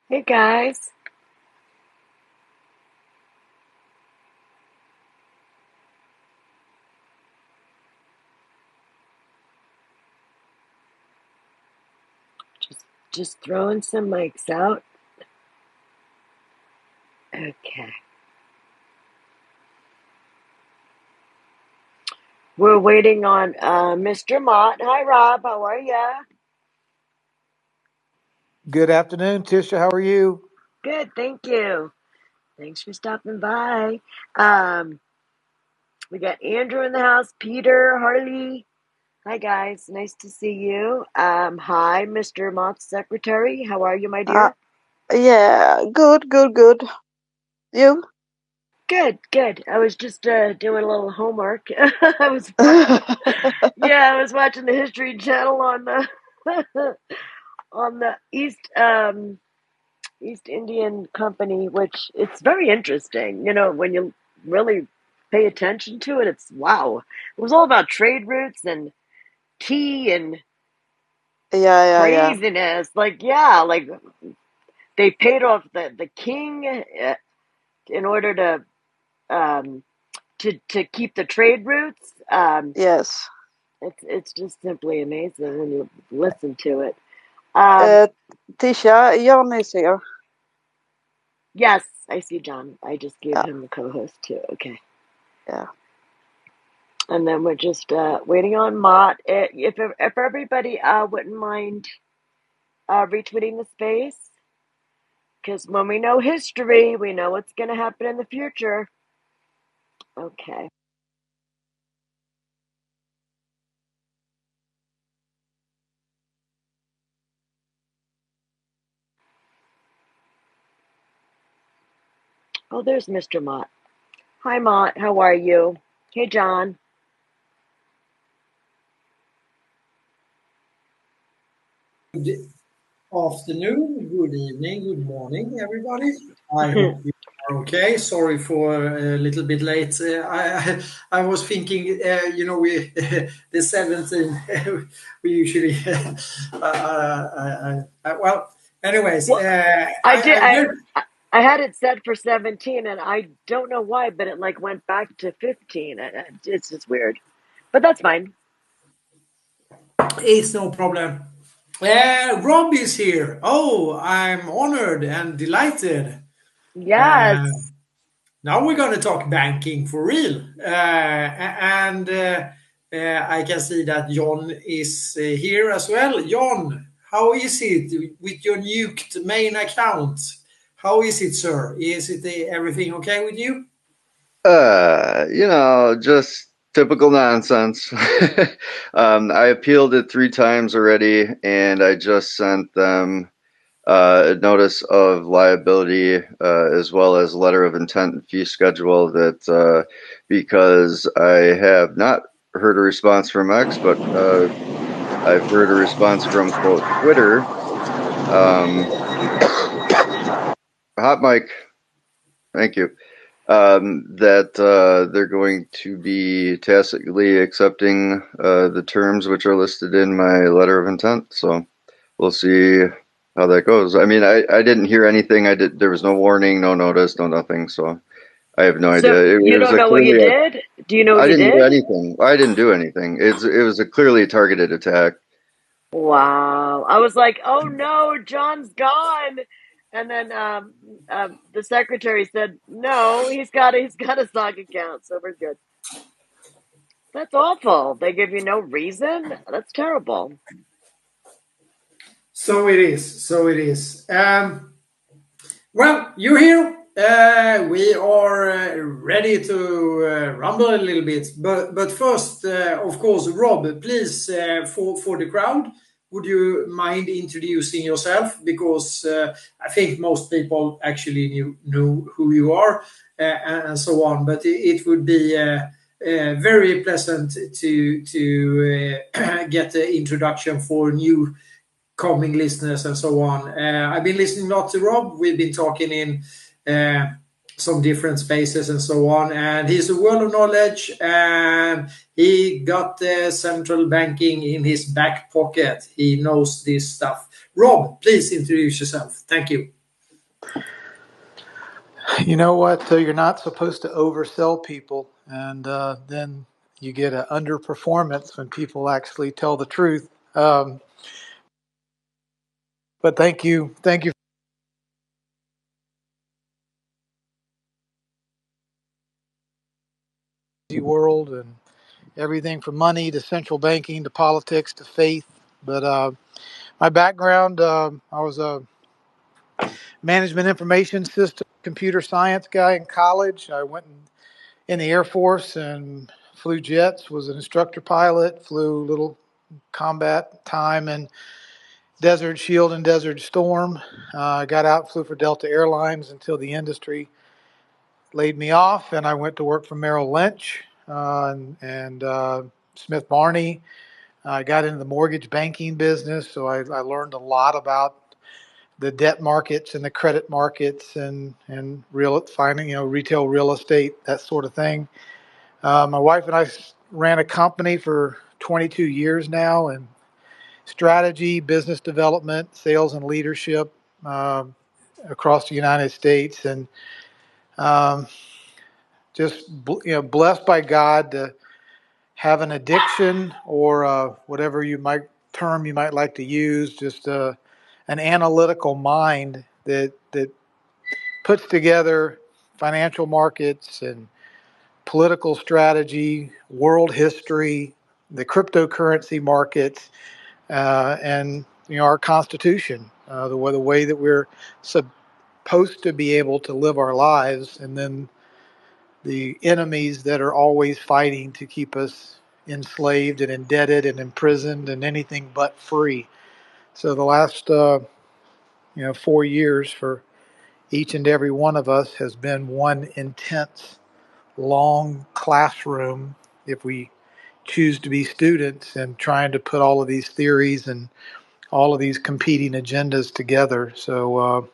Hey guys, just throwing some mics out. Okay, we're waiting on Mr. Mott. Hi Rob, how are ya? Good afternoon, Tisha. How are you? Good, thank you. Thanks for stopping by. Um, we got Andrew in the house, Peter, Harley. Hi guys, nice to see you. Hi, Mr. Mott's secretary. How are you, my Uh, dear? yeah, good. You? Good, good. I was just doing a little homework. I was watching. Yeah, I was watching the History Channel on the on the East Indian Company, which it's very interesting. When you really pay attention to it, it's wow. It was all about trade routes and tea and Yeah. craziness. Like yeah, like they paid off the king in order um, to keep the trade routes. Yes. It's just simply amazing when you listen to it. Um, Uh, Tisha, Jan is here. yes, I see John. I just gave Yeah, him the co-host too. Okay. yeah. And then we're just waiting on Mott. If everybody wouldn't mind retweeting the space, because when we know history, we know what's going to happen in the future. Okay. Oh, there's Mr. Mott. Hi, Mott. How are you? Hey, John. Good afternoon, good evening, good morning, everybody. I hope you are okay. Sorry for a little bit late. I was thinking, we the 17th we usually. Well, anyways, Well, I did. I'm very. I had it set for 17, and I don't know why, but it like went back to 15. It's just weird, but that's fine. It's no problem. Rob is here. Oh, I'm honored and delighted. Uh, Yes. Now we're going to talk banking for real. And I can see that John is here as well. John, how is it with your nuked main account? How is it, sir? Is it everything okay with you? Just typical nonsense. I appealed it 3 times already, and I just sent them a notice of liability as well as letter of intent and fee schedule that because I have not heard a response from X, but I've heard a response from quote Twitter. Hot mic, thank you. That they're going to be tacitly accepting the terms which are listed in my letter of intent. So we'll see how that goes. I mean, I didn't hear anything. There was no warning, no notice, no nothing. So I have no So idea. you It was don't a know what you clearly, did? Do you know what I you didn't do did? anything. I didn't do anything. It was a clearly targeted attack. Wow. I was like, oh no, John's gone. And then the secretary said, no, he's got a stock account, so we're good. That's awful. They give you no reason. That's terrible. So it is. So it is. Well, you're here. We are ready to rumble a little bit, but first, of course, Rob, please for the crowd, would you mind introducing yourself? Because I think most people actually know who you are and so on. But it would be very pleasant to get the introduction for new coming listeners and so on. I've been listening a lot to Rob. We've been talking in some different spaces and so on. And he's a world of knowledge, and he got the central banking in his back pocket. He knows this stuff. Rob, please introduce yourself. Thank you. You know what? So you're not supposed to oversell people, and then you get an underperformance when people actually tell the truth. But thank you for the world and everything from money to central banking to politics to faith. But my background, I was a management information system computer science guy in college. I went in the Air Force and flew jets, was an instructor pilot, flew little combat time in Desert Shield and Desert Storm. Got out, flew for Delta Airlines until the industry laid me off, and I went to work for Merrill Lynch and Smith Barney. I got into the mortgage banking business, so I learned a lot about the debt markets and the credit markets and retail real estate, that sort of thing. My wife and I ran a company for 22 years now, and strategy, business development, sales, and leadership across the United States, and um, just blessed by God to have an addiction or whatever you might like to use, just an analytical mind that puts together financial markets and political strategy, world history, the cryptocurrency markets, and our Constitution, the way that we're supposed to be able to live our lives, and then the enemies that are always fighting to keep us enslaved and indebted and imprisoned and anything but free. So the last 4 years for each and every one of us has been one intense, long classroom, if we choose to be students, and trying to put all of these theories and all of these competing agendas together. So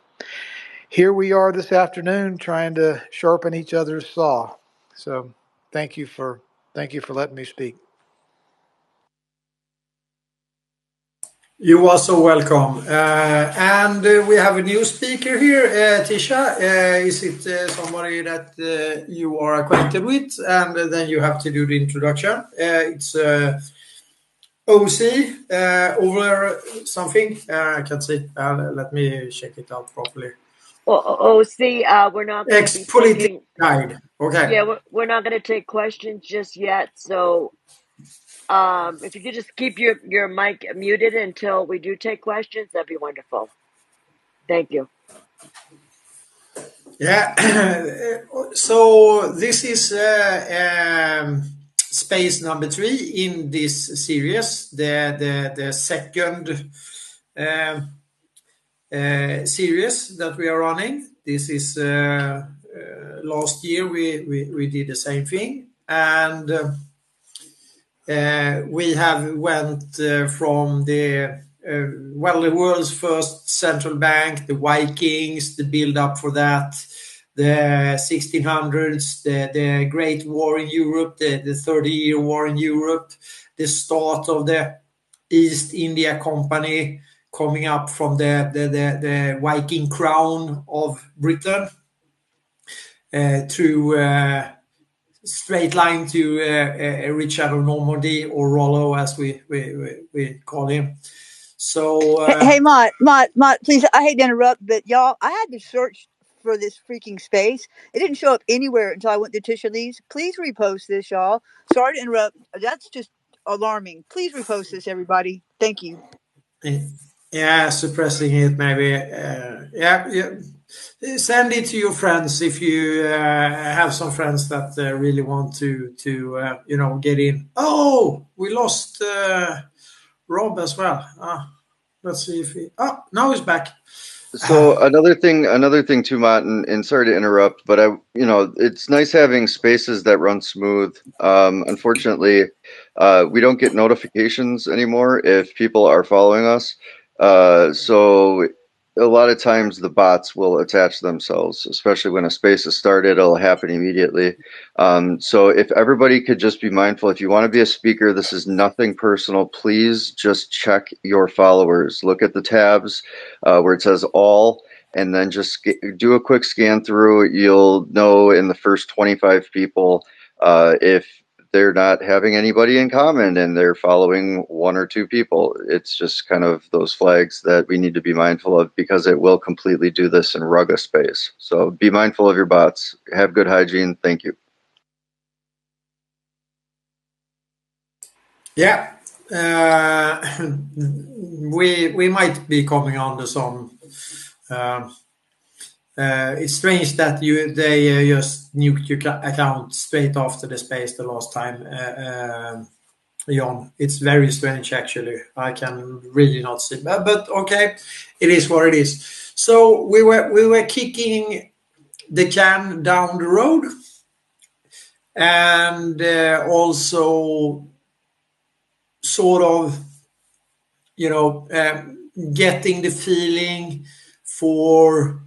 here we are this afternoon trying to sharpen each other's saw. So thank you for letting me speak. You are so welcome. And we have a new speaker here, Tisha. Is it somebody that you are acquainted with? And then you have to do the introduction. It's OC over there, something. I can't see. Let me check it out properly. Well, OC, we're not going to be Ex-political guide. Okay. Yeah, we're not going to take questions just yet. So if you could just keep your mic muted until we do take questions, that'd be wonderful. Thank you. Yeah. So this is space number 3 in this series, the second series that we are running. This is last year we did the same thing, and we have went from the world's first central bank, the Vikings, the build up for that, the 1600s, the Great War in Europe, the 30-year war in Europe, the start of the East India Company coming up from the Viking crown of Britain through straight line to Richard of Normandy, or Rollo as we call him. So hey, Mott, please, I hate to interrupt, but y'all, I had to search for this freaking space. It didn't show up anywhere until I went to Tisha Lee's. Please repost this, y'all. Sorry to interrupt. That's just alarming. Please repost this, everybody. Thank you. Yeah, suppressing it maybe. Yeah. Send it to your friends if you have some friends that really want to get in. Oh, we lost Rob as well. Let's see if now he's back. So another thing too, Martin, and sorry to interrupt, but it's nice having spaces that run smooth. Unfortunately, we don't get notifications anymore if people are following us. So a lot of times the bots will attach themselves, especially when a space is started, it'll happen immediately. So if everybody could just be mindful, if you want to be a speaker, this is nothing personal. Please just check your followers. Look at the tabs where it says all, and then just do a quick scan through. You'll know in the first 25 people if they're not having anybody in common and they're following one or two people. It's just kind of those flags that we need to be mindful of, because it will completely do this in Rugga space. So be mindful of your bots. Have good hygiene. Thank you. Yeah, we might be coming under some. It's strange that they just nuked your account straight after the space the last time, John. It's very strange, actually. I can really not see, but okay, it is what it is. So we were kicking the can down the road, and also sort of, getting the feeling for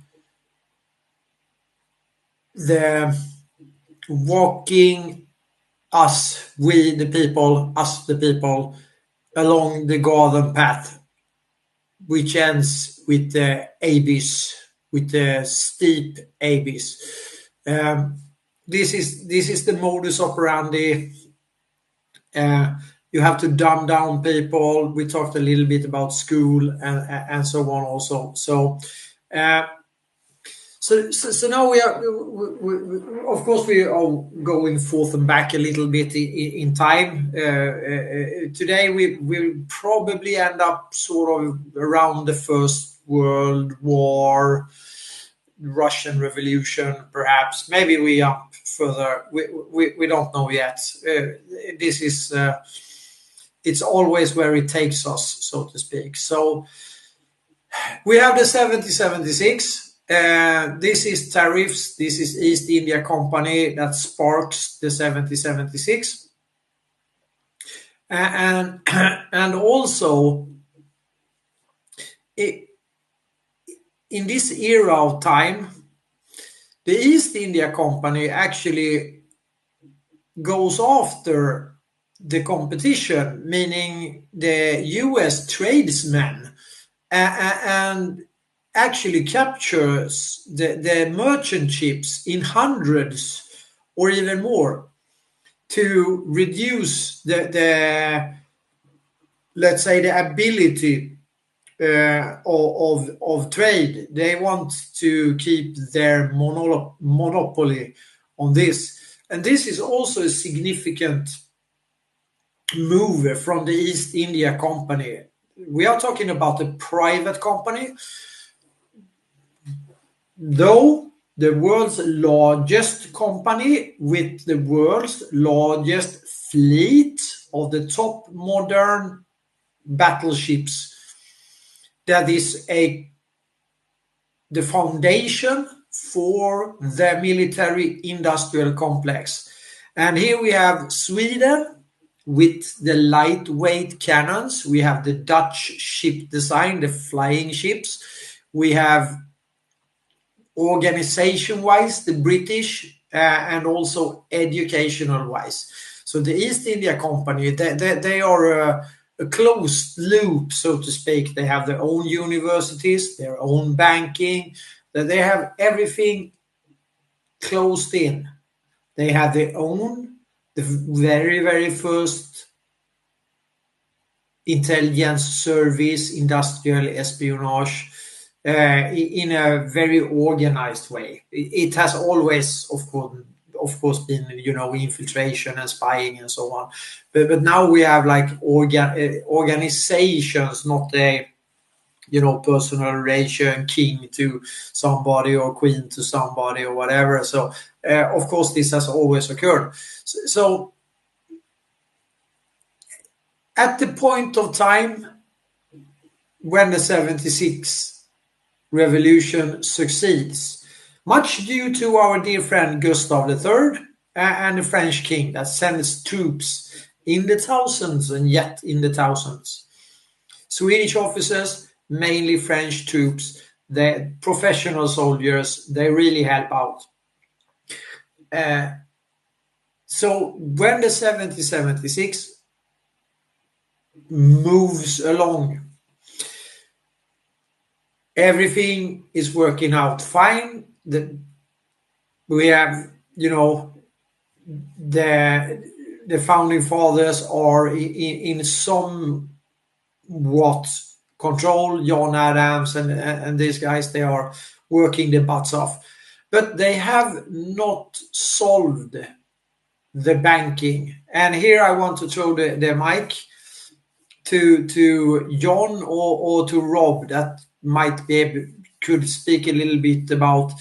the walking us the people along the garden path, which ends with the abyss, with the steep abyss. This is the modus operandi. You have to dumb down people. We talked a little bit about school and so on also. So now we are, of course, we are going forth and back a little bit in time. Today we will probably end up sort of around the First World War, Russian Revolution, perhaps. Maybe we up further. We don't know yet. This is it's always where it takes us, so to speak. So we have the 7076. This is Tariffs. This is East India Company that sparks the 7076. And also, in this era of time, the East India Company actually goes after the competition, meaning the US tradesmen, and actually captures the merchant ships in hundreds or even more to reduce the let's say the ability of trade. They want to keep their monopoly on this, and this is also a significant move from the East India Company. We are talking about a private company, though the world's largest company with the world's largest fleet of the top modern battleships. That is the foundation for the military industrial complex. And here we have Sweden with the lightweight cannons. We have the Dutch ship design, the flying ships. We have organization-wise the British, and also educational-wise. So the East India Company, they are a closed loop, so to speak. They have their own universities, their own banking, they have everything closed in. They have their own, the very, very first intelligence service, industrial espionage, in a very organized way. It has always, of course, been, infiltration and spying and so on. But now we have like organizations, not a personal relation, king to somebody or queen to somebody or whatever. So of course this has always occurred. So at the point of time when the 76 revolution succeeds, much due to our dear friend Gustav III and the French king that sends troops in the thousands and yet in the thousands. Swedish officers, mainly French troops, the professional soldiers, they really help out. So when the 7076 moves along, everything is working out fine. We have, the founding fathers are in somewhat control. John Adams and these guys, they are working their butts off, but they have not solved the banking. And here I want to throw the mic to John or to Rob, that could speak a little bit about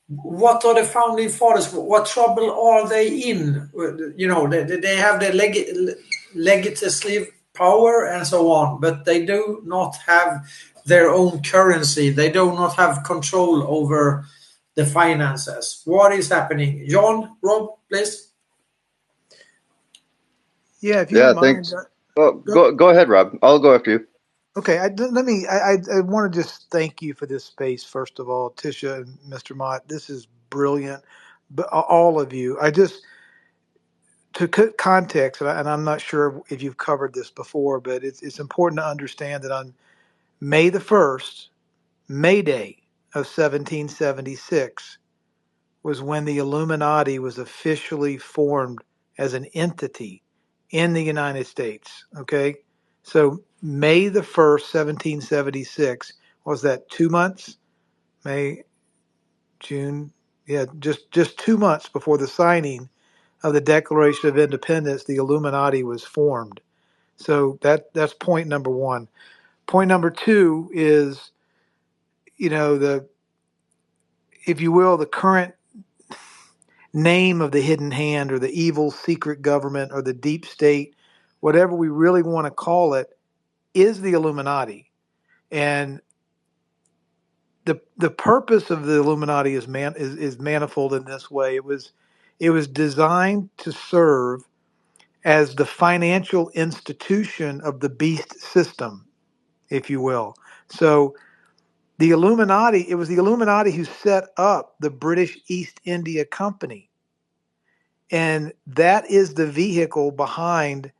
what are the founding fathers, what trouble are they in? They have the legislative power and so on, but they do not have their own currency. They do not have control over the finances. What is happening? John, Rob, please. Yeah, if you don't mind. Thanks. Go ahead, Rob. I'll go after you. Okay, I want to just thank you for this space, first of all, Tisha and Mr. Mott. This is brilliant, but all of you. To put context, and I'm not sure if you've covered this before, but it's important to understand that on May the 1st, May Day of 1776, was when the Illuminati was officially formed as an entity in the United States. Okay, so May the 1st, 1776, was that 2 months? May, June, yeah, just 2 months before the signing of the Declaration of Independence, the Illuminati was formed. So that's point number one. Point number two is, if you will, the current name of the hidden hand or the evil secret government or the deep state, whatever we really want to call it, is the Illuminati. And the purpose of the Illuminati is manifold in this way. It was designed to serve as the financial institution of the beast system, if you will. So it was the Illuminati who set up the British East India Company. And that is the vehicle behind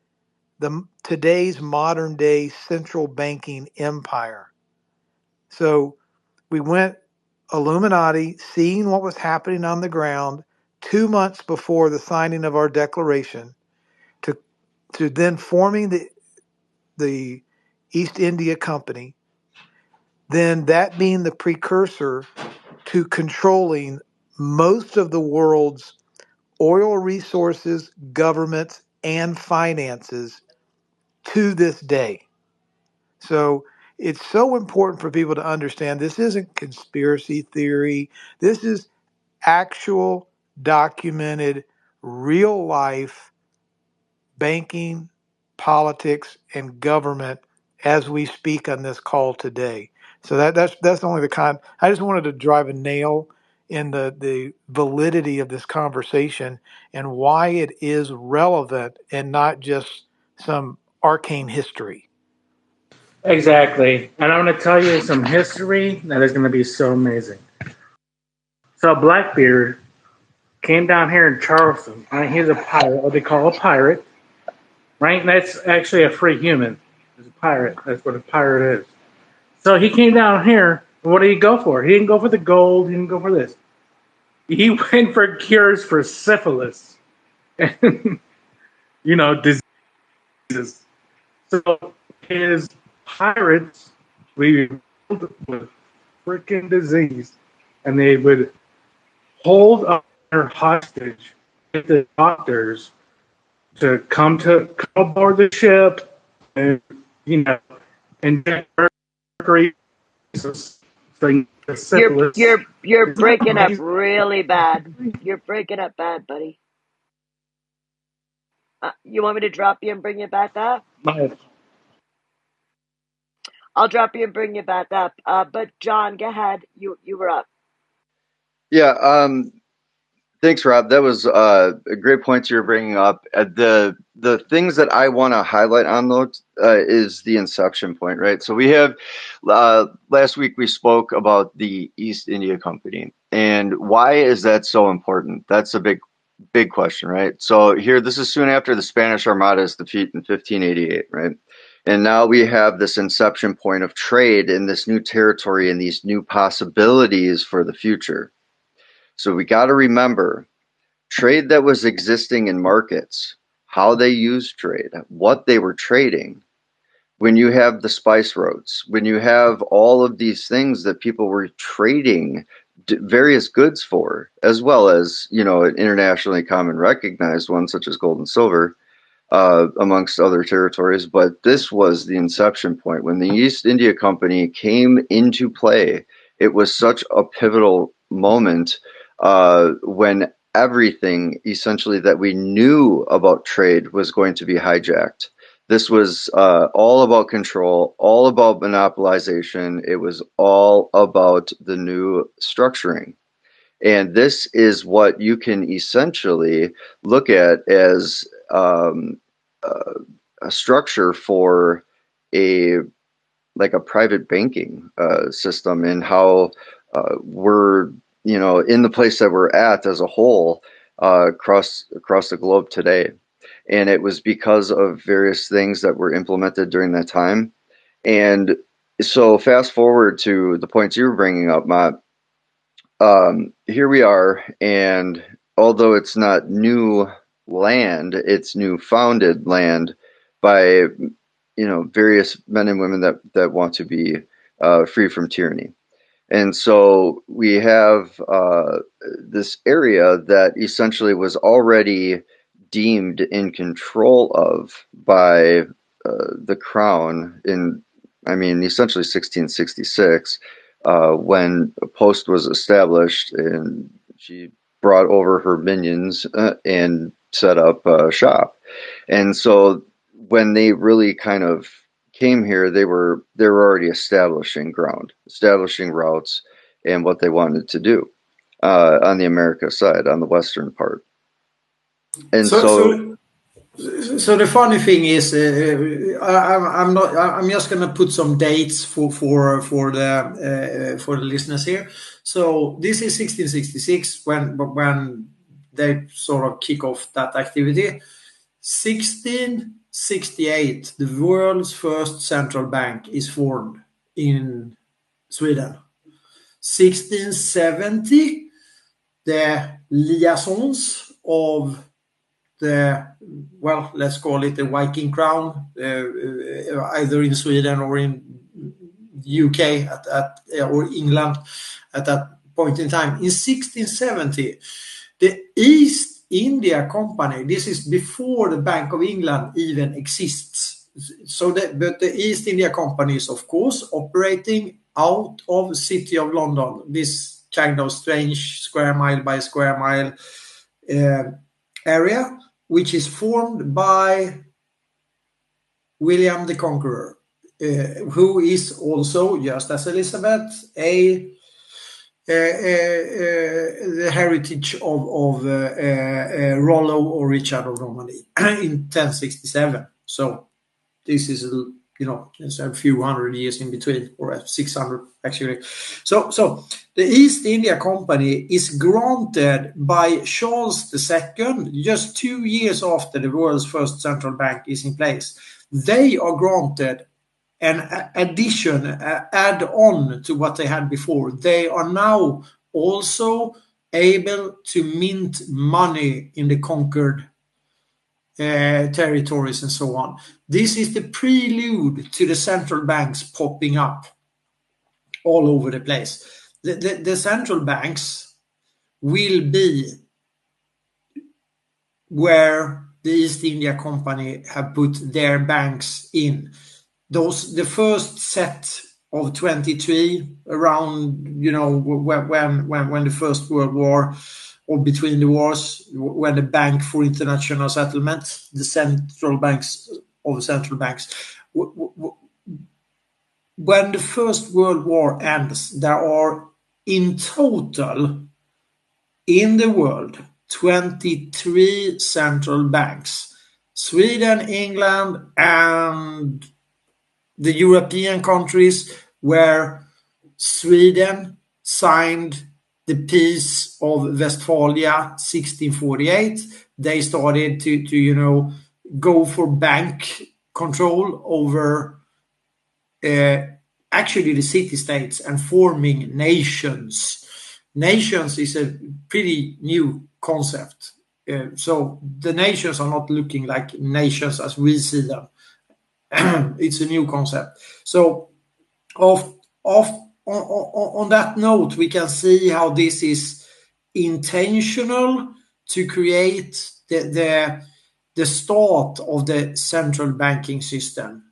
today's modern day central banking empire. So we went Illuminati, seeing what was happening on the ground 2 months before the signing of our declaration, to then forming the East India Company, then that being the precursor to controlling most of the world's oil resources, governments, and finances to this day. So it's so important for people to understand this isn't conspiracy theory. This is actual, documented, real life banking, politics, and government as we speak on this call today. So that's only I just wanted to drive a nail in the validity of this conversation and why it is relevant and not just some arcane history. Exactly. And I'm going to tell you some history that is going to be so amazing. So Blackbeard came down here in Charleston. Right? He's a pirate, what they call a pirate. Right? And that's actually a free human. He's a pirate. That's what a pirate is. So he came down here. What did he go for? He didn't go for the gold. He didn't go for this. He went for cures for syphilis. And, diseases. So his pirates, we with freaking disease, and they would hold up their hostage with the doctors to come aboard the ship and inject mercury. You're breaking up really bad. You're breaking up bad, buddy. You want me to drop you and bring you back up? I'll drop you and bring you back up. But John, go ahead. You were up. Yeah. Thanks, Rob. That was a great point you're bringing up. The things that I want to highlight on those is the inception point, right? So we have last week we spoke about the East India Company, and why is that so important? That's a big question, right? So here, this is soon after the Spanish Armada's defeat in 1588, right? And now we have this inception point of trade in this new territory and these new possibilities for the future. So we got to remember, trade that was existing in markets, how they used trade, what they were trading. When you have the spice roads, when you have all of these things that people were trading various goods for, as well as, you know, an internationally common recognized one such as gold and silver, amongst other territories. But this was the inception point. When the East India Company came into play, it was such a pivotal moment when everything essentially that we knew about trade was going to be hijacked. This was all about control, all about monopolization. It was all about the new structuring. And this is what you can essentially look at as a structure for a private banking system, and how we're, you know, in the place that we're at as a whole across the globe today. And it was because of various things that were implemented during that time. And so fast forward to the points you were bringing up, Matt. Here we are, and although it's not new land, it's new founded land by, you know, various men and women that want to be free from tyranny. And so we have this area that essentially was already deemed in control of by the crown in, I mean, essentially 1666, when a post was established, and she brought over her minions and set up shop. And so when they really kind of came here, they were already establishing ground, establishing routes, and what they wanted to do on the America side, on the western part. And so the funny thing is, I'm just going to put some dates for the listeners here. So this is 1666 when they sort of kick off that activity. 1668, the world's first central bank is formed in Sweden. 1670, the liaisons of the, well, let's call it the Viking crown, either in Sweden or in UK or England at that point in time. In 1670, the East India Company, this is before the Bank of England even exists. So but the East India Company is, of course, operating out of the city of London, this kind of strange square mile by square mile area, which is formed by William the Conqueror, who is also, just as Elizabeth, the heritage of Rollo or Richard of Normandy in 1067. So this is, you know, there's a few hundred years in between, or 600 actually. So the East India Company is granted by Charles II, just 2 years after the world's first central bank is in place. They are granted an addition, add on to what they had before. They are now also able to mint money in the conquered territories and so on. This is the prelude to the central banks popping up all over the place. The central banks will be where the East India Company have put their banks in. The first set of 23 around, you know, when the First World War, or between the wars, when the Bank for International Settlement, the central banks of central banks, when the First World War ends, there are in total in the world 23 central banks. Sweden, England, and the European countries, where Sweden signed the Peace of Westphalia 1648. They started to you know, go for bank control over actually the city-states and forming nations. Nations is a pretty new concept. So the nations are not looking like nations as we see them. It's a new concept. So on that note, we can see how this is intentional to create the start of the central banking system.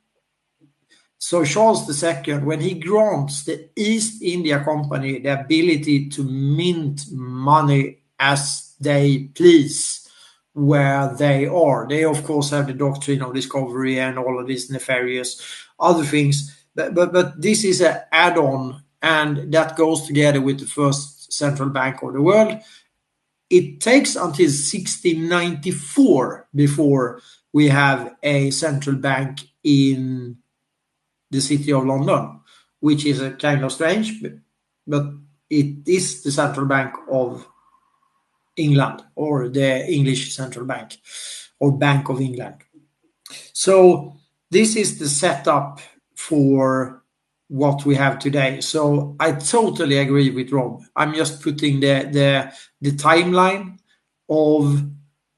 So Charles II, when he grants the East India Company the ability to mint money as they please, where they are. They, of course, have the doctrine of discovery and all of these nefarious other things. But this is an add-on, and that goes together with the first central bank of the world. It takes until 1694 before we have a central bank in the city of London, which is a kind of strange, but it is the central bank of England, or the English central bank, or Bank of England. So this is the setup for what we have today. So I totally agree with Rob. I'm just putting the timeline of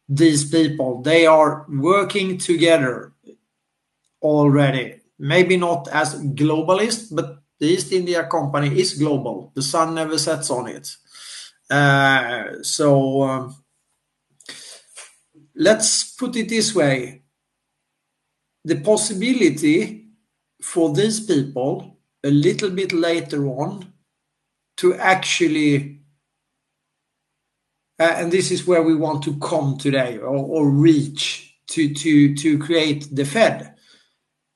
these people. They are working together already. Maybe not as globalist, but the East India Company is global. The sun never sets on it. Let's put it this way. The possibility for these people a little bit later on to actually, and this is where we want to come today, or reach to create the Fed.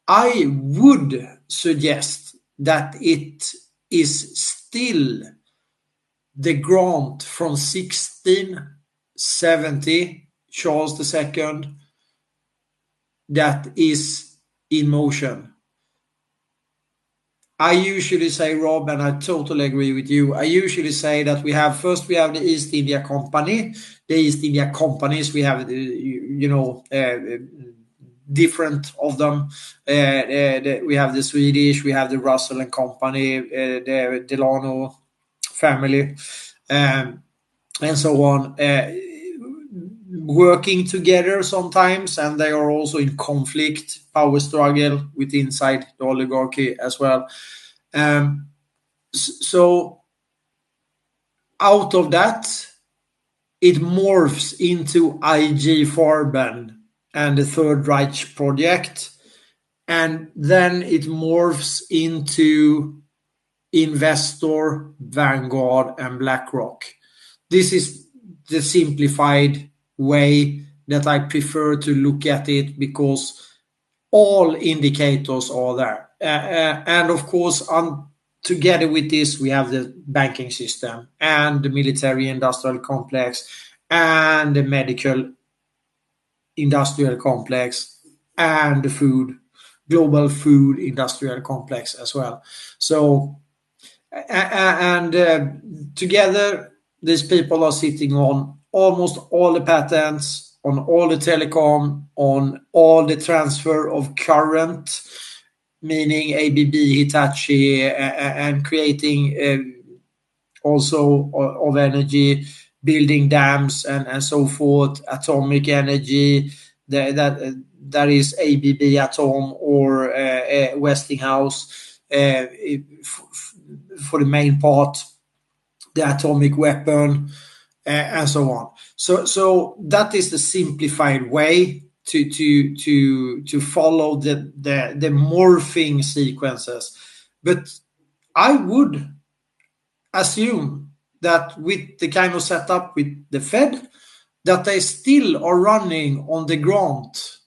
I would suggest that it is still the grant from 1670, Charles II, that is in motion. I usually say, Rob, and I totally agree with you, I usually say that we have the East India Company. The East India Companies, we have, different of them. We have the Swedish, we have the Russell and Company, the Delano family, and so on, working together sometimes, and they are also in conflict, power struggle with inside the oligarchy as well. So out of that, it morphs into IG Farben and the Third Reich project, and then it morphs into Investor, Vanguard, and BlackRock. This is the simplified way that I prefer to look at it, because all indicators are there. And of course, together with this, we have the banking system and the military industrial complex and the medical industrial complex and the global food industrial complex as well. So, together, these people are sitting on almost all the patents, on all the telecom, on all the transfer of current, meaning ABB, Hitachi, and creating also of energy, building dams and so forth, atomic energy, that is ABB Atom or Westinghouse for the main part, the atomic weapon, and so on. So that is the simplified way to follow the morphing sequences. But I would assume that with the kind of setup with the Fed, that they still are running on the grant.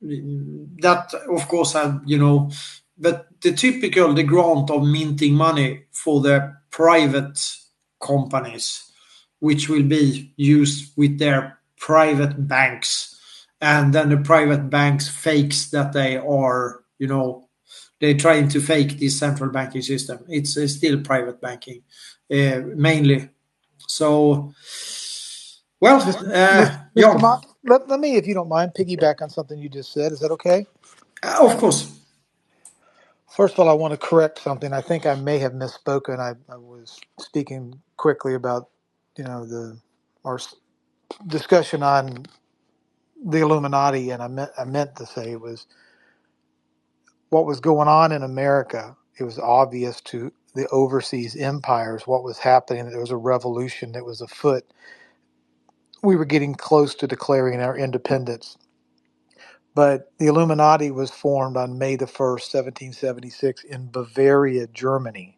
That, of course, but the grant of minting money for the private companies, which will be used with their private banks. And then the private banks fakes that they are, they're trying to fake this central banking system. It's still private banking, mainly. So, well, Mr. John. Let me, if you don't mind, piggyback on something you just said. Is that okay? Of course. First of all, I want to correct something. I think I may have misspoken. I was speaking quickly about, our discussion on the Illuminati, and I meant to say it was what was going on in America. It was obvious to the overseas empires what was happening. There was a revolution that was afoot. We were getting close to declaring our independence. But the Illuminati was formed on May the 1st, 1776 in Bavaria, Germany,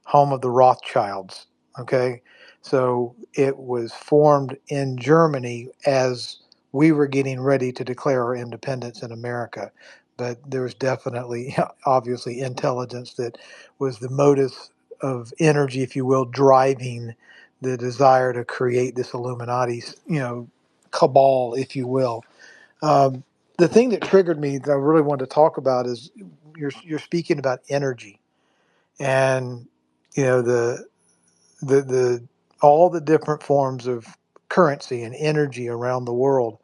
home of the Rothschilds. Okay. So it was formed in Germany as we were getting ready to declare our independence in America. But there was definitely, obviously, intelligence that was the modus of energy, if you will, driving the desire to create this Illuminati, cabal, if you will. Um, the thing that triggered me that I really wanted to talk about is you're speaking about energy, and the all the different forms of currency and energy around the world.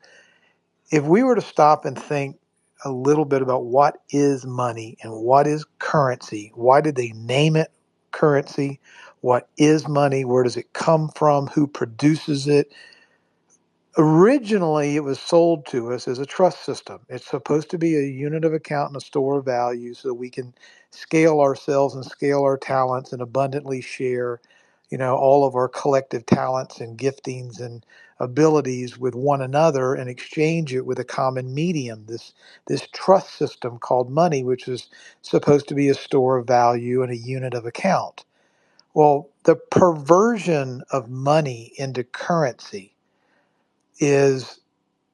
If we were to stop and think a little bit about what is money and what is currency, why did they name it currency? What is money? Where does it come from? Who produces it? Originally, it was sold to us as a trust system. It's supposed to be a unit of account and a store of value so we can scale ourselves and scale our talents and abundantly share, all of our collective talents and giftings and abilities with one another and exchange it with a common medium, this trust system called money, which is supposed to be a store of value and a unit of account. Well, the perversion of money into currency is,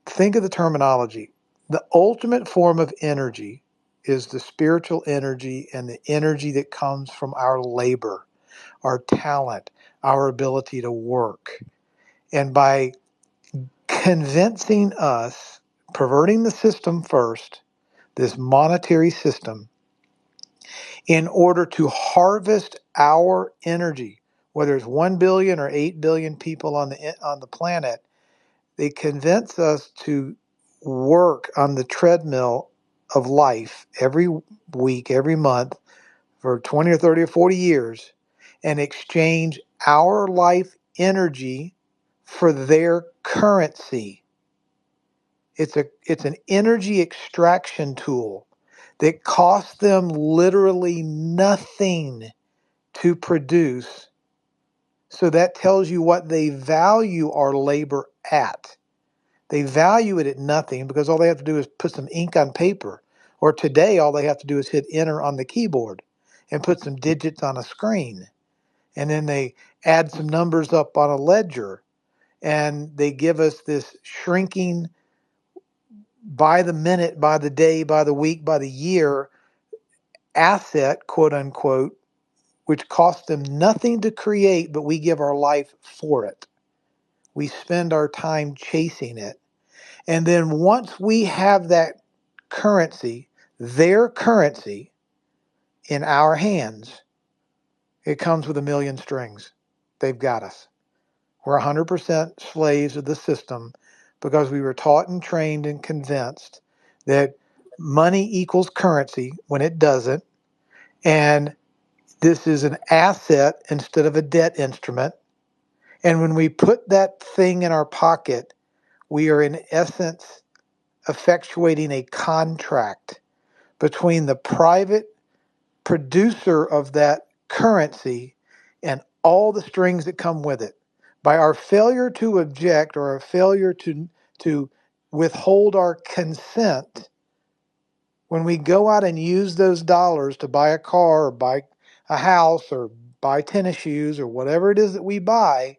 think of the terminology. The ultimate form of energy is the spiritual energy and the energy that comes from our labor, our talent, our ability to work. And by convincing us, perverting the system first, this monetary system, in order to harvest our energy, whether it's 1 billion or 8 billion people on the planet, they convince us to work on the treadmill of life every week, every month for 20 or 30 or 40 years and exchange our life energy for their currency. It's an energy extraction tool that costs them literally nothing to produce. So that tells you what they value our labor at. They value it at nothing because all they have to do is put some ink on paper. Or today, all they have to do is hit enter on the keyboard and put some digits on a screen. And then they add some numbers up on a ledger. And they give us this shrinking by the minute, by the day, by the week, by the year asset, quote unquote, which costs them nothing to create, but we give our life for it. We spend our time chasing it. And then once we have that currency, their currency, in our hands, it comes with a million strings. They've got us. We're 100% slaves of the system because we were taught and trained and convinced that money equals currency when it doesn't. And this is an asset instead of a debt instrument. And when we put that thing in our pocket, we are in essence effectuating a contract between the private producer of that currency and all the strings that come with it. By our failure to object or our failure to withhold our consent, when we go out and use those dollars to buy a car or buy a house or buy tennis shoes or whatever it is that we buy,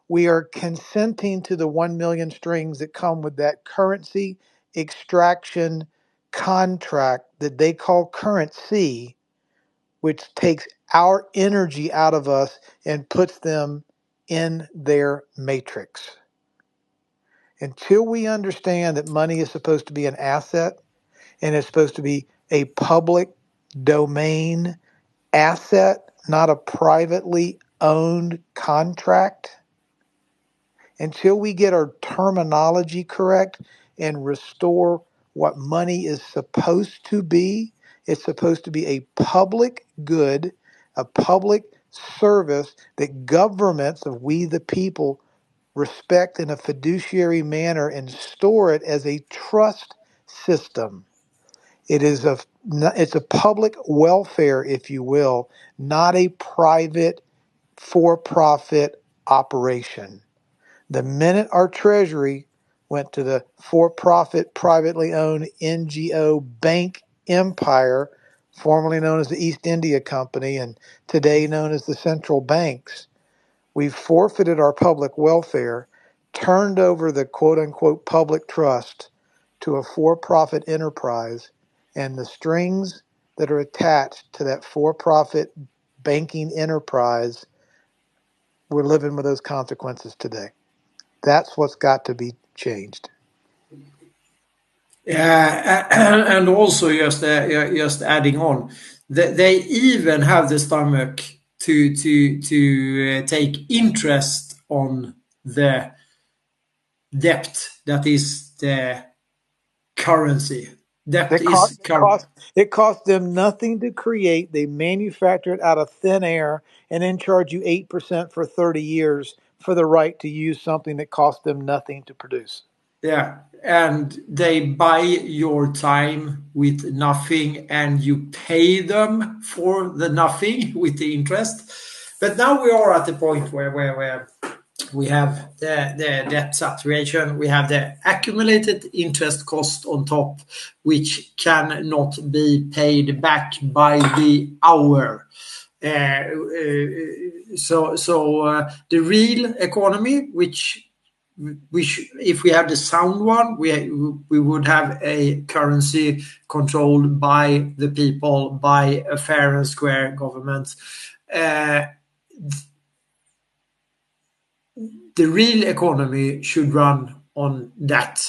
we are consenting to the 1 million strings that come with that currency extraction contract that they call currency, which takes our energy out of us and puts them in their matrix. Until we understand that money is supposed to be an asset and it's supposed to be a public domain asset, not a privately owned contract, until we get our terminology correct and restore what money is supposed to be. It's supposed to be a public good, a public service that governments of we the people respect in a fiduciary manner and store it as a trust system. It's a public welfare, if you will, not a private for-profit operation. The minute our treasury went to the for-profit, privately owned NGO bank empire, formerly known as the East India Company and today known as the central banks, we've forfeited our public welfare, turned over the quote-unquote public trust to a for-profit enterprise, and the strings that are attached to that for-profit banking enterprise, we're living with those consequences today. That's what's got to be changed. And also just adding on, they even have the stomach to take interest on the debt that is the currency. Debt is currency. It costs them nothing to create. They manufacture it out of thin air and then charge you 8% for 30 years for the right to use something that costs them nothing to produce. Yeah, and they buy your time with nothing, and you pay them for the nothing with the interest. But now we are at the point where we have the debt saturation, we have the accumulated interest cost on top, which cannot be paid back by the hour. So the real economy, which if we have the sound one, we would have a currency controlled by the people, by a fair and square government. The real economy should run on that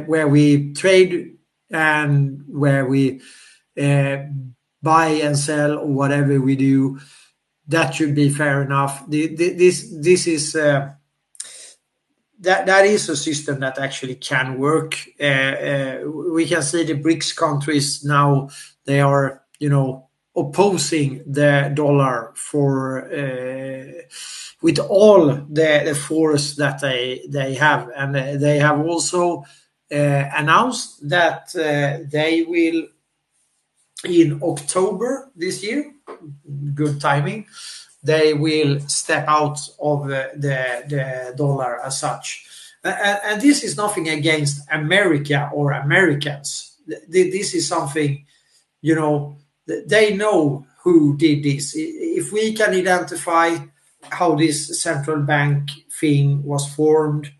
where we trade and where we buy and sell or whatever we do. That should be fair enough. This is that is a system that actually can work. We can see the BRICS countries now, they are opposing the dollar for with all the force that they have, and they have also announced that they will in October this year, good timing, they will step out of the dollar as such. And this is nothing against America or Americans. This is something, they know who did this. If we can identify how this central bank thing was formed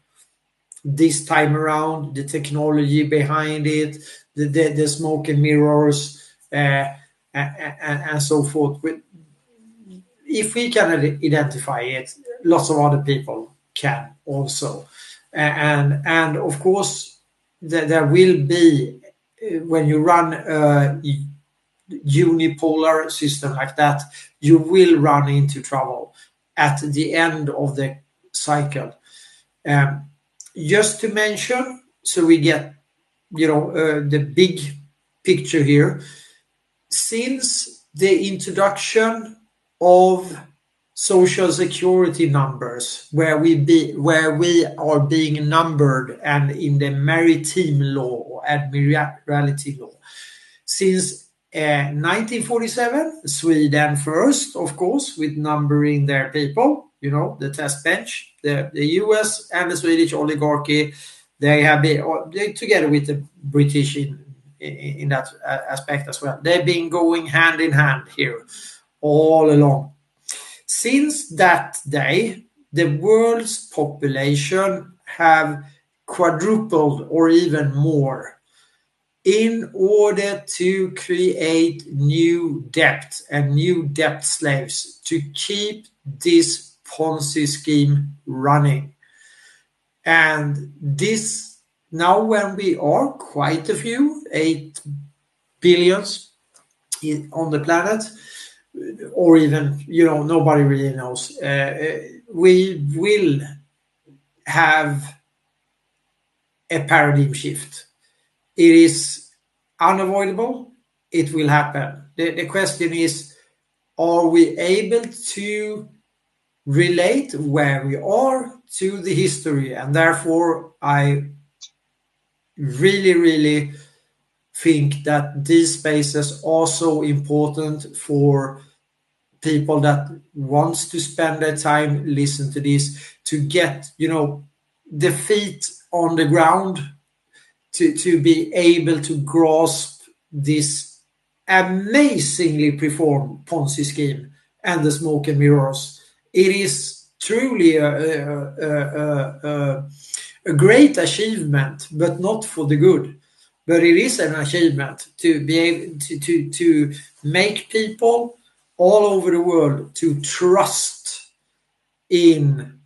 this time around, the technology behind it, the smoke and mirrors, and so forth. If we can identify it, lots of other people can also. And of course, there will be, when you run a unipolar system like that, you will run into trouble at the end of the cycle. Just to mention, so we get the big picture here, since the introduction of social security numbers, where we are being numbered, and in the maritime law or Admiralty law, since 1947, Sweden first, of course, with numbering their people, the test bench, the US and the Swedish oligarchy, they have been, together with the British in that aspect as well. They've been going hand in hand here all along. Since that day, the world's population have quadrupled or even more in order to create new debt and new debt slaves to keep this Ponzi scheme running. And this, now when we are quite a few, 8 billions on the planet, or even, nobody really knows, we will have a paradigm shift. It is unavoidable. It will happen. The question is, are we able to relate where we are to the history? And therefore, I really think that these spaces are so important for people that wants to spend their time listen to this, to get the feet on the ground, to be able to grasp this amazingly performed Ponzi scheme and the smoke and mirrors. It is truly a great achievement, but not for the good. But it is an achievement to be able to make people all over the world to trust in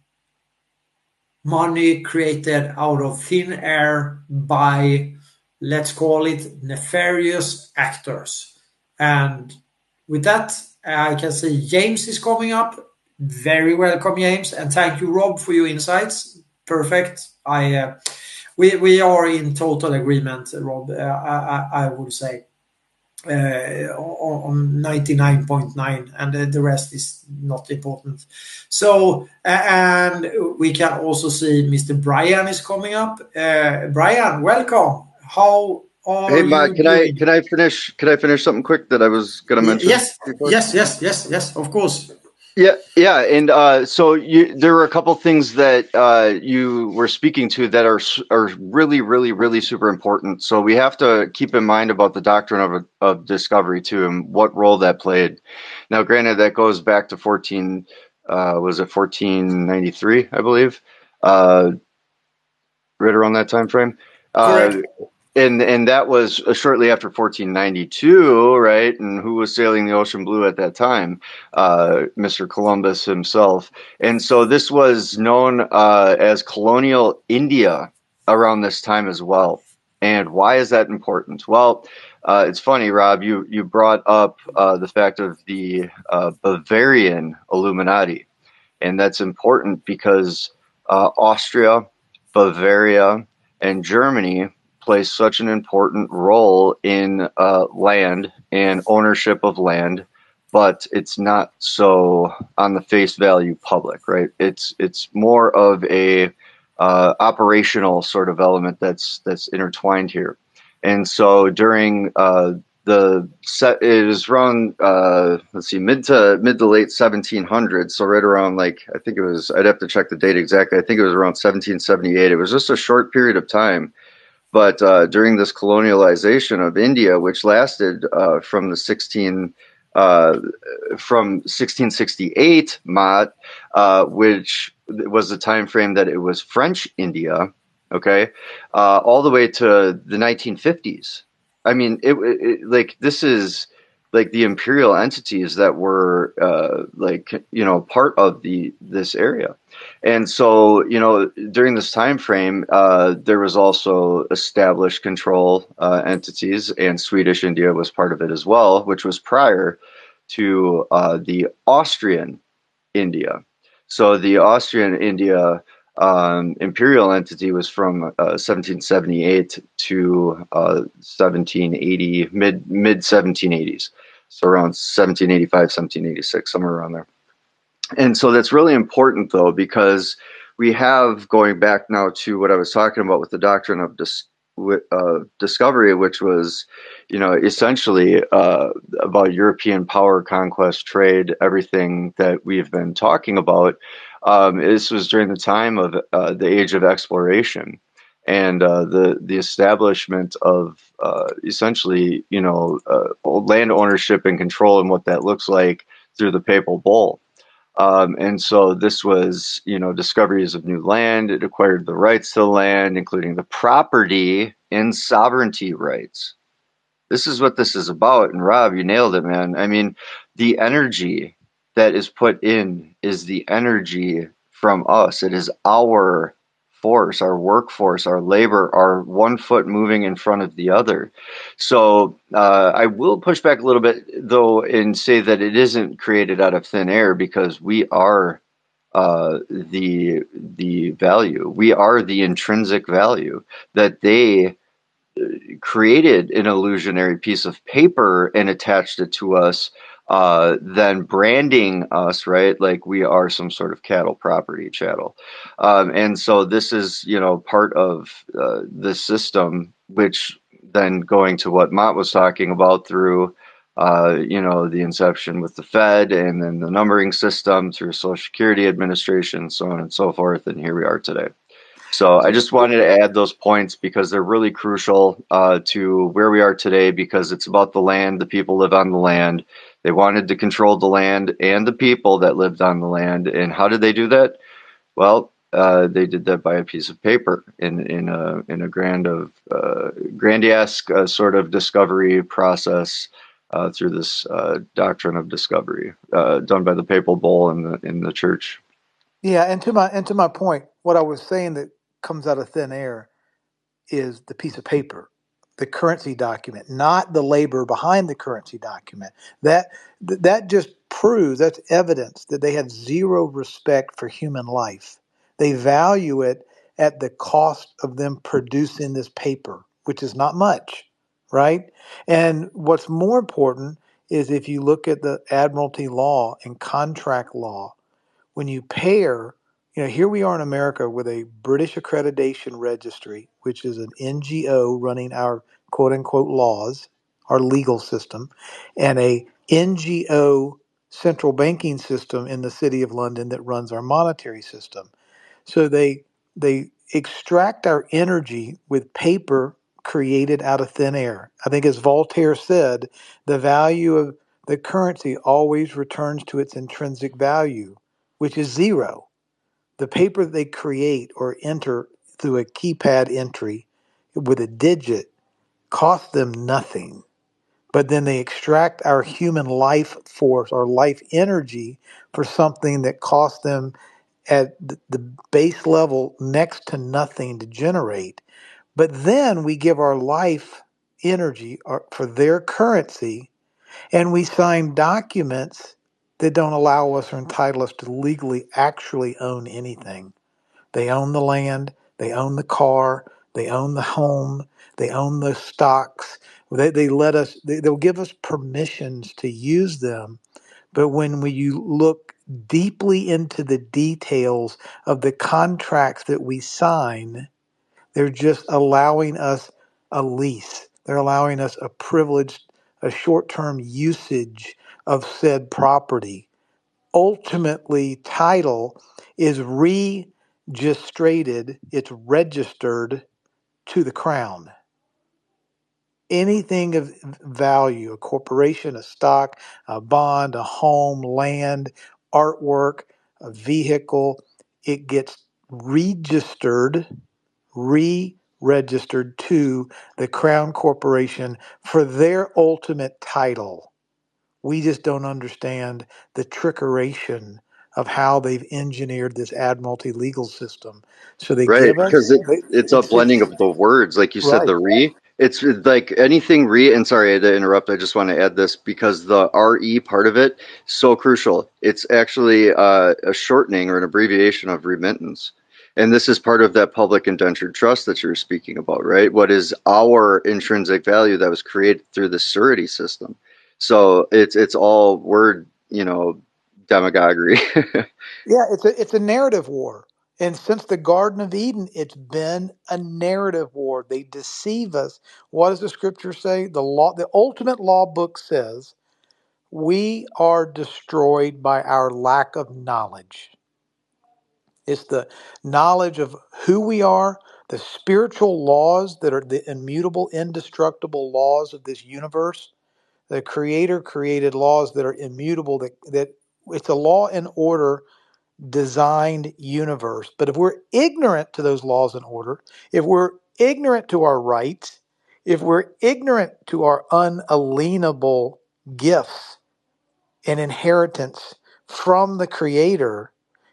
money created out of thin air by, let's call it, nefarious actors. And with that, I can see James is coming up. Very welcome, James, and thank you, Rob, for your insights. Perfect. We are in total agreement, Rob. I would say on 99.9, and the rest is not important. So, and we can also see Mr. Brian is coming up. Brian, welcome. How are Hey, you Matt, doing? can I finish something quick that I was going to mention? Yes, of course. Yeah, and so there were a couple things that you were speaking to that are really super important. So we have to keep in mind about the doctrine of discovery too, and what role that played. Now, granted, that goes back to 1493, I believe, right around that time frame. Correct. And that was shortly after 1492, right? And who was sailing the ocean blue at that time? Mr. Columbus himself. And so this was known as colonial India around this time as well. And why is that important? Well, it's funny, Rob, you brought up the fact of the Bavarian Illuminati. And that's important because Austria, Bavaria, and Germany play such an important role in land and ownership of land, but it's not so on the face value public, right? It's more of a operational sort of element that's intertwined here. And so during it is around mid to late 1700s, so right around, I think it was, I'd have to check the date exactly, I think it was around 1778. It was just a short period of time, but during this colonialization of India, which lasted from 1668, which was the time frame that it was French India, okay, all the way to the 1950s. I mean, this is like the imperial entities that were part of this area. And so, during this time frame, there was also established control entities, and Swedish India was part of it as well, which was prior to the Austrian India. So the Austrian India imperial entity was from 1778 to 1780, mid 1780s. So around 1785, 1786, somewhere around there. And so that's really important, though, because we have, going back now to what I was talking about with the doctrine of discovery, which was, essentially about European power, conquest, trade, everything that we've been talking about. This was during the time of the age of exploration and the establishment of essentially, land ownership and control and what that looks like through the papal bull. And so this was, discoveries of new land. It acquired the rights to the land, including the property and sovereignty rights. This is what this is about. And Rob, you nailed it, man. I mean, the energy that is put in is the energy from us. It is our force, our workforce, our labor, our one foot moving in front of the other. So I will push back a little bit, though, and say that it isn't created out of thin air, because we are the value. We are the intrinsic value that they created an illusionary piece of paper and attached it to us, then branding us, right? Like we are some sort of cattle property chattel. And so this is, part of the system, which then going to what Mott was talking about through, the inception with the Fed and then the numbering system through Social Security Administration, so on and so forth. And here we are today. So I just wanted to add those points because they're really crucial to where we are today, because it's about the land. The people live on the land. They wanted to control the land and the people that lived on the land. And how did they do that? Well, they did that by a piece of paper in a grandiose sort of discovery process through this doctrine of discovery done by the papal bull in the church. Yeah, and to my point, what I was saying that comes out of thin air is the piece of paper, the currency document, not the labor behind the currency document. That just proves, that's evidence that they have zero respect for human life. They value it at the cost of them producing this paper, which is not much, right? And what's more important is if you look at the Admiralty law and contract law, when you pair, here we are in America with a British accreditation registry, which is an NGO running our quote unquote laws, our legal system, and a NGO central banking system in the City of London that runs our monetary system. So they extract our energy with paper created out of thin air. I think, as Voltaire said, the value of the currency always returns to its intrinsic value, which is zero. The paper they create or enter through a keypad entry with a digit costs them nothing. But then they extract our human life force or life energy for something that costs them at the base level next to nothing to generate. But then we give our life energy for their currency, and we sign documents that don't allow us or entitle us to legally actually own anything. They own the land, they own the car, they own the home, they own the stocks. They let us, they'll give us permissions to use them. But when you look deeply into the details of the contracts that we sign, they're just allowing us a lease. They're allowing us a privileged, a short-term usage of said property. Ultimately, title is registrated, it's registered to the crown. Anything of value, a corporation, a stock, a bond, a home, land, artwork, a vehicle, it gets registered, re-registered to the Crown Corporation for their ultimate title. We just don't understand the trickeration of how they've engineered this Admiralty legal system. So they Right, give us, because it's a blending of the words, like you said, right. the re. It's like anything re, and sorry to interrupt, I just want to add this because the RE part of it is so crucial. It's actually a shortening or an abbreviation of remittance. And this is part of that public indentured trust that you're speaking about, right? What is our intrinsic value that was created through the surety system? So it's all word, demagoguery. Yeah, it's a narrative war. And since the Garden of Eden, it's been a narrative war. They deceive us. What does the scripture say? The ultimate law book says, we are destroyed by our lack of knowledge. It's the knowledge of who we are, the spiritual laws that are the immutable, indestructible laws of this universe. The Creator created laws that are immutable, that it's a law and order designed universe. But if we're ignorant to those laws and order, if we're ignorant to our rights, if we're ignorant to our unalienable gifts and inheritance from the Creator,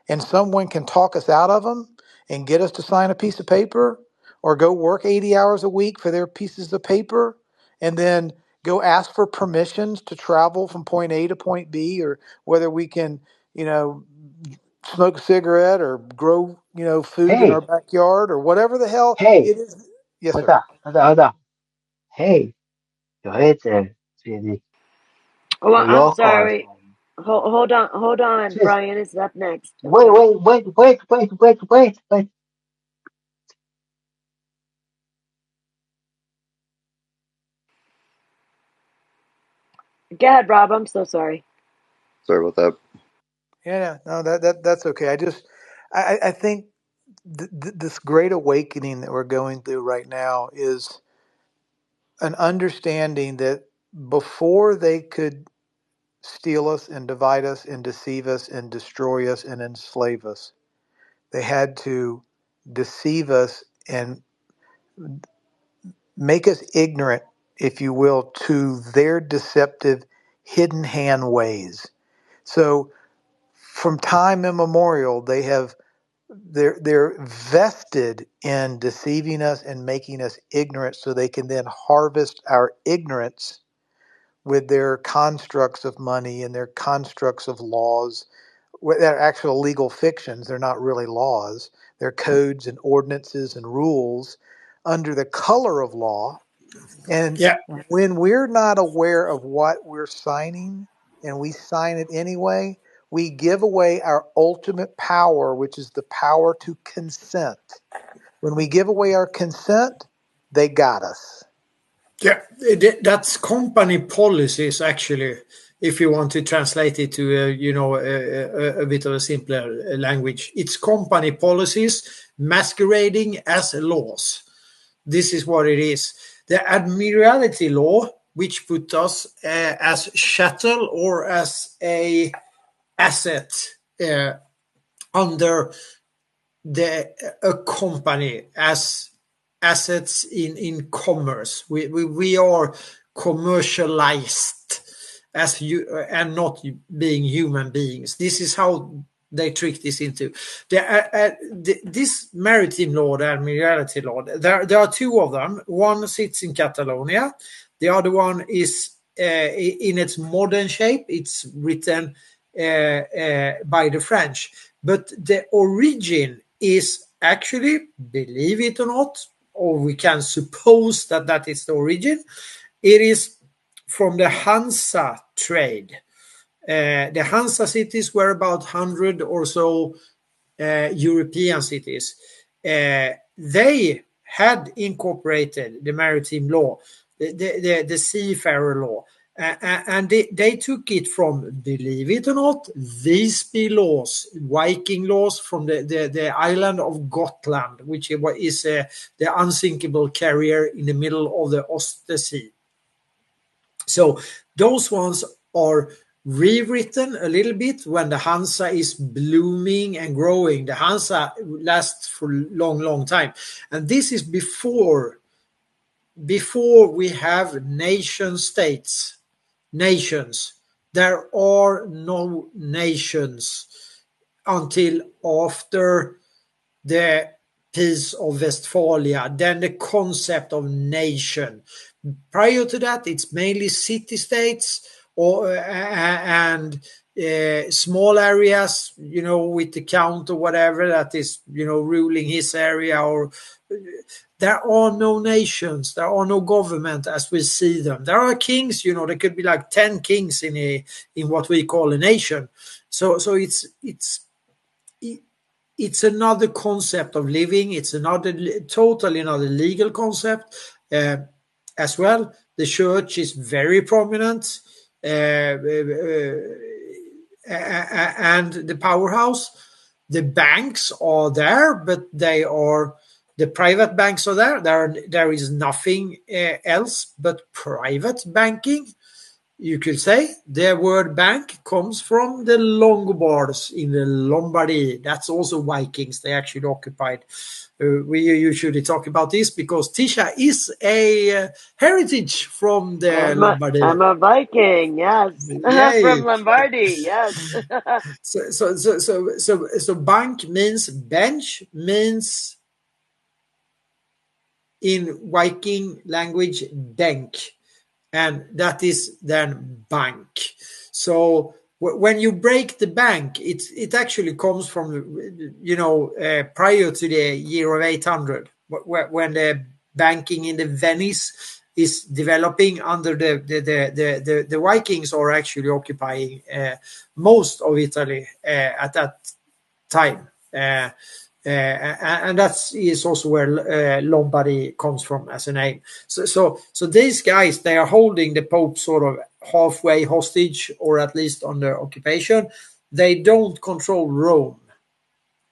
and someone can talk us out of them and get us to sign a piece of paper or go work 80 hours a week for their pieces of paper and then go ask for permissions to travel from point A to point B, or whether we can, you know, smoke a cigarette or grow, food in our Hey, backyard or whatever the hell hey, it is. Yes, hold sir. on, hold on, hold on. Hey, your head there, the Oh, I'm locals. sorry. Hold on. Just Brian is up next. wait, Okay. wait, wait, wait, wait, wait, wait, wait. Go ahead, Rob. I'm so sorry. Sorry about that. Yeah, no, that's okay. I think this great awakening that we're going through right now is an understanding that before they could steal us and divide us and deceive us and destroy us and enslave us, they had to deceive us and make us ignorant, if you will, to their deceptive hidden hand ways. So from time immemorial, they're vested in deceiving us and making us ignorant so they can then harvest our ignorance with their constructs of money and their constructs of laws. They're actual legal fictions. They're not really laws. They're codes and ordinances and rules under the color of law. And Yeah, when we're not aware of what we're signing and we sign it anyway, we give away our ultimate power, which is the power to consent. When we give away our consent, they got us. yeah, that's company policies actually. If you want to translate it to a bit of a simpler language, it's company policies masquerading as laws. This is what it is. The Admiralty law, which put us as chattel or as a asset under a company as assets in commerce. We are commercialized as you and not being human beings. This is how they trick this into this maritime law, the Admiralty law. There are two of them. One sits in Catalonia. The other one is in its modern shape. It's written by the French, but the origin is actually, believe it or not, or we can suppose that that is the origin. It is from the Hansa trade. The Hansa cities were about 100 or so European cities. They had incorporated the maritime law, the seafarer law, and they took it from, believe it or not, Visby laws, Viking laws from the island of Gotland, which is the unsinkable carrier in the middle of the Sea. So those ones are rewritten a little bit when the Hansa is blooming and growing. The Hansa lasts for a long time. And this is before we have nation states, nations. There are no nations until after the Peace of Westphalia, then the concept of nation. Prior to that, it's mainly city-states and small areas, with the count or whatever that is, ruling his area. Or there are no nations, there are no government as we see them. There are kings, there could be like 10 kings in what we call a nation. So it's another concept of living. It's totally another legal concept as well. The church is very prominent and the powerhouse. The banks are there, but the private banks are there. There is nothing else but private banking. You could say the word bank comes from the Longobards in the Lombardy. That's also Vikings. They actually occupied. We usually talk about this because Tisha is a heritage from the Lombardy. I'm a Viking. Yes, from Yay! Lombardy. Yes. So bank means bench, means in Viking language denk, and that is then bank. So when you break the bank, it actually comes from, prior to the year of 800, when the banking in the Venice is developing under the Vikings are actually occupying most of Italy at that time. And that is also where Lombardy comes from as a name. So these guys, they are holding the Pope sort of halfway hostage, or at least under occupation. They don't control Rome,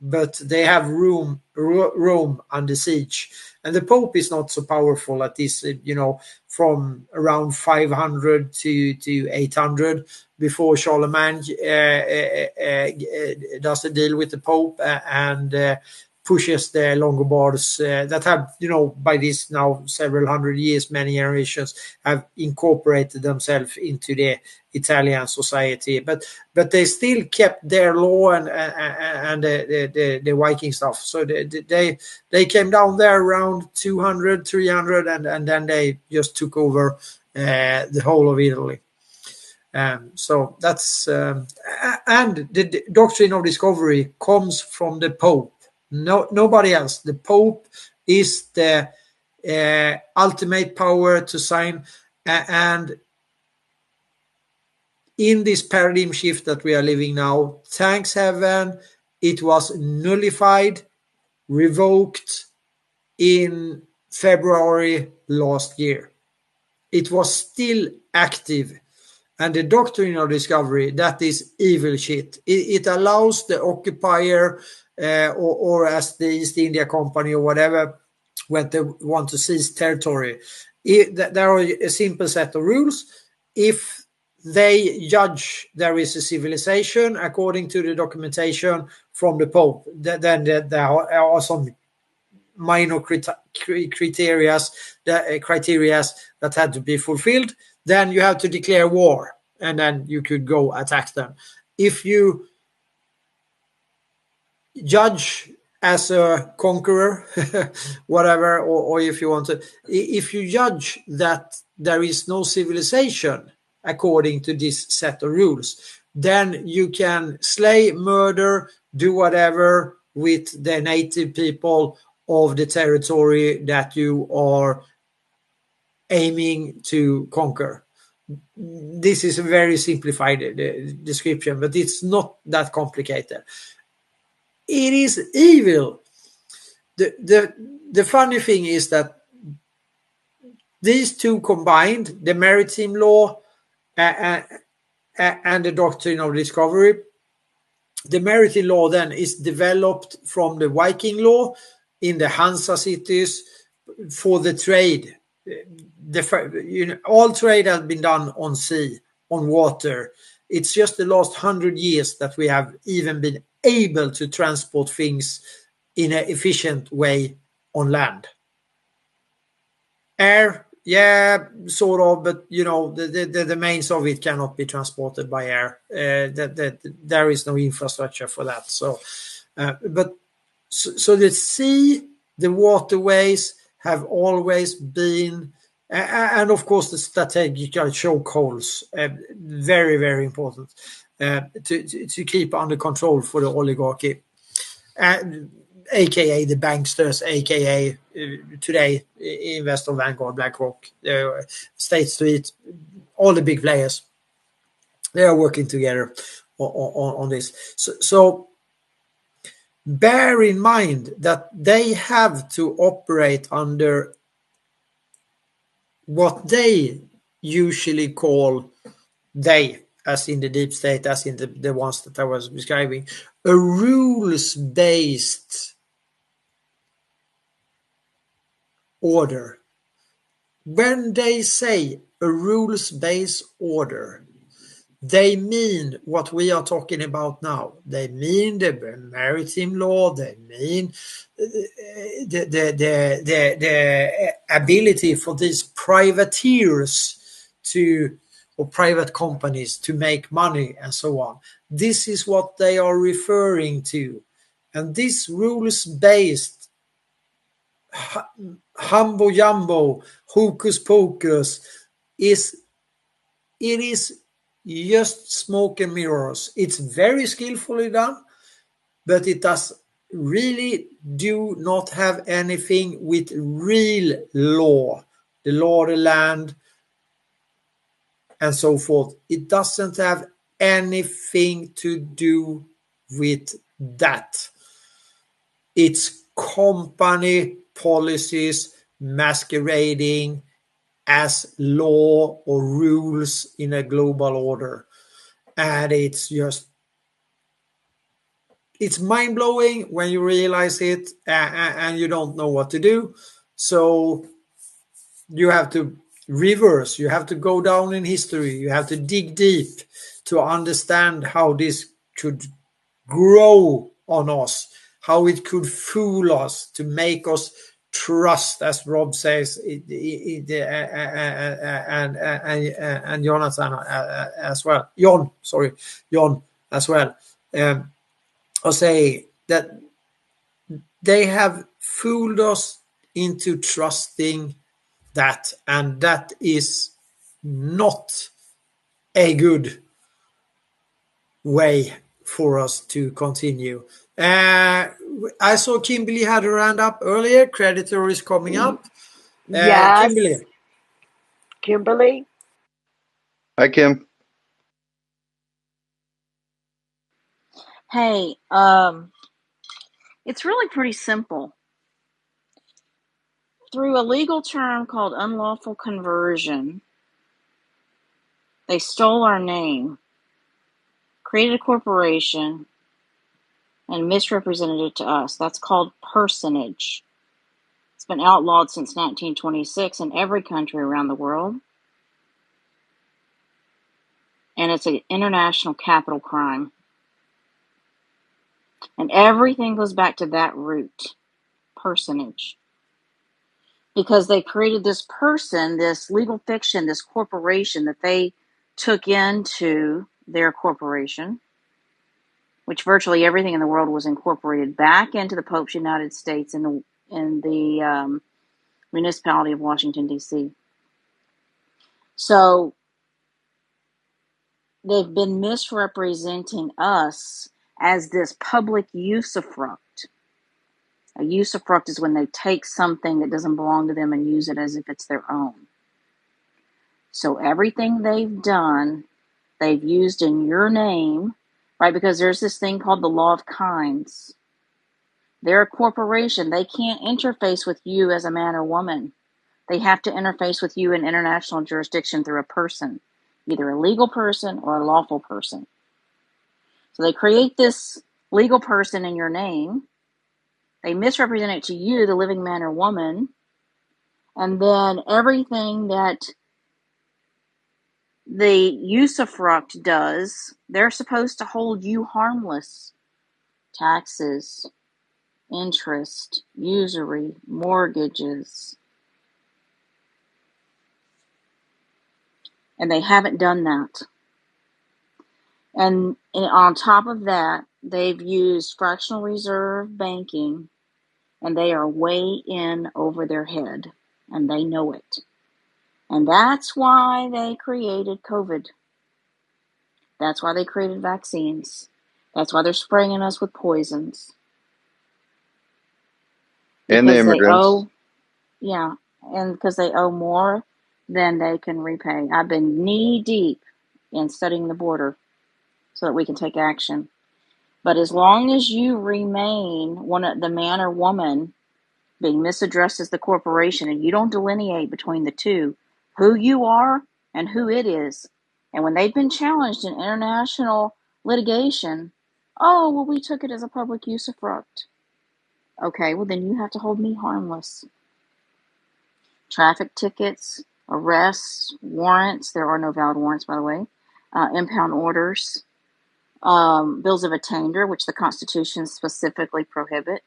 but they have Rome under siege. And the Pope is not so powerful at this, from around 500 to 800, before Charlemagne does a deal with the Pope and pushes the Longobards that have, by this now several hundred years, many generations, have incorporated themselves into the Italian society. But they still kept their law and the Viking stuff. So they came down there around 200, 300, and then they just took over the whole of Italy. So that's and the doctrine of discovery comes from the Pope. Nobody else. The Pope is the ultimate power to sign, and in this paradigm shift that we are living now, thanks heaven, it was nullified, revoked in February last year. It was still active. And the doctrine of discovery, that is evil shit. It allows the occupier, or as the East India Company or whatever, when they want to seize territory, there are a simple set of rules. If they judge there is a civilization according to the documentation from the Pope, then there are some minor criteria that had to be fulfilled. Then you have to declare war, and then you could go attack them. If you judge as a conqueror, whatever, or if you want to, if you judge that there is no civilization according to this set of rules, then you can slay, murder, do whatever with the native people of the territory that you are aiming to conquer. This is a very simplified description, but it's not that complicated. It is evil. The funny thing is that these two combined, the maritime law and the doctrine of discovery, the maritime law then is developed from the Viking law in the Hansa cities for the trade. All trade has been done on sea, on water. It's just the last 100 years that we have even been able to transport things in an efficient way on land. Air, yeah, sort of, but the mains of it cannot be transported by air. There is no infrastructure for that. So the sea, the waterways have always been, and of course the strategical chokeholds, very, very important to keep under control for the oligarchy, aka the banksters, aka today Investor, Vanguard, BlackRock, State Street, all the big players. They are working together on this. So bear in mind that they have to operate under what they usually call, as in the deep state, as in the ones that I was describing, a rules-based order. When they say a rules-based order, they mean what we are talking about now. They mean the maritime law. They mean the ability for these privateers or private companies to make money and so on. This is what they are referring to. And this rules-based humbo jumbo, hocus pocus, is just smoke and mirrors. It's very skillfully done, but it does really do not have anything with real law, the law of the land, and so forth. It doesn't have anything to do with that. It's company policies masquerading as law or rules in a global order. And it's mind-blowing when you realize it, and you don't know what to do. So you have to reverse, you have to go down in history, you have to dig deep to understand how this could grow on us, how it could fool us to make us trust, as Rob says, and Jonathan as well. John as well. Or say that they have fooled us into trusting that, and that is not a good way for us to continue. I saw Kimberly had her hand up earlier. Creditor is coming up. Yes. Kimberly. Hi, Kim. Hey, it's really pretty simple. Through a legal term called unlawful conversion, they stole our name, created a corporation, and misrepresented it to us. That's called personage. It's been outlawed since 1926 in every country around the world. And it's an international capital crime. And everything goes back to that root, personage. Because they created this person, this legal fiction, this corporation that they took into their corporation, which virtually everything in the world was incorporated back into the Pope's United States in the municipality of Washington, D.C. So they've been misrepresenting us as this public usufruct. A usufruct is when they take something that doesn't belong to them and use it as if it's their own. So everything they've done, they've used in your name, right? Because there's this thing called the law of kinds. They're a corporation. They can't interface with you as a man or woman. They have to interface with you in international jurisdiction through a person, either a legal person or a lawful person. So they create this legal person in your name. They misrepresent it to you, the living man or woman. And then everything that the usufruct does, they're supposed to hold you harmless. Taxes, interest, usury, mortgages. And they haven't done that. And on top of that, they've used fractional reserve banking, and they are way in over their head, and they know it. And that's why they created COVID. That's why they created vaccines. That's why they're spraying us with poisons. And the immigrants. And because they owe more than they can repay. I've been knee deep in studying the border so that we can take action. But as long as you remain the man or woman being misaddressed as the corporation, and you don't delineate between the two, who you are and who it is. And when they've been challenged in international litigation, oh, well, we took it as a public usufruct. Okay, well, then you have to hold me harmless. Traffic tickets, arrests, warrants, there are no valid warrants, by the way, impound orders, bills of attainder, which the Constitution specifically prohibit.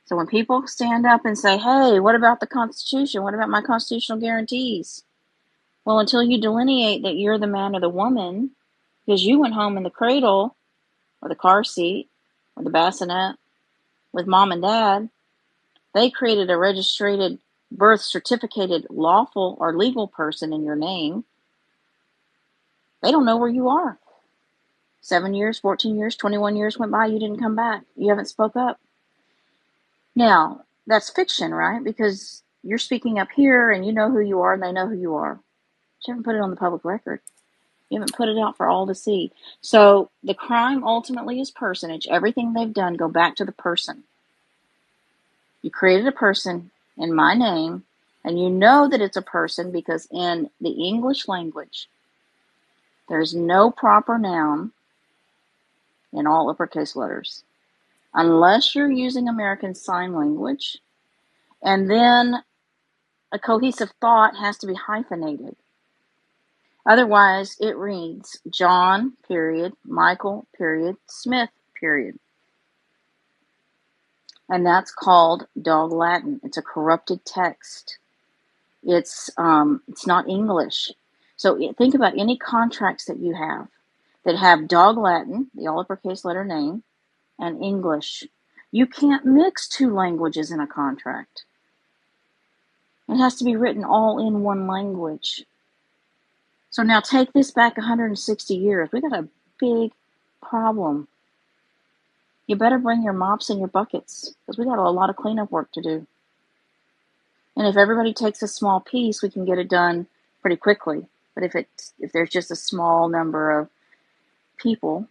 So when people stand up and say, hey, what about the Constitution? What about my constitutional guarantees? Well, until you delineate that you're the man or the woman, because you went home in the cradle or the car seat or the bassinet with mom and dad, they created a registered, birth certificated, lawful or legal person in your name. They don't know where you are. 7 years, 14 years, 21 years went by, you didn't come back. You haven't spoke up. Now, that's fiction, right? Because you're speaking up here and you know who you are and they know who you are. But you haven't put it on the public record. You haven't put it out for all to see. So the crime ultimately is personage. Everything they've done go back to the person. You created a person in my name, and you know that it's a person because in the English language, there's no proper noun in all uppercase letters, unless you're using American Sign Language, and then a cohesive thought has to be hyphenated. Otherwise, it reads John, period, Michael, period, Smith, period. And that's called Dog Latin. It's a corrupted text. It's not English. So think about any contracts that you have that have Dog Latin, the all uppercase letter name, and English. You can't mix two languages in a contract. It has to be written all in one language. So now take this back 160 years. We got a big problem. You better bring your mops and your buckets because we got a lot of cleanup work to do. And if everybody takes a small piece, we can get it done pretty quickly. But if there's just a small number of people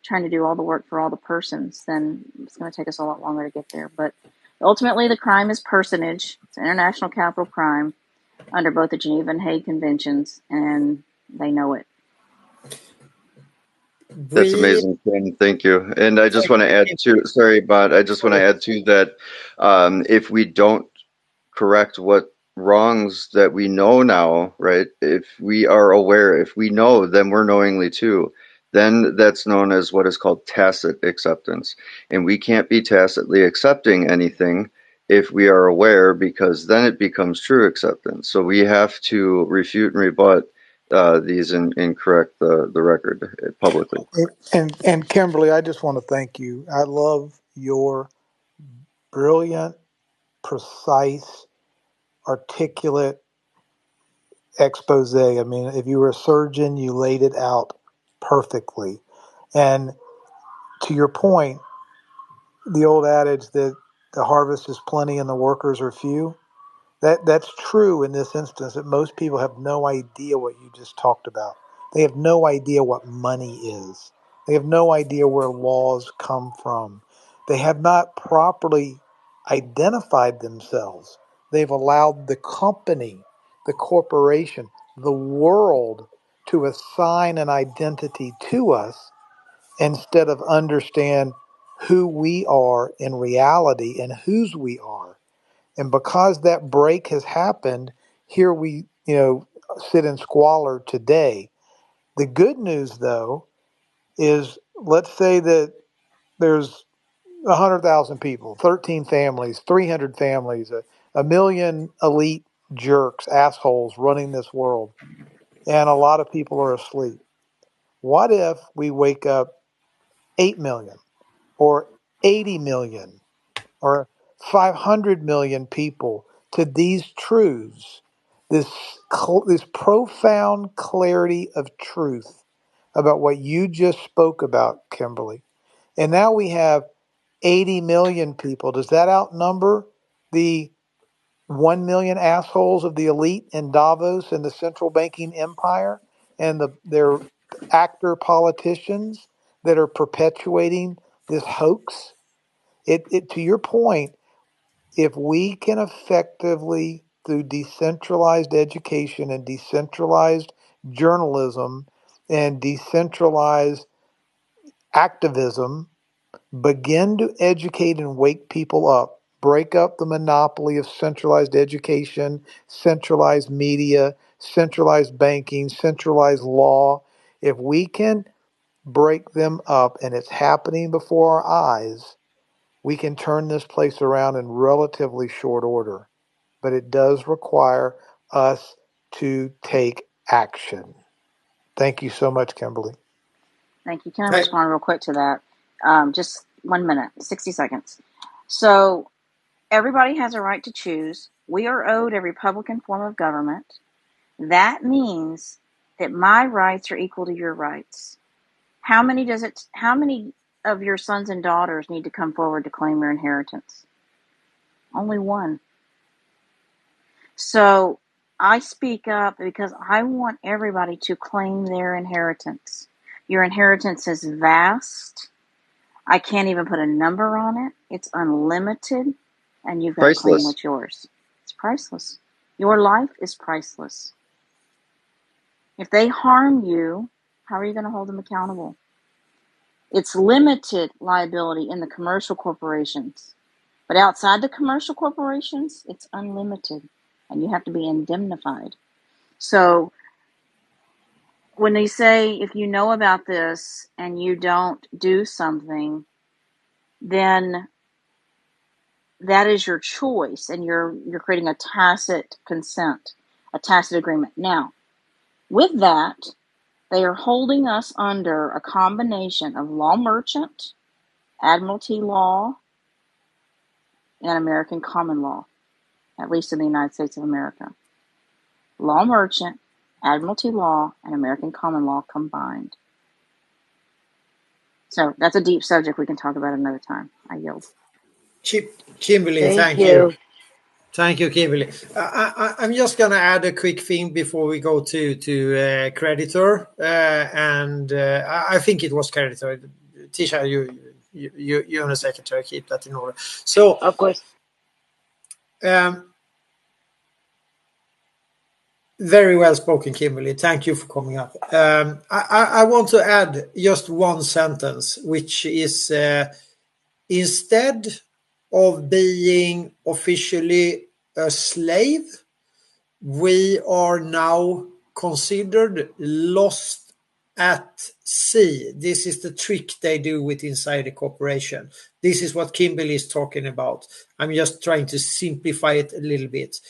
trying to do all the work for all the persons, then it's going to take us a lot longer to get there. But ultimately, the crime is personage. It's an international capital crime under both the Geneva and Hague Conventions, and they know it. That's amazing, Ken. Thank you. And I just want to add to, sorry, but I just want to add to that. If we don't correct what wrongs that we know now, right? If we are aware, if we know, then we're knowingly too. Then that's known as what is called tacit acceptance. And we can't be tacitly accepting anything if we are aware, because then it becomes true acceptance. So we have to refute and rebut these and correct the record publicly. And Kimberly, I just want to thank you. I love your brilliant, precise, articulate expose. I mean, if you were a surgeon, you laid it out perfectly. And to your point, the old adage that the harvest is plenty and the workers are few, that's true in this instance, that most people have no idea what you just talked about. They have no idea what money is. They have no idea where laws come from. They have not properly identified themselves. They've allowed the company, the corporation, the world to assign an identity to us instead of understand who we are in reality and whose we are. And because that break has happened, here we, sit in squalor today. The good news, though, is let's say that there's 100,000 people, 13 families, 300 families, a million elite jerks, assholes running this world, and a lot of people are asleep. What if we wake up 8 million or 80 million or 500 million people to these truths, this profound clarity of truth about what you just spoke about, Kimberly? And now we have 80 million people. Does that outnumber the 1 million assholes of the elite in Davos and the central banking empire and their actor politicians that are perpetuating this hoax? To your point, if we can effectively, through decentralized education and decentralized journalism and decentralized activism, begin to educate and wake people up, break up the monopoly of centralized education, centralized media, centralized banking, centralized law, if we can break them up, and it's happening before our eyes, we can turn this place around in relatively short order. But it does require us to take action. Thank you so much, Kimberly. Thank you. Can I respond real quick to that? Just 1 minute, 60 seconds. So everybody has a right to choose. We are owed a Republican form of government. That means that my rights are equal to your rights. How many of your sons and daughters need to come forward to claim your inheritance? Only one. So I speak up because I want everybody to claim their inheritance. Your inheritance is vast. I can't even put a number on it. It's unlimited, and you've got to claim Priceless. what's yours. It's priceless. Your life is priceless. If they harm you, how are you going to hold them accountable? It's limited liability in the commercial corporations. But outside the commercial corporations, it's unlimited, and you have to be indemnified. So when they say if you know about this and you don't do something, then that is your choice, and you're creating a tacit consent, a tacit agreement. Now, with that, they are holding us under a combination of law merchant, Admiralty law, and American common law, at least in the United States of America. Law merchant, Admiralty law, and American common law combined. So that's a deep subject we can talk about another time. I yield. Kimberly, Thank thank you. you. Thank you, Kimberly. I'm just going to add a quick thing before we go to creditor, and I think it was creditor. Tisha, you're the secretary. Keep that in order. So, Of course. Very well spoken, Kimberly. Thank you for coming up. I want to add just one sentence, which is instead of being officially a slave, we are now considered lost at sea. This is the trick they do with inside the corporation. This is what Kimberly is talking about. I'm just trying to simplify it a little bit.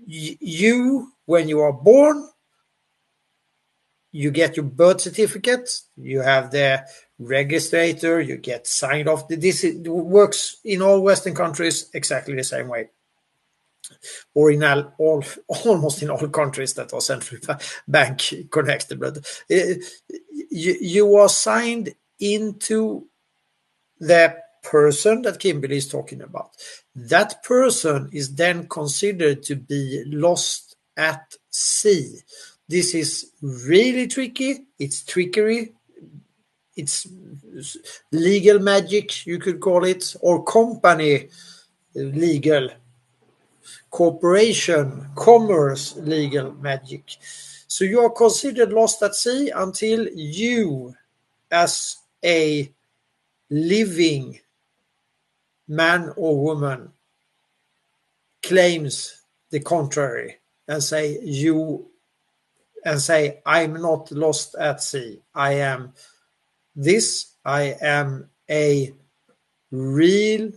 You, when you are born, you get your birth certificate, you have the registrator, you get signed off. This works in all Western countries exactly the same way, or in almost in all countries that are central bank connected. But you are signed into the person that Kimberly is talking about. That person is then considered to be lost at sea. This is really tricky. It's trickery. It's legal magic, you could call it, or company legal, corporation, commerce legal magic. So you are considered lost at sea until you, as a living man or woman, claims the contrary and say I'm not lost at sea. I am this. I am a real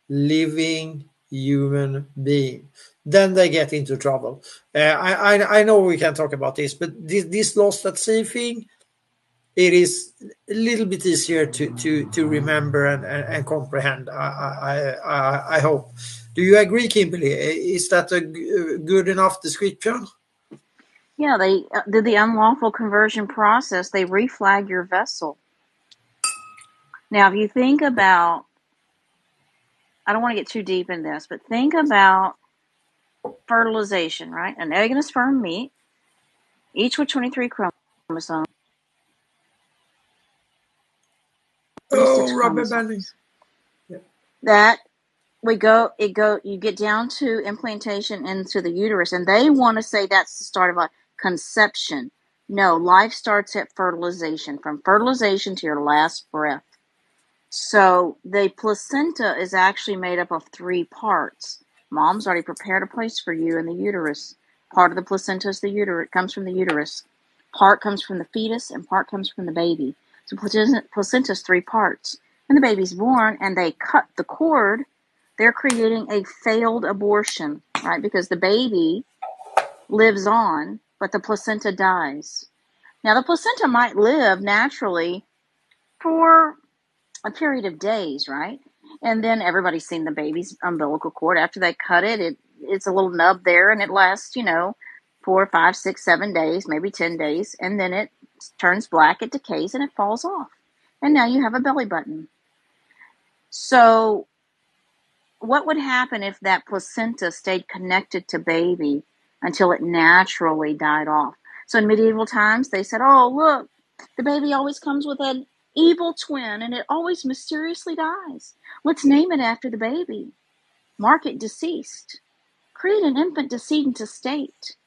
living human being. Then they get into trouble. I know we can talk about this, but this lost at sea thing, it is a little bit easier to remember and comprehend. I hope. Do you agree, Kimberly? Is that a good enough description? Yeah, they did the unlawful conversion process. They reflag your vessel. Now, if you think about, I don't want to get too deep in this, but think about fertilization, right? An egg and a sperm meet, each with 23 chromosomes. Rubber banding. That you get down to implantation into the uterus, and they want to say that's the start of a conception. No, life starts at fertilization, from fertilization to your last breath. So the placenta is actually made up of 3 parts. Mom's already prepared a place for you in the uterus. Part of the placenta is the uterus, comes from the uterus. Part comes from the fetus, and part comes from the baby. So placenta is 3 parts. When the baby's born and they cut the cord, they're creating a failed abortion, right? Because the baby lives on, but the placenta dies. Now, the placenta might live naturally for a period of days, right? And then everybody's seen the baby's umbilical cord. After they cut it, it's a little nub there, and it lasts, 4, 5, 6, 7 days, maybe 10 days, and then it turns black, it decays, and it falls off. And now you have a belly button. So what would happen if that placenta stayed connected to baby until it naturally died off? So in medieval times, they said, oh, look, the baby always comes with an evil twin, and it always mysteriously dies. Let's name it after the baby. Mark it deceased. Create an infant decedent estate.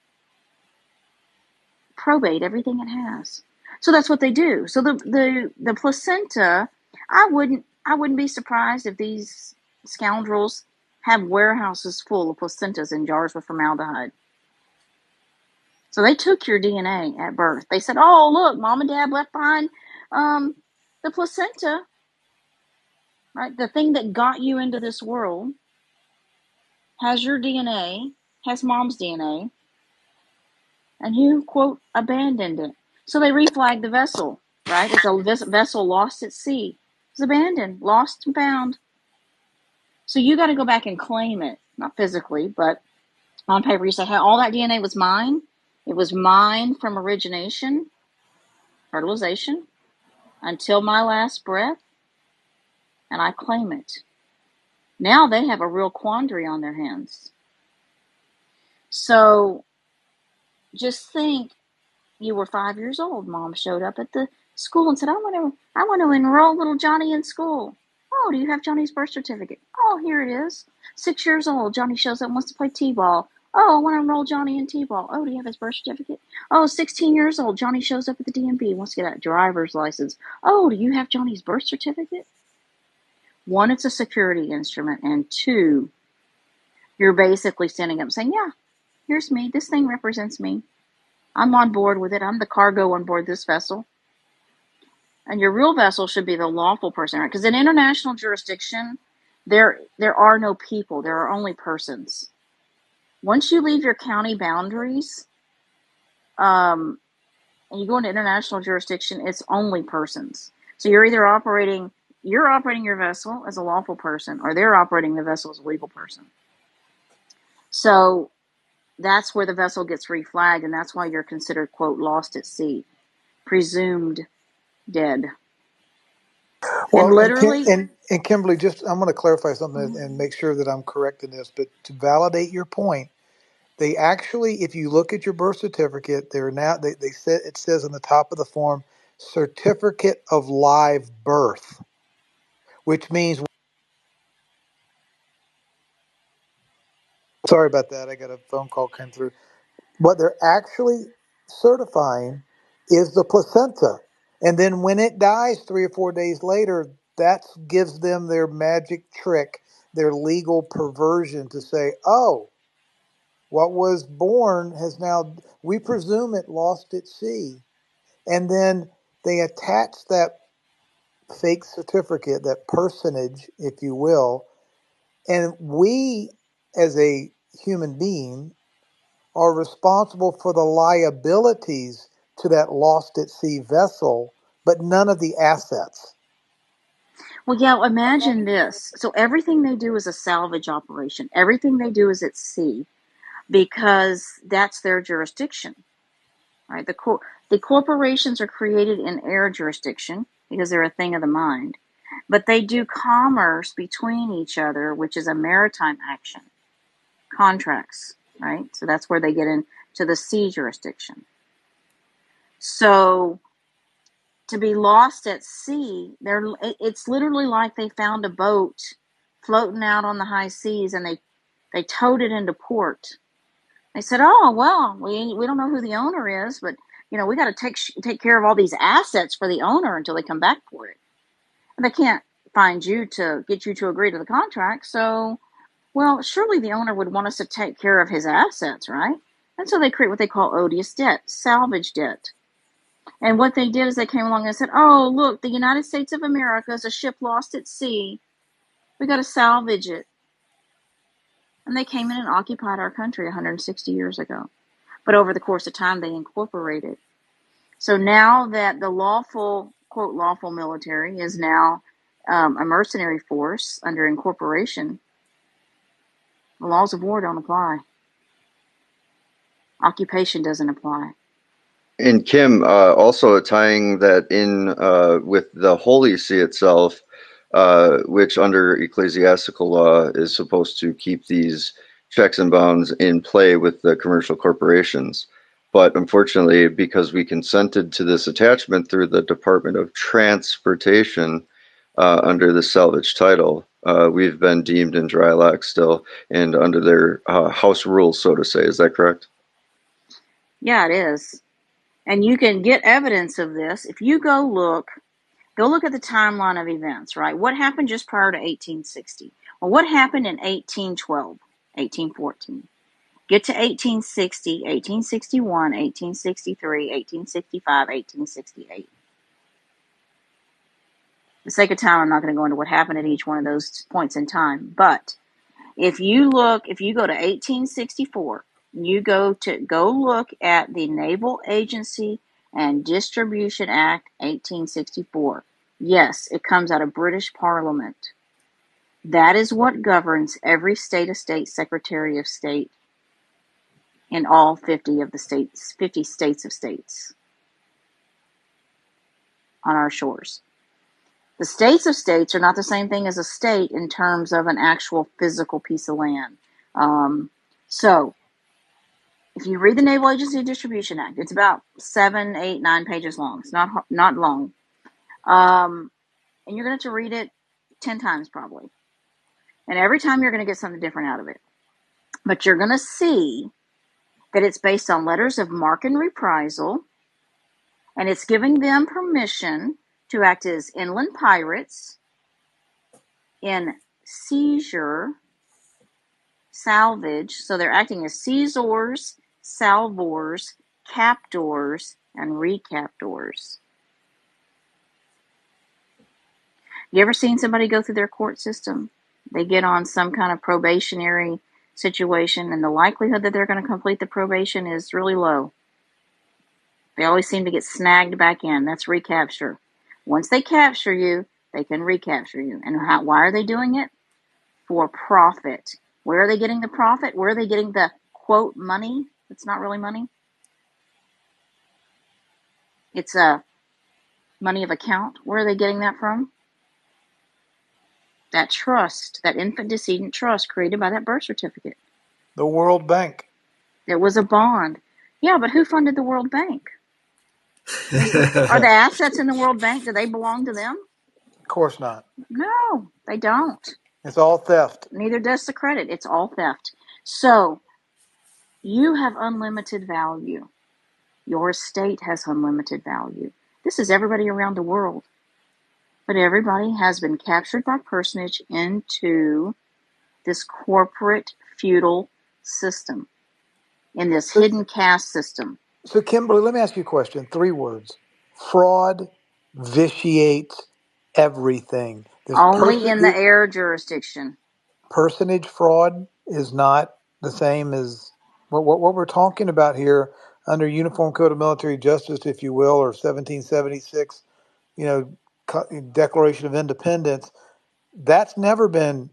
Probate everything it has. So that's what they do. So the placenta, I wouldn't be surprised if these scoundrels have warehouses full of placentas in jars with formaldehyde. So they took your DNA at birth. They said, oh, look, mom and dad left behind the placenta, right? The thing that got you into this world has your DNA, has mom's DNA, and you, quote, abandoned it. So they reflagged the vessel, right? It's a vessel lost at sea. It's abandoned, lost and found. So you got to go back and claim it, not physically, but on paper. You say, hey, all that DNA was mine. It was mine from origination, fertilization, until my last breath, and I claim it. Now they have a real quandary on their hands. So just think, you were 5 years old. Mom showed up at the school and said, I want to enroll little Johnny in school. Oh, do you have Johnny's birth certificate? Oh, here it is. 6 years old. Johnny shows up and wants to play t-ball. Oh, I want to enroll Johnny in t-ball. Oh, do you have his birth certificate? Oh, 16 years old. Johnny shows up at the DMV, wants to get a driver's license. Oh, do you have Johnny's birth certificate? One, it's a security instrument. And two, you're basically standing up saying, yeah, here's me. This thing represents me. I'm on board with it. I'm the cargo on board this vessel. And your real vessel should be the lawful person, right? Because in international jurisdiction, there are no people. There are only persons. Once you leave your county boundaries, and you go into international jurisdiction, it's only persons. So you're either operating your vessel as a lawful person, or they're operating the vessel as a legal person. So that's where the vessel gets reflagged, and that's why you're considered, quote, lost at sea, presumed dead. And Well, literally, and Kimberly, just I'm going to clarify something and make sure that I'm correct in this. But to validate your point, they actually, if you look at your birth certificate, they said it says on the top of the form, certificate of live birth, which means, sorry about that, I got a phone call came through. What they're actually certifying is the placenta. And then when it dies 3 or 4 days later, that gives them their magic trick, their legal perversion to say, oh, what was born has now, we presume it lost at sea. And then they attach that fake certificate, that personage, if you will. And we, as a human being, are responsible for the liabilities to that lost at sea vessel, but none of the assets. well, yeah, imagine this. So everything they do is a salvage operation. Everything they do is at sea because that's their jurisdiction, right? The corporations are created in air jurisdiction because they're a thing of the mind, but they do commerce between each other, which is a maritime action, contracts, right? So that's where they get into the sea jurisdiction. So to be lost at sea, it's literally like they found a boat floating out on the high seas and they towed it into port. They said, oh, well, we don't know who the owner is, but we got to take care of all these assets for the owner until they come back for it. And they can't find you to get you to agree to the contract. So, well, surely the owner would want us to take care of his assets, right? And so they create what they call odious debt, salvage debt. And what they did is they came along and said, oh, look, the United States of America is a ship lost at sea. We got to salvage it. And they came in and occupied our country 160 years ago. But over the course of time, they incorporated. So now that the lawful, quote, lawful military is now a mercenary force under incorporation, the laws of war don't apply. Occupation doesn't apply. And Kim, also tying that in with the Holy See itself, which under ecclesiastical law is supposed to keep these checks and balances in play with the commercial corporations. But unfortunately, because we consented to this attachment through the Department of Transportation under the salvage title, we've been deemed in dry lock still and under their house rules, so to say. Is that correct? Yeah, it is. And you can get evidence of this if you go look at the timeline of events, right? What happened just prior to 1860? Well, what happened in 1812, 1814? Get to 1860, 1861, 1863, 1865, 1868. For the sake of time, I'm not going to go into what happened at each one of those points in time. But if you go to 1864, you go look at the Naval Agency and Distribution Act, 1864. Yes, it comes out of British Parliament. That is what governs every state of state, Secretary of State in all 50 states of states on our shores. The states of states are not the same thing as a state in terms of an actual physical piece of land. So, if you read the Naval Agency Distribution Act, it's about 7, 8, 9 pages long. It's not long. And you're going to have to read it 10 times probably. And every time you're going to get something different out of it. But you're going to see that it's based on letters of marque and reprisal, and it's giving them permission to act as inland pirates in seizure, salvage. So they're acting as seizors, salvors, captors, and recaptors. You ever seen somebody go through their court system? They get on some kind of probationary situation, and the likelihood that they're going to complete the probation is really low. They always seem to get snagged back in. That's recapture. Once they capture you, they can recapture you. And why are they doing it? For profit. Where are they getting the profit? Where are they getting the, quote, money? It's not really money. It's money of account. Where are they getting that from? That trust, that infant-decedent trust created by that birth certificate. The World Bank. There was a bond. Yeah, but who funded the World Bank? Are the assets in the World Bank, do they belong to them? Of course not. No, they don't. It's all theft. Neither does the credit. It's all theft. So, you have unlimited value. Your estate has unlimited value. This is everybody around the world. But everybody has been captured by personage into this corporate feudal system, in this hidden caste system. So, Kimberly, let me ask you a question. 3 words. Fraud vitiates everything. Only in the air jurisdiction. Personage fraud is not the same as what we're talking about here under Uniform Code of Military Justice, if you will, or 1776, Declaration of Independence. That's never been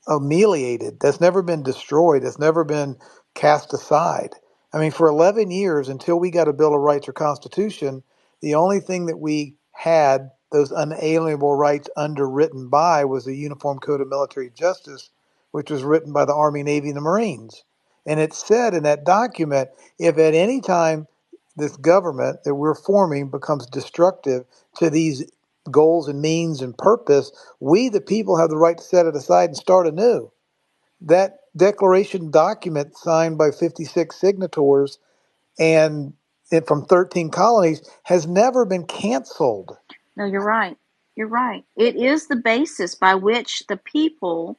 ameliorated. That's never been destroyed. That's never been cast aside. I mean, for 11 years, until we got a Bill of Rights or Constitution, the only thing that we had those unalienable rights underwritten by was the Uniform Code of Military Justice, which was written by the Army, Navy, and the Marines. And it said in that document, if at any time this government that we're forming becomes destructive to these goals and means and purpose, we, the people, have the right to set it aside and start anew. That declaration document signed by 56 signatories and from 13 colonies has never been canceled. No, you're right. You're right. It is the basis by which the people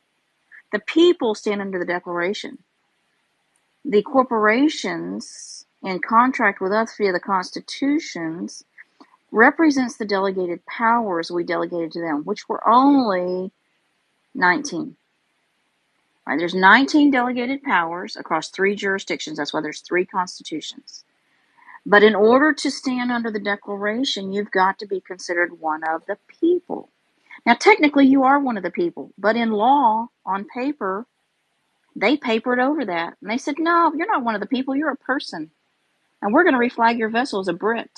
stand under the Declaration. The corporations, in contract with us via the constitutions, represents the delegated powers we delegated to them, which were only 19. Right, there's 19 delegated powers across 3 jurisdictions. That's why there's 3 constitutions. But in order to stand under the Declaration, you've got to be considered one of the people. Now, technically, you are one of the people, but in law, on paper, They papered over that. And they said, no, you're not one of the people. You're a person. And we're going to reflag your vessel as a Brit.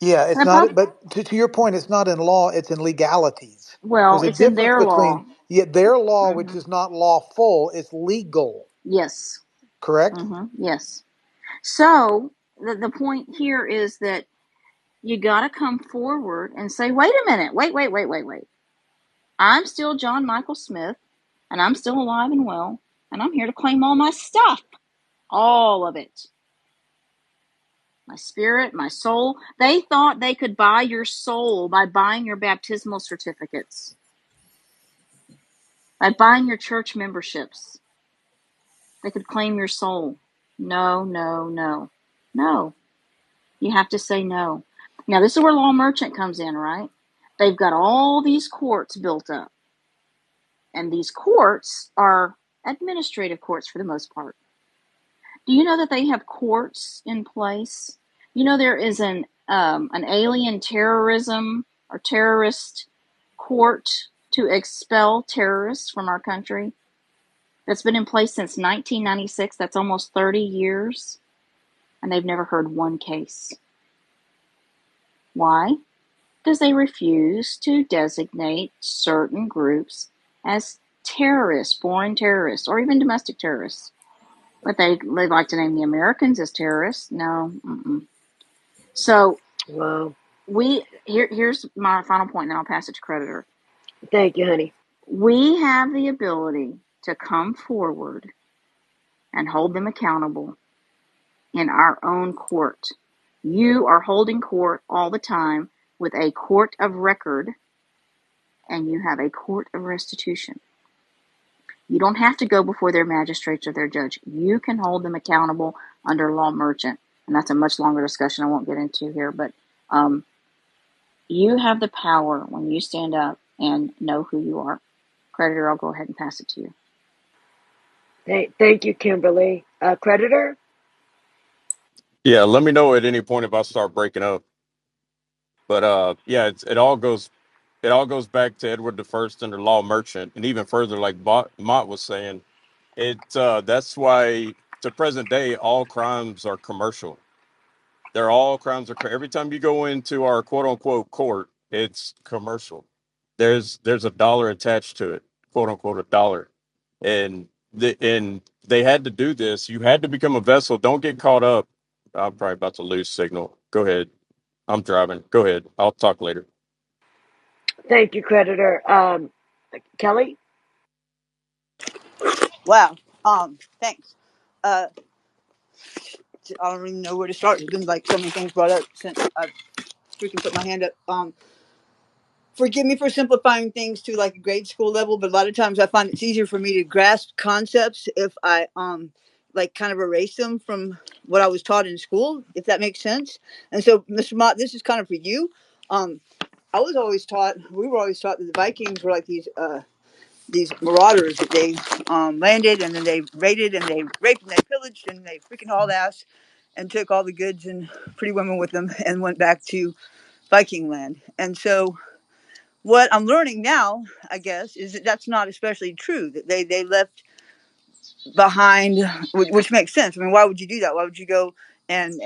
Yeah, it's And not. But to your point, it's not in law; it's in legalities. well, There's a it's in difference their between law. their law, which Mm-hmm. is not lawful; it's legal. Yes. Correct? Mm-hmm. Yes. So the point here is that you got to come forward and say, wait a minute, wait. I'm still John Michael Smith, and I'm still alive and well, and I'm here to claim all my stuff, all of it. My spirit, my soul. They thought they could buy your soul by buying your baptismal certificates, by buying your church memberships. They could claim your soul. No. You have to say no. Now, this is where law merchant comes in, right? They've got all these courts built up. And these courts are administrative courts for the most part. Do you know that they have courts in place? You know there is an alien terrorism or terrorist court to expel terrorists from our country that's been in place since 1996. That's almost 30 years. And they've never heard one case. Why? Because they refuse to designate certain groups as terrorists, foreign terrorists, or even domestic terrorists. But they like to name the Americans as terrorists. No. So, Wow. here's my final point, and then I'll pass it to creditor. Thank you, honey. We have the ability to come forward and hold them accountable in our own court. You are holding court all the time with a court of record, and you have a court of restitution. You don't have to go before their magistrates or their judge. You can hold them accountable under law merchant. And that's a much longer discussion I won't get into here. But you have the power when you stand up and know who you are. Creditor, I'll go ahead and pass it to you. Thank you, Kimberly. Creditor? Yeah, let me know at any point if I start breaking up. But yeah, it all goes back to Edward the First and the law merchant, and even further, like Mott was saying, that's why to present day all crimes are commercial. They're all crimes are every time you go into our quote unquote court, it's commercial. There's a dollar attached to it, quote unquote a dollar, and they had to do this. You had to become a vessel. Don't get caught up. I'm probably about to lose signal. Go ahead. I'm driving. Go ahead. I'll talk later. Thank you, creditor. Kelly? Wow. Thanks. Uh, I don't even know where to start. There's been like so many things brought up since I freaking put my hand up. Forgive me for simplifying things to like a grade school level, but a lot of times I find it's easier for me to grasp concepts if I like kind of erase them from what I was taught in school, if that makes sense. And so, Mr. Mott, this is kind of for you. We were always taught that the Vikings were like these marauders that they landed and then they raided and they raped and they pillaged and they freaking hauled ass and took all the goods and pretty women with them and went back to Viking land. And so what I'm learning now, I guess, is that that's not especially true, that they left behind, which makes sense. I mean, why would you do that? Why would you go and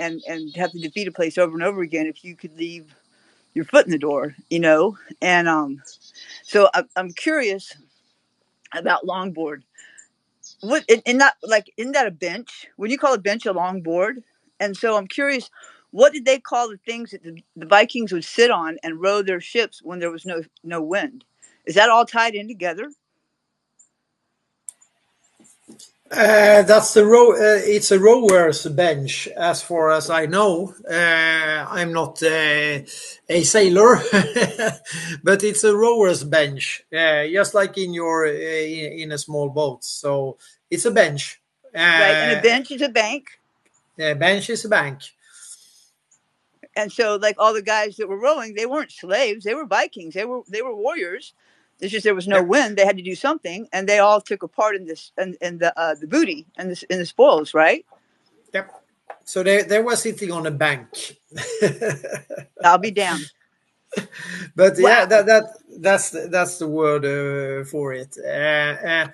have to defeat a place over and over again if you could leave your foot in the door, you know? And so I'm curious about longboard. What in that, like, isn't that a bench? Would you call a bench a longboard? And so I'm curious, what did they call the things that the Vikings would sit on and row their ships when there was no wind? Is that all tied in together? That's the it's a rower's bench, as far as I know. I'm not a sailor, but it's a rower's bench, just like in your in a small boat. So it's a bench. Right, and a bench is a bank. A bench is a bank. And so, like, all the guys that were rowing, they weren't slaves; they were Vikings. They were warriors. It's just there was no wind; they had to do something, and they all took a part in this in the booty and in the spoils, right? Yep. So they were sitting on a bank. I'll be damned. But yeah, Wow. that's the word for it. And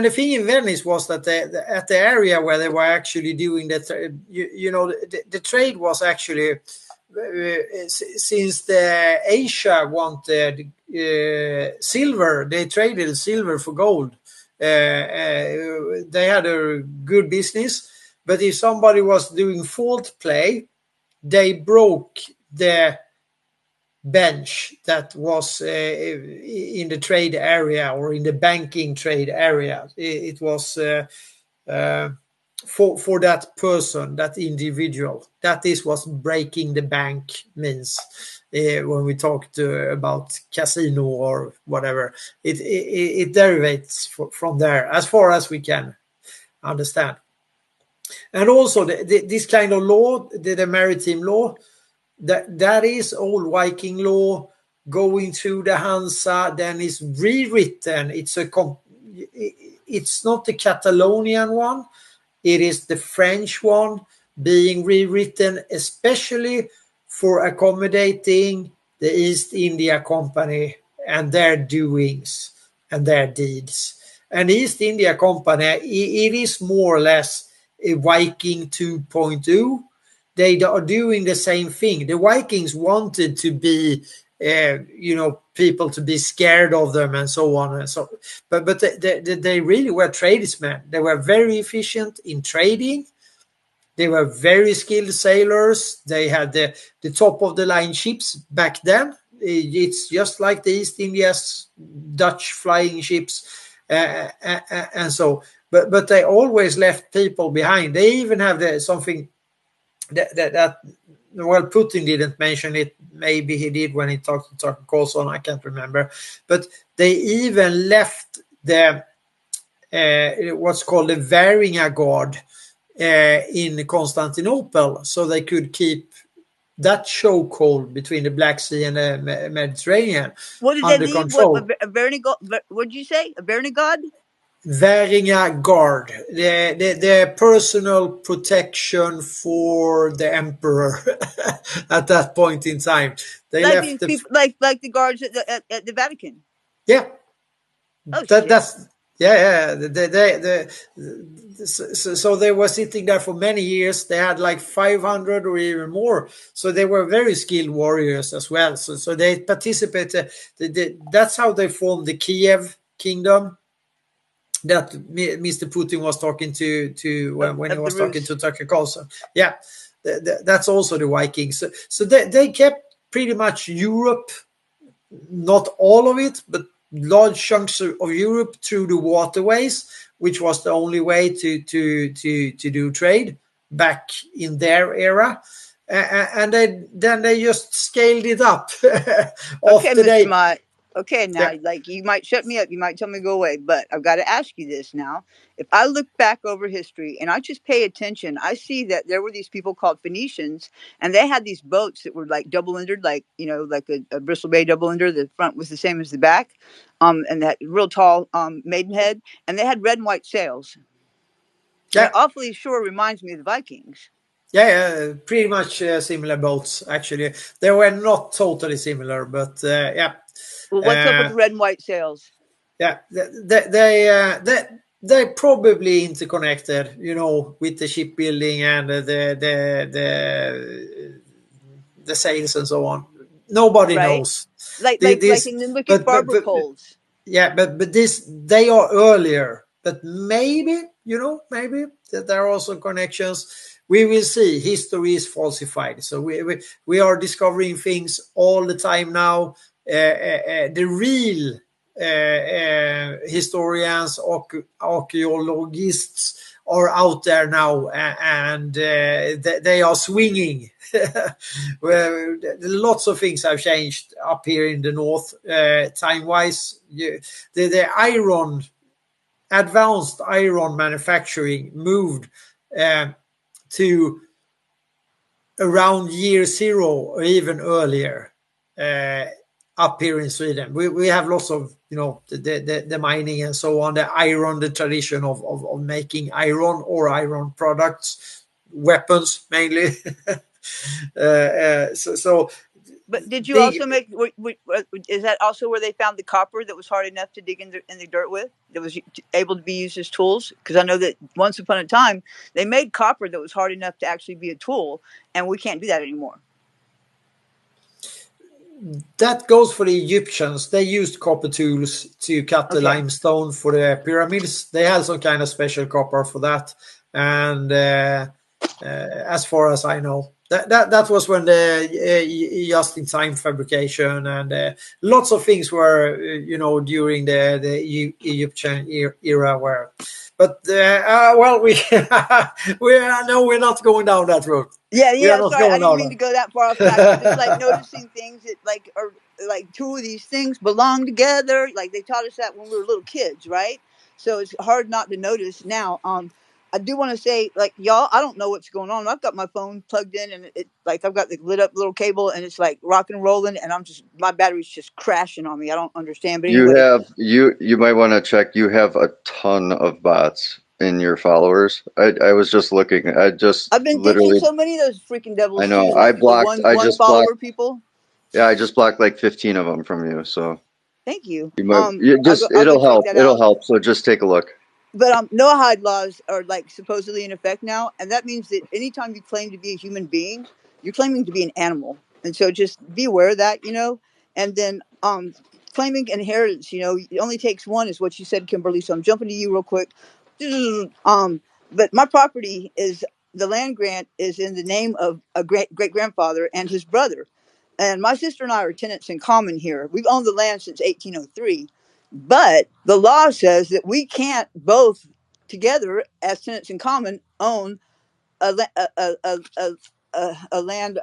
the thing in Venice was that at the area where they were actually doing that, the trade was actually since the Asia wanted silver, they traded silver for gold. They had a good business, but if somebody was doing fault play, they broke the bench that was in the trade area or in the banking trade area. It was for that person, that individual. That is what breaking the bank means. When we talk about casino or whatever, it derivates from there as far as we can understand. And also this kind of law, the maritime law, that is old Viking law going through the Hansa, then it's rewritten. It's not the Catalonian one, it is the French one being rewritten, especially for accommodating the East India Company and their doings and their deeds. And East India Company, it is more or less a Viking 2.0. They are doing the same thing. The Vikings wanted to be, people to be scared of them and so on and so. But they really were tradesmen. They were very efficient in trading. They were very skilled sailors. They had the top of the line ships back then. It's just like the East India's Dutch flying ships, and so. But they always left people behind. They even have something. That well, Putin didn't mention it. Maybe he did when he talked to Tucker Carlson. I can't remember. But they even left the what's called the Varinga Guard in Constantinople, so they could keep that chokehold between the Black Sea and the Mediterranean What did under they leave? control. What did you say? A Vernigod? Varinga Guard, the personal protection for the emperor at that point in time. They like left these people, like the guards at the Vatican. Yeah, Oh shit. that's yeah. So they were sitting there for many years. They had like 500 or even more. So they were very skilled warriors as well. So they participated. That's how they formed the Kiev kingdom that Mr. Putin was talking to when he was talking to Tucker Carlson. Yeah, that's also the Vikings. So they kept pretty much Europe, not all of it, but large chunks of Europe through the waterways, which was the only way to do trade back in their era. And then they just scaled it up. Okay, Mr. Mott. Okay, now, like, you might shut me up, you might tell me to go away, but I've got to ask you this now. If I look back over history and I just pay attention, I see that there were these people called Phoenicians, and they had these boats that were like double-endered, like, like a Bristol Bay double-ender. The front was the same as the back, and that real tall maidenhead, and they had red and white sails. Yeah. It awfully sure reminds me of the Vikings. Yeah, pretty much similar boats, actually. They were not totally similar, but yeah. Well, what's up with the red and white sails? Yeah, they probably interconnected, with the shipbuilding and the sails and so on. Nobody knows. Like in the wicked barber poles. Yeah, but they are earlier. But maybe, maybe that there are also connections. We will see. History is falsified. So we are discovering things all the time now. The real historians, archaeologists are out there now, and they are swinging. Well, lots of things have changed up here in the north, time-wise. The advanced iron manufacturing moved to around year zero or even earlier up here in Sweden. We have lots of, the mining and so on, the iron, the tradition of making iron or iron products, weapons mainly. So But did you Dig. also make? Is that also where they found the copper that was hard enough to dig in the dirt with? That was able to be used as tools? Because I know that once upon a time they made copper that was hard enough to actually be a tool, and we can't do that anymore. That goes for the Egyptians. They used copper tools to cut the limestone for the pyramids. They had some kind of special copper for that. And as far as I know, that was when the just-in-time fabrication and lots of things were, during the Egyptian era were. But well, we're not going down that road. Yeah. Sorry, I didn't mean to go that far off track. But just like noticing things that are like two of these things belong together. Like they taught us that when we were little kids, right? So it's hard not to notice now. I do want to say, like, y'all, I don't know what's going on. I've got my phone plugged in, and I've got the lit up little cable, and it's like rocking and rolling, and my battery's just crashing on me. I don't understand. But anyway, you might want to check. You have a ton of bots in your followers. I was just looking. I've been ditching so many of those freaking devils. I know. Too, like one follower blocked people. Yeah, I just blocked like 15 of them from you. So thank you. You might it'll help. It'll help. So just take a look. But no-hide laws are like supposedly in effect now, and that means that anytime you claim to be a human being, you're claiming to be an animal, and so just be aware of that, And then claiming inheritance, it only takes one, is what you said, Kimberly. So I'm jumping to you real quick. But my property the land grant is in the name of a great grandfather and his brother, and my sister and I are tenants in common here. We've owned the land since 1803. But the law says that we can't both together as tenants in common own a land,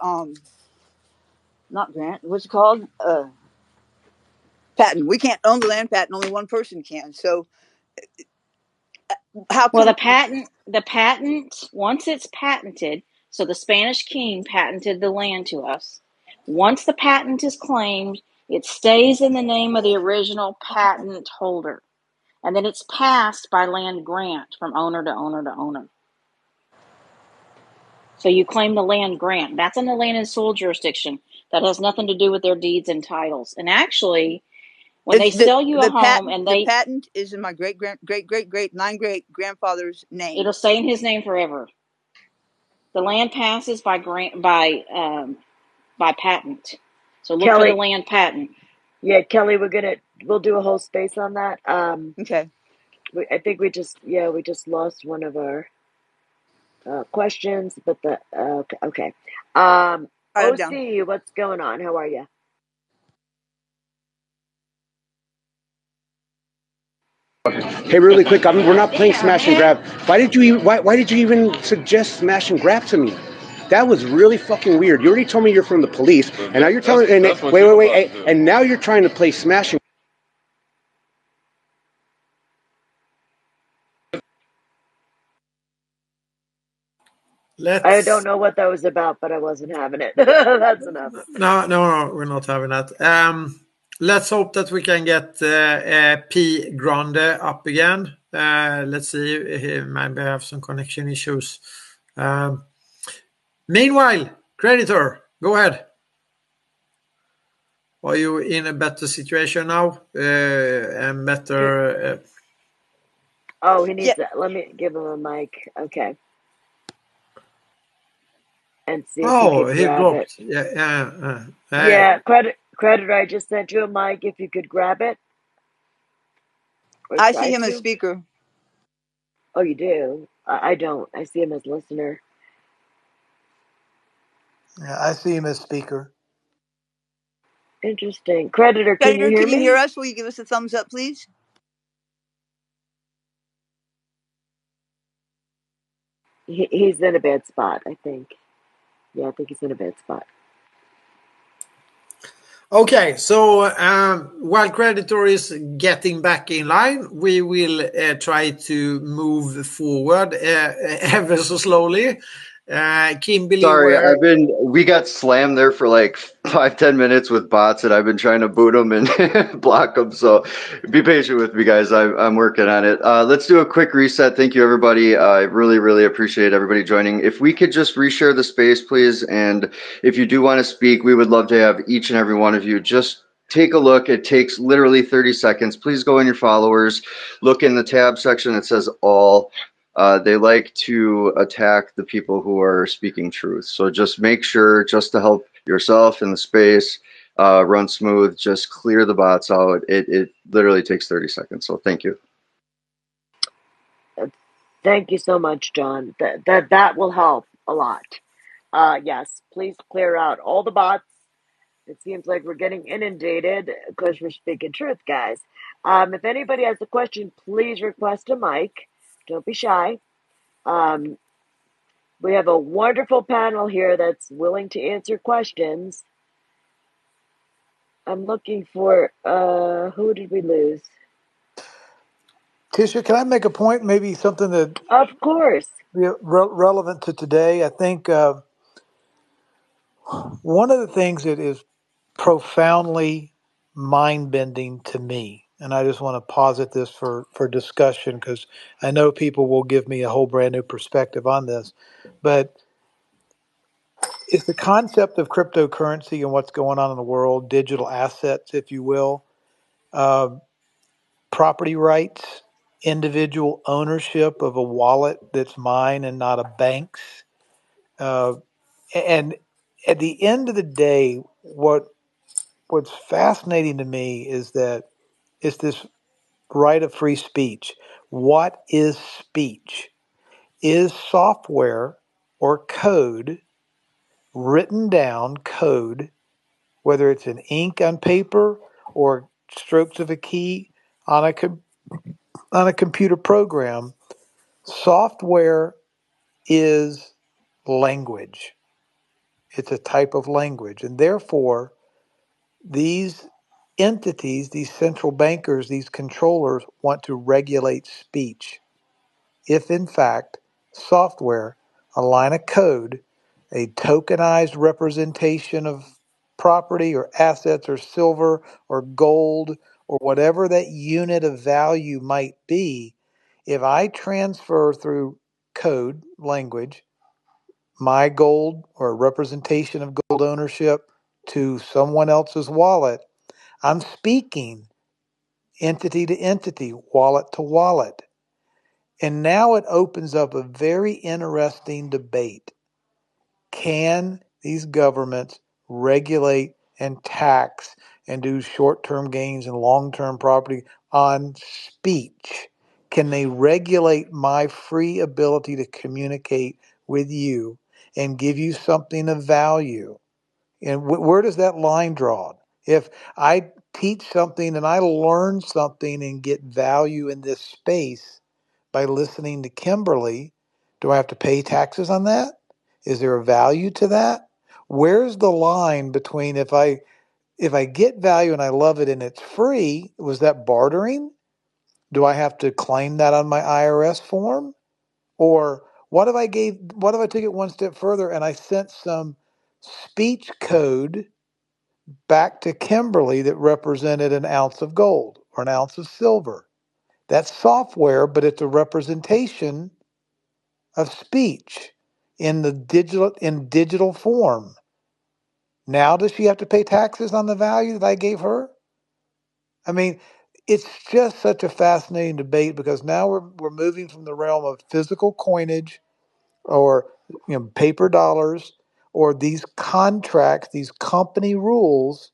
not grant, what's it called? Patent. We can't own the land patent. Only one person can. So how come? Well, the patent, once it's patented, so the Spanish king patented the land to us. Once the patent is claimed, it stays in the name of the original patent holder. And then it's passed by land grant from owner to owner to owner. So you claim the land grant. That's in the land and soil jurisdiction. That has nothing to do with their deeds and titles. And actually, when they sell you a home the patent is in my great grandfather's name. It'll stay in his name forever. The land passes by patent. So look for the land patent. Yeah, Kelly, we'll do a whole space on that. Okay. I think we just lost one of our questions, but okay. OC, what's going on? How are you? Hey, really quick, we're not playing Smash and Grab. Why did you even suggest Smash and Grab to me? That was really fucking weird. You already told me you're from the police, and now you're telling wait, and now you're trying to play Smash and I don't know what that was about, but I wasn't having it. That's enough. No, we're not having that. Let's hope that we can get P. Grande up again. Let's see. He maybe have some connection issues. Meanwhile, Creditor, go ahead. Are you in a better situation now? And better... Oh, he needs that. Let me give him a mic. Okay. And see if he grab blocked. It. Yeah, Creditor, I just sent you a mic if you could grab it. I see him as speaker. Oh, you do? I don't. I see him as listener. Yeah, I see him as speaker. Interesting. Creditor, can you hear us? Will you give us a thumbs up, please? He's in a bad spot, I think. Yeah, I think he's in a bad spot. Okay, so while Creditor is getting back in line, we will try to move forward ever so slowly. Kimberly, sorry, we got slammed there for like 5-10 minutes with bots, and I've been trying to boot them and block them. So be patient with me, guys. I'm working on it. Let's do a quick reset. Thank you, everybody. I really, really appreciate everybody joining. If we could just reshare the space, please. And if you do want to speak, we would love to have each and every one of you just take a look. It takes literally 30 seconds. Please go in your followers, look in the tab section. It says all. They like to attack the people who are speaking truth. So just make sure, just to help yourself in the space run smooth, just clear the bots out. It literally takes 30 seconds. So thank you. Thank you so much, John. That will help a lot. Yes, please clear out all the bots. It seems like we're getting inundated because we're speaking truth, guys. If anybody has a question, please request a mic. Don't be shy. We have a wonderful panel here that's willing to answer questions. I'm looking for, who did we lose? Tisha, can I make a point? Maybe something that Of course. relevant to today. I think one of the things that is profoundly mind-bending to me, and I just want to posit this for discussion because I know people will give me a whole brand new perspective on this, but it's the concept of cryptocurrency and what's going on in the world, digital assets, if you will, uh, property rights, individual ownership of a wallet that's mine and not a bank's. Uh, and at the end of the day, what's fascinating to me is that it's this right of free speech. What is speech? Is software or code, written down code, whether it's in ink on paper or strokes of a key on a computer program, software is language. It's a type of language. And therefore, these entities, these central bankers, these controllers want to regulate speech. If in fact software, a line of code, a tokenized representation of property or assets or silver or gold or whatever that unit of value might be, if I transfer through code, language, my gold or a representation of gold ownership to someone else's wallet, I'm speaking entity to entity, wallet to wallet. And now it opens up a very interesting debate. Can these governments regulate and tax and do short-term gains and long-term property on speech? Can they regulate my free ability to communicate with you and give you something of value? And where does that line draw? If I teach something and I learn something and get value in this space by listening to Kimberly, do I have to pay taxes on that? Is there a value to that? Where's the line between if I get value and I love it and it's free, was that bartering? Do I have to claim that on my IRS form? Or what if I took it one step further and I sent some speech code back to Kimberly that represented an ounce of gold or an ounce of silver? That's software, but it's a representation of speech in digital form. Now does she have to pay taxes on the value that I gave her? I mean, it's just such a fascinating debate because now we're moving from the realm of physical coinage or paper dollars or these contracts, these company rules,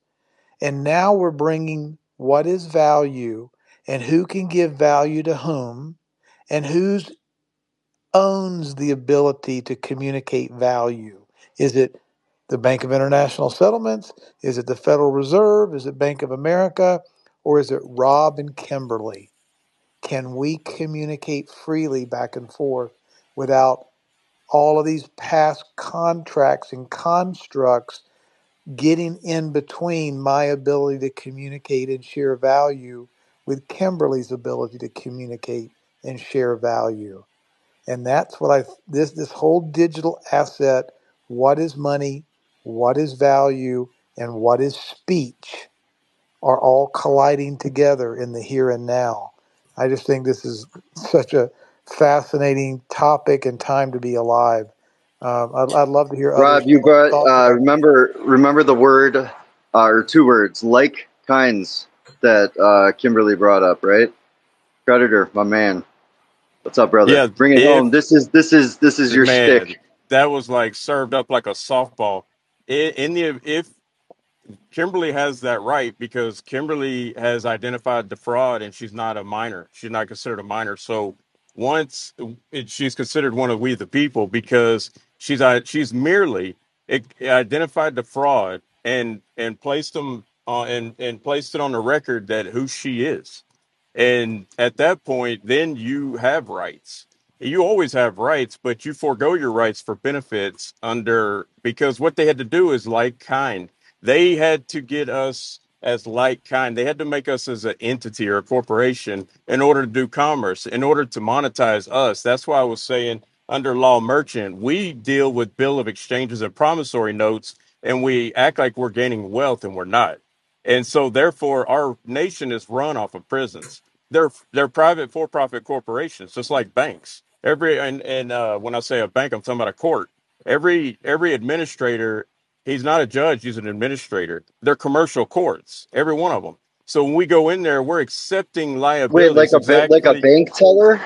and now we're bringing what is value and who can give value to whom and who's owns the ability to communicate value. Is it the Bank of International Settlements? Is it the Federal Reserve? Is it Bank of America? Or is it Rob and Kimberly? Can we communicate freely back and forth without all of these past contracts and constructs getting in between my ability to communicate and share value with Kimberly's ability to communicate and share value? And that's what this whole digital asset, what is money, what is value, and what is speech are all colliding together in the here and now. I just think this is such a fascinating topic and time to be alive. I'd love to hear others' Rob, you brought thoughts about it. remember the word or two words, like kinds, that Kimberly brought up, right? Predator, my man. What's up, brother? Yeah, Bring it home. This is your man, stick. that was like served up like a softball. If Kimberly has that right, because Kimberly has identified the fraud and she's not a minor. She's not considered a minor. So she's considered one of we the people because she's merely identified the fraud and placed them and placed it on the record that who she is. And at that point, then you have rights. You always have rights, but you forego your rights for benefits because what they had to do is like kind. They had to get us as like kind. They had to make us as an entity or a corporation in order to do commerce, in order to monetize us. That's why I was saying under law merchant, we deal with bill of exchanges and promissory notes, and we act like we're gaining wealth and we're not. And so therefore our nation is run off of prisons. They're private for-profit corporations, just like banks. When I say a bank, I'm talking about a court. Every administrator, he's not a judge, he's an administrator. They're commercial courts, every one of them. So when we go in there, we're accepting Wait, like liabilities a bit like a exactly. bank teller?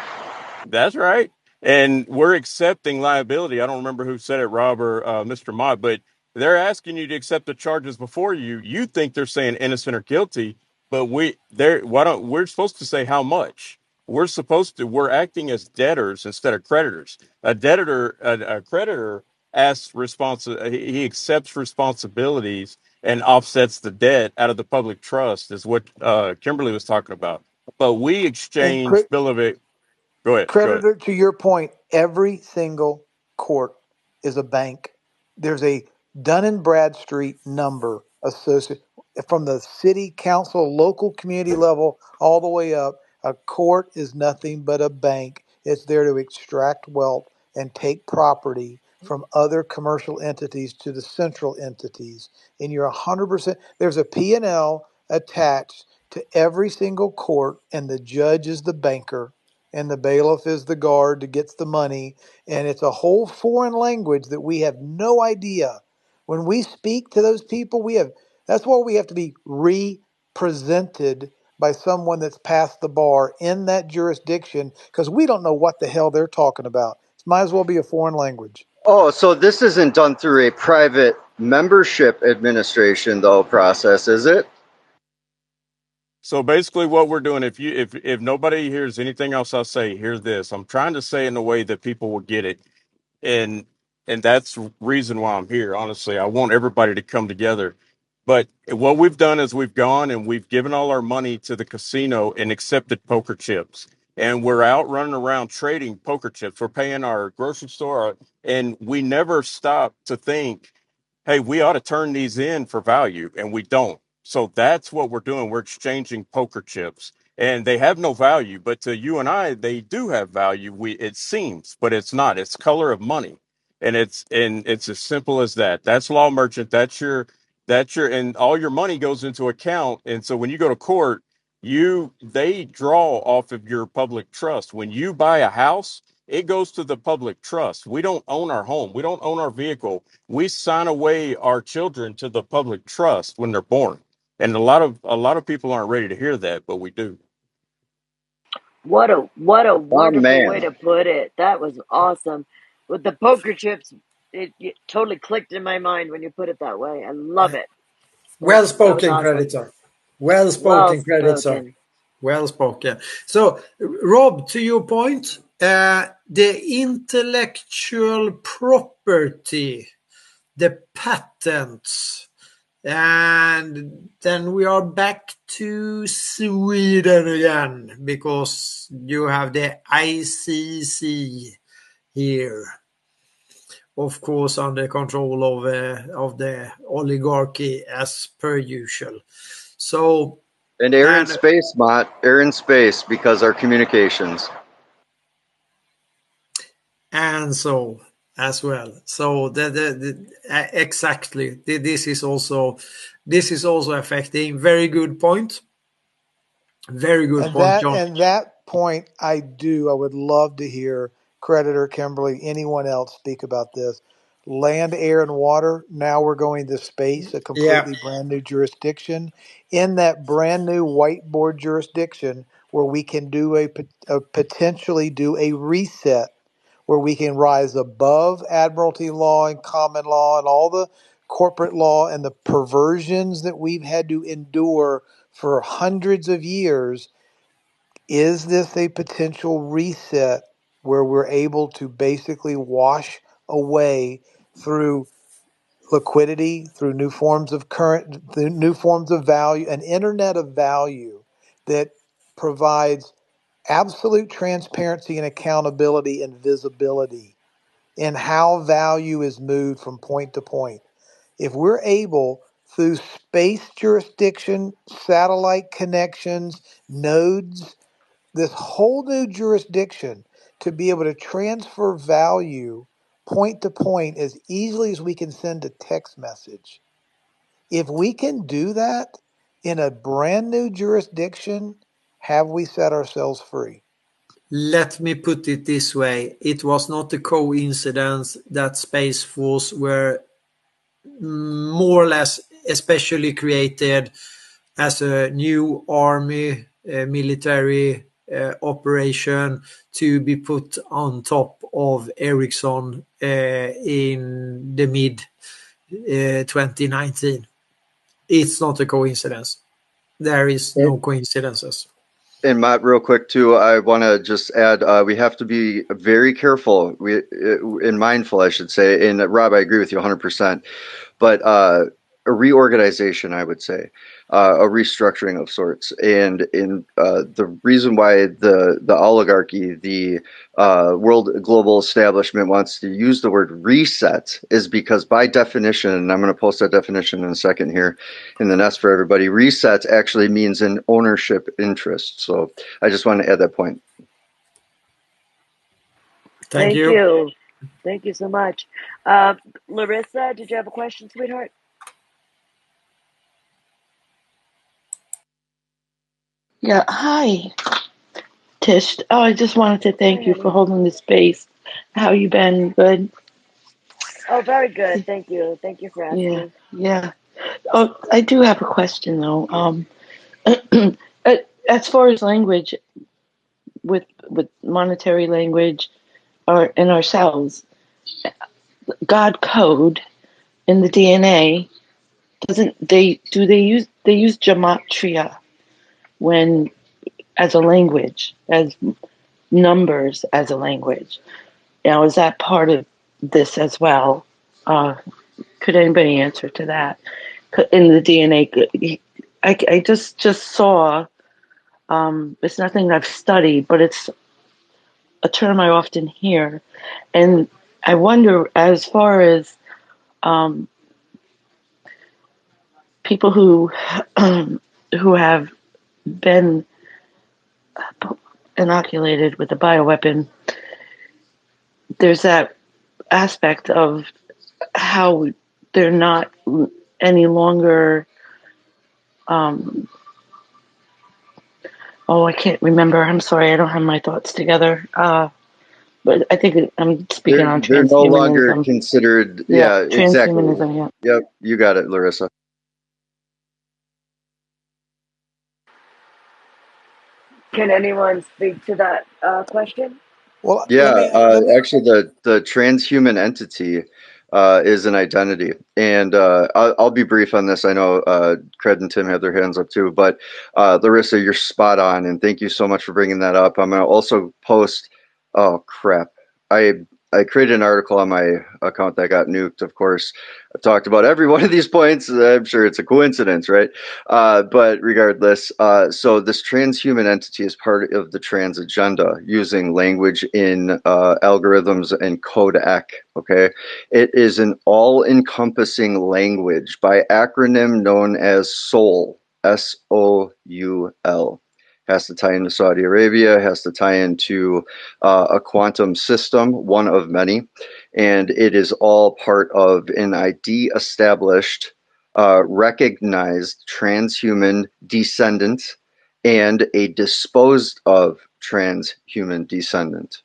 That's right. And we're accepting liability. I don't remember who said it, Rob or Mr. Mott, but they're asking you to accept the charges before you. You think they're saying innocent or guilty, but we're supposed to say how much. We're acting as debtors instead of creditors. A creditor he accepts responsibilities and offsets the debt out of the public trust, is what Kimberly was talking about. But we And exchange bill of it. Go ahead. Go ahead. creditor, to your point, every single court is a bank. There's a Dun and Bradstreet number associated from the city council, local community level, all the way up. A court is nothing but a bank. It's there to extract wealth and take property from other commercial entities to the central entities. And you're 100%. There's a P&L attached to every single court, and the judge is the banker and the bailiff is the guard that gets the money. And it's a whole foreign language that we have no idea. When we speak to those people, that's why we have to be represented by someone that's passed the bar in that jurisdiction, because we don't know what the hell they're talking about. It might as well be a foreign language. Oh, so this isn't done through a private membership administration though process, is it? So basically, what we're doing, if nobody hears anything else I say, hear this. I'm trying to say it in a way that people will get it, and that's the reason why I'm here. Honestly, I want everybody to come together. But what we've done is we've gone and we've given all our money to the casino and accepted poker chips, and we're out running around trading poker chips. We're paying our grocery store, and we never stop to think, hey, we ought to turn these in for value, and we don't. So that's what we're doing. We're exchanging poker chips, and they have no value, but to you and I, they do have value. It seems, but it's not. It's color of money, and it's as simple as that. That's law merchant. And all your money goes into account. And so when you go to court, they draw off of your public trust. When you buy a house, it goes to the public trust. We don't own our home. We don't own our vehicle. We sign away our children to the public trust when they're born. And a lot of people aren't ready to hear that, but we do. What a Oh wonderful way man. to put it. That was awesome. With the poker chips, it totally clicked in my mind when you put it that way. I love it. Well That was spoken, awesome. creditor. Well Well spoken, creditor. spoken. Well spoken. So, Rob, to your point, the intellectual property, the patents, and then we are back to Sweden again because you have the ICC here, of course, under control of the oligarchy as per usual. So, And air and and space, Mott. Air and space because our communications. and so as well. So exactly, this is also affecting. Very good point. Very good And point, that John. and that point, I would love to hear Creditor, Kimberly, anyone else speak about this. Land, air, and water. Now we're going to space, a Yeah, completely brand new jurisdiction. In that brand new whiteboard jurisdiction, where we can do potentially do a reset, where we can rise above Admiralty law and common law and all the corporate law and the perversions that we've had to endure for hundreds of years. Is this a potential reset where we're able to basically wash away through liquidity, through new forms of through new forms of value, an internet of value that provides absolute transparency and accountability and visibility in how value is moved from point to point? If we're able through space jurisdiction, satellite connections, nodes, this whole new jurisdiction to be able to transfer value point to point as easily as we can send a text message. If we can do that in a brand new jurisdiction, have we set ourselves free? let me put it this way. It was not a coincidence that Space Force were more or less especially created as a new army military operation to be put on top of Ericsson in the mid 2019. It's not a coincidence. There is no coincidences. And Matt, real quick too, I want to just add, we have to be very careful, and mindful, I should say. And Rob, I agree with you 100%. But a reorganization, I would say, a restructuring of sorts. And in the reason why the oligarchy, the world global establishment wants to use the word reset is because by definition, and I'm going to post that definition in a second here in the nest for everybody, reset actually means an ownership interest. So I just want to add that point. Thank you. you. Thank you so much. Larissa, did you have a question, sweetheart? Yeah, hi, Tish. Oh, I just wanted to thank Hi, you for honey. holding the space. How you been? Good? Oh, very good. Thank you. Thank you for Yeah, asking. yeah. Oh, I do have a question though. As far as language, with monetary language, or in ourselves, God code in the DNA doesn't they use gematria when as a language, as numbers as a language. Now, is that part of this as well? Could anybody answer to that? In the DNA, I just saw. It's nothing I've studied, but it's a term I often hear, and I wonder, as far as people who who have been inoculated with a bioweapon, there's that aspect of how they're not any longer. I can't remember. I'm sorry, I don't have my thoughts together. But I think I'm speaking on They're no longer transhumanism. considered. Yeah, Yeah, exactly. transhumanism. Yeah. Yep, you got it, Larissa. Can anyone speak to that question? Well, Yeah, let me. actually, the transhuman entity is an identity, and I'll be brief on this. I know Cred and Tim have their hands up too, but Larissa, you're spot on, and thank you so much for bringing that up. I'm going to also post. Oh crap! I created an article on my account that got nuked. Of course, I've talked about every one of these points. I'm sure it's a coincidence, right? But regardless, so this transhuman entity is part of the trans agenda using language in algorithms and codec. Okay. It is an all encompassing language by acronym known as SOUL, SOUL. has to tie into Saudi Arabia, has to tie into a quantum system, one of many, and it is all part of an ID established, recognized transhuman descendant and a disposed of transhuman descendant.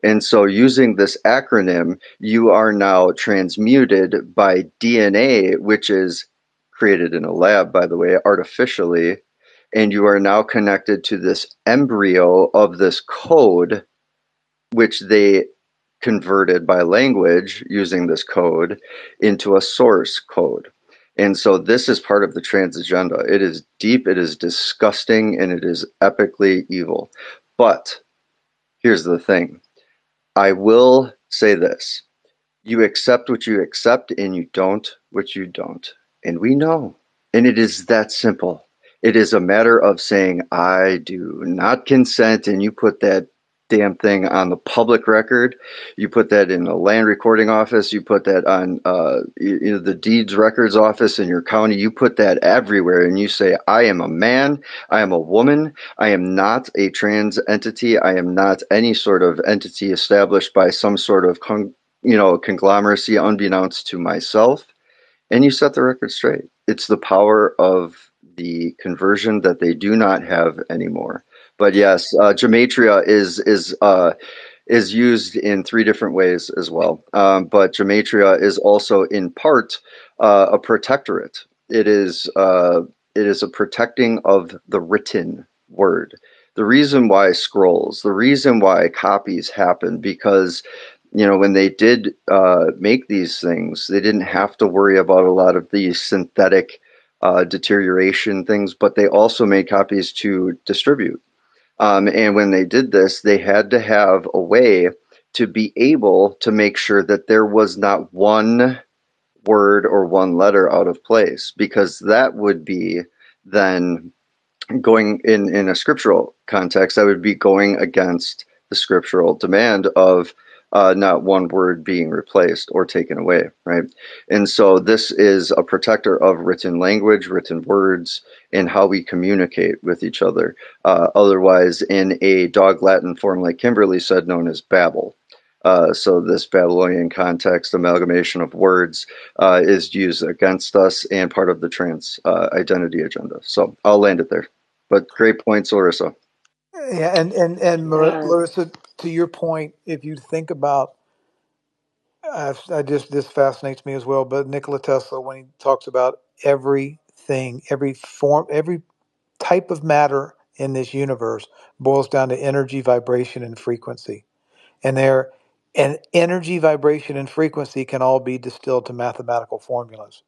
And so using this acronym, you are now transmuted by DNA, which is created in a lab, by the way, artificially, and you are now connected to this embryo of this code, which they converted by language using this code into a source code. And so this is part of the trans agenda. It is deep, it is disgusting, and it is epically evil. But here's the thing. I will say this. You accept what you accept and you don't what you don't. And we know. And it is that simple. It is a matter of saying, I do not consent, and you put that damn thing on the public record. You put that in a land recording office. You put that on the deeds records office in your county. You put that everywhere, and you say, I am a man. I am a woman. I am not a trans entity. I am not any sort of entity established by some sort of conglomeracy unbeknownst to myself. And you set the record straight. It's the power of the conversion that they do not have anymore. But yes, gematria is used in three different ways as well. But gematria is also in part a protectorate. It is a protecting of the written word. The reason why scrolls, the reason why copies happen, because when they did make these things, they didn't have to worry about a lot of these synthetic deterioration things, but they also made copies to distribute. And when they did this, they had to have a way to be able to make sure that there was not one word or one letter out of place, because that would be then going in a scriptural context, that would be going against the scriptural demand of not one word being replaced or taken away, right? And so this is a protector of written language, written words, and how we communicate with each other. Otherwise, in a dog Latin form, like Kimberly said, known as Babel. So this Babylonian context, amalgamation of words, is used against us and part of the trans identity agenda. So I'll land it there. But great points, Larissa. Yeah, and Yes. Larissa, to your point, if you think about, this fascinates me as well. But Nikola Tesla, when he talks about everything, every form, every type of matter in this universe boils down to energy, vibration, and frequency. And energy, vibration, and frequency can all be distilled to mathematical formulas.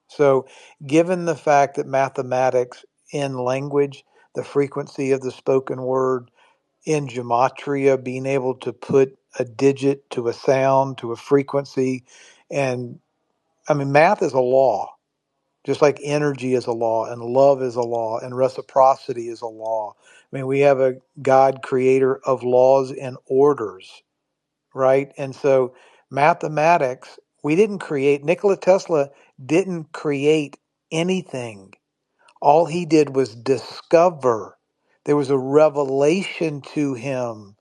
So, given the fact that mathematics in language, the frequency of the spoken word, in gematria, being able to put a digit to a sound, to a frequency, and I mean, math is a law, just like energy is a law, and love is a law, and reciprocity is a law. I mean, we have a God creator of laws and orders, right? And so mathematics, we didn't create, Nikola Tesla didn't create anything. All he did was discover. There was a revelation to him,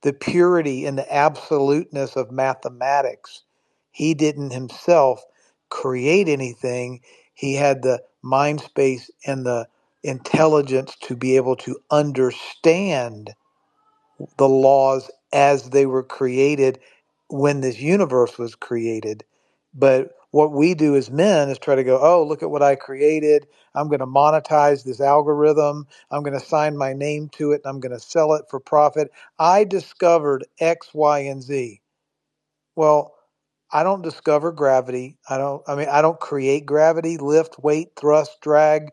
the purity and the absoluteness of mathematics. He didn't himself create anything. He had the mind space and the intelligence to be able to understand the laws as they were created when this universe was created. But what we do as men is try to go, oh, look at what I created. I'm going to monetize this algorithm. I'm going to sign my name to it and I'm going to sell it for profit. I discovered X, Y, and Z. Well, I don't discover gravity. I don't create gravity, lift, weight, thrust, drag.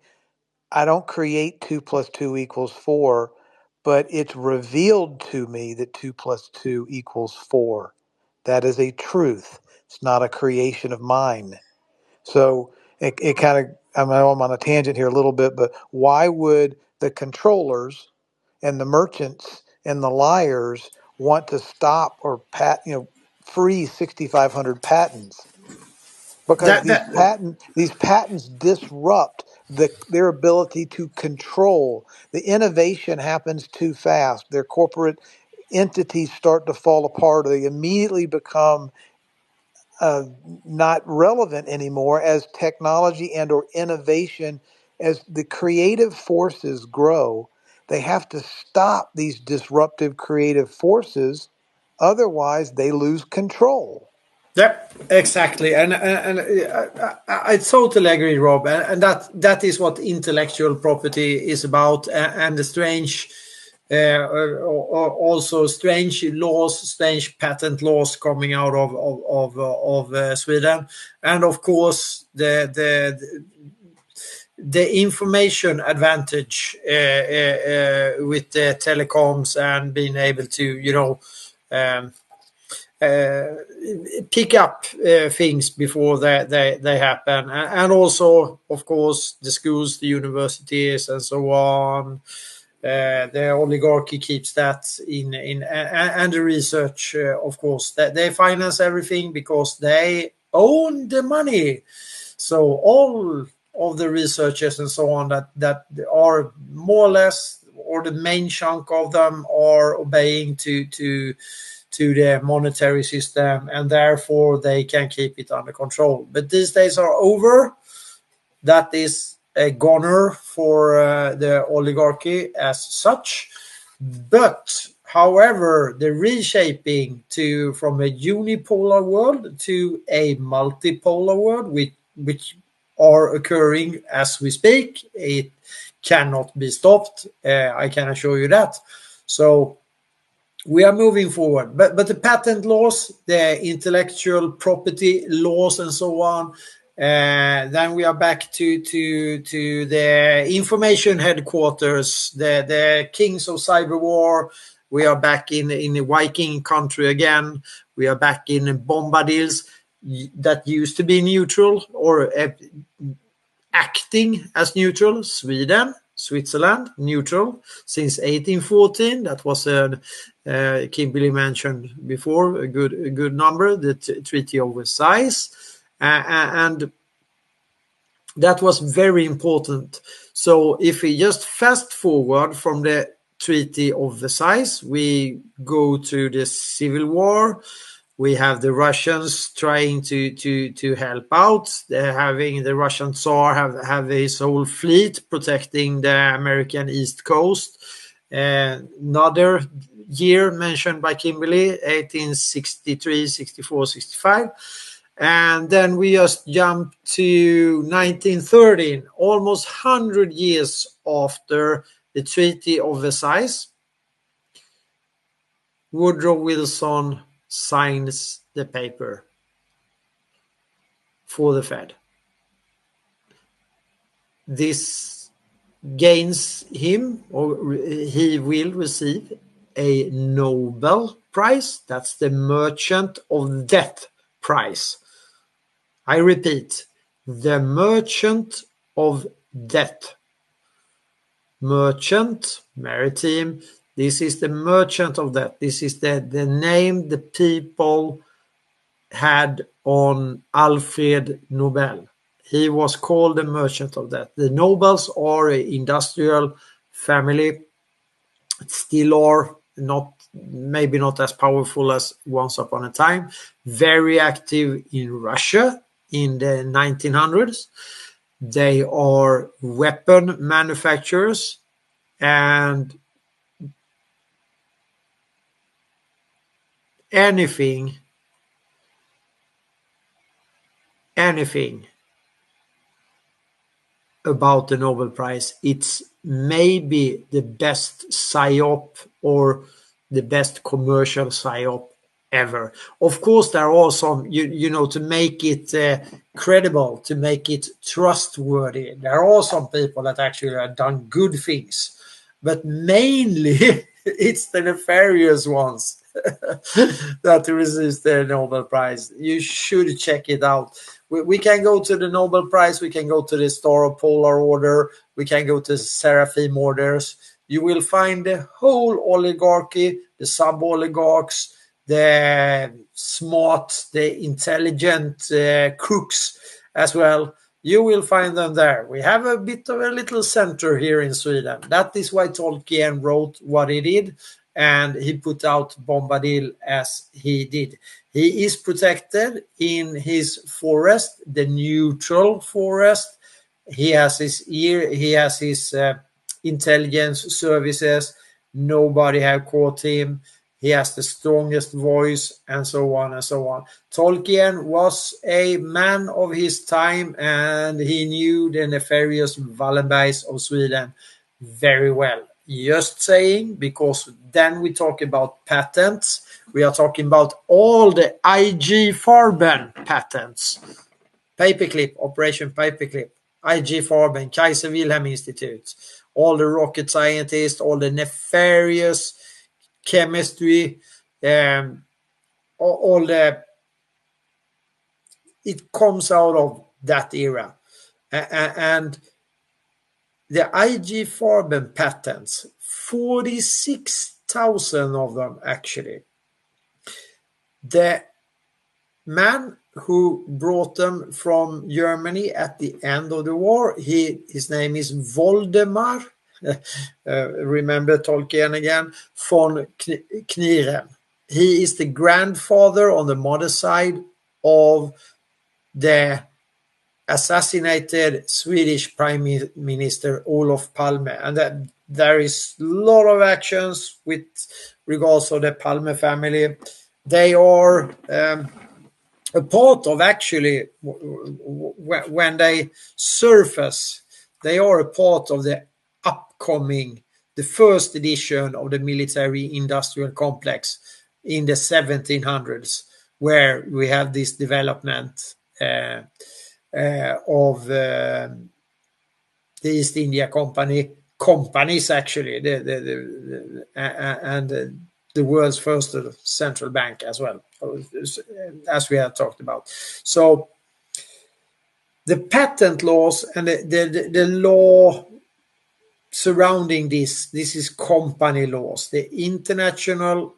I don't create 2 plus 2 equals 4, but it's revealed to me that 2 plus 2 equals 4. That is a truth. It's not a creation of mine. So it kind of, I know I'm on a tangent here a little bit, but why would the controllers and the merchants and the liars want to stop or freeze 6,500 patents? because That these patents disrupt their ability to control. The innovation happens too fast. Their corporate entities start to fall apart. They immediately become not relevant anymore as technology and or innovation, as the creative forces grow. They have to stop these disruptive creative forces, otherwise they lose control. Yeah, exactly, and I totally agree, Rob, and that is what intellectual property is about, and the strange, also strange laws, strange patent laws coming out of Sweden, and of course the information advantage with the telecoms and being able to um, pick up things before they happen, and also of course the schools, the universities, and so on. The oligarchy keeps that in and the research, of course, that they finance everything because they own the money. So all of the researchers and so on that are more or less, or the main chunk of them, are obeying to the monetary system, and therefore they can keep it under control. But these days are over. That is a goner for the oligarchy as such. But however, the reshaping from a unipolar world to a multipolar world, which are occurring as we speak, it cannot be stopped. I can assure you that. So we are moving forward, but the patent laws, the intellectual property laws, and so on. Then we are back to the information headquarters, the kings of cyber war. We are back in the Viking country again. We are back in Bombadils that used to be neutral, or acting as neutral. Sweden, Switzerland, neutral since 1814. That was Kimberly mentioned before, a good number, the Treaty of Versailles, and that was very important. So if we just fast forward from the Treaty of Versailles, we go to the Civil War. We have the Russians trying to help out. They're having the Russian Tsar have his whole fleet protecting the American East Coast. Another year mentioned by Kimberly, 1863, 64, 65. And then we just jump to 1913, almost 100 years after the Treaty of Versailles. Woodrow Wilson signs the paper for the Fed. This gains him, or he will receive, a Nobel Prize. That's the Merchant of Death Prize. I repeat, the Merchant of Death. Merchant, maritime. This is the Merchant of Death. This is the name the people had on Alfred Nobel. He was called the Merchant of Death. The Nobels are an industrial family. Still are maybe not as powerful as once upon a time. Very active in Russia in the 1900s. They are weapon manufacturers, and anything about the Nobel Prize, it's maybe the best psyop or the best commercial psyop ever. Of course, there are some, to make it credible, to make it trustworthy. There are some people that actually have done good things, but mainly it's the nefarious ones that receives the Nobel Prize. You should check it out. We can go to the Nobel Prize, we can go to the Star of Polar Order, we can go to Seraphim Orders. You will find the whole oligarchy, the sub-oligarchs, the smart, the intelligent crooks as well. You will find them there. We have a bit of a little center here in Sweden. That is why Tolkien wrote what he did, and he put out Bombadil as he did. He is protected in his forest, the neutral forest. He has his ear, he has his intelligence services. Nobody have caught him. He has the strongest voice, and so on and so on. Tolkien was a man of his time, and he knew the nefarious Wallenbergs of Sweden very well. Just saying, because then we talk about patents. We are talking about all the IG Farben patents. Paperclip, Operation Paperclip, IG Farben, Kaiser Wilhelm Institute, all the rocket scientists, all the nefarious chemistry, all the, it comes out of that era. And the IG Farben patents, 46,000 of them actually. The man who brought them from Germany at the end of the war, his name is Voldemar, remember Tolkien again, von Kniren. He is the grandfather on the mother side of the assassinated Swedish Prime Minister Olof Palme. And that there is a lot of actions with regards to the Palme family. They are a part of, actually, when they surface, they are a part of the upcoming, the first edition of the military industrial complex in the 1700s, where we have this development of the East India companies actually, and the world's first central bank as well, as we have talked about. So the patent laws and the law surrounding this is company laws. The International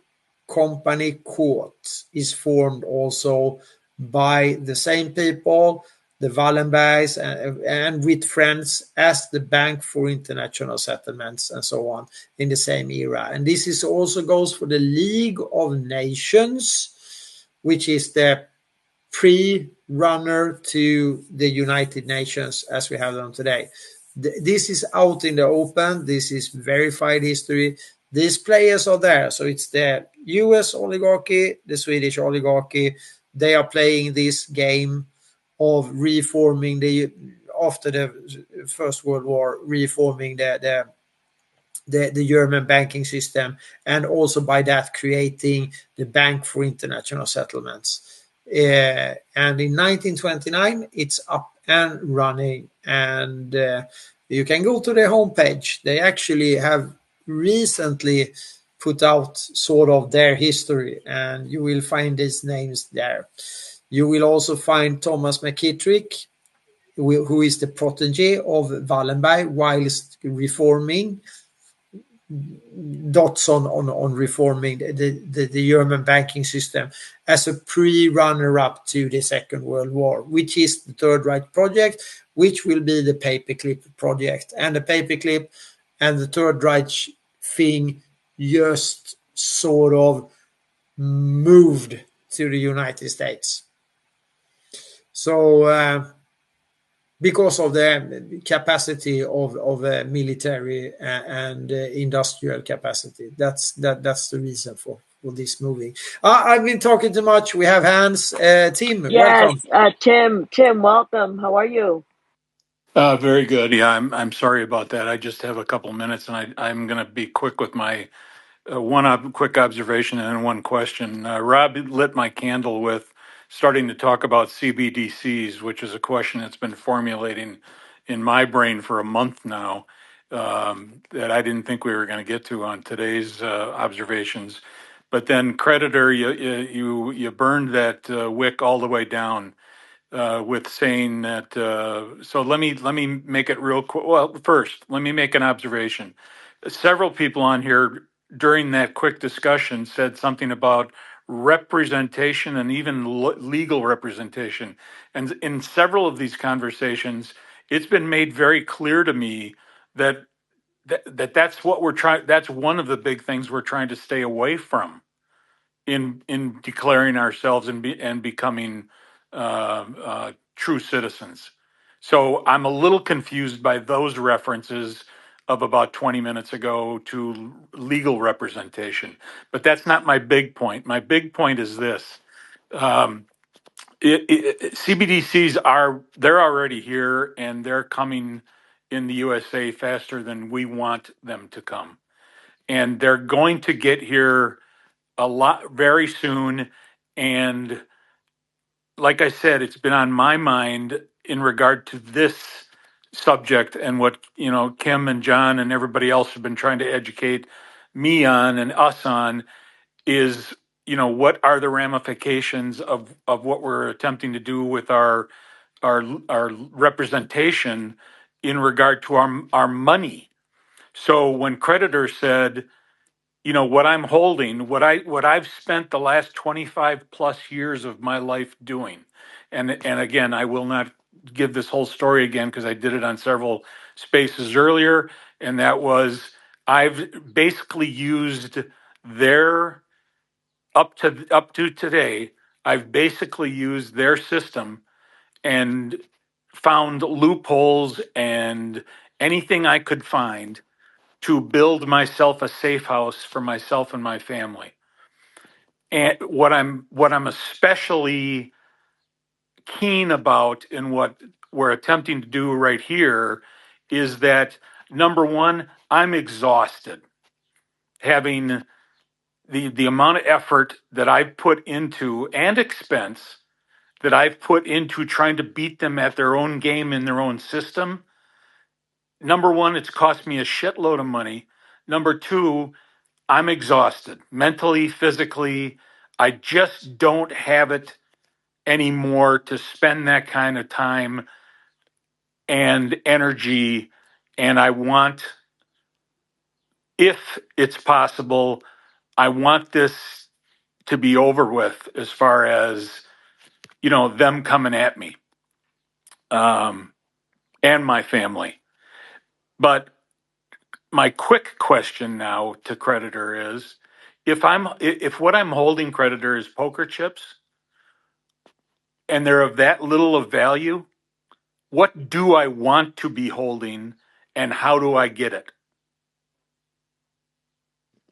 Company Court is formed also by the same people, the Wallenbergs, and with friends as the Bank for International Settlements and so on in the same era. And this is also goes for the League of Nations, which is the pre-runner to the United Nations as we have them today. This is out in the open. This is verified history. These players are there. So it's the US oligarchy, the Swedish oligarchy. They are playing this game of reforming after the First World War, reforming the German banking system, and also by that creating the Bank for International Settlements. And in 1929, it's up and running, and you can go to their homepage. They actually have recently put out sort of their history, and you will find these names there. You will also find Thomas McKittrick, who is the protege of Wallenberg, whilst reforming dots on reforming the German banking system as a pre-runner-up to the Second World War, which is the Third Reich project, which will be the Paperclip project. And the Paperclip and the Third Reich thing just sort of moved to the United States. So because of the capacity of military and industrial capacity, that's the reason for this moving. I've been talking too much. We have Hans. Tim, Yes, welcome. Tim, welcome. How are you? Very good. Yeah, I'm sorry about that. I just have a couple minutes, and I'm going to be quick with my quick observation and then one question. Rob lit my candle with starting to talk about CBDCs, which is a question that's been formulating in my brain for a month now, that I didn't think we were going to get to on today's observations. But then, creditor, you burned that wick all the way down with saying that. So let me make it real quick. Well, first, let me make an observation. Several people on here during that quick discussion said something about representation and even legal representation. And in several of these conversations, it's been made very clear to me that that's what we're trying. That's one of the big things we're trying to stay away from in declaring ourselves and becoming true citizens. So I'm a little confused by those references of about 20 minutes ago to legal representation, but that's not my big point. My big point is this: um, CBDCs they're already here and they're coming in the USA faster than we want them to come, and they're going to get here a lot very soon. And like I said, it's been on my mind in regard to this subject and what, Kim and John and everybody else have been trying to educate me on and us on is, what are the ramifications of what we're attempting to do with our representation in regard to our money. So when creditors said, what I'm holding, what I've spent the last 25 plus years of my life doing. And again, I will not give this whole story again because I did it on several spaces earlier, and that was I've basically used their up to today, I've basically used their system and found loopholes and anything I could find to build myself a safe house for myself and my family. And what I'm especially keen about in what we're attempting to do right here is that number one, I'm exhausted having the amount of effort that I've put into and expense that I've put into trying to beat them at their own game in their own system. Number one, it's cost me a shitload of money. Number two, I'm exhausted mentally, physically. I just don't have it anymore to spend that kind of time and energy. And I want, if it's possible, I want this to be over with as far as, them coming at me and my family. But my quick question now to creditor is, if what I'm holding, creditor, is poker chips and they're of that little of value, what do I want to be holding and how do I get it?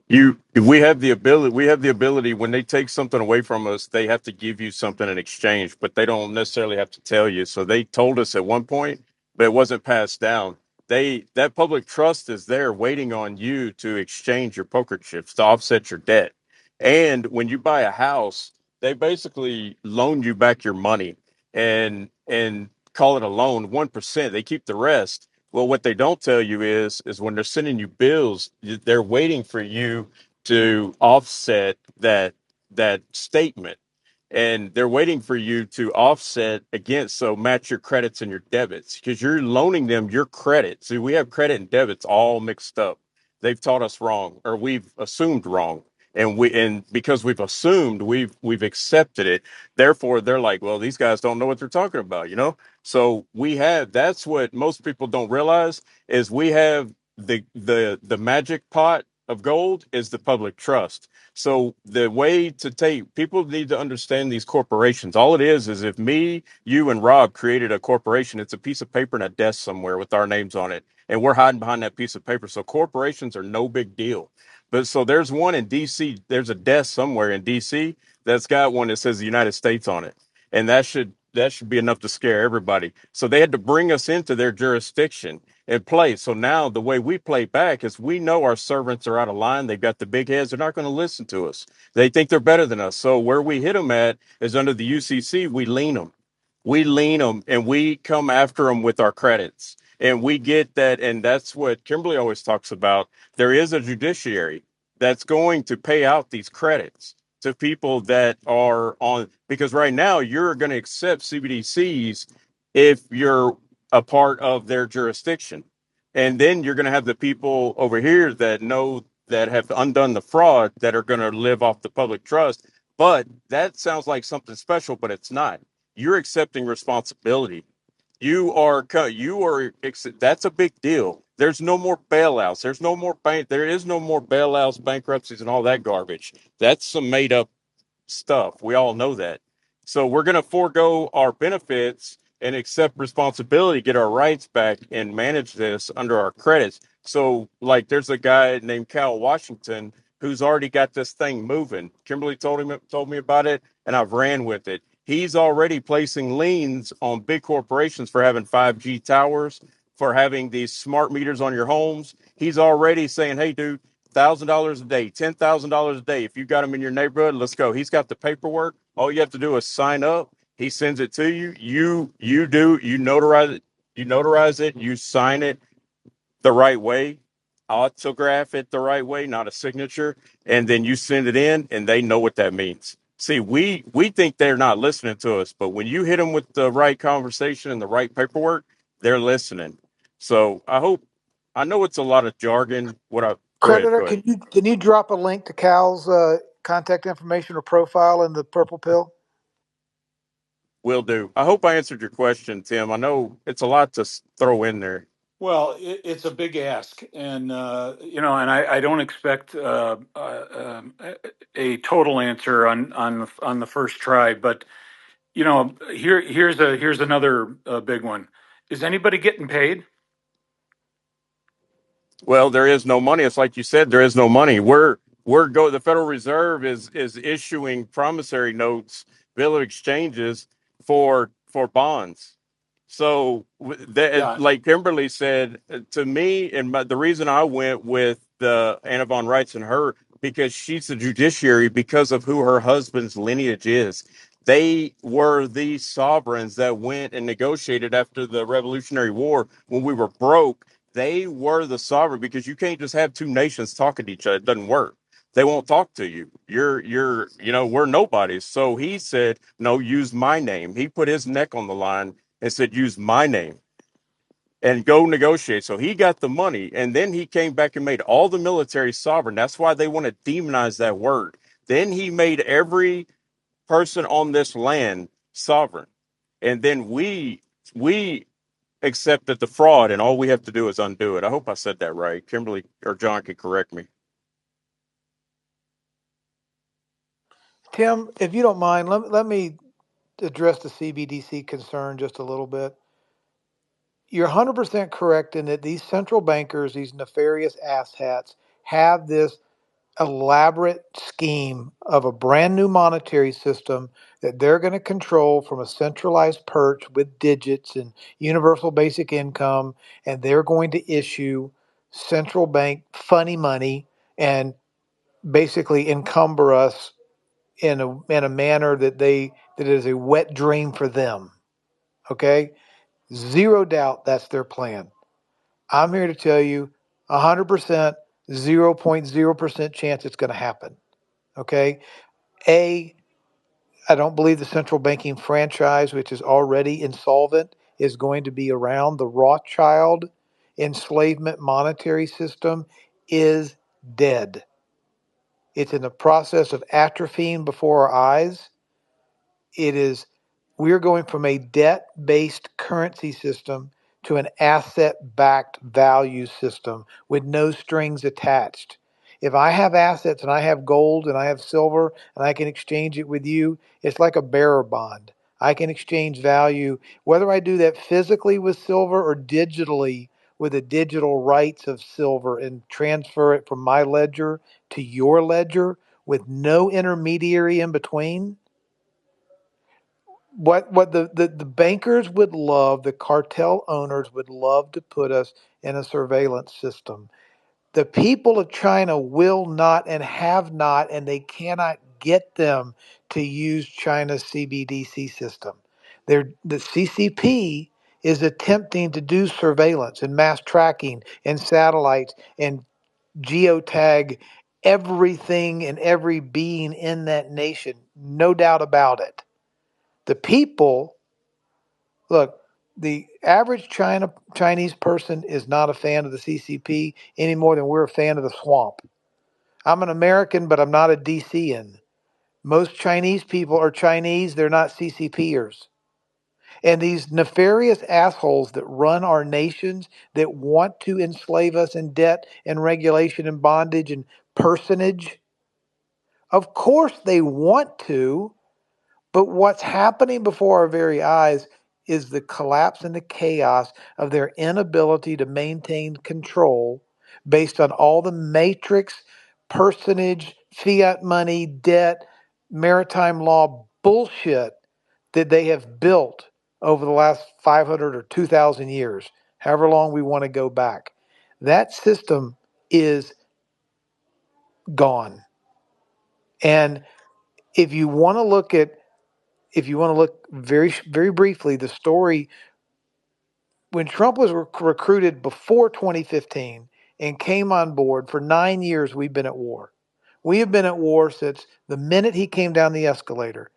We have the ability when they take something away from us, they have to give you something in exchange, but they don't necessarily have to tell you. So they told us at one point, but it wasn't passed down. That public trust is there waiting on you to exchange your poker chips to offset your debt. And when you buy a house, they basically loan you back your money and call it a loan, 1%. They keep the rest. Well, what they don't tell you is when they're sending you bills, they're waiting for you to offset that statement, and they're waiting for you to offset against, so match your credits and your debits because you're loaning them your credit. See, we have credit and debits all mixed up. They've taught us wrong, or we've assumed wrong, and because we've assumed, we've accepted it. Therefore, they're like, well, these guys don't know what they're talking about. So that's what most people don't realize is we have the magic pot of gold is the public trust. So the way to take people need to understand these corporations. All it is if me, you, and Rob created a corporation, it's a piece of paper and a desk somewhere with our names on it, and we're hiding behind that piece of paper. So corporations are no big deal. But so there's one in DC. There's a desk somewhere in DC that's got one that says the United States on it, and that should be enough to scare everybody. So they had to bring us into their jurisdiction and play. So now the way we play back is we know our servants are out of line. They've got the big heads. They're not going to listen to us. They think they're better than us. So where we hit them at is under the UCC. We lean them. We lean them and we come after them with our credits. And we get that. And that's what Kimberly always talks about. There is a judiciary that's going to pay out these credits to people that are on, because right now you're going to accept CBDCs if you're a part of their jurisdiction. And then you're going to have the people over here that know that have undone the fraud that are going to live off the public trust. But that sounds like something special, but it's not. You're accepting responsibility. That's a big deal. There's no more bailouts. There is no more bailouts, bankruptcies, and all that garbage. That's some made up stuff. We all know that. So we're going to forego our benefits and accept responsibility, get our rights back, and manage this under our credits. So, like, there's a guy named Cal Washington who's already got this thing moving. Kimberly told me about it, and I've ran with it. He's already placing liens on big corporations for having 5G towers, for having these smart meters on your homes. He's already saying, "Hey, dude, $1,000 a day, $10,000 a day. If you got him in your neighborhood, let's go." He's got the paperwork. All you have to do is sign up. He sends it to you. You notarize it. You sign it the right way, autograph it the right way, not a signature, and then you send it in, and they know what that means. See, we think they're not listening to us, but when you hit them with the right conversation and the right paperwork, they're listening. So I know it's a lot of jargon. Go ahead, Creditor, go ahead. can you drop a link to Cal's contact information or profile in the purple pill? Will do. I hope I answered your question, Tim. I know it's a lot to throw in there. Well, it's a big ask, and and I don't expect a total answer on the first try. But here's another big one. Is anybody getting paid? Well, there is no money. It's like you said, there is no money. The Federal Reserve is issuing promissory notes, bill of exchanges for bonds. So Yeah. like Kimberly said to me, and the reason I went with the Anna von Reitz and her, because she's the judiciary because of who her husband's lineage is. They were the sovereigns that went and negotiated after the Revolutionary War when we were broke. They were the sovereign because you can't just have two nations talking to each other. It doesn't work. They won't talk to you. We're nobodies. So he said, no, use my name. He put his neck on the line and said, use my name and go negotiate. So he got the money. And then he came back and made all the military sovereign. That's why they want to demonize that word. Then he made every person on this land sovereign. And then we accepted the fraud, and all we have to do is undo it. I hope I said that right. Kimberly or John can correct me. Tim, if you don't mind, let me address the CBDC concern just a little bit. You're 100% correct in that these central bankers, these nefarious asshats, have this elaborate scheme of a brand new monetary system that they're going to control from a centralized perch with digits and universal basic income, and they're going to issue central bank funny money and basically encumber us in a manner that is a wet dream for them. Okay, zero doubt that's their plan. I'm here to tell you 100%, 0.0% chance it's going to happen. Okay. I don't believe the central banking franchise, which is already insolvent, is going to be around. The Rothschild enslavement monetary system is dead. It's in the process of atrophying before our eyes. We're going from a debt-based currency system to an asset-backed value system with no strings attached. If I have assets and I have gold and I have silver and I can exchange it with you, it's like a bearer bond. I can exchange value, whether I do that physically with silver or digitally with the digital rights of silver and transfer it from my ledger to your ledger with no intermediary in between. What the bankers would love, the cartel owners would love to put us in a surveillance system. The people of China will not and have not, and they cannot get them to use China's CBDC system. The CCP is attempting to do surveillance and mass tracking and satellites and geotag everything and every being in that nation. No doubt about it. The people, look, the average Chinese person is not a fan of the CCP any more than we're a fan of the swamp. I'm an American, but I'm not a DCan. Most Chinese people are Chinese. They're not CCPers. And these nefarious assholes that run our nations that want to enslave us in debt and regulation and bondage and personage, of course they want to. But what's happening before our very eyes is the collapse and the chaos of their inability to maintain control based on all the matrix, personage, fiat money, debt, maritime law bullshit that they have built over the last 500 or 2,000 years, however long we want to go back. That system is gone. And if you want to look at very, very briefly, the story when Trump was recruited before 2015 and came on board, for 9 years, we've been at war. We have been at war since the minute he came down the escalator,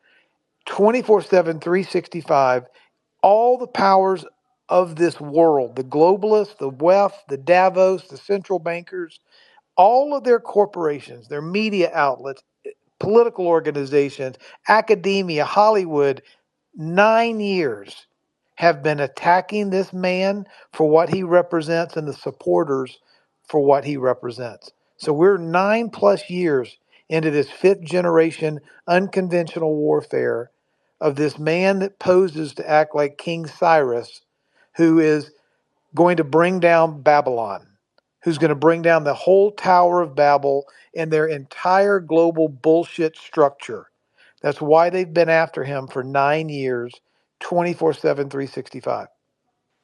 24/7, 365. All the powers of this world, the globalists, the WEF, the Davos, the central bankers, all of their corporations, their media outlets, political organizations, academia, Hollywood, 9 years have been attacking this man for what he represents and the supporters for what he represents. So we're 9+ years into this fifth generation unconventional warfare of this man that poses to act like King Cyrus, who is going to bring down Babylon, who's going to bring down the whole Tower of Babel and their entire global bullshit structure. That's why they've been after him for 9 years, 24/7, 365.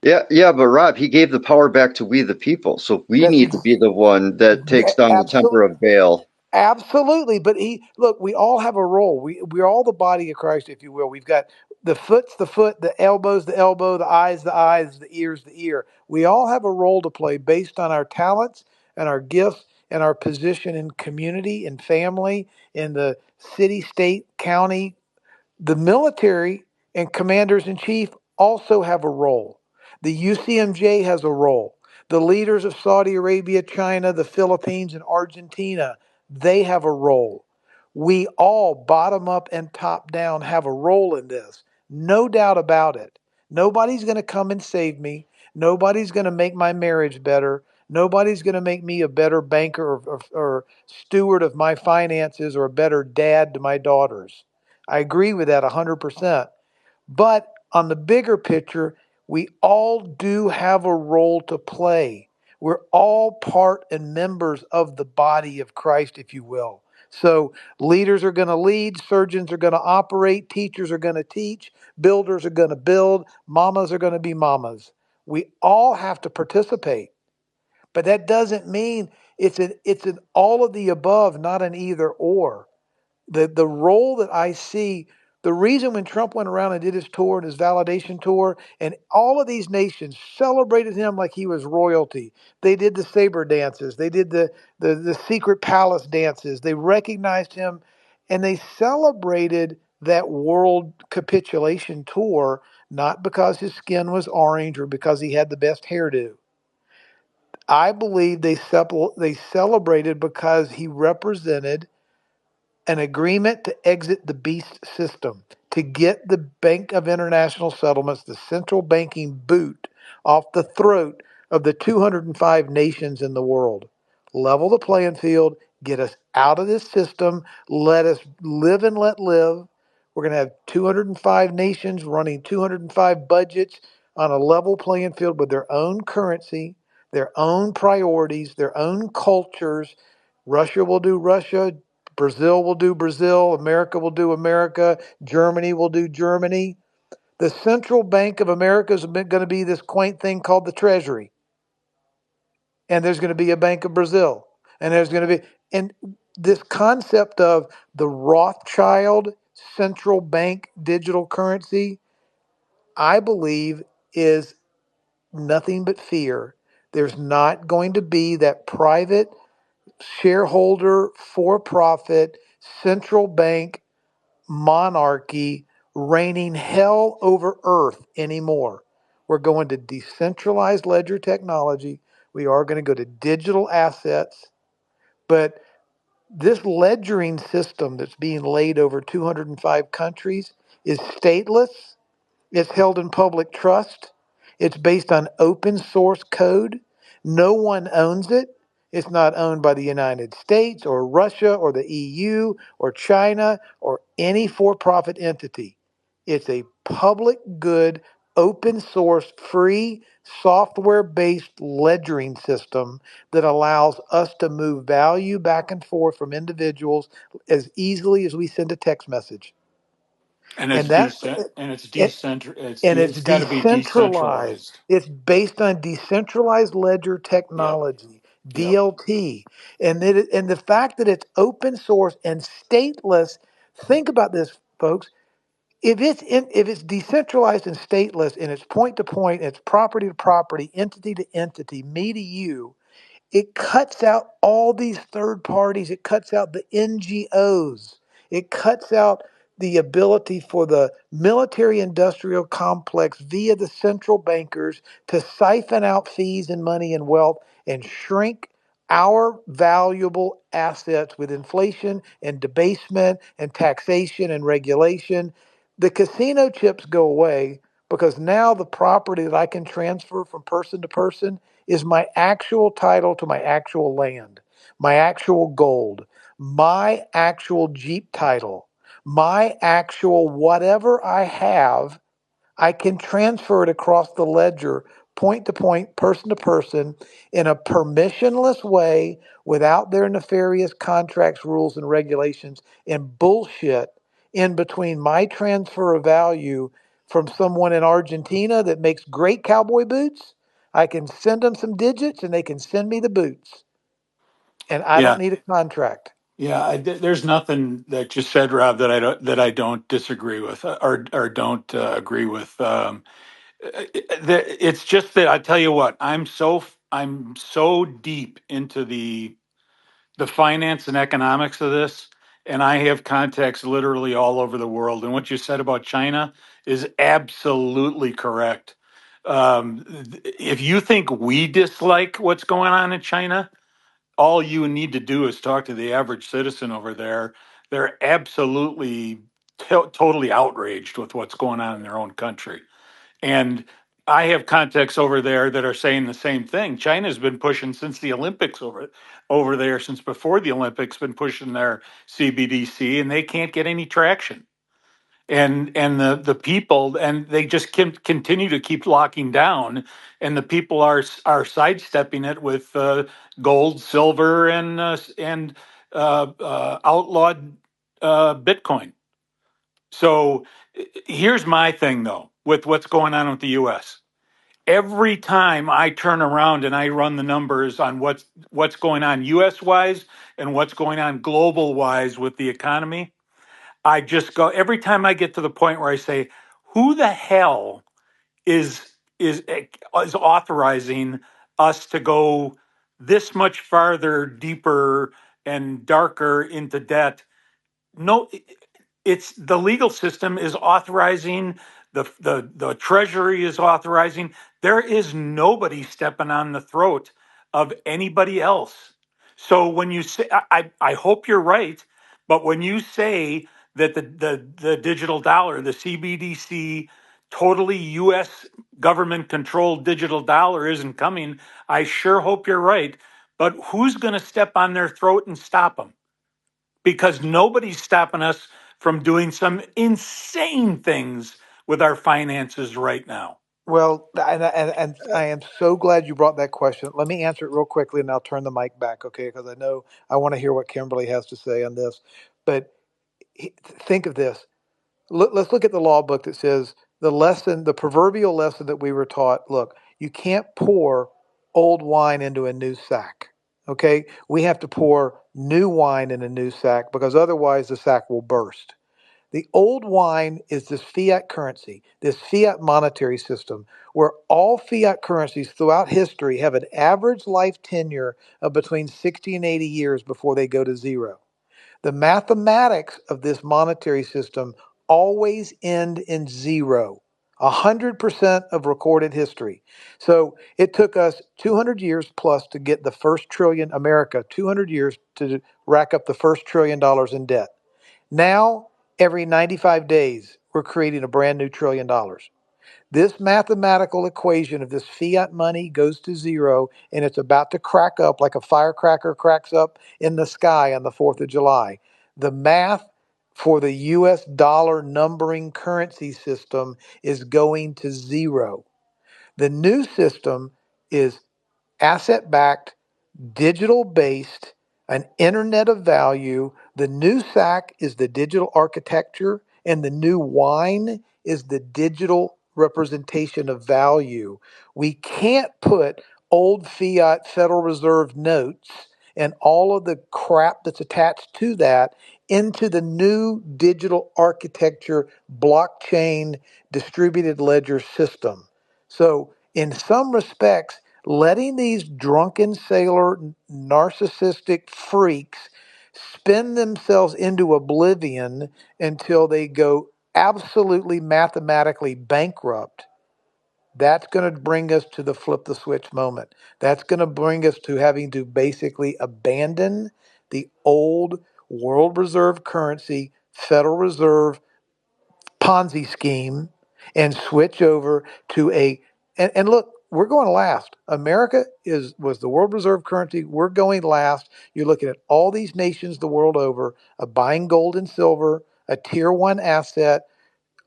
Yeah, but Rob, he gave the power back to we the people. So we That's need to be the one that takes down the temper absolutely. of Baal. Absolutely, but look, we all have a role. We're all the body of Christ, if you will. We've got the foot's the foot, the elbow's the elbow, the eyes, the ear's the ear. We all have a role to play based on our talents and our gifts and our position in community and family, in the city, state, county. The military and commanders in chief also have a role. The UCMJ has a role. The leaders of Saudi Arabia, China, the Philippines, and Argentina, they have a role. We all, bottom up and top down, have a role in this. No doubt about it. Nobody's going to come and save me. Nobody's going to make my marriage better. Nobody's going to make me a better banker or steward of my finances or a better dad to my daughters. I agree with that 100%. But on the bigger picture, we all do have a role to play. We're all part and members of the body of Christ, if you will. So leaders are going to lead, surgeons are going to operate, teachers are going to teach, builders are going to build, mamas are going to be mamas. We all have to participate. But that doesn't mean it's an all of the above, not an either or. The role that I see, the reason when Trump went around and did his tour and his validation tour, and all of these nations celebrated him like he was royalty. They did the saber dances, they did the secret palace dances, they recognized him, and they celebrated that world capitulation tour, not because his skin was orange or because he had the best hairdo. I believe they celebrated because he represented an agreement to exit the beast system, to get the Bank of International Settlements, the central banking boot, off the throat of the 205 nations in the world. Level the playing field, get us out of this system, let us live and let live. We're going to have 205 nations running 205 budgets on a level playing field with their own currency, their own priorities, their own cultures. Russia will do Russia. Brazil will do Brazil, America will do America, Germany will do Germany. The central bank of America is going to be this quaint thing called the Treasury. And there's going to be a Bank of Brazil. And there's going to be, and this concept of the Rothschild central bank digital currency, I believe is nothing but fear. There's not going to be that private shareholder, for profit, central bank monarchy reigning hell over earth anymore. We're going to decentralized ledger technology. We are going to go to digital assets. But This ledgering system that's being laid over 205 countries is stateless. It's held in public trust. It's based on open source code. No one owns it. It's not owned by the United States or Russia or the EU or China or any for profit entity. It's a public good, open source, free, software based ledgering system that allows us to move value back and forth from individuals as easily as we send a text message. And And that's and it's it's got to be decentralized. decentralized. It's based on decentralized ledger Yep. technology, Yep. DLT, and the fact that it's open source and stateless. Think about this, folks. If it's decentralized and stateless, and it's point to point, it's property to property, entity to entity, me to you, it cuts out all these third parties. It cuts out the NGOs. It cuts out the ability for the military industrial complex via the central bankers to siphon out fees and money and wealth and shrink our valuable assets with inflation and debasement and taxation and regulation. The casino chips go away because now the property that I can transfer from person to person is my actual title to my actual land, my actual gold, my actual Jeep title, my actual whatever I have. I can transfer it across the ledger, point to point, person to person, in a permissionless way without their nefarious contracts, rules, and regulations and bullshit in between my transfer of value from someone in Argentina that makes great cowboy boots. I can send them some digits and they can send me the boots. And I Yeah. don't need a contract. Yeah. There's nothing that you said, Rob, that I don't disagree with or don't agree with. It's just that I tell you what, I'm so deep into the finance and economics of this, and I have contacts literally all over the world. And what you said about China is absolutely correct. If you think we dislike what's going on in China, all you need to do is talk to the average citizen over there. They're absolutely totally outraged with what's going on in their own country. And I have contacts over there that are saying the same thing. China's been pushing since the Olympics over there, since before the Olympics, been pushing their CBDC, and they can't get any traction. And the people, and they just continue to keep locking down, and the people are sidestepping it with gold, silver, and outlawed Bitcoin. So here's my thing, though, with what's going on with the U.S. Every time I turn around and I run the numbers on what's going on U.S. wise and what's going on global wise with the economy, I just go. Every time I get to the point where I say, "Who the hell is is authorizing us to go this much farther, deeper, and darker into debt?" No, it's the legal system is authorizing, the treasury is authorizing. There is nobody stepping on the throat of anybody else. So when you say, I hope you're right, but when you say that the digital dollar, the CBDC, totally US government controlled digital dollar isn't coming, I sure hope you're right. But who's going to step on their throat and stop them? Because nobody's stopping us from doing some insane things with our finances right now. Well, and I am so glad you brought that question. Let me answer it real quickly, and I'll turn the mic back, okay? Because I know I want to hear what Kimberly has to say on this. But think of this. Let's look at the law book that says the lesson, the proverbial lesson that we were taught. Look, you can't pour old wine into a new sack, okay? We have to pour new wine in a new sack because otherwise the sack will burst. The old wine is this fiat currency, this fiat monetary system, where all fiat currencies throughout history have an average life tenure of between 60 and 80 years before they go to zero. The mathematics of this monetary system always end in zero. 100% of recorded history. So it took us 200 years plus to get the first trillion, America, 200 years to rack up the first $1 trillion in debt. Now, every 95 days, we're creating a brand new $1 trillion. This mathematical equation of this fiat money goes to zero, and it's about to crack up like a firecracker cracks up in the sky on the 4th of July. The math for the US dollar numbering currency system is going to zero. The new system is asset backed, digital based, an internet of value. The new SAC is the digital architecture, and the new wine is the digital representation of value. We can't put old fiat Federal Reserve notes and all of the crap that's attached to that into the new digital architecture blockchain distributed ledger system. So in some respects, letting these drunken sailor narcissistic freaks spin themselves into oblivion until they go absolutely mathematically bankrupt, that's going to bring us to the flip the switch moment. That's going to bring us to having to basically abandon the old world reserve currency, Federal Reserve Ponzi scheme, and switch over to and look, we're going last. America was the world reserve currency. We're going last. You're looking at all these nations the world over, buying gold and silver, a tier one asset,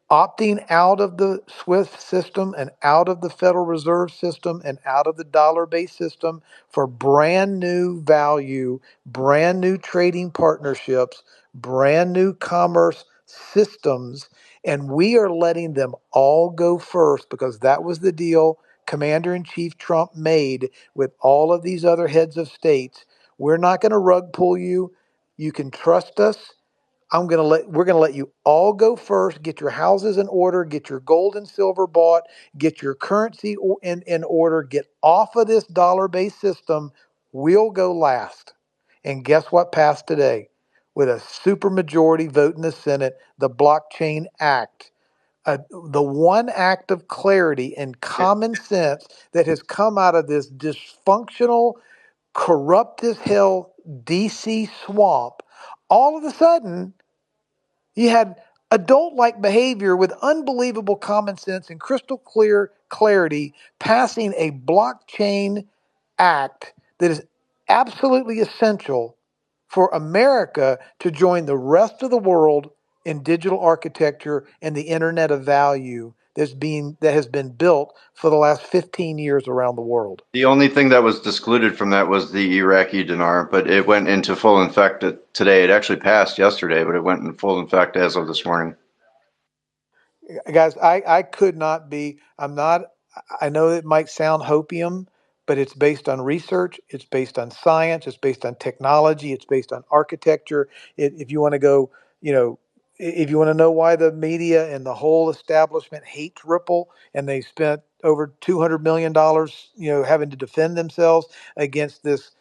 opting out of the SWIFT system and out of the Federal Reserve system and out of the dollar-based system for brand new value, brand new trading partnerships, brand new commerce systems, and we are letting them all go first because that was the deal Commander-in-Chief Trump made with all of these other heads of states. We're not going to rug pull you. You can trust us. We're gonna let you all go first, get your houses in order, get your gold and silver bought, get your currency in order, get off of this dollar-based system. We'll go last. And guess what passed today? With a supermajority vote in the Senate, the Blockchain Act. The one act of clarity and common sense that has come out of this dysfunctional, corrupt as hell DC swamp. All of a sudden, you had adult like behavior with unbelievable common sense and crystal clear clarity passing a blockchain act that is absolutely essential for America to join the rest of the world in digital architecture and the internet of value that has been built for the last 15 years around the world. The only thing that was excluded from that was the Iraqi dinar, but it went into full effect today. It actually passed yesterday, but it went in full effect as of this morning. Guys, I could not be, I'm not, I know it might sound hopium, but it's based on research, it's based on science, it's based on technology, it's based on architecture. If you want to go, if you want to know why the media and the whole establishment hates Ripple, and they spent over $200 million, having to defend themselves against this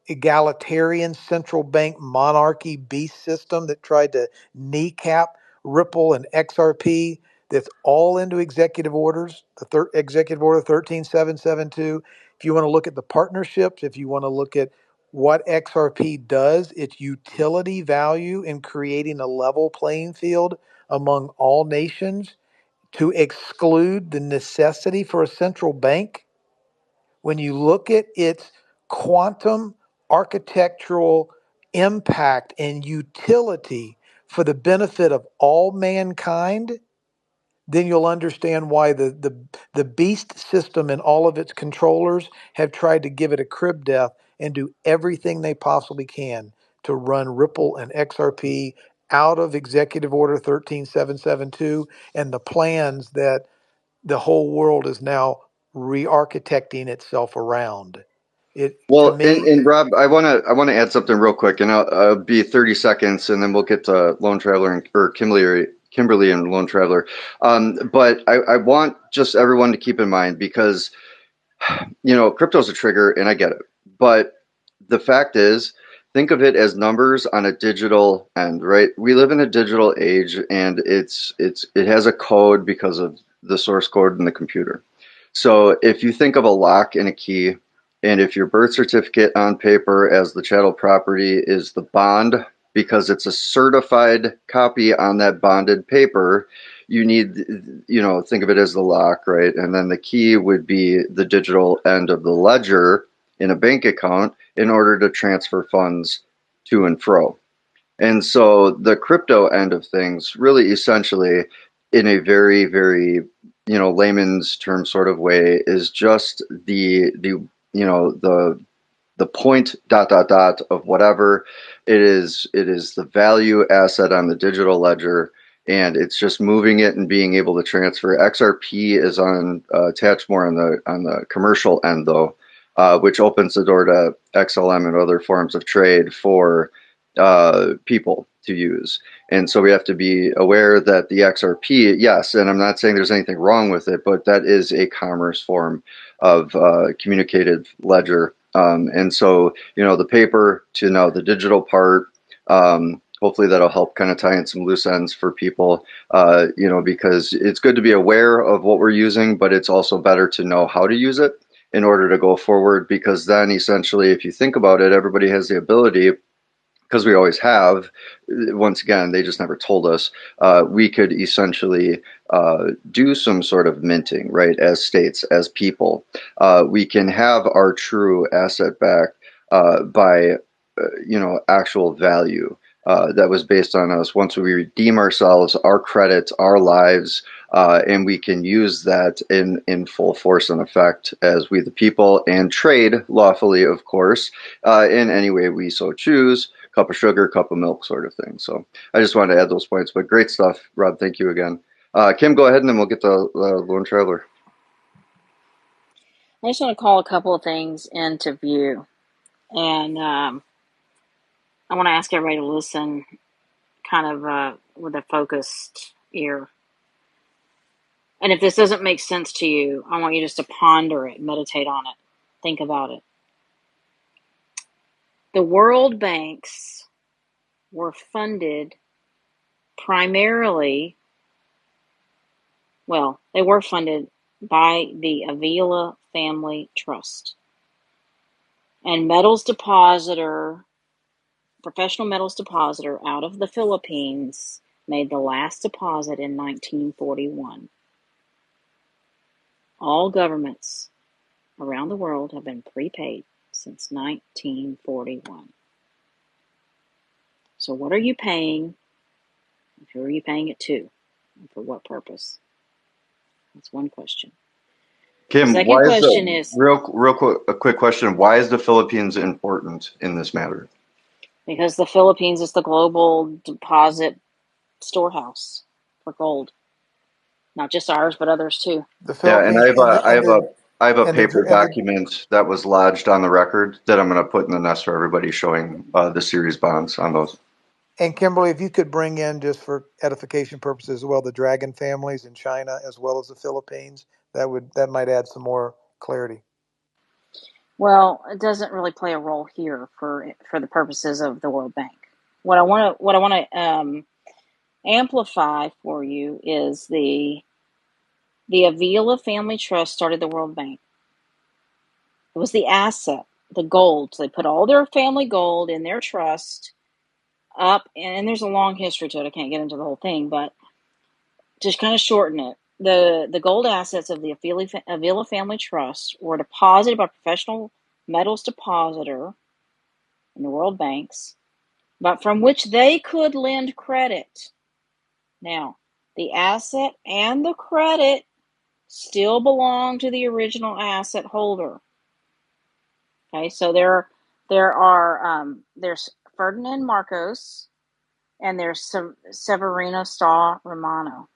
egalitarian central bank monarchy beast system that tried to kneecap Ripple and XRP, that's all into executive orders, executive order 13772. If you want to look at the partnerships, if you want to look at what XRP does, its utility value in creating a level playing field among all nations to exclude the necessity for a central bank, when you look at its quantum architectural impact and utility for the benefit of all mankind, then you'll understand why the beast system and all of its controllers have tried to give it a crib death and do everything they possibly can to run Ripple and XRP out of Executive Order 13772 and the plans that the whole world is now re-architecting itself around. It to Well, me, and Rob, I want to add something real quick, and I'll be 30 seconds, and then we'll get to Lone Traveler or Kimberly and Lone Traveler. But I want just everyone to keep in mind, because crypto's a trigger, and I get it, but the fact is, think of it as numbers on a digital end, right? We live in a digital age, and it has a code because of the source code in the computer. So if you think of a lock and a key, and if your birth certificate on paper as the chattel property is the bond, because it's a certified copy on that bonded paper, you need, think of it as the lock, right? And then the key would be the digital end of the ledger in a bank account in order to transfer funds to and fro. And so the crypto end of things really essentially in a very, very, layman's term sort of way is just the point ... of whatever it is the value asset on the digital ledger, and it's just moving it and being able to transfer. XRP is on attached more on the commercial end though, which opens the door to XLM and other forms of trade for people to use. And so we have to be aware that the XRP, yes, and I'm not saying there's anything wrong with it, but that is a commerce form of communicated ledger. And so, the paper to now the digital part, hopefully that'll help kind of tie in some loose ends for people, because it's good to be aware of what we're using, but it's also better to know how to use it in order to go forward, because then essentially, if you think about it, everybody has the ability, because we always have, once again, they just never told us, we could essentially do some sort of minting, right, as states, as people. We can have our true asset back by, actual value that was based on us. Once we redeem ourselves, our credits, our lives, and we can use that in full force and effect as we the people, and trade lawfully, of course, in any way we so choose. Cup of sugar, cup of milk sort of thing. So I just wanted to add those points, but great stuff, Rob. Thank you again. Kim, go ahead and then we'll get to Lone Traveler. I just want to call a couple of things into view. And I want to ask everybody to listen kind of with a focused ear. And if this doesn't make sense to you, I want you just to ponder it, meditate on it, think about it. The world banks were funded primarily, they were funded by the Avila Family Trust. And professional metals depositor out of the Philippines made the last deposit in 1941. All governments around the world have been prepaid since 1941. So what are you paying? Who are you paying it to? And for what purpose? That's one question. Kim, Second why question is is real quick, a quick question. Why is the Philippines important in this matter? because the Philippines is the global deposit storehouse for gold. Not just ours, but others too. The Yeah, and Philippines I have a and the paper document that was lodged on the record that I'm going to put in the nest for everybody, showing the series bonds on those. and Kimberly, if you could bring in, just for edification purposes as well, the dragon families in China as well as the Philippines, that might add some more clarity. Well, it doesn't really play a role here for the purposes of the World Bank. What I want to amplify for you is the Avila Family Trust started the World Bank. It was the asset, the gold. So they put all their family gold in their trust up, and there's a long history to it. I can't get into the whole thing, but just kind of shorten it. The gold assets of the Avila Family Trust were deposited by professional metals depositor in the world banks, but from which they could lend credit. Now, the asset and the credit still belong to the original asset holder. Okay, so there's Ferdinand Marcos and there's Severino Sta Romano.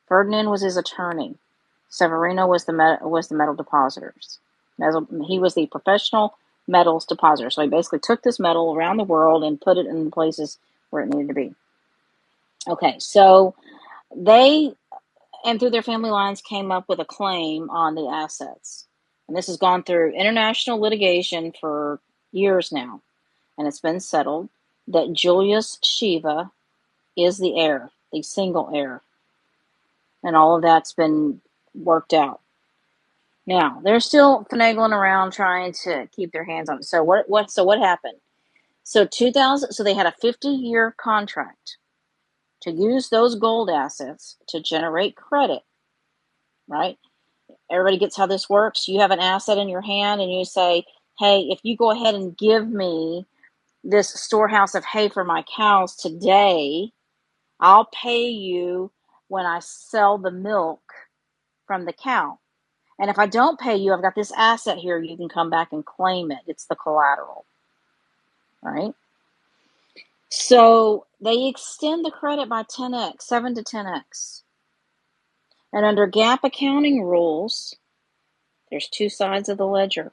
Ferdinand was his attorney. Severino was the metal depositors. He was the professional metals depositor. So he basically took this metal around the world and put it in the places where it needed to be. Okay, so they, and through their family lines, came up with a claim on the assets. And this has gone through international litigation for years now. And it's been settled that Julius Shiva is the heir, the single heir. and all of that's been worked out. Now they're still finagling around trying to keep their hands on it. So what happened? So they had a 50-year contract to use those gold assets to generate credit, right? Everybody gets how this works. You have an asset in your hand and you say, hey, if you go ahead and give me this storehouse of hay for my cows today, I'll pay you when I sell the milk from the cow. And if I don't pay you, I've got this asset here. You can come back and claim it. It's the collateral, right? So they extend the credit by 10x, 7 to 10x. And under GAAP accounting rules, there's two sides of the ledger.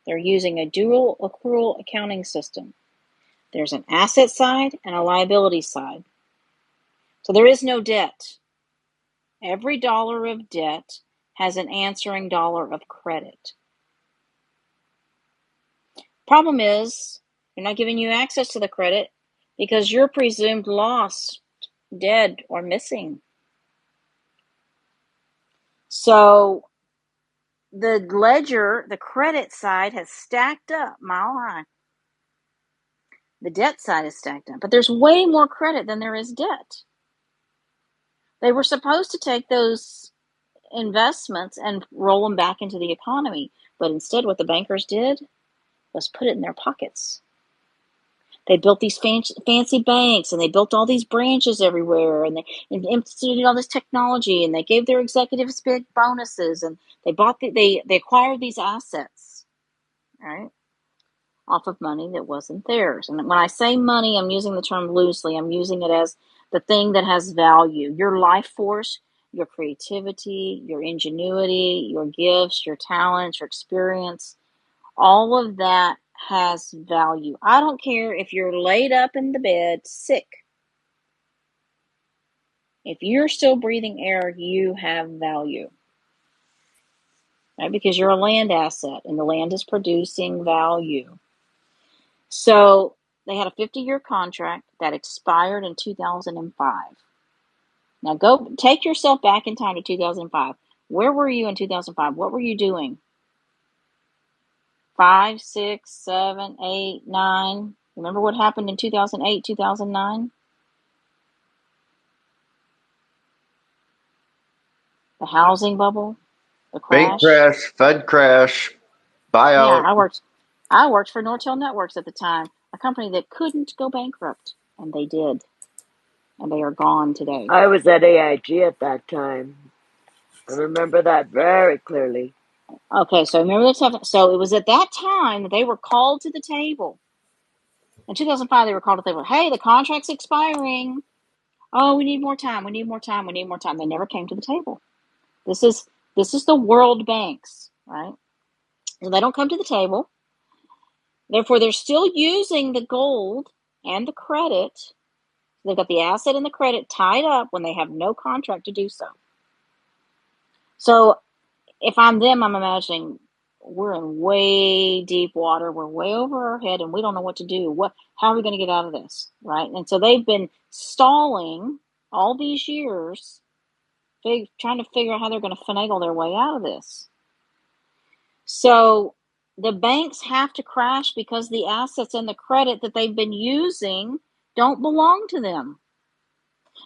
They're using a dual accrual accounting system. There's an asset side and a liability side. So there is no debt. Every dollar of debt has an answering dollar of credit. Problem is, they're not giving you access to the credit because you're presumed lost, dead, or missing. So the ledger, the credit side has stacked up mile high. The debt side is stacked up, but there's way more credit than there is debt. They were supposed to take those investments and roll them back into the economy, but instead what the bankers did was put it in their pockets. They built these fancy banks, and they built all these branches everywhere, and they instituted all this technology, and they gave their executives big bonuses, and they acquired these assets, right, off of money that wasn't theirs. And when I say money, I'm using the term loosely. I'm using it as the thing that has value. Your life force, your creativity, your ingenuity, your gifts, your talents, your experience, all of that has value. I don't care if you're laid up in the bed sick. If you're still breathing air, you have value, right? Because you're a land asset and the land is producing value. So they had a 50-year contract that expired in 2005. Now go take yourself back in time to 2005. Where were you in 2005? What were you doing? 5, 6, 7, 8, 9. Remember what happened in 2008, 2009? The housing bubble, the Bank crash. crash, Fed crash, Yeah, buyout. I worked for Nortel Networks at the time, a company that couldn't go bankrupt, and they did. And they are gone today. I was at AIG at that time. I remember that very clearly. Okay, so remember this happened. So it was at that time that they were called to the table. In 2005, they were called to the table. Hey, the contract's expiring. Oh, we need more time. We need more time. We need more time. They never came to the table. This is the world banks, right? So they don't come to the table. Therefore, they're still using the gold and the credit. They've got the asset and the credit tied up when they have no contract to do so. So if I'm them, I'm imagining we're in way deep water. We're way over our head and we don't know what to do. How are we going to get out of this, right? And so they've been stalling all these years, trying to figure out how they're going to finagle their way out of this. So the banks have to crash because the assets and the credit that they've been using don't belong to them.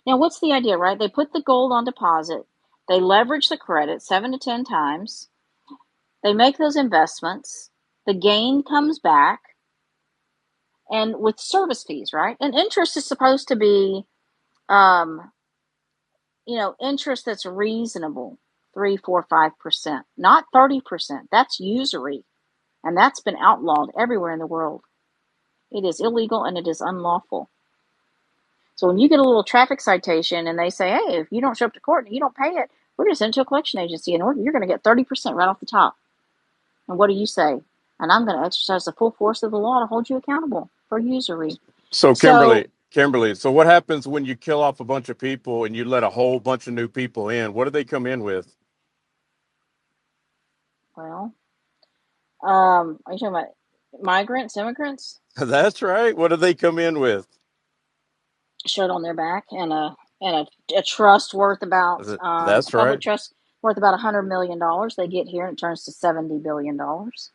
Now, what's the idea, right? They put the gold on deposit. They leverage the credit 7 to 10 times. They make those investments. The gain comes back. And with service fees, right? And interest is supposed to be, interest that's reasonable, 3, 4, 5%, not 30%. That's usury. And that's been outlawed everywhere in the world. It is illegal and it is unlawful. So when you get a little traffic citation and they say, hey, if you don't show up to court and you don't pay it, we're going to send it to a collection agency and you're going to get 30% right off the top. And what do you say? And I'm going to exercise the full force of the law to hold you accountable for usury. So So, Kimberly, so what happens when you kill off a bunch of people and you let a whole bunch of new people in? What do they come in with? well, are you talking about migrants, immigrants? That's right. What do they come in with? Shirt on their back and a and a trust worth about a That's public right. trust worth about $100 million. They get here and it turns to $70 billion.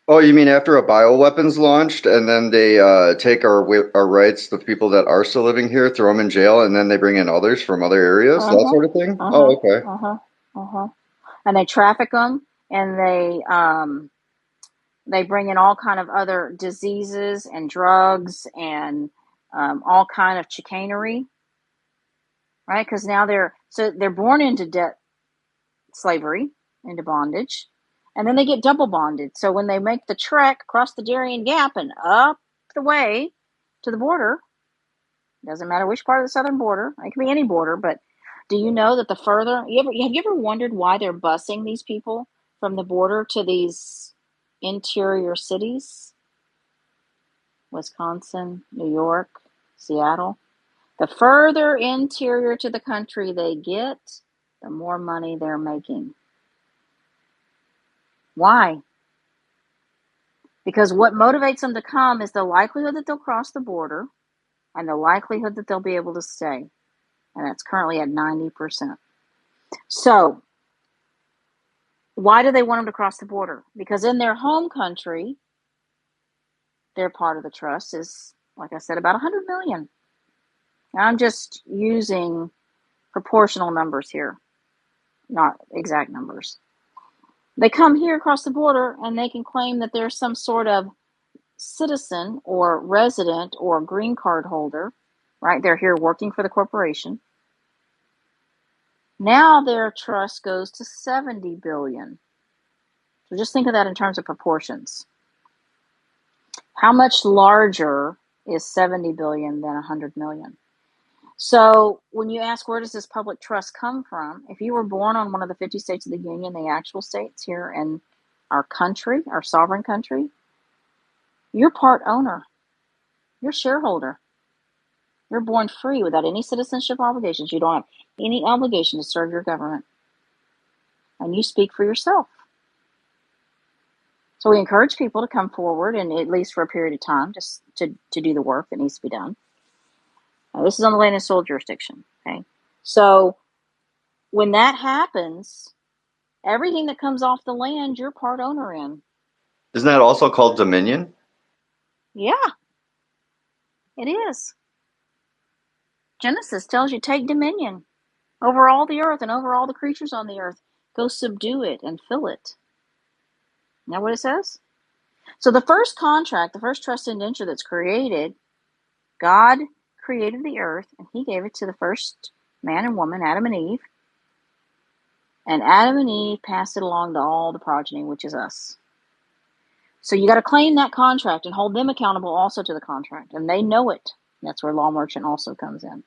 Oh, you mean after a bioweapons launched, and then they take our rights, the people that are still living here, throw them in jail, and then they bring in others from other areas, that Uh-huh, sort of thing? uh-huh, Oh, okay. uh-huh, uh-huh. And they traffic them, and they bring in all kind of other diseases and drugs and all kind of chicanery, right? Because now they're born into debt slavery, into bondage, and then they get double bonded. So when they make the trek across the Darien Gap and up the way to the border, doesn't matter which part of the southern border, it can be any border, but do you know that the further have you ever wondered why they're busing these people from the border to these interior cities? Wisconsin, New York, Seattle. The further interior to the country they get, the more money they're making. Why? Because what motivates them to come is the likelihood that they'll cross the border and the likelihood that they'll be able to stay. And that's currently at 90%. So, why do they want them to cross the border? Because in their home country, their part of the trust is, like I said, about 100 million. Now, I'm just using proportional numbers here, not exact numbers. They come here across the border and they can claim that there's some sort of citizen or resident or green card holder, right? They're here working for the corporation. Now their trust goes to 70 billion. So just think of that in terms of proportions. How much larger is 70 billion than 100 million? So when you ask where does this public trust come from, if you were born on one of the 50 states of the Union, the actual states here in our country, our sovereign country, you're part owner. You're shareholder. You're born free without any citizenship obligations. You don't have any obligation to serve your government. And you speak for yourself. So we encourage people to come forward, and at least for a period of time, just to do the work that needs to be done. Now, this is on the land and soil jurisdiction. Okay, so when that happens, everything that comes off the land, you're part owner in. Isn't that also called dominion? Yeah, it is. Genesis tells you take dominion over all the earth and over all the creatures on the earth. Go subdue it and fill it. Isn't that what it says? So the first contract, the first trust indenture that's created, God created the earth and he gave it to the first man and woman, Adam and Eve. And Adam and Eve passed it along to all the progeny, which is us. So you got to claim that contract and hold them accountable also to the contract. And they know it. That's where law merchant also comes in.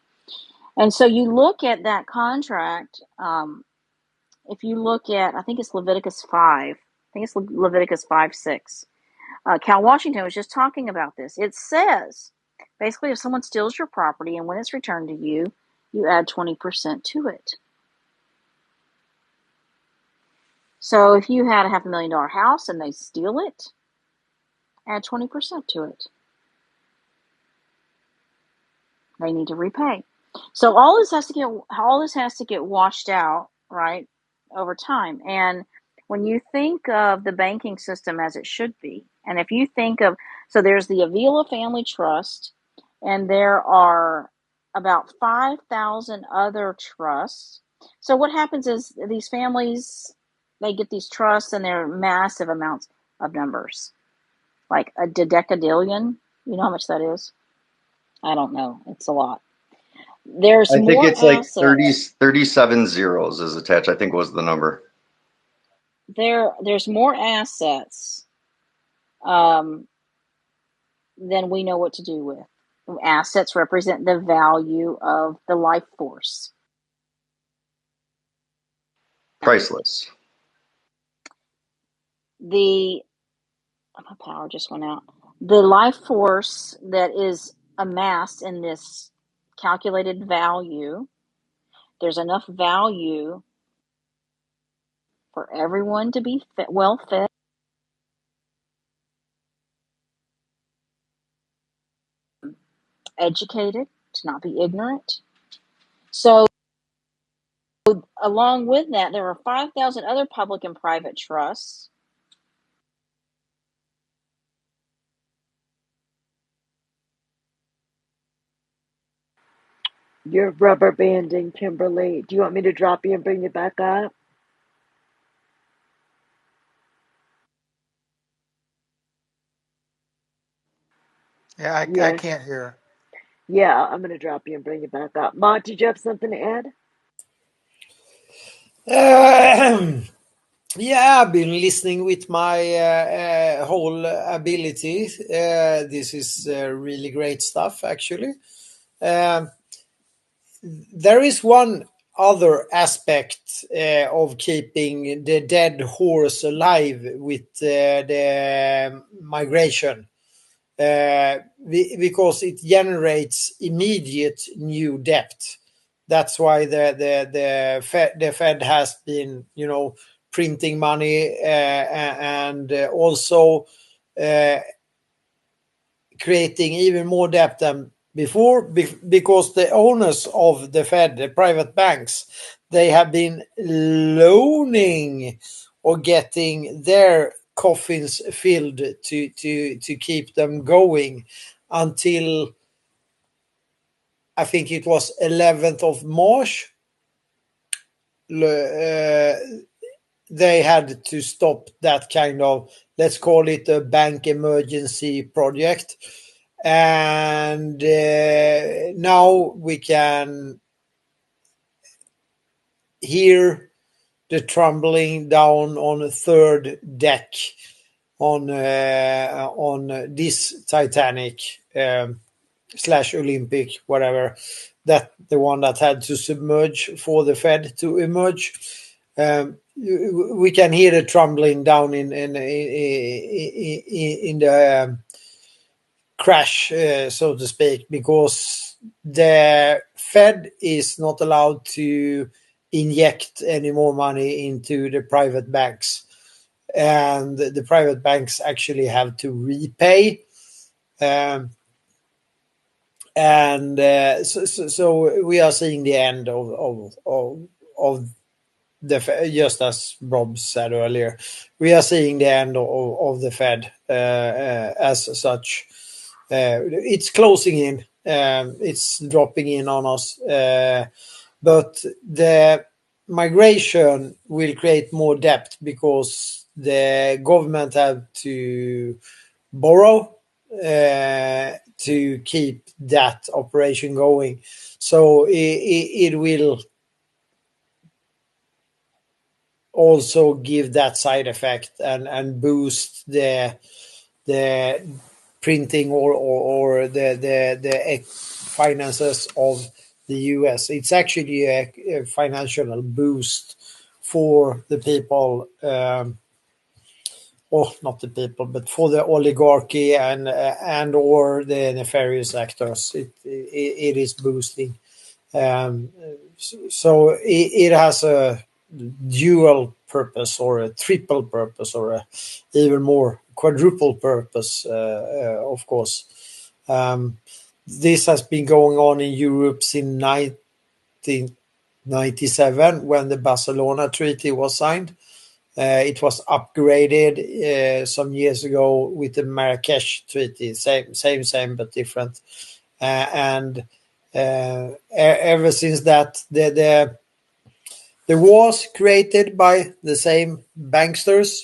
And so you look at that contract. If you look at, I think it's Leviticus 5. I think it's Leviticus 5:6. Cal Washington was just talking about this. It says, basically, if someone steals your property and when it's returned to you, you add 20% to it. So if you had a $500,000 house and they steal it, add 20% to it. They need to repay. So all this has to get washed out, right, over time. And when you think of the banking system as it should be, and if you think of, so there's the Avila Family Trust, and there are about 5,000 other trusts. So what happens is these families, they get these trusts and they're massive amounts of numbers, like a dodecadillion. You know how much that is? I don't know. It's a lot. There's I think more it's like 30, assets. 37 zeros is attached, I think was the number. There's more assets than we know what to do with. Assets represent the value of the life force. Priceless. My power just went out. The life force that is amassed in this calculated value, there's enough value for everyone to be well fed, educated, to not be ignorant. So Along with that, there are 5,000 other public and private trusts. You're rubber banding, Kimberly. Do you want me to drop you and bring you back up? Yeah, I Yes. can't hear. Yeah, I'm going to drop you and bring you back up. Ma, did you have something to add? Yeah, I've been listening with my whole ability. This is really great stuff, actually. Um, there is one other aspect of keeping the dead horse alive with the migration. Because it generates immediate new debt. That's why the Fed has been, printing money and also uh, creating even more debt than before, because the owners of the Fed, the private banks, they have been loaning or getting their coffins filled to keep them going until I think it was 11th of March. They had to stop that kind of, let's call it a bank emergency project. And now we can hear the trembling down on a third deck on this Titanic slash Olympic, whatever, that the one that had to submerge for the Fed to emerge. We can hear the trembling down in the crash, so to speak, because the Fed is not allowed to inject any more money into the private banks, and the private banks actually have to repay. So we are seeing the end of the, just as Rob said earlier, we are seeing the end of the Fed as such. It's closing in, it's dropping in on us, but the migration will create more debt because the government have to borrow to keep that operation going. So it will also give that side effect and boost the printing or the finances of the US. It's actually a financial boost for the people, or not the people, but for the oligarchy and or the nefarious actors. It is boosting. So it has a dual purpose or a triple purpose or a even more quadruple purpose, of course. This has been going on in Europe since 1997 when the Barcelona Treaty was signed. It was upgraded some years ago with the Marrakesh Treaty, same but different. And ever since that, the was created by the same banksters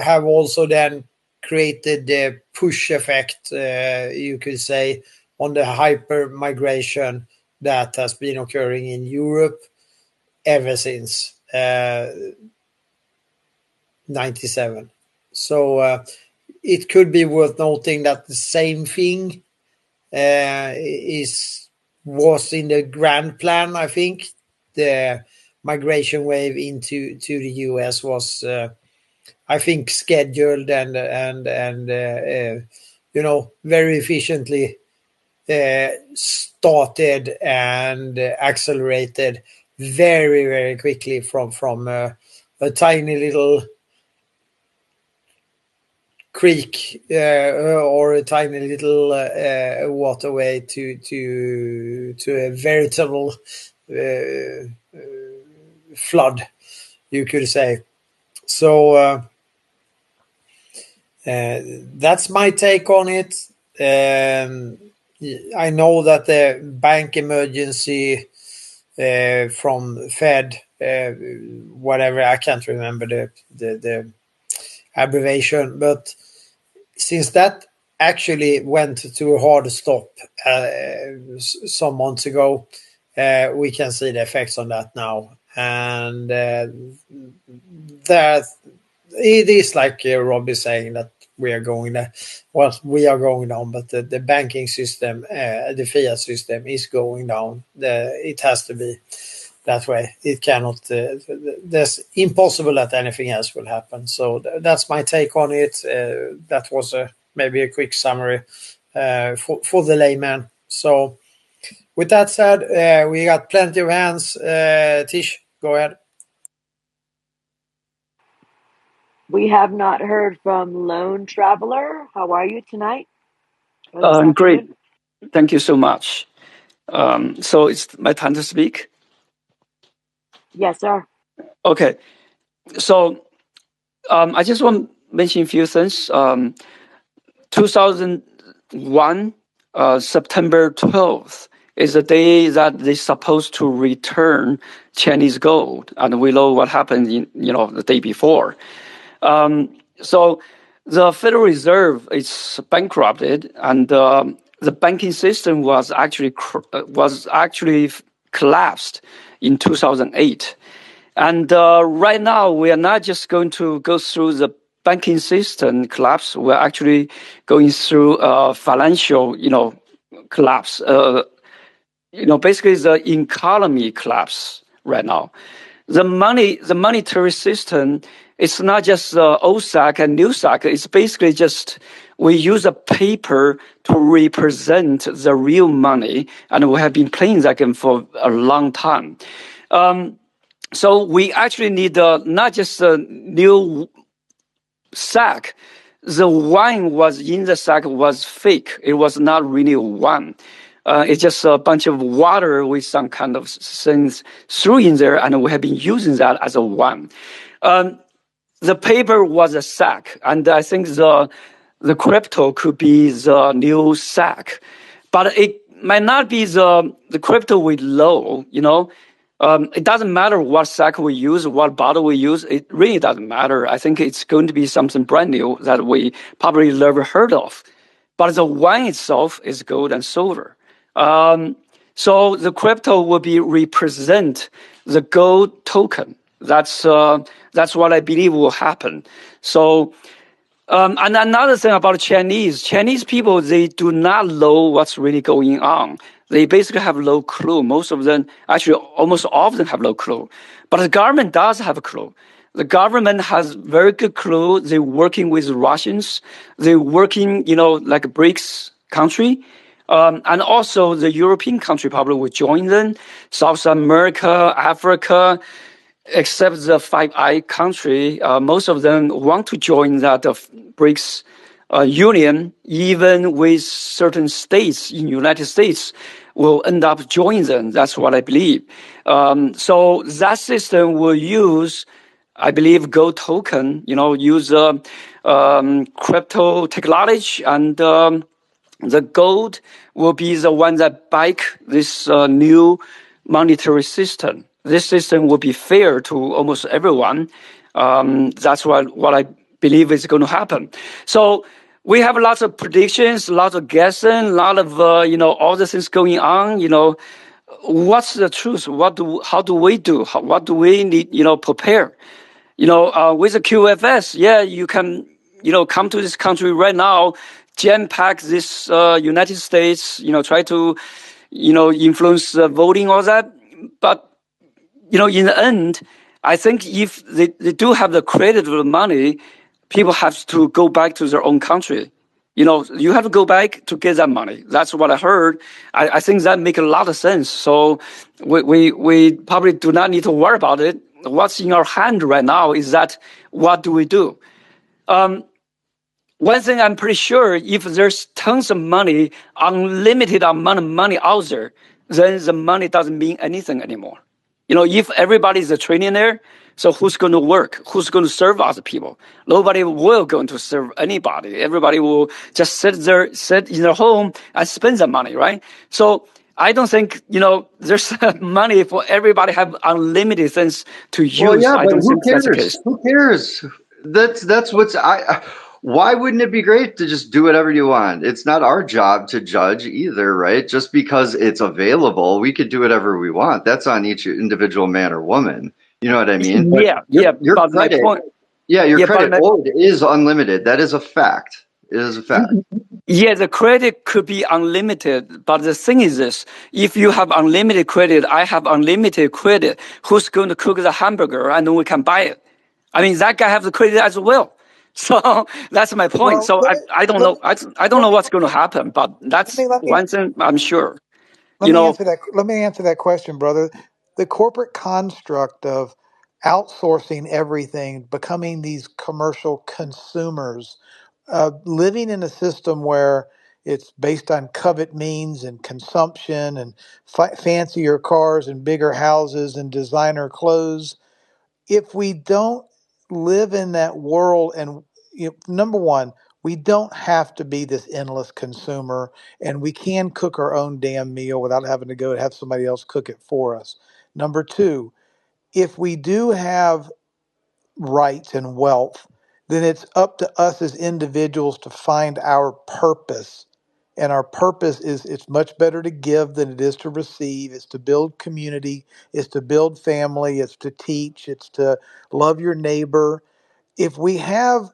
have also then created the push effect, you could say, on the hyper migration that has been occurring in Europe ever since 97. So it could be worth noting that the same thing was in the grand plan. I think the migration wave into the US was, I think, scheduled and very efficiently started and accelerated very, very quickly from a tiny little creek or a tiny little waterway to a veritable flood, you could say. So that's my take on it. I know that the bank emergency from Fed, whatever, I can't remember the abbreviation, but since that actually went to a hard stop some months ago, we can see the effects on that now. And that it is like Rob is saying, that we are going there. Well, we are going down, but the banking system, the fiat system is going down. It has to be that way. It cannot, there's impossible that anything else will happen. So that's my take on it. That was maybe a quick summary for the layman. So with that said, we got plenty of hands. Tish, go ahead. We have not heard from Lone Traveler. How are you tonight? Great. Thank you so much. So it's my time to speak? Yes, sir. Okay. So I just want to mention a few things. 2001, September 12th, is the day that they're supposed to return Chinese gold. And we know what happened the day before. So the Federal Reserve is bankrupted, and the banking system was actually collapsed in 2008. And right now, we are not just going to go through the banking system collapse. We're actually going through financial, collapse. Basically the economy collapse right now. The monetary system, it's not just old sack and new sack. It's basically just we use a paper to represent the real money, and we have been playing that game for a long time. So we actually need not just a new sack. The wine was in the sack was fake. It was not really wine. It's just a bunch of water with some kind of things through in there, and we have been using that as a wine. The paper was a sack, and I think the crypto could be the new sack, but it might not be the crypto with low. It doesn't matter what sack we use, what bottle we use. It really doesn't matter. I think it's going to be something brand new that we probably never heard of. But the wine itself is gold and silver. So the crypto will be represent the gold token. That's what I believe will happen. So, and another thing about Chinese people, they do not know what's really going on. They basically have no clue. Most of them, actually, almost all of them have no clue. But the government does have a clue. The government has very good clue. They're working with Russians. They're working, like a BRICS country. And also the European country probably will join them. South America, Africa, except the Five Eyes country, most of them want to join that BRICS union, even with certain states in the United States will end up joining them. That's what I believe. So that system will use, I believe, gold token, use crypto technology, and the gold will be the one that back this new monetary system. This system will be fair to almost everyone. That's what I believe is going to happen. So we have lots of predictions, lots of guessing, a lot of all the things going on. What's the truth? How do we do? What do we need? Prepare. With the QFS, you can come to this country right now, jam pack this United States. Try to influence voting, all that, but. In the end, I think if they do have the credit of the money, people have to go back to their own country. You have to go back to get that money. That's what I heard. I think that makes a lot of sense. So we probably do not need to worry about it. What's in our hand right now is that what do we do? one thing I'm pretty sure, if there's tons of money, unlimited amount of money out there, then the money doesn't mean anything anymore. If everybody is a trillionaire, so who's going to work? Who's going to serve other people? Nobody will going to serve anybody. Everybody will just sit in their home and spend the money, right? So I don't think, there's money for everybody have unlimited things to Well, use. yeah, I but don't who think that's the cares? case. Who cares? That's what's why wouldn't it be great to just do whatever you want? It's not our job to judge either, right? Just because it's available, we could do whatever we want. That's on each individual man or woman. You know what I mean? But Yeah. your But my credit, point, yeah, your but credit owed is unlimited. That is a fact. It is a fact. yeah, the credit could be unlimited, but the thing is this: if you have unlimited credit, I have unlimited credit. Who's going to cook the hamburger, and then we can buy it? I mean, that guy has the credit as well. So that's my point. Well, So I don't let me know. I don't let know me what's going to happen, but let that's me let me one thing I'm sure. let You me know, answer that. Let me answer that question, brother. The corporate construct of outsourcing everything, becoming these commercial consumers, living in a system where it's based on covet means and consumption and fancier cars and bigger houses and designer clothes. If we don't live in that world, and number one, we don't have to be this endless consumer, and we can cook our own damn meal without having to go have somebody else cook it for us. Number two, if we do have rights and wealth, then it's up to us as individuals to find our purpose. And our purpose is it's much better to give than it is to receive. It's to build community, it's to build family, it's to teach, it's to love your neighbor. If we have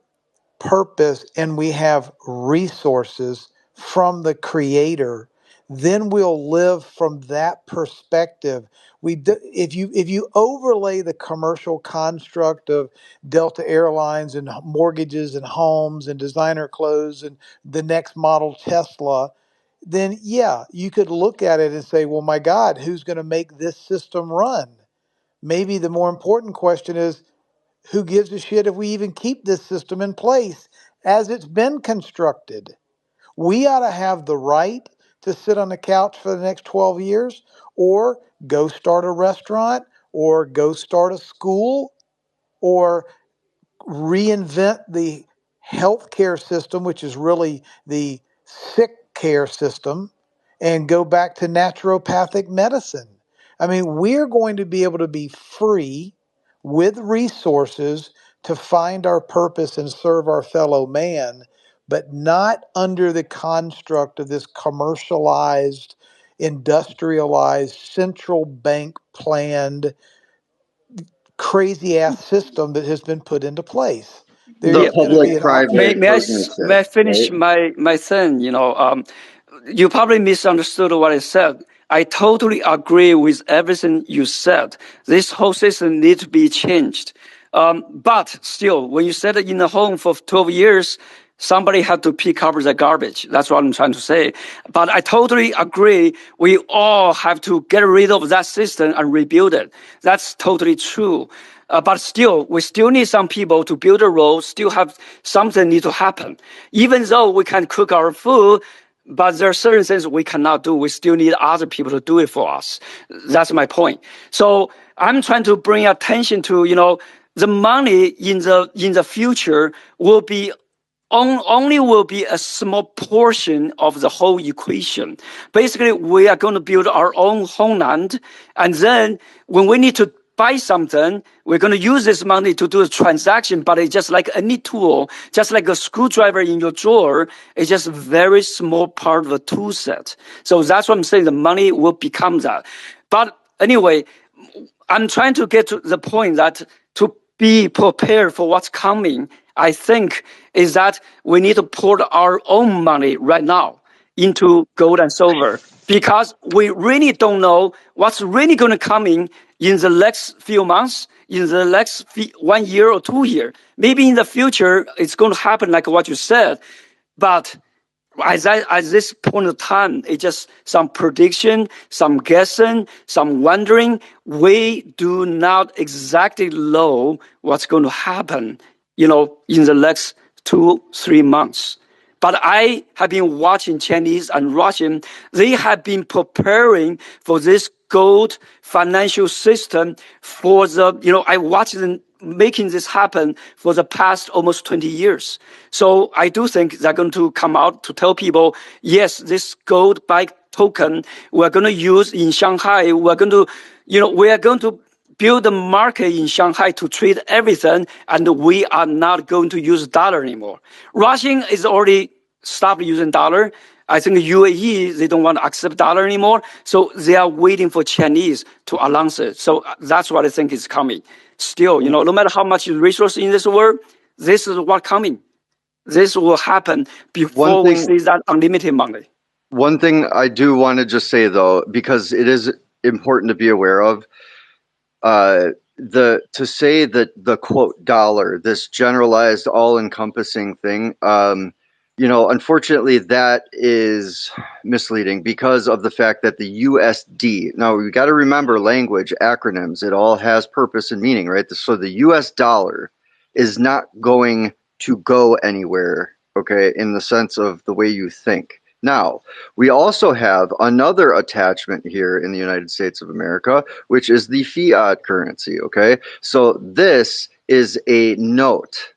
purpose and we have resources from the creator, then we'll live from that perspective. If you overlay the commercial construct of Delta Airlines and mortgages and homes and designer clothes and the next model Tesla, then yeah, you could look at it and say, well, my God, who's going to make this system run? Maybe the more important question is, who gives a shit if we even keep this system in place as it's been constructed? We ought to have the right to sit on the couch for the next 12 years or go start a restaurant or go start a school or reinvent the healthcare system, which is really the sick care system, and go back to naturopathic medicine. I mean, we're going to be able to be free with resources to find our purpose and serve our fellow man, but not under the construct of this commercialized, industrialized, central bank planned crazy ass system that has been put into place. The yeah. There's going to be an May public-private may I partnership, may I finish right? my thing? You probably misunderstood what I said. I totally agree with everything you said. This whole system needs to be changed. But still, when you said it in the home for 12 years, somebody had to pick up the garbage. That's what I'm trying to say. But I totally agree. We all have to get rid of that system and rebuild it. That's totally true. But still, we still need some people to build a road, still have something need to happen. Even though we can cook our food, but there are certain things we cannot do. We still need other people to do it for us. That's my point. So I'm trying to bring attention to, the money in the future will be only will be a small portion of the whole equation. Basically, we are going to build our own homeland, and then when we need to buy something, we're going to use this money to do a transaction, but it's just like any tool, just like a screwdriver in your drawer, it's just a very small part of a tool set. So that's what I'm saying, the money will become that. But anyway, I'm trying to get to the point that to be prepared for what's coming, I think, is that we need to pour our own money right now into gold and silver because we really don't know what's really going to come in the next few months, in the next 1 year or 2 years. Maybe in the future, it's going to happen like what you said, but at this point of time, it's just some prediction, some guessing, some wondering. We do not exactly know what's going to happen, in the next 2-3 months. But I have been watching Chinese and Russian. They have been preparing for this gold financial system for the, I watched them making this happen for the past almost 20 years. So I do think they're going to come out to tell people, yes, this gold-backed token we're going to use in Shanghai. We're going to, we are going to build a market in Shanghai to trade everything, and we are not going to use dollar anymore. Russian is already stopped using dollar. I think UAE, they don't want to accept dollar anymore. So they are waiting for Chinese to announce it. So that's what I think is coming. Still, no matter how much resource in this world, this is what's coming. This will happen One before we thing, see that unlimited money. one thing I do want to just say though, because it is important to be aware of, to say that the quote dollar, this generalized, all-encompassing thing, unfortunately, that is misleading because of the fact that the USD. Now we got to remember language, acronyms. It all has purpose and meaning, right? So the US dollar is not going to go anywhere, okay, in the sense of the way you think. Now, we also have another attachment here in the United States of America, which is the fiat currency, okay? So this is a note.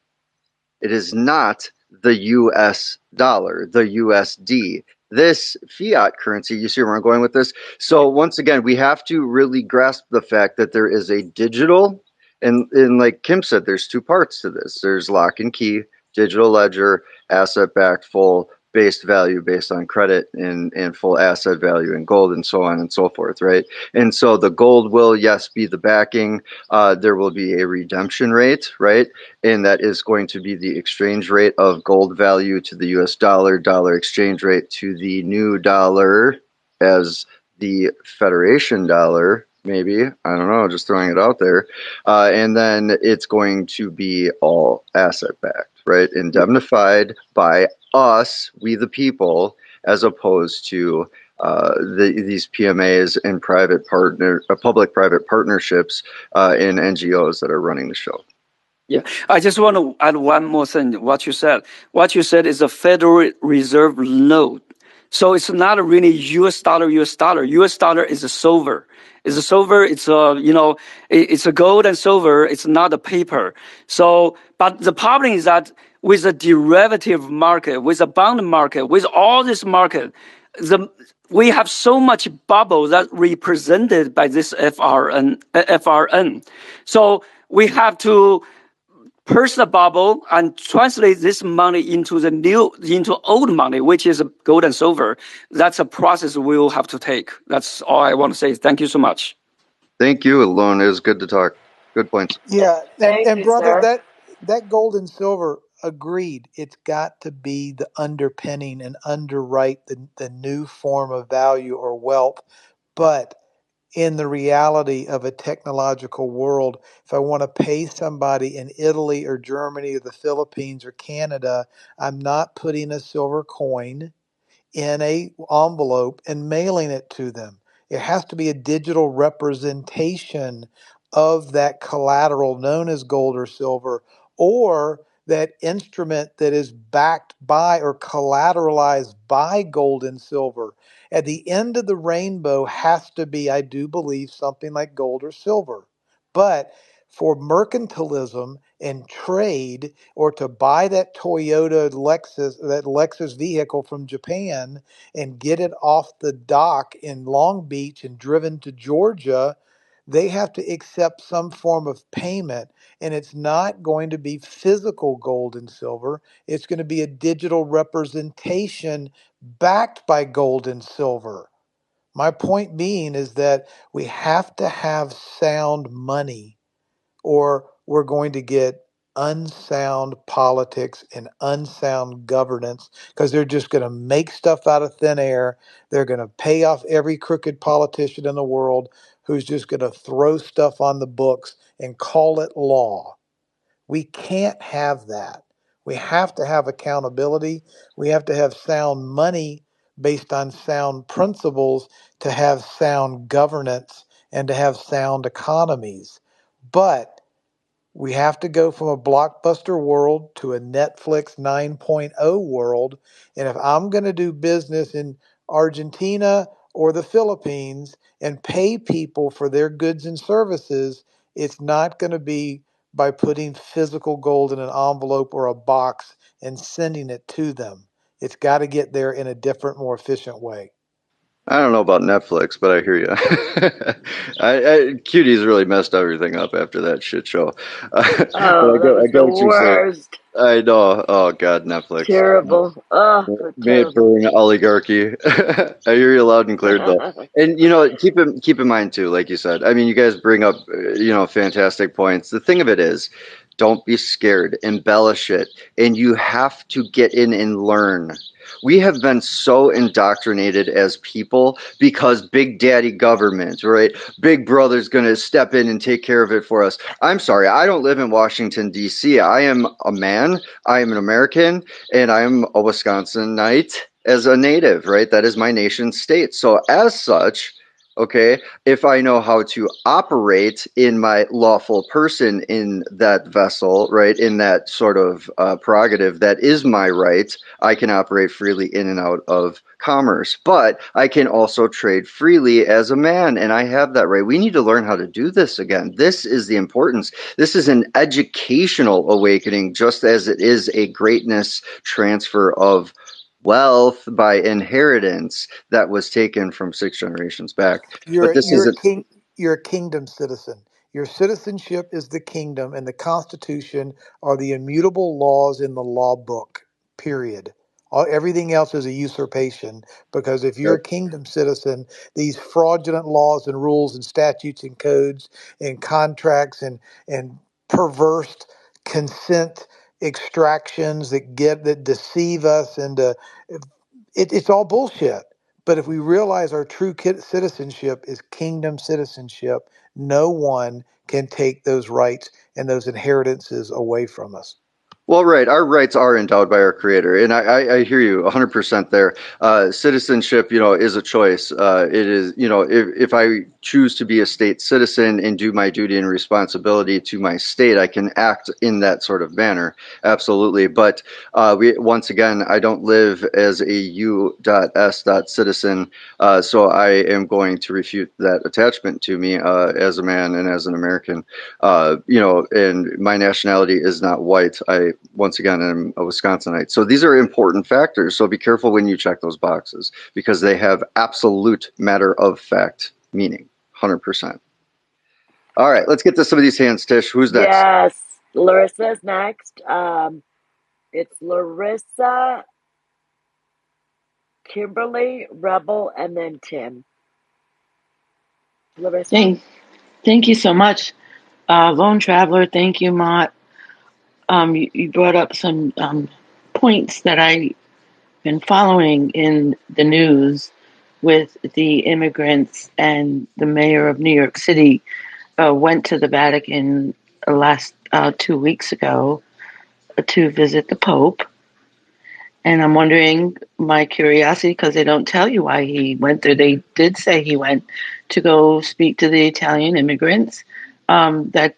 It is not the US dollar, the USD. This fiat currency, you see where I'm going with this? So once again, we have to really grasp the fact that there is a digital, and like Kim said, there's two parts to this. There's lock and key, digital ledger, asset-backed, full based value based on credit and full asset value in gold and so on and so forth, right? And so the gold will, yes, be the backing. There will be a redemption rate, right? And that is going to be the exchange rate of gold value to the US dollar, dollar exchange rate to the new dollar as the Federation dollar, maybe. I don't know, just throwing it out there. And then it's going to be all asset backed, right? Indemnified by us, we the people, as opposed to these PMAs and public-private partnerships and NGOs that are running the show. Yeah, I just want to add one more thing. What you said is a Federal Reserve note. So it's not really US dollar. US dollar is a silver. It's a silver. It's it's a gold and silver. It's not a paper. So, but the problem is that with a derivative market, with a bond market, with all this market, we have so much bubble that represented by this FRN. So we have to burst the bubble and translate this money into old money, which is gold and silver. That's a process we will have to take. That's all I want to say. Thank you so much. Thank you, Alone. It was good to talk. Good points. Yeah, Thank and you, brother, sir. that gold and silver, agreed. It's got to be the underpinning and underwrite the new form of value or wealth. But in the reality of a technological world, if I want to pay somebody in Italy or Germany or the Philippines or Canada, I'm not putting a silver coin in a envelope and mailing it to them. It has to be a digital representation of that collateral known as gold or silver, or that instrument that is backed by or collateralized by gold and silver. At the end of the rainbow has to be, I do believe, something like gold or silver. But for mercantilism and trade, or to buy that Lexus vehicle from Japan and get it off the dock in Long Beach and driven to Georgia, they have to accept some form of payment. And it's not going to be physical gold and silver. It's going to be a digital representation backed by gold and silver. My point being is that we have to have sound money, or we're going to get unsound politics and unsound governance, because they're just going to make stuff out of thin air. They're going to pay off every crooked politician in the world who's just going to throw stuff on the books and call it law. We can't have that. We have to have accountability. We have to have sound money based on sound principles to have sound governance and to have sound economies. But We have to go from a blockbuster world to a Netflix 9.0 world. And if I'm going to do business in Argentina or the Philippines and pay people for their goods and services, it's not going to be by putting physical gold in an envelope or a box and sending it to them. It's got to get there in a different, more efficient way. I don't know about Netflix, but I hear you. Cutie's really messed everything up after that shit show. But Oh, that I was get the what you're saying. worst. I know. Oh God, Netflix. Terrible. Oh, May it terrible. burn, oligarchy. I hear you loud and clear, though. And keep in mind too, like you said. I mean, you guys bring up fantastic points. The thing of it is, don't be scared. Embellish it, and you have to get in and learn. We have been so indoctrinated as people because Big Daddy government, right? Big Brother's going to step in and take care of it for us. I'm sorry, I don't live in Washington, D.C. I am a man, I am an American, and I am a Wisconsinite as a native, right? That is my nation state. So, as such, okay, if I know how to operate in my lawful person in that vessel, right, in that sort of prerogative, that is my right. I can operate freely in and out of commerce, but I can also trade freely as a man, and I have that right. We need to learn how to do this again. This is the importance. This is an educational awakening, just as it is a greatness transfer of wealth by inheritance that was taken from 6 generations back. But this You're a isn't. king. You're a kingdom citizen. Your citizenship is the kingdom, and the Constitution are the immutable laws in the law book. Period. Everything else is a usurpation, because if you're a kingdom citizen, these fraudulent laws and rules and statutes and codes and contracts and perverse consent extractions that deceive us into it's all bullshit. But if we realize our true citizenship is kingdom citizenship, no one can take those rights and those inheritances away from us. Well, right. Our rights are endowed by our Creator, and I hear you 100% there. Citizenship, is a choice. It is, if I choose to be a state citizen and do my duty and responsibility to my state, I can act in that sort of manner. Absolutely. But once again, I don't live as a U.S. citizen, so I am going to refute that attachment to me as a man and as an American. And my nationality is not white. Once again, I'm a Wisconsinite. So these are important factors. So be careful when you check those boxes, because they have absolute matter of fact meaning, 100%. All right, let's get to some of these hands, Tish. Who's next? Yes, Larissa's next. It's Larissa, Kimberly, Rebel, and then Tim. Larissa. Thank you so much, Lone Traveler. Thank you, Mott. You brought up some points that I've been following in the news with the immigrants, and the mayor of New York City went to the Vatican last 2 weeks ago to visit the Pope. And I'm wondering, my curiosity, because they don't tell you why he went there. They did say he went to go speak to the Italian immigrants, that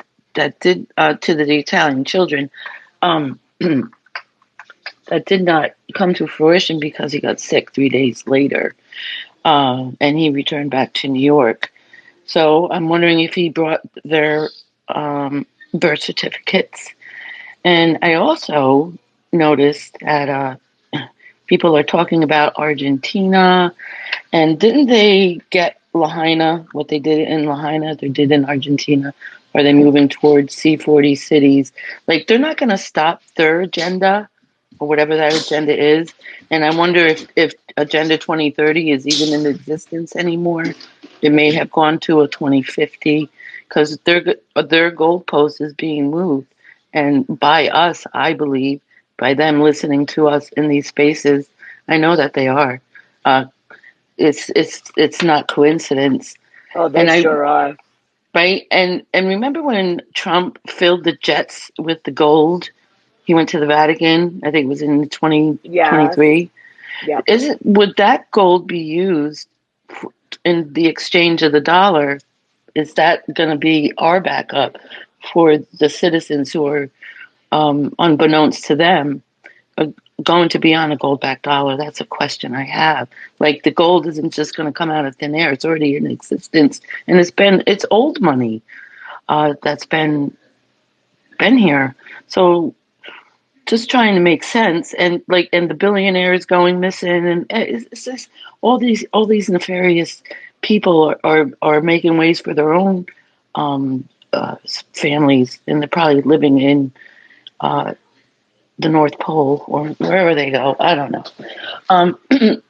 did to the Italian children. That did not come to fruition because he got sick 3 days later, and he returned back to New York. So I'm wondering if he brought their birth certificates. And I also noticed that people are talking about Argentina, and didn't they get Lahaina, what they did in Lahaina, they did in Argentina? Are they moving towards C40 cities? Like, they're not going to stop their agenda, or whatever that agenda is. And I wonder if Agenda 2030 is even in existence anymore. It may have gone to a 2050, because their goalpost is being moved. And by us, I believe, by them listening to us in these spaces, I know that they are. It's not coincidence. Oh, they sure are. Right? And remember when Trump filled the jets with the gold? He went to the Vatican. I think it was in 2023. Yeah. Would that gold be used in the exchange of the dollar? Is that going to be our backup for the citizens who are, unbeknownst to them, are going to be on a gold-backed dollar? That's a question I have. Like, the gold isn't just going to come out of thin air. It's already in existence, and it's old money that's been here. So just trying to make sense, and the billionaires going missing, and it's just all these nefarious people are making ways for their own families, and they're probably living in the North Pole or wherever they go. I don't know.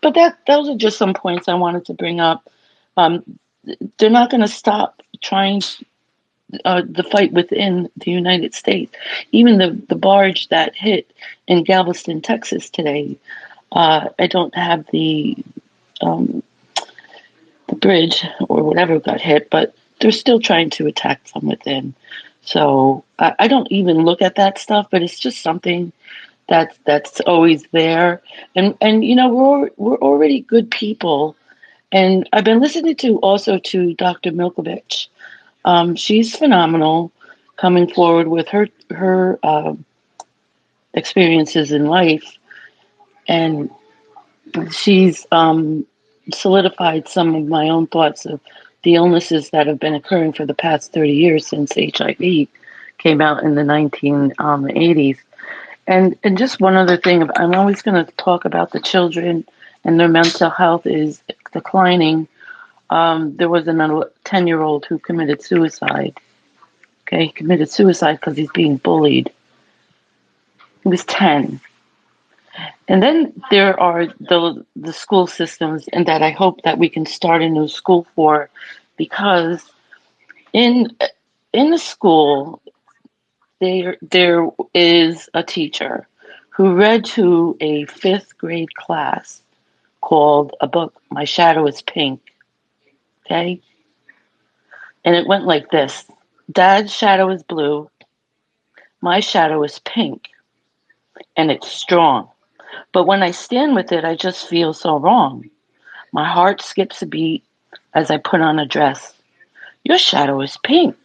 But those are just some points I wanted to bring up. They're not going to stop trying the fight within the United States. Even the barge that hit in Galveston, Texas today, I don't have the bridge or whatever got hit, but they're still trying to attack from within. So I don't even look at that stuff, but it's just something that's always there. And we're already good people. And I've been listening to Dr. Milkovich. She's phenomenal, coming forward with her experiences in life, and she's solidified some of my own thoughts of the illnesses that have been occurring for the past 30 years since HIV came out in the 1980s. And just one other thing, I'm always going to talk about the children and their mental health is declining. There was a 10-year-old who committed suicide. Okay, he committed suicide because he's being bullied. He was 10. And then there are the school systems, and that I hope that we can start a new school for, because in the school there is a teacher who read to a 5th grade class called a book, My Shadow is Pink. Okay? And it went like this: Dad's shadow is blue, my shadow is pink, and it's strong. But when I stand with it, I just feel so wrong. My heart skips a beat as I put on a dress. Your shadow is pink.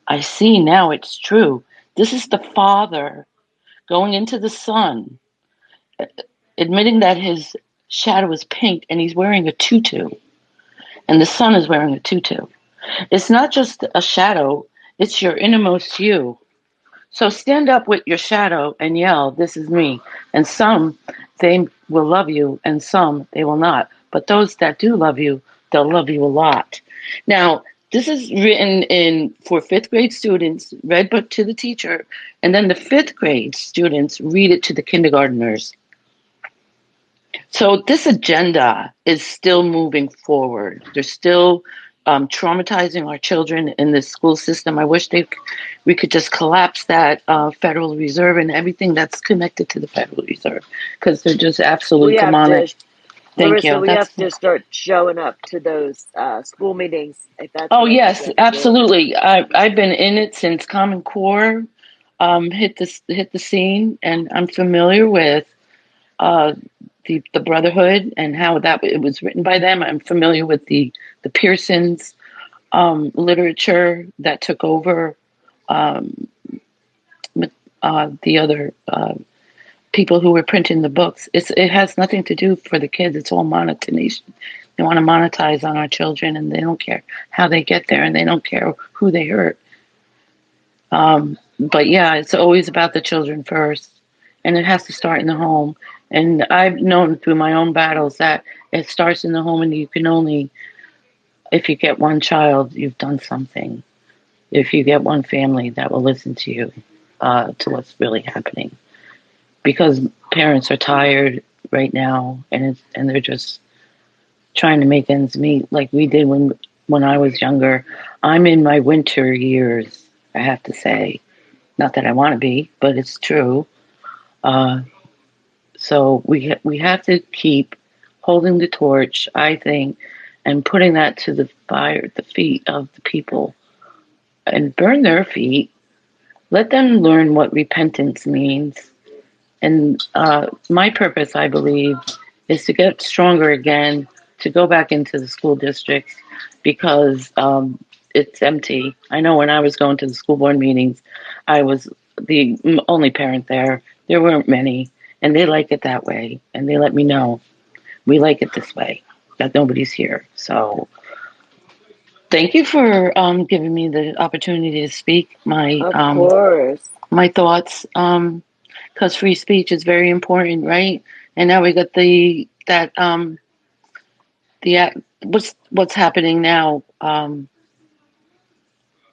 I see now it's true. This is the father going into the sun, admitting that his shadow is pink, and he's wearing a tutu, and the son is wearing a tutu. It's not just a shadow, it's your innermost you. So stand up with your shadow and yell, this is me. And some, they will love you, and some, they will not. But those that do love you, they'll love you a lot. Now, this is written for 5th grade students, read but to the teacher, and then the 5th grade students read it to the kindergartners. So this agenda is still moving forward. They're still traumatizing our children in the school system. I wish we could just collapse that Federal Reserve and everything that's connected to the Federal Reserve, because they're just absolutely demonic. Thank you. We have to start showing up to those school meetings. If that's yes, absolutely. I've been in it since Common Core hit the scene, and I'm familiar with the Brotherhood and how it was written by them. I'm familiar with the Pearsons literature that took over the other people who were printing the books. It has nothing to do for the kids. It's all monetization. They want to monetize on our children, and they don't care how they get there, and they don't care who they hurt. But yeah, it's always about the children first, and it has to start in the home. And I've known through my own battles that it starts in the home, and you can only, if you get one child, you've done something. If you get one family that will listen to you, to what's really happening. Because parents are tired right now, and they're just trying to make ends meet like we did when I was younger. I'm in my winter years, I have to say. Not that I want to be, but it's true. So we have to keep holding the torch, I think, and putting that to the feet of the people, and burn their feet. Let them learn what repentance means. And my purpose, I believe, is to get stronger again, to go back into the school districts, because it's empty. I know when I was going to the school board meetings, I was the only parent there. There weren't many, and they like it that way. And they let me know we like it this way, that nobody's here. So thank you for giving me the opportunity to speak my Of course. my thoughts. Because free speech is very important, right? And now we got what's happening now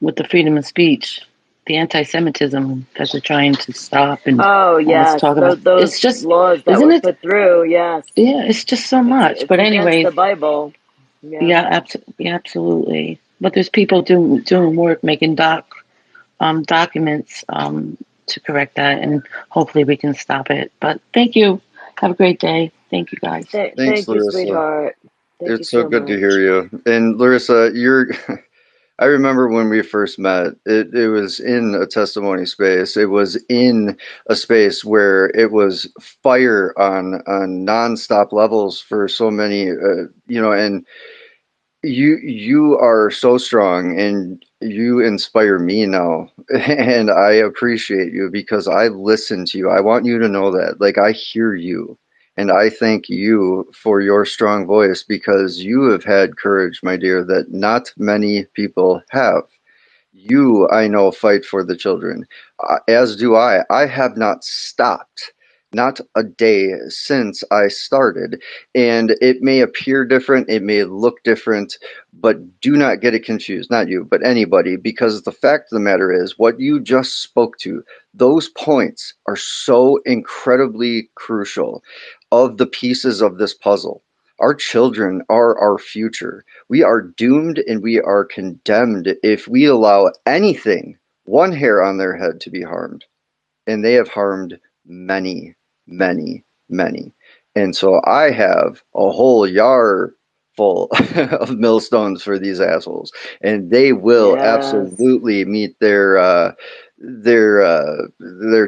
with the freedom of speech, the anti-Semitism that they're trying to stop and Oh all this yes, talk about. those It's just, laws that isn't were it? put through. Yes, Yeah, it's just so much. it's But against the anyways, Bible. Yeah. yeah, absolutely. But there's people doing work, making documents to correct that, and hopefully we can stop it. But thank you. Have a great day. Thank you, guys. Thanks, Thank you, Larissa. sweetheart. Thank you It's so so good to much. hear you. And Larissa, I remember when we first met, it was in a testimony space. It was in a space where it was fire on nonstop levels for so many, and you are so strong and you inspire me now. And I appreciate you because I listen to you. I want you to know that. Like, I hear you. And I thank you for your strong voice because you have had courage, my dear, that not many people have. You, I know, fight for the children, as do I. I have not stopped, not a day since I started. And it may appear different, it may look different, but do not get it confused. Not you, but anybody, because the fact of the matter is, what you just spoke to, those points are so incredibly crucial of the pieces of this puzzle. Our children are our future. We are doomed and we are condemned if we allow anything, one hair on their head, to be harmed. And they have harmed many, many, many. And so I have a whole yard full of millstones for these assholes, and they will Yes. absolutely meet their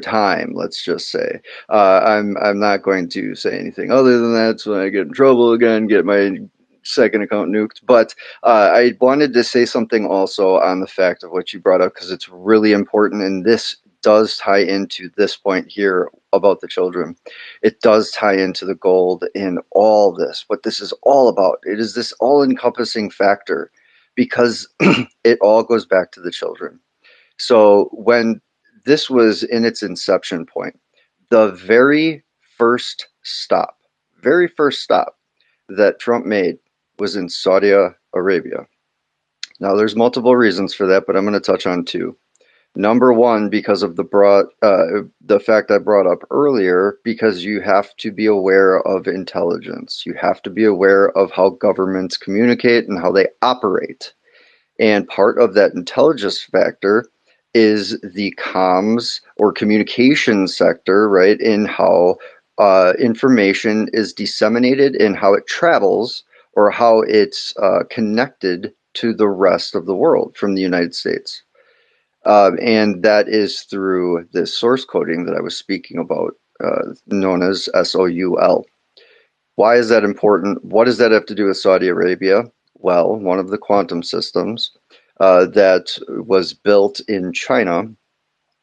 time. Let's just say. I'm not going to say anything other than that, so I get in trouble again, get my second account nuked. But I wanted to say something also on the fact of what you brought up because it's really important, and this does tie into this point here about the children. It does tie into the gold in all this, what this is all about. It is this all-encompassing factor because it all goes back to the children. So when this was in its inception point, the very first stop that Trump made was in Saudi Arabia. Now, there's multiple reasons for that, but I'm going to touch on two. Number one, because of the fact I brought up earlier, because you have to be aware of intelligence. You have to be aware of how governments communicate and how they operate. And part of that intelligence factor is the comms or communication sector, right? In how information is disseminated and how it travels or how it's connected to the rest of the world from the United States. And that is through this source coding that I was speaking about, known as SOUL. Why is that important? What does that have to do with Saudi Arabia? Well, one of the quantum systems that was built in China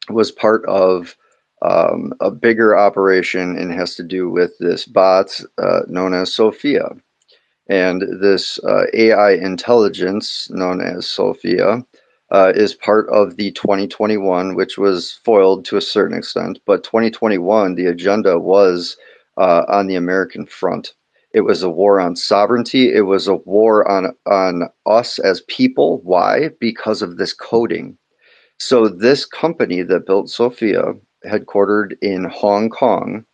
was part of a bigger operation and has to do with this bot known as Sophia. And this AI intelligence known as Sophia is part of the 2021, which was foiled to a certain extent. But 2021, the agenda was on the American front. It was a war on sovereignty. It was a war on us as people. Why? Because of this coding. So this company that built Sophia, headquartered in Hong Kong,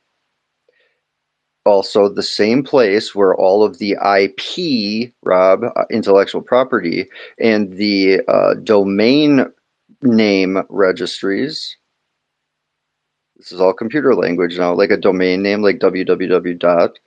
also the same place where all of the IP, Rob, intellectual property, and the domain name registries. This is all computer language now, like a domain name like www dot.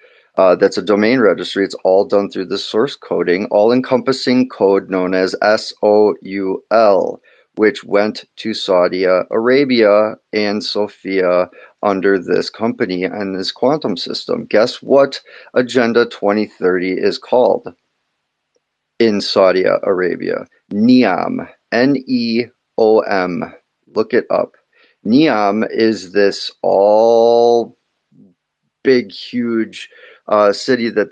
That's a domain registry. It's all done through the source coding, all-encompassing code known as SOUL, which went to Saudi Arabia and Sophia under this company and this quantum system. Guess what Agenda 2030 is called in Saudi Arabia? NEOM, Neom. Look it up. NEOM is this all big, huge city that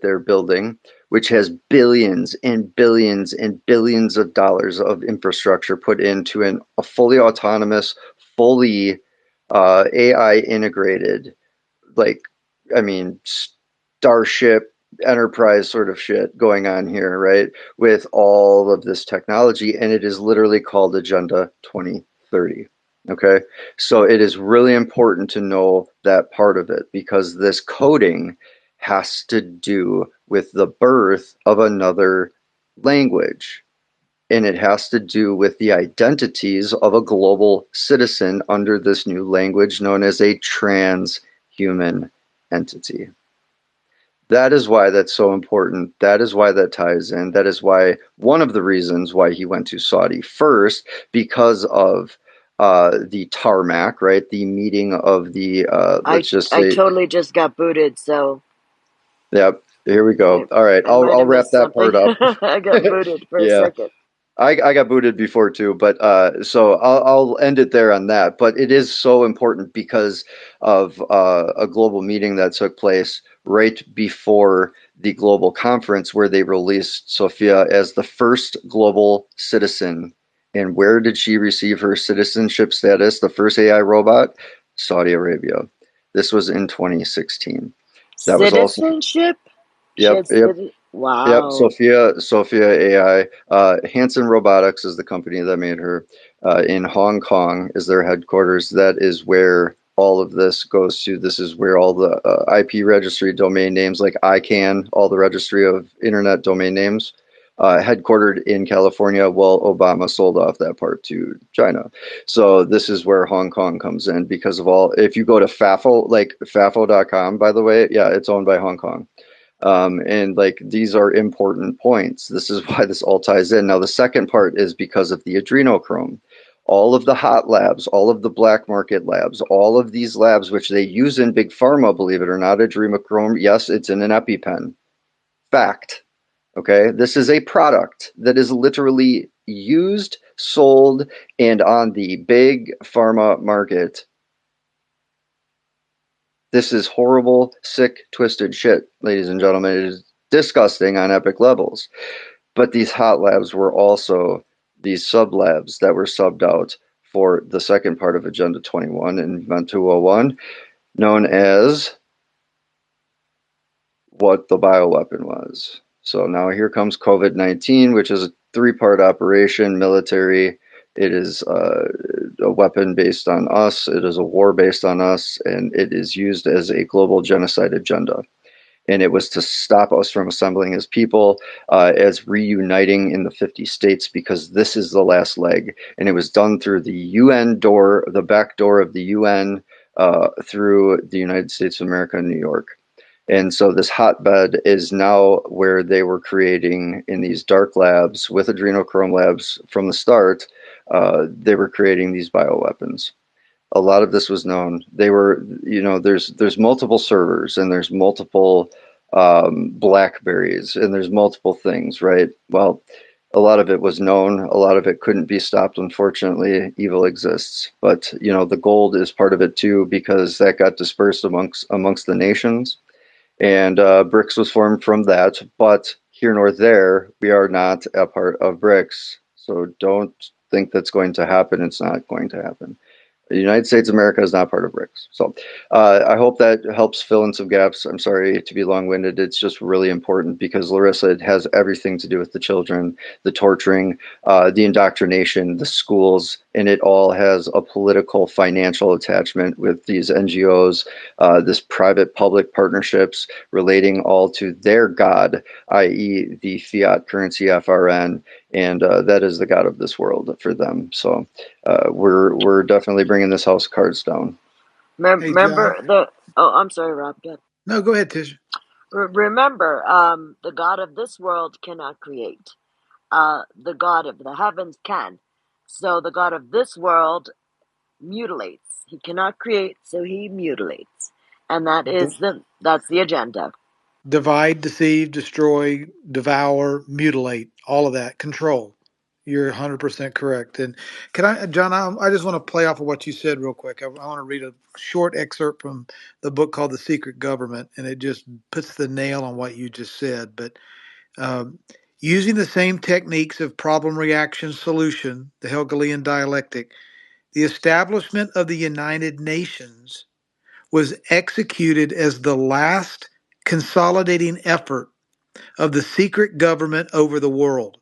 they're building, which has billions and billions and billions of dollars of infrastructure put into a fully autonomous, fully AI integrated, like, I mean, Starship Enterprise sort of shit going on here, right? With all of this technology, and it is literally called Agenda 2030. Okay, so it is really important to know that part of it, because this coding has to do with the birth of another language, and it has to do with the identities of a global citizen under this new language known as a transhuman entity. That is why that's so important. That is why that ties in. That is why one of the reasons why he went to Saudi first, because of the tarmac, right? The meeting of the, let's just I say, totally just got booted, so yep, here we go. All right, I might I'll have wrap missed that part something. up. I got booted for a Yeah. second. I got booted before too, but so I'll end it there on that. But it is so important because of a global meeting that took place right before the global conference, where they released Sophia as the first global citizen. And where did she receive her citizenship status? The first AI robot? Saudi Arabia. This was in 2016. That was also, Citizenship? She yep, had yep. Yep, wow. Sophia AI. Hanson Robotics is the company that made her. In Hong Kong is their headquarters. That is where all of this goes to. This is where all the IP registry domain names, like ICANN, all the registry of internet domain names, headquartered in California. Well, Obama sold off that part to China. So this is where Hong Kong comes in, because of all. If you go to FAFO, like FAFO.com, by the way, yeah, it's owned by Hong Kong. And like, these are important points. This is why this all ties in. Now, the second part is because of the adrenochrome. All of the hot labs, all of the black market labs, all of these labs, which they use in big pharma, believe it or not, adrenochrome, yes, it's in an EpiPen. Fact. Okay, this is a product that is literally used, sold, and on the big pharma market. This is horrible, sick, twisted shit, ladies and gentlemen. It is disgusting on epic levels. But these hot labs were also these sub labs that were subbed out for the second part of Agenda 21 and Event 201, known as what the bioweapon was. So now here comes COVID-19, which is a three-part operation, military. It is a weapon based on us. It is a war based on us, and it is used as a global genocide agenda. And it was to stop us from assembling as people, as reuniting in the 50 states, because this is the last leg. And it was done through the UN door, the back door of the UN, through the United States of America in New York. And so this hotbed is now where they were creating, in these dark labs with adrenochrome labs from the start, they were creating these bioweapons. A lot of this was known. They were, there's multiple servers, and there's multiple Blackberries, and there's multiple things, right? Well, a lot of it was known. A lot of it couldn't be stopped. Unfortunately, evil exists, but the gold is part of it too, because that got dispersed amongst the nations, and BRICS was formed from that. But here nor there, we are not a part of BRICS, so don't think that's going to happen. It's not going to happen. The United States of America is not part of BRICS. So I hope that helps fill in some gaps. I'm sorry to be long-winded. It's just really important, because Larissa, it has everything to do with the children, the torturing, the indoctrination, the schools, and it all has a political, financial attachment with these NGOs, this private-public partnerships relating all to their God, i.e. the fiat currency FRN, and that is the God of this world for them. So we're definitely bringing this house of cards down. Hey, John. Remember the? Oh, I'm sorry, Rob. Good. No, go ahead, Tisha. Remember, the God of this world cannot create. The God of the heavens can. So the God of this world mutilates. He cannot create, so he mutilates, and that's the agenda. Divide, deceive, destroy, devour, mutilate, all of that. Control. You're 100% correct. And can I, John, I just want to play off of what you said real quick. I want to read a short excerpt from the book called The Secret Government, and it just puts the nail on what you just said. But um, using the same techniques of problem reaction solution, the Hegelian dialectic, the establishment of the United Nations was executed as the last consolidating effort of the secret government over the world.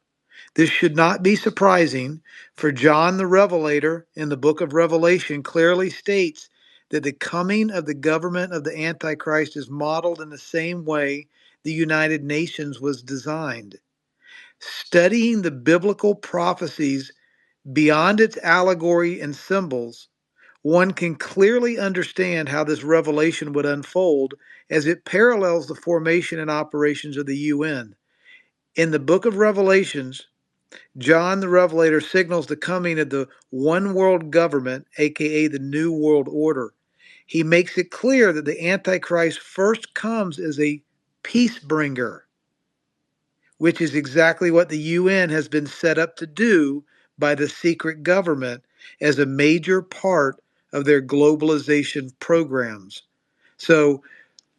This should not be surprising, for John the Revelator in the book of Revelation clearly states that the coming of the government of the Antichrist is modeled in the same way the United Nations was designed. Studying the biblical prophecies beyond its allegory and symbols, one can clearly understand how this revelation would unfold as it parallels the formation and operations of the UN. In the book of Revelations, John the Revelator signals the coming of the one world government, aka the New World Order. He makes it clear that the Antichrist first comes as a peace bringer, which is exactly what the UN has been set up to do by the secret government as a major part of their globalization programs. So,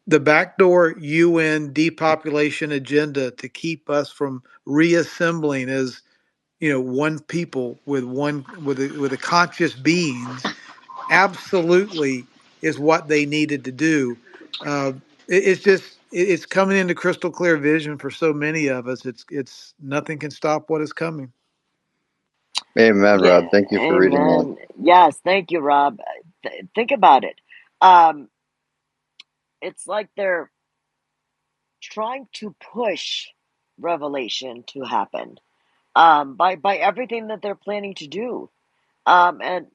the backdoor UN depopulation agenda to keep us from reassembling as one people with a conscious beings absolutely is what they needed to do. It's just it's coming into crystal clear vision for so many of us. It's nothing can stop what is coming. Amen, Yeah, Rob. Thank you for reading that. amen. Yes, thank you, Rob. Think about it. Um, it's like they're trying to push revelation to happen by everything that they're planning to do, and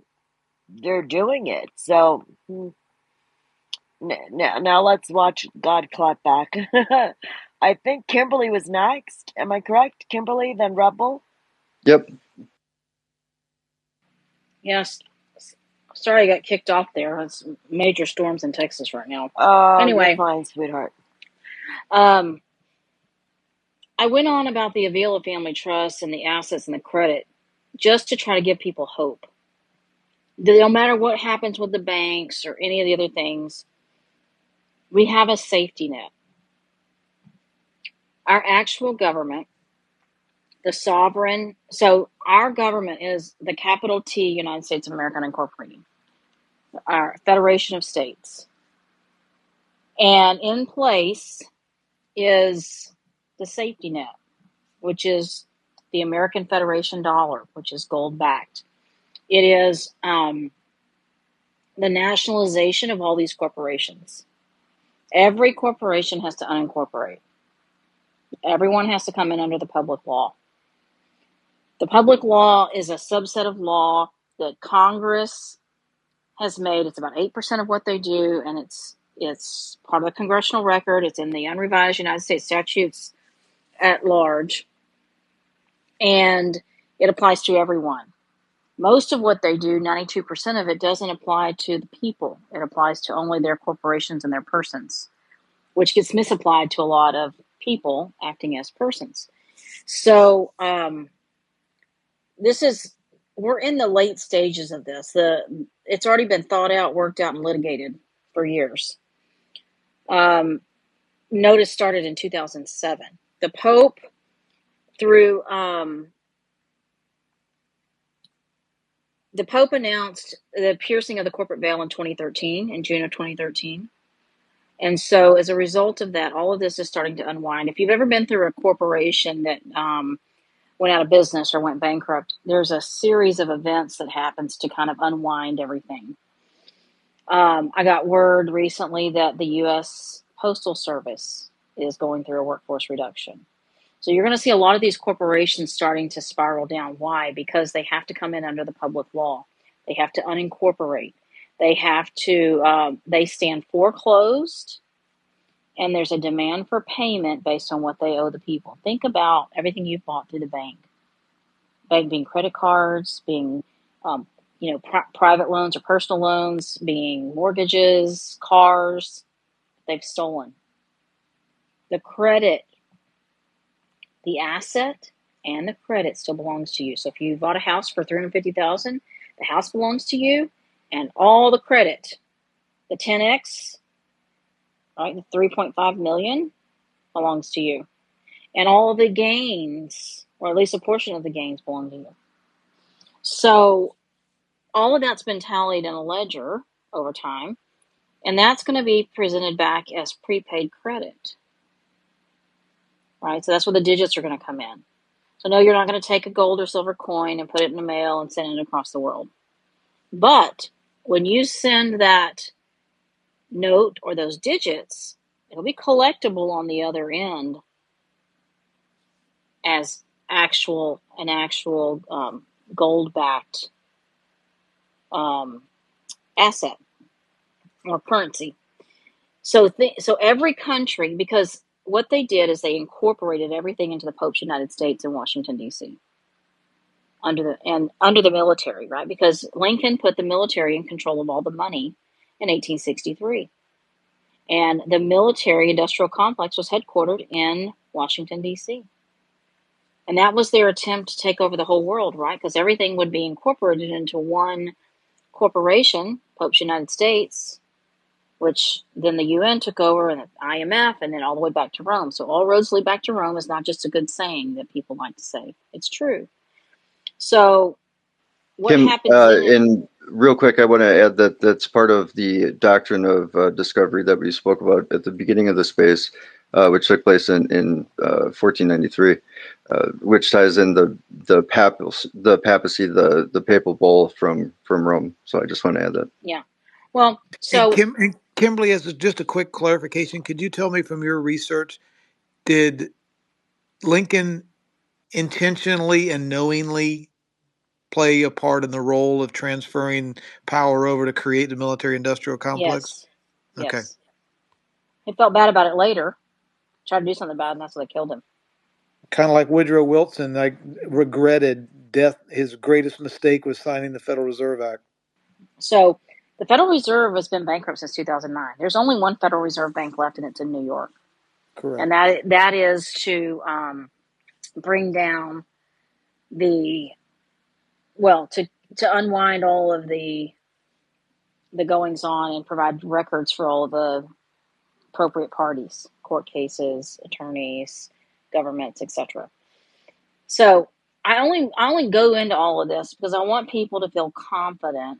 they're doing it. So now let's watch God clap back. I think Kimberly was next. Am I correct? Kimberly, then Rebel. Yep. Yes. Sorry I got kicked off there. It's major storms in Texas right now. Oh, you're Anyway, fine, sweetheart. I went on about the Avila Family Trust and the assets and the credit just to try to give people hope. No matter what happens with the banks or any of the other things, we have a safety net. Our actual government, the sovereign, so our government is the capital T, United States of America Incorporated, our Federation of States. And in place is the safety net, which is the American Federation dollar, which is gold backed. It is the nationalization of all these corporations. Every corporation has to unincorporate. Everyone has to come in under the public law. The public law is a subset of law that Congress has made. It's about 8% of what they do, and it's part of the congressional record. It's in the unrevised United States statutes at large, and it applies to everyone. Most of what they do, 92% of it, doesn't apply to the people. It applies to only their corporations and their persons, which gets misapplied to a lot of people acting as persons. So we're in the late stages of this. It's already been thought out, worked out, and litigated for years. Notice started in 2007. The Pope, through the Pope announced the piercing of the corporate veil in 2013, in June of 2013. And so as a result of that, all of this is starting to unwind. If you've ever been through a corporation that went out of business or went bankrupt, there's a series of events that happens to kind of unwind everything. I got word recently that the U.S. Postal Service is going through a workforce reduction. So you're going to see a lot of these corporations starting to spiral down. Why? Because they have to come in under the public law. They have to unincorporate. They have to, they stand foreclosed, and there's a demand for payment based on what they owe the people. Think about everything you've bought through the bank. Bank being credit cards, being, private loans or personal loans, being mortgages, cars they've stolen. The credit, the asset, and the credit still belongs to you. So if you bought a house for $350,000, the house belongs to you, and all the credit, the 10x, right, the $3.5 million belongs to you, and all of the gains, or at least a portion of the gains, belong to you. So all of that's been tallied in a ledger over time, and that's going to be presented back as prepaid credit, right? So that's where the digits are going to come in. So no, you're not going to take a gold or silver coin and put it in the mail and send it across the world. But when you send that note or those digits, it'll be collectible on the other end as an actual gold-backed asset or currency. So every country, because what they did is they incorporated everything into the Pope's United States in Washington, D.C. under the military, right? Because Lincoln put the military in control of all the money in 1863. And the military industrial complex was headquartered in Washington, D.C. And that was their attempt to take over the whole world, right? Because everything would be incorporated into one corporation, Pope's United States, which then the UN took over, and the IMF, and then all the way back to Rome. So all roads lead back to Rome is not just a good saying that people like to say. It's true. So what Kim, happens then? and real quick, I want to add that that's part of the doctrine of discovery that we spoke about at the beginning of the space, which took place in 1493, which ties in the papacy, the papal bull from Rome. So I just want to add that. Yeah. Well, so And Kimberly, as just a quick clarification, could you tell me from your research, did Lincoln intentionally and knowingly play a part in the role of transferring power over to create the military-industrial complex? yes, Okay. yes. He felt bad about it later. Tried to do something bad, and that's why they killed him. Kind of like Woodrow Wilson, regretted death. His greatest mistake was signing the Federal Reserve Act. So the Federal Reserve has been bankrupt since 2009. There's only one Federal Reserve Bank left, and it's in New York. Correct. And that is to bring down to unwind all of the goings on and provide records for all of the appropriate parties, court cases, attorneys, governments, etc. So I only go into all of this because I want people to feel confident.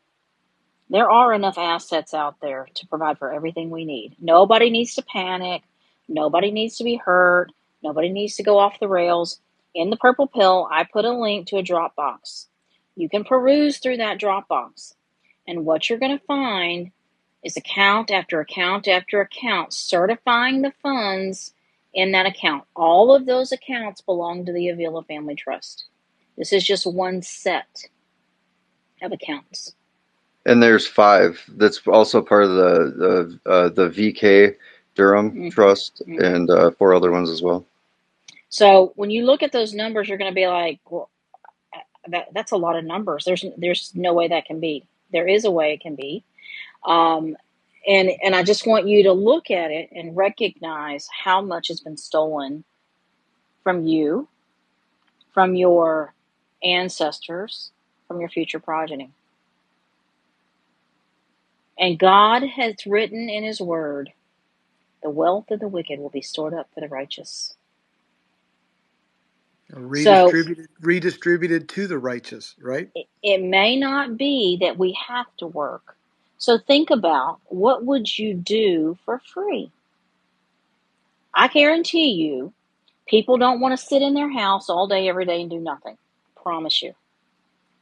There are enough assets out there to provide for everything we need. Nobody needs to panic. Nobody needs to be hurt. Nobody needs to go off the rails. In the purple pill, I put a link to a Dropbox. You can peruse through that Dropbox. And what you're going to find is account after account after account certifying the funds in that account. All of those accounts belong to the Avila Family Trust. This is just one set of accounts. And there's 5. That's also part of the VK Durham Trust, and 4 other ones as well. So when you look at those numbers, you're going to be like, well, that's a lot of numbers. There's no way that can be. There is a way it can be. And I just want you to look at it and recognize how much has been stolen from you, from your ancestors, from your future progeny. And God has written in his word, the wealth of the wicked will be stored up for the righteous. Redistributed to the righteous, right? It may not be that we have to work. So think about, what would you do for free? I guarantee you, people don't want to sit in their house all day, every day and do nothing. Promise you.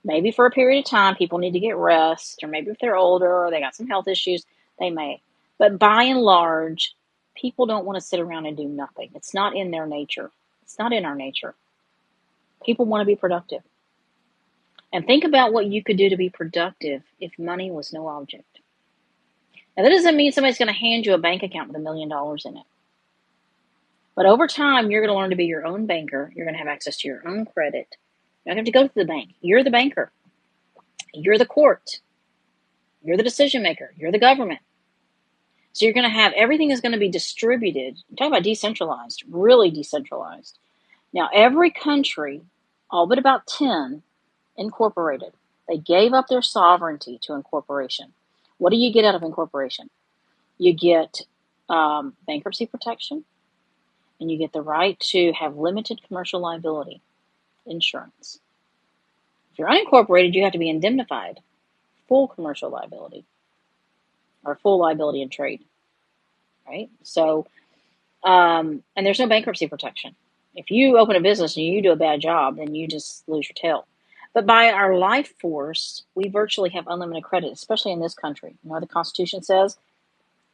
Maybe for a period of time, people need to get rest, or maybe if they're older or they got some health issues, they may. But by and large, people don't want to sit around and do nothing. It's not in their nature. It's not in our nature. People want to be productive. And think about what you could do to be productive if money was no object. Now, that doesn't mean somebody's going to hand you a bank account with $1 million in it. But over time, you're going to learn to be your own banker. You're going to have access to your own credit. You don't have to go to the bank. You're the banker. You're the court. You're the decision maker. You're the government. So you're going to have, everything is going to be distributed. I'm talking about decentralized, really decentralized. Now, every country All but about 10 incorporated. They gave up their sovereignty to incorporation. What do you get out of incorporation? You get bankruptcy protection, and you get the right to have limited commercial liability insurance. If you're unincorporated, you have to be indemnified, full commercial liability, or full liability in trade, right? So, and there's no bankruptcy protection. If you open a business and you do a bad job, then you just lose your tail. But by our life force, we virtually have unlimited credit, especially in this country. You know, the Constitution says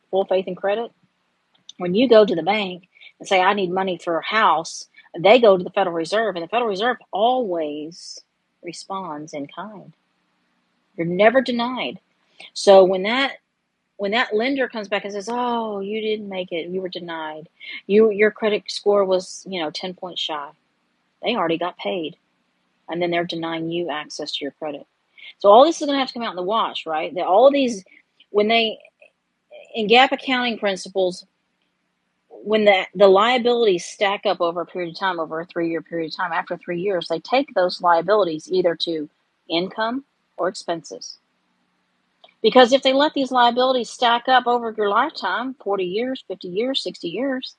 full faith and credit. When you go to the bank and say, I need money for a house, they go to the Federal Reserve, and the Federal Reserve always responds in kind. You're never denied. So when that lender comes back and says, oh, you didn't make it, you were denied, your credit score was 10 points shy, they already got paid, and then they're denying you access to your credit. So all this is going to have to come out in the wash, right? That all of these, when they, in GAAP accounting principles, when the liabilities stack up over a period of time, over a 3-year period of time, after 3 years, they take those liabilities either to income or expenses. Because if they let these liabilities stack up over your lifetime, 40 years, 50 years, 60 years,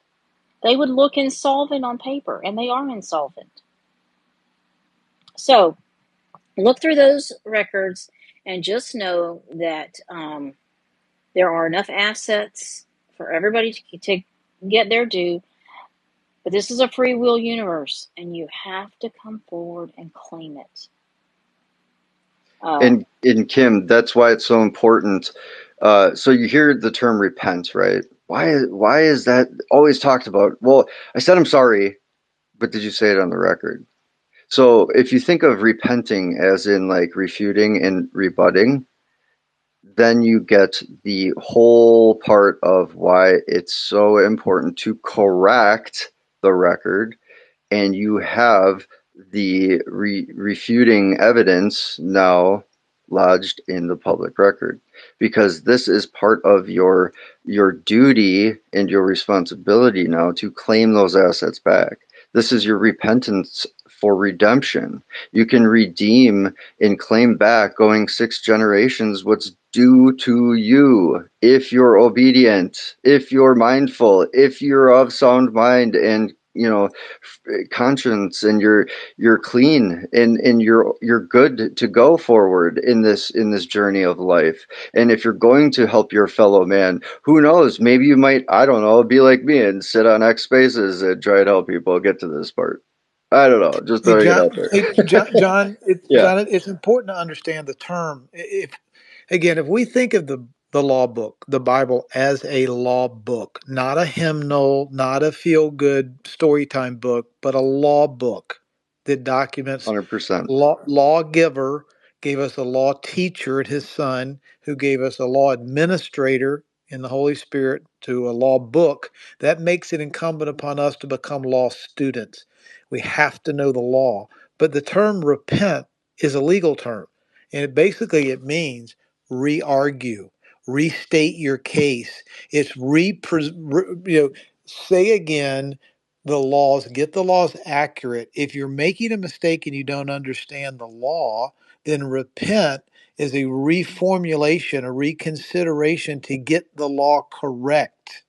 they would look insolvent on paper, and they are insolvent. So look through those records and just know that there are enough assets for everybody to get their due. But this is a free will universe, and you have to come forward and claim it. And Kim, that's why it's so important. So you hear the term repent, right? Why is that always talked about? Well, I said I'm sorry, but did you say it on the record? So if you think of repenting as in like refuting and rebutting, then you get the whole part of why it's so important to correct the record, and you have the refuting evidence now lodged in the public record, because this is part of your duty and your responsibility now to claim those assets back. This is your repentance for redemption. You can redeem and claim back, going 6 generations, what's due to you if you're obedient, if you're mindful, if you're of sound mind and conscience, and you're clean, and you're good to go forward in this journey of life. And if you're going to help your fellow man, who knows, maybe you might, I don't know, be like me and sit on X Spaces and try to help people get to this part. I don't know, just Hey, throwing it John. out there. Hey, John. Yeah, John, it's important to understand the term. If we think of the law book, the Bible, as a law book, not a hymnal, not a feel good story time book, but a law book that documents 100%. lawgiver gave us a law teacher and his son, who gave us a law administrator in the Holy Spirit to a law book. That makes it incumbent upon us to become law students. We have to know the law. But the term repent is a legal term. And it means re-argue, restate your case. It's say again the laws, get the laws accurate. If you're making a mistake and you don't understand the law, then repent is a reformulation, a reconsideration to get the law correct.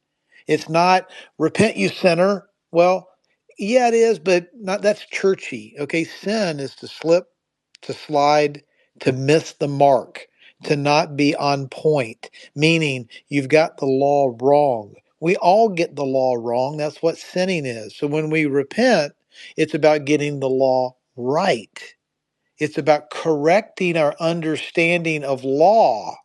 It's not repent, you sinner. Well, yeah, it is, but not, that's churchy. Okay, sin is to slip, to slide, to miss the mark, to not be on point, meaning you've got the law wrong. We all get the law wrong. That's what sinning is. So when we repent, it's about getting the law right. It's about correcting our understanding of law.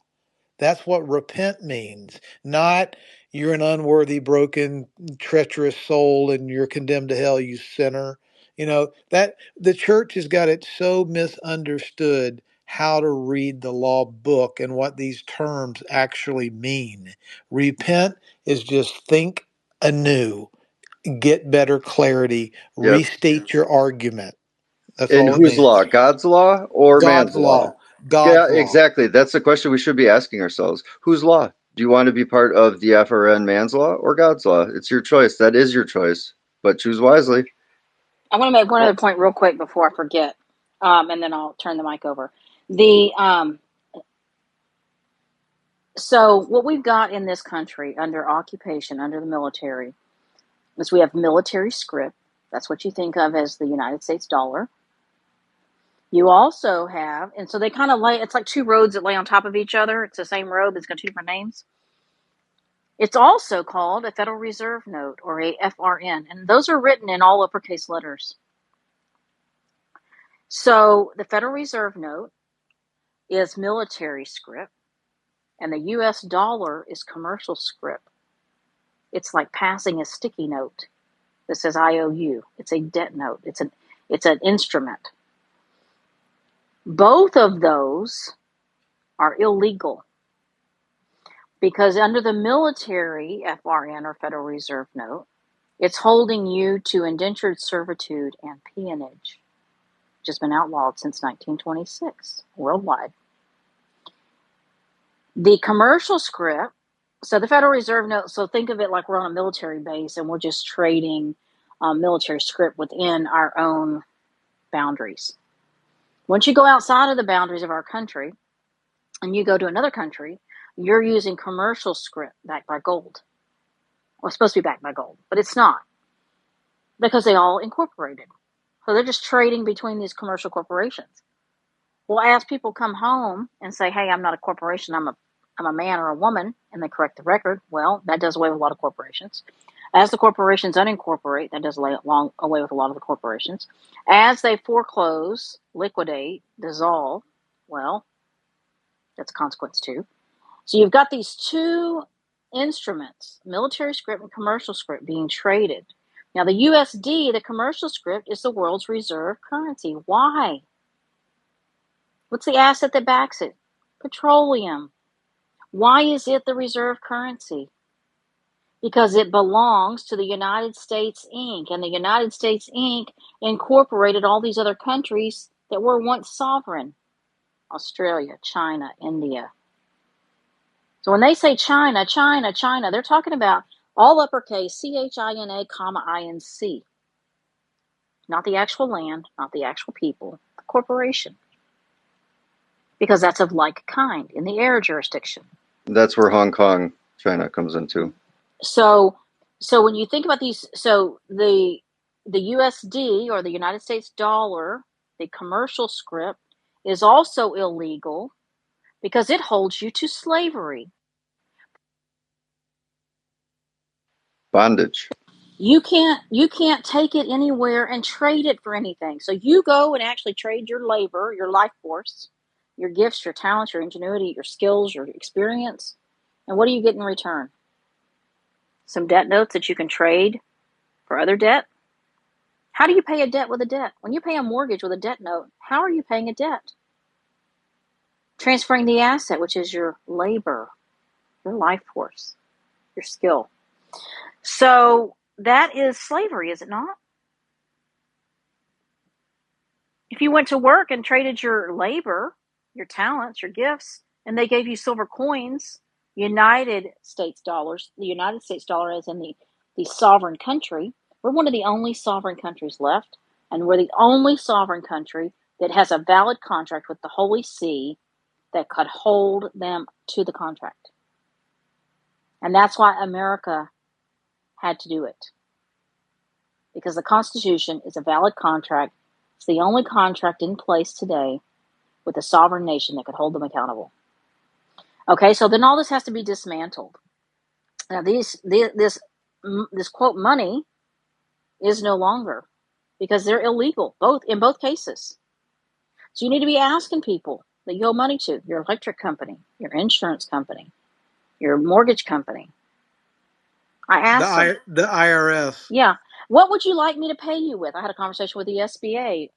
That's what repent means, not you're an unworthy, broken, treacherous soul and you're condemned to hell, you sinner. That the church has got it so misunderstood how to read the law book and what these terms actually mean. Repent is just think anew, get better clarity, Yep. restate your argument. That's And all it whose law? means. God's law or man's God's law? law. Yeah, God's law. exactly. That's the question we should be asking ourselves. Whose law? Do you want to be part of the FRN man's law or God's law? It's your choice. That is your choice. But choose wisely. I want to make one other point real quick before I forget, and then I'll turn the mic over. So what we've got in this country under occupation, under the military, is we have military script. That's what you think of as the United States dollar. You also have, and so they kind of lay, it's like two roads that lay on top of each other. It's the same road, but it's got two different names. It's also called a Federal Reserve note, or a FRN, and those are written in all uppercase letters. So the Federal Reserve note is military script, and the US dollar is commercial script. It's like passing a sticky note that says IOU. It's a debt note. It's an instrument. Both of those are illegal because under the military FRN, or Federal Reserve note, it's holding you to indentured servitude and peonage, which has been outlawed since 1926 worldwide. The commercial script, so the Federal Reserve note, so think of it like we're on a military base and we're just trading military script within our own boundaries. Once you go outside of the boundaries of our country and you go to another country, you're using commercial script backed by gold. Well, it's supposed to be backed by gold, but it's not because they all incorporated. So they're just trading between these commercial corporations. Well, as people come home and say, hey, I'm not a corporation, I'm a man or a woman, and they correct the record, well, that does away with a lot of corporations. As the corporations unincorporate, that does away with a lot of the corporations. As they foreclose, liquidate, dissolve, well, that's a consequence too. So you've got these two instruments, military script and commercial script, being traded. Now the USD, the commercial script, is the world's reserve currency. Why? What's the asset that backs it? Petroleum. Why is it the reserve currency? Because it belongs to the United States Inc. And the United States Inc. incorporated all these other countries that were once sovereign. Australia, China, India. So when they say China, China, China, they're talking about all uppercase CHINA, INC. Not the actual land, not the actual people, the corporation. Because that's of like kind in the air jurisdiction. That's where Hong Kong, China comes into. So when you think about these, so the USD, or the United States dollar, the commercial script, is also illegal because it holds you to slavery. Bondage. You can't take it anywhere and trade it for anything. So you go and actually trade your labor, your life force, your gifts, your talents, your ingenuity, your skills, your experience. And what do you get in return? Some debt notes that you can trade for other debt. How do you pay a debt with a debt? When you pay a mortgage with a debt note, how are you paying a debt? Transferring the asset, which is your labor, your life force, your skill. So that is slavery, is it not? If you went to work and traded your labor, your talents, your gifts, and they gave you silver coins, United States dollars, the United States dollar as in the sovereign country, we're one of the only sovereign countries left, and we're the only sovereign country that has a valid contract with the Holy See that could hold them to the contract. And that's why America had to do it. Because the Constitution is a valid contract. It's the only contract in place today with a sovereign nation that could hold them accountable. Okay, so then all this has to be dismantled. Now, this quote money is no longer, because they're illegal in both cases. So you need to be asking people that you owe money to, your electric company, your insurance company, your mortgage company. I asked them, The IRS. yeah, what would you like me to pay you with? I had a conversation with the SBA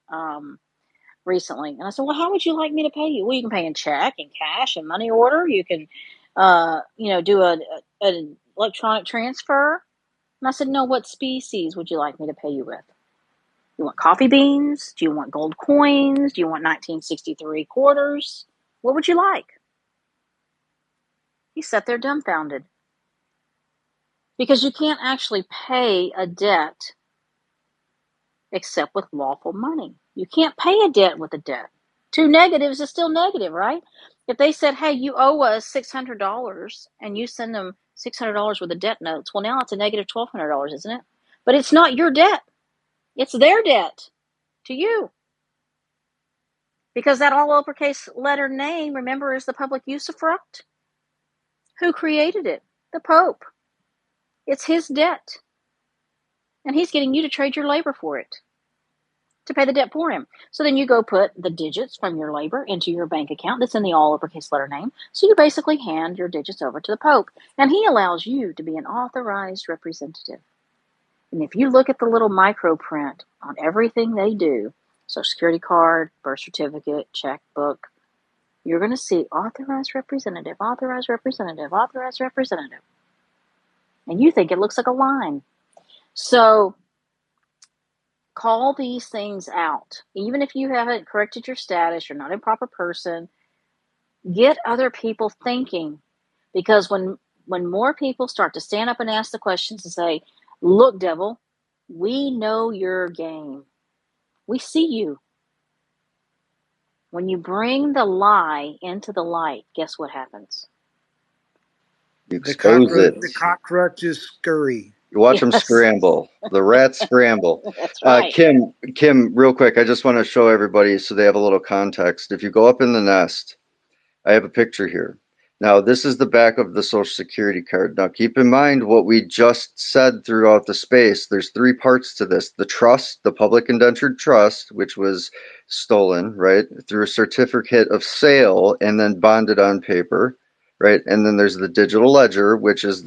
recently, and I said, well, how would you like me to pay you? Well, you can pay in check, in cash, in money order. You can, do an electronic transfer. And I said, no, what species would you like me to pay you with? You want coffee beans? Do you want gold coins? Do you want 1963 quarters? What would you like? He sat there dumbfounded. Because you can't actually pay a debt except with lawful money. You can't pay a debt with a debt. Two negatives is still negative, right? If they said, hey, you owe us $600 and you send them $600 with the debt notes, well, now it's a negative $1,200, isn't it? But it's not your debt. It's their debt to you. Because that all uppercase letter name, remember, is the public usufruct. Who created it? The Pope. It's his debt. And he's getting you to trade your labor for it, to pay the debt for him. So then you go put the digits from your labor into your bank account that's in the all uppercase letter name. So you basically hand your digits over to the Pope. And he allows you to be an authorized representative. And if you look at the little micro print on everything they do, Social Security card, birth certificate, checkbook, you're going to see authorized representative, authorized representative, authorized representative. And you think it looks like a line. So call these things out. Even if you haven't corrected your status, you're not a proper person, get other people thinking. Because when more people start to stand up and ask the questions and say, look, devil, we know your game. We see you. When you bring the lie into the light, guess what happens? You expose it. The cockroaches scurry. You watch them scramble. The rats scramble. That's right. Kim, real quick, I just want to show everybody so they have a little context. If you go up in the nest, I have a picture here. Now, this is the back of the Social Security card. Now, keep in mind what we just said throughout the space. There's three parts to this. The trust, the public indentured trust, which was stolen, right, through a certificate of sale and then bonded on paper, right? And then there's the digital ledger, which is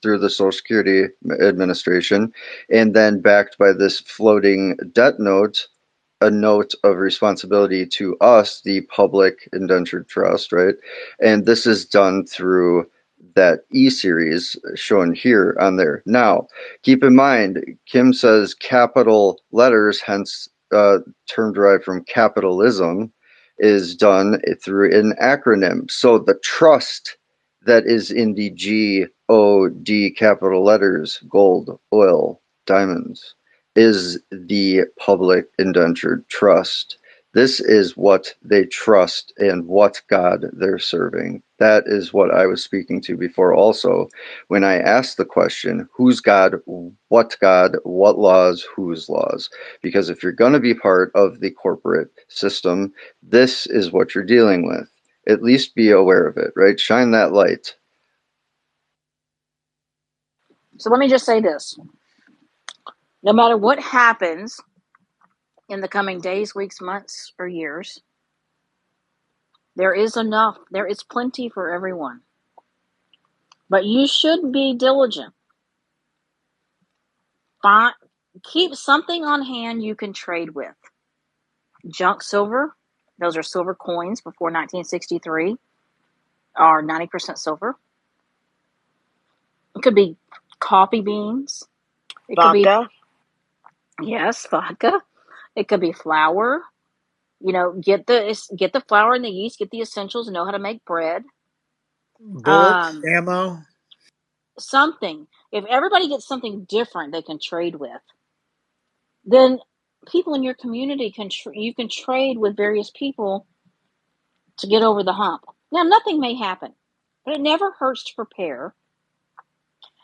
through the Social Security Administration, and then backed by this floating debt note, a note of responsibility to us, the public indentured trust, right? And this is done through that E-series shown here on there. Now, keep in mind, Kim says capital letters, hence term derived from capitalism, is done through an acronym. So the trust that is in the G-O-D capital letters, gold, oil, diamonds, is the public indentured trust. This is what they trust and what God they're serving. That is what I was speaking to before also when I asked the question, whose God, what laws, whose laws? Because if you're going to be part of the corporate system, this is what you're dealing with. At least be aware of it, right? Shine that light. So let me just say this. No matter what happens in the coming days, weeks, months, or years, there is enough. There is plenty for everyone. But you should be diligent. Keep something on hand you can trade with. Junk silver, those are silver coins before 1963, are 90% silver. It could be coffee beans. It Vodka? Could be, yes, vodka. It could be flour. You know, get the flour and the yeast, get the essentials, and know how to make bread. Bullets, ammo. Something. If everybody gets something different they can trade with, then people in your community you can trade with various people to get over the hump. Now, nothing may happen, but it never hurts to prepare.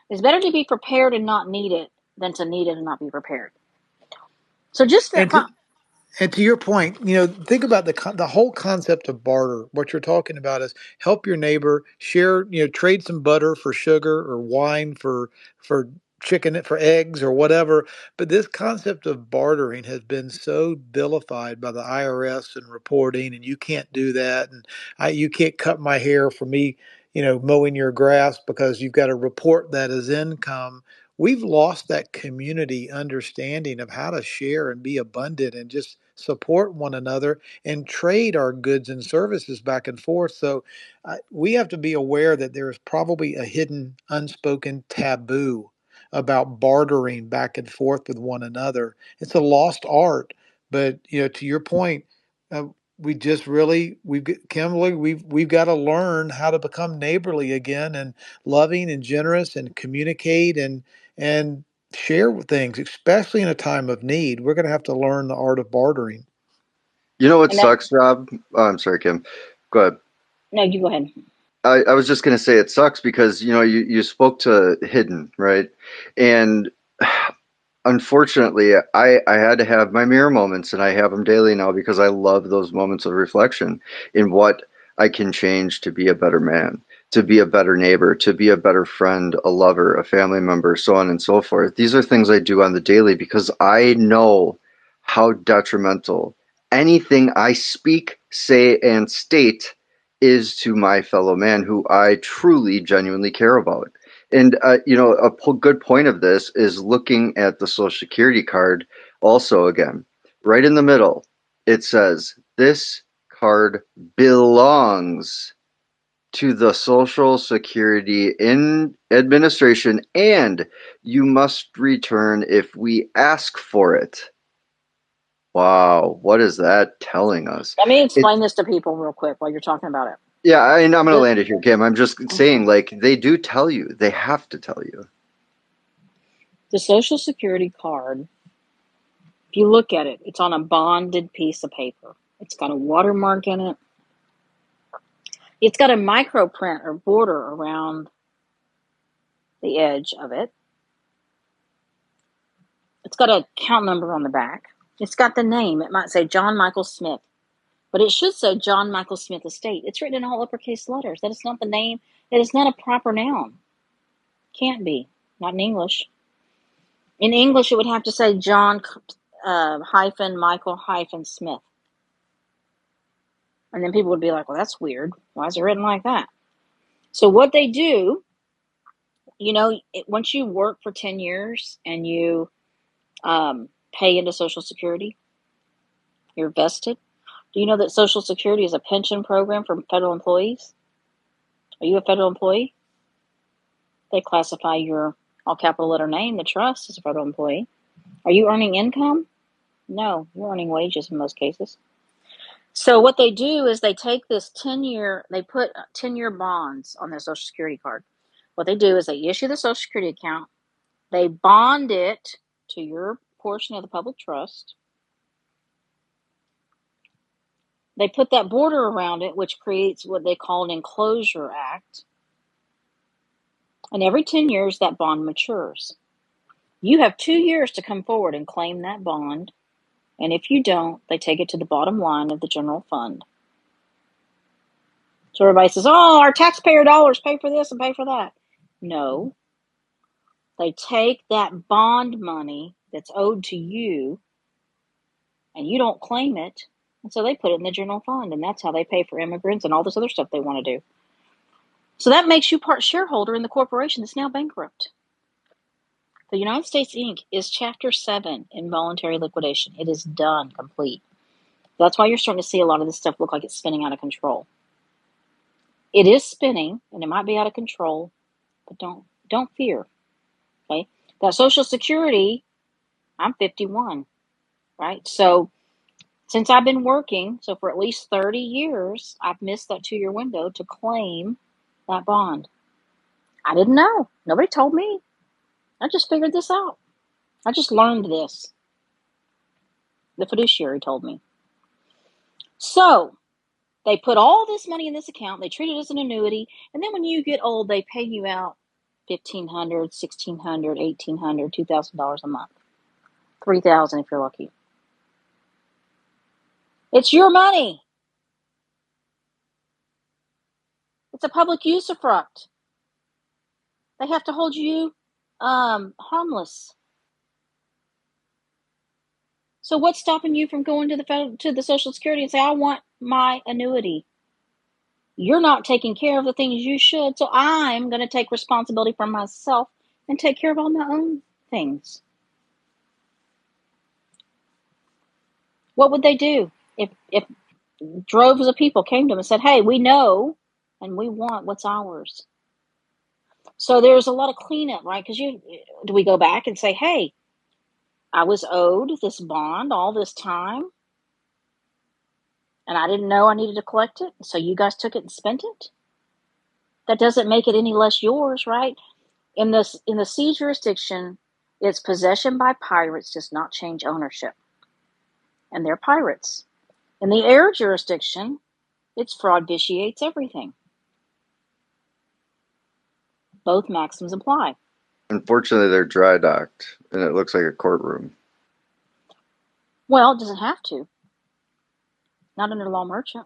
It's better to be prepared and not need it than to need it and not be prepared. So just And to your point, think about the whole concept of barter. What you're talking about is help your neighbor, share, trade some butter for sugar or wine for chicken, for eggs or whatever. But this concept of bartering has been so vilified by the IRS and reporting, and you can't do that, and you can't cut my hair for me, mowing your grass because you've got to report that as income. We've lost that community understanding of how to share and be abundant and just support one another and trade our goods and services back and forth. So we have to be aware that there is probably a hidden, unspoken taboo about bartering back and forth with one another. It's a lost art. But to your point, we just really Kimberly, we've got to learn how to become neighborly again and loving and generous and communicate and share with things, especially in a time of need. We're going to have to learn the art of bartering. You know what And that, sucks, Rob? Oh, I'm sorry, Kim. Go ahead. no, you go ahead. I was just going to say it sucks because, you spoke to Hidden, right? And unfortunately, I had to have my mirror moments, and I have them daily now because I love those moments of reflection in what I can change to be a better man, to be a better neighbor, to be a better friend, a lover, a family member, so on and so forth. These are things I do on the daily because I know how detrimental anything I speak, say, and state is to my fellow man who I truly, genuinely care about. And, good point of this is looking at the Social Security card also again. Right in the middle, it says, this card belongs to the Social Security Administration, and you must return if we ask for it. Wow, what is that telling us? Let me explain this to people real quick while you're talking about it. Yeah, I'm going to land it here, Kim. I'm just saying, they do tell you. They have to tell you. The Social Security card, if you look at it, it's on a bonded piece of paper. It's got a watermark in it. It's got a micro print or border around the edge of it. It's got a count number on the back. It's got the name. It might say John Michael Smith, but it should say John Michael Smith Estate. It's written in all uppercase letters. That is not the name. It is not a proper noun. Can't be. Not in English. In English, it would have to say John hyphen Michael hyphen Smith. And then people would be like, well, that's weird. Why is it written like that? So what they do, once you work for 10 years and you pay into Social Security, you're vested. Do you know that Social Security is a pension program for federal employees? Are you a federal employee? They classify your all capital letter name, the trust, as a federal employee. Are you earning income? No, you're earning wages in most cases. So what they do is they take this 10-year, they put 10-year bonds on their Social Security card. What they do is they issue the Social Security account, they bond it to your portion of the public trust. They put that border around it, which creates what they call an enclosure act. And every 10 years, that bond matures. You have 2 years to come forward and claim that bond. And if you don't, they take it to the bottom line of the general fund. So everybody says, oh, our taxpayer dollars pay for this and pay for that. No. They take that bond money that's owed to you, and you don't claim it. And so they put it in the general fund, and that's how they pay for immigrants and all this other stuff they want to do. So that makes you part shareholder in the corporation that's now bankrupt. The United States Inc. is Chapter 7 in voluntary liquidation. It is done, complete. That's why you're starting to see a lot of this stuff look like it's spinning out of control. It is spinning, and it might be out of control, but don't fear. Okay? That Social Security, I'm 51, right? So since I've been working, so for at least 30 years, I've missed that 2-year window to claim that bond. I didn't know. Nobody told me. I just figured this out. I just learned this. The fiduciary told me. So they put all this money in this account. They treat it as an annuity. And then when you get old, they pay you out $1,500, $1,600, $1,800, $2,000 a month. $3,000 if you're lucky. It's your money. It's a public usufruct. They have to hold you harmless. So what's stopping you from going to the Social Security and say, I want my annuity? You're not taking care of the things you should, so I'm going to take responsibility for myself and take care of all my own things. What would they do if droves of people came to them and said, hey, we know and we want what's ours? So there's a lot of cleanup, right? Because do we go back and say, hey, I was owed this bond all this time, and I didn't know I needed to collect it, so you guys took it and spent it? That doesn't make it any less yours, right? In the C jurisdiction, Its possession by pirates does not change ownership. And they're pirates. In the air jurisdiction, its fraud vitiates everything. Both maxims apply. Unfortunately, they're dry docked, and it looks like a courtroom. Well, it doesn't have to. Not under law merchant.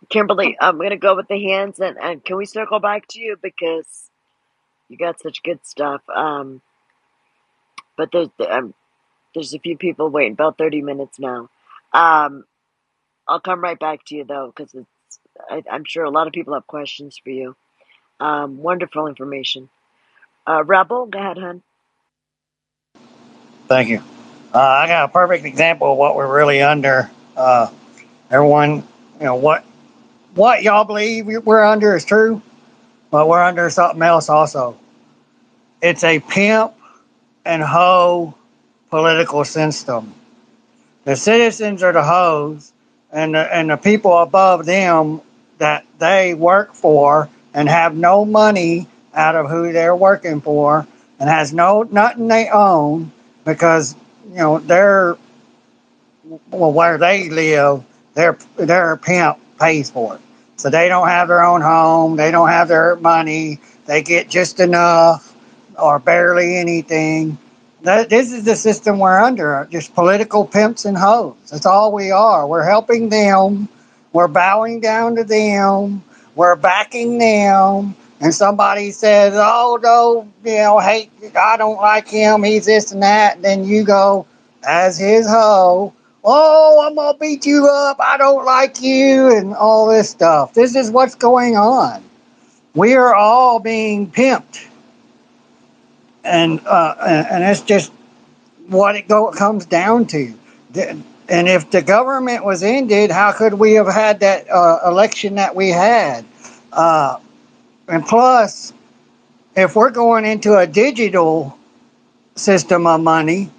Kimberly, I'm going to go with the hands, and can we circle back to you because you got such good stuff. But there's a few people waiting, about 30 minutes now. I'll come right back to you though, because I'm sure a lot of people have questions for you. Wonderful information. Rebel, go ahead, hon. Thank you. I got a perfect example of what we're really under. Everyone, what y'all believe we're under is true, but we're under something else also. It's a pimp and hoe political system. The citizens are the hoes, and the people above them that they work for and have no money out of who they're working for and has nothing they own because they're where they live, their pimp pays for it. So they don't have their own home, they don't have their money, they get just enough or barely anything. This is the system we're under, just political pimps and hoes. That's all we are. We're helping them, we're bowing down to them, we're backing them. And somebody says, oh, no, hey, I don't like him, he's this and that. And then you go, as his hoe, oh, I'm going to beat you up, I don't like you, and all this stuff. This is what's going on. We are all being pimped. And it's just what it comes down to. And if the government was ended, how could we have had that election that we had? And plus, if we're going into a digital system of money,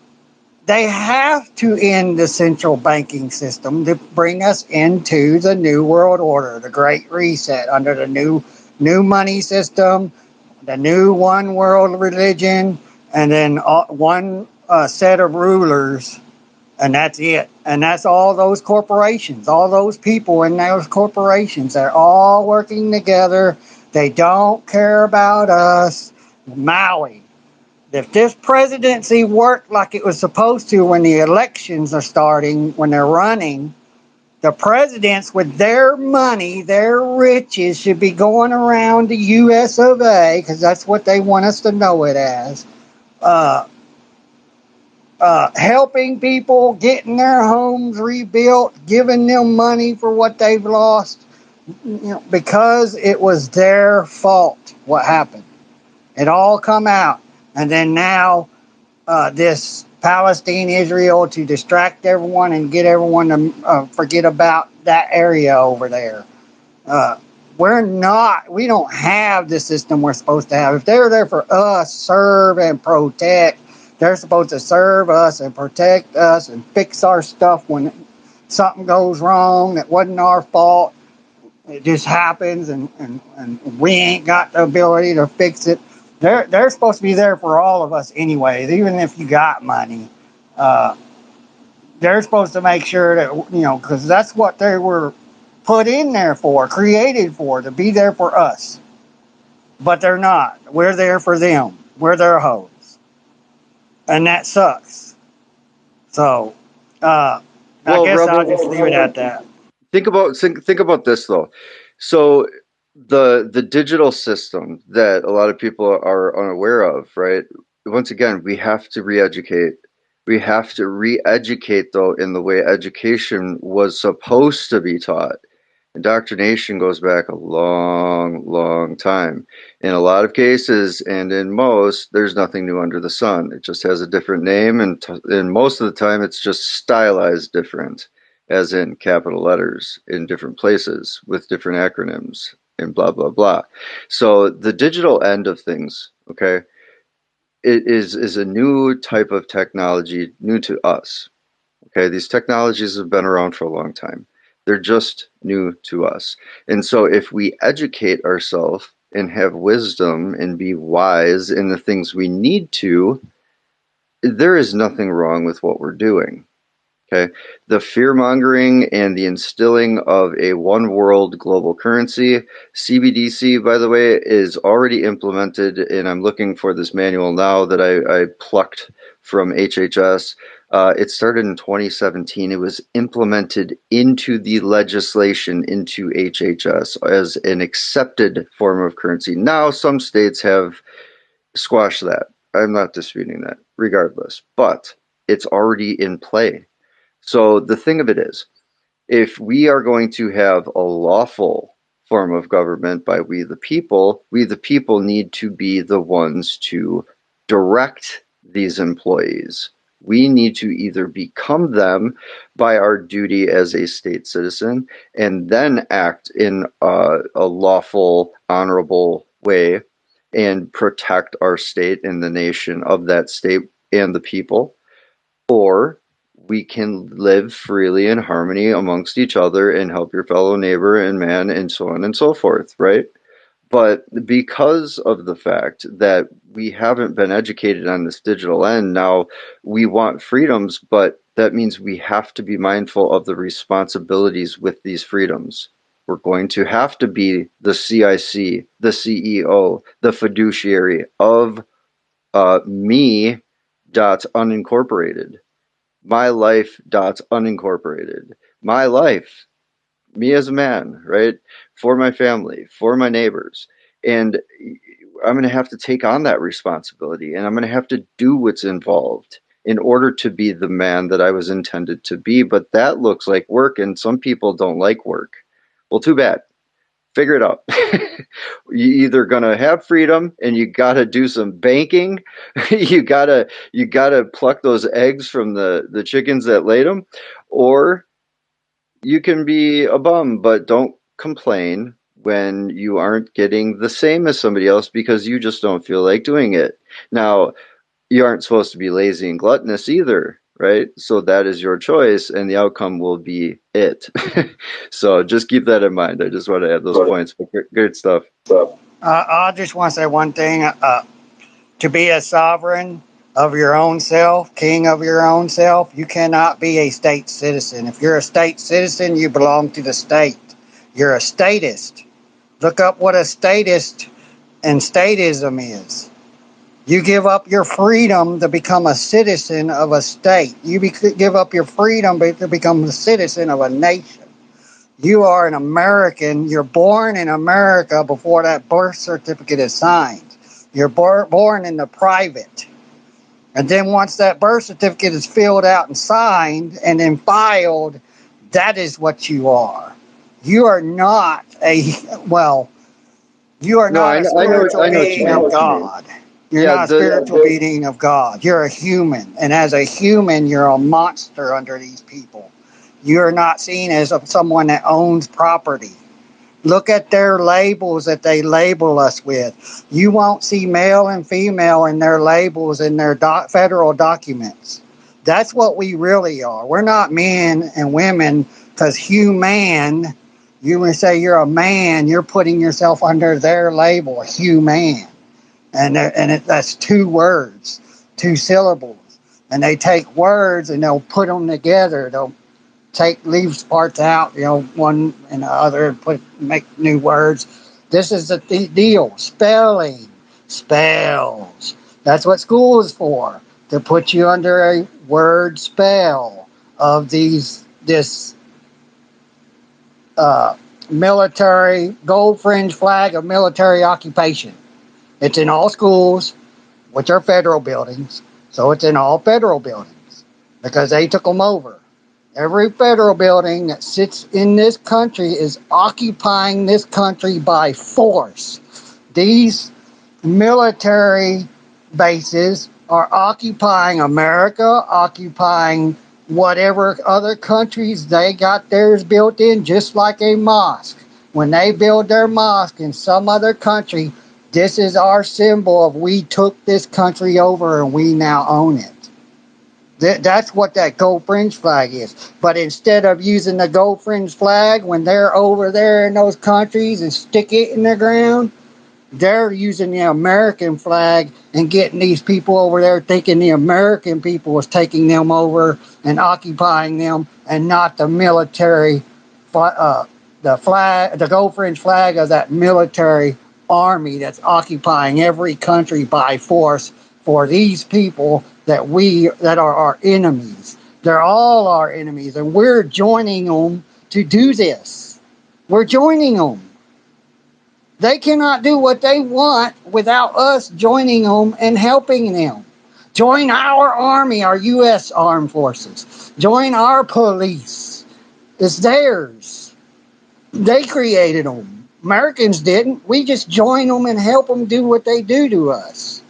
they have to end the central banking system to bring us into the new world order, the Great Reset, under the new money system, the new one world religion, and then one set of rulers, and that's it. And that's all those corporations, all those people in those corporations. They're all working together. They don't care about us. Maui. If this presidency worked like it was supposed to when the elections are starting, when they're running, the presidents with their money, their riches, should be going around the U.S. of A., because that's what they want us to know it as, helping people, getting their homes rebuilt, giving them money for what they've lost, because it was their fault what happened. It all come out. And then now this Palestine, Israel, to distract everyone and get everyone to forget about that area over there. We don't have the system we're supposed to have. If they're there for us, serve and protect, they're supposed to serve us and protect us and fix our stuff when something goes wrong that wasn't our fault. It just happens and we ain't got the ability to fix it. They're supposed to be there for all of us anyways, even if you got money. They're supposed to make sure that, because that's what they were put in there for, created for, to be there for us. But they're not. We're there for them. We're their hoes. And that sucks. So, I guess I'll just leave it at that. Think about this though. So the digital system that a lot of people are unaware of, right? Once again, we have to re-educate. We have to re-educate though in the way education was supposed to be taught. Indoctrination goes back a long, long time. In a lot of cases, and in most, there's nothing new under the sun. It just has a different name, and most of the time, it's just stylized different, as in capital letters in different places with different acronyms and blah, blah, blah. So the digital end of things, okay, it is a new type of technology, new to us. Okay, these technologies have been around for a long time. They're just new to us. And so if we educate ourselves and have wisdom and be wise in the things we need to, there is nothing wrong with what we're doing. Okay, the fear-mongering and the instilling of a one-world global currency, CBDC, by the way, is already implemented, and I'm looking for this manual now that I plucked from HHS. It started in 2017. It was implemented into the legislation, into HHS, as an accepted form of currency. Now, some states have squashed that. I'm not disputing that, regardless, but it's already in play. So the thing of it is, if we are going to have a lawful form of government by we the people need to be the ones to direct these employees. We need to either become them by our duty as a state citizen and then act in a lawful, honorable way and protect our state and the nation of that state and the people, or we can live freely in harmony amongst each other and help your fellow neighbor and man and so on and so forth, right? But because of the fact that we haven't been educated on this digital end, now we want freedoms, but that means we have to be mindful of the responsibilities with these freedoms. We're going to have to be the CIC, the CEO, the fiduciary of me dot unincorporated. My life dot unincorporated. My life, me as a man, right? For my family, for my neighbors. And I'm going to have to take on that responsibility, and I'm going to have to do what's involved in order to be the man that I was intended to be. But that looks like work, and some people don't like work. Well, too bad. Figure it out. You either gonna have freedom and you gotta do some banking, you gotta pluck those eggs from the chickens that laid them, or you can be a bum, but don't complain when you aren't getting the same as somebody else because you just don't feel like doing it. Now, you aren't supposed to be lazy and gluttonous either, right? So that is your choice, and the outcome will be it. So just keep that in mind. I just want to add those points. But great stuff. I just want to say one thing. To be a sovereign of your own self, king of your own self, you cannot be a state citizen. If you're a state citizen, you belong to the state. You're a statist. Look up what a statist and statism is. You give up your freedom to become a citizen of a state. You give up your freedom to become a citizen of a nation. You are an American. You're born in America before that birth certificate is signed. You're born in the private. And then once that birth certificate is filled out and signed and then filed, that is what you are. You are not you are not a spiritual being of God. You're not a spiritual being of God. You're a human. And as a human, you're a monster under these people. You're not seen as someone that owns property. Look at their labels that they label us with. You won't see male and female in their labels in their federal documents. That's what we really are. We're not men and women because human, you may say you're a man, you're putting yourself under their label, human. That's two words, two syllables. And they take words and they'll put them together. They'll leave parts out, one and the other, and make new words. This is the deal. Spelling. Spells. That's what school is for. To put you under a word spell of this military gold fringe flag of military occupation. It's in all schools, which are federal buildings. So it's in all federal buildings because they took them over. Every federal building that sits in this country is occupying this country by force. These military bases are occupying America, occupying whatever other countries they got theirs built in, just like a mosque. When they build their mosque in some other country, this is our symbol of we took this country over and we now own it. That's what that gold fringe flag is. But instead of using the gold fringe flag when they're over there in those countries and stick it in the ground, they're using the American flag and getting these people over there thinking the American people was taking them over and occupying them, and not the military, the flag, the gold fringe flag of that military army that's occupying every country by force for these people that are our enemies. They're all our enemies, and we're joining them to do this. We're joining them. They cannot do what they want without us joining them and helping them. Join our army, our U.S. armed forces. Join our police. It's theirs. They created them. Americans didn't. We just join them and help them do what they do to us.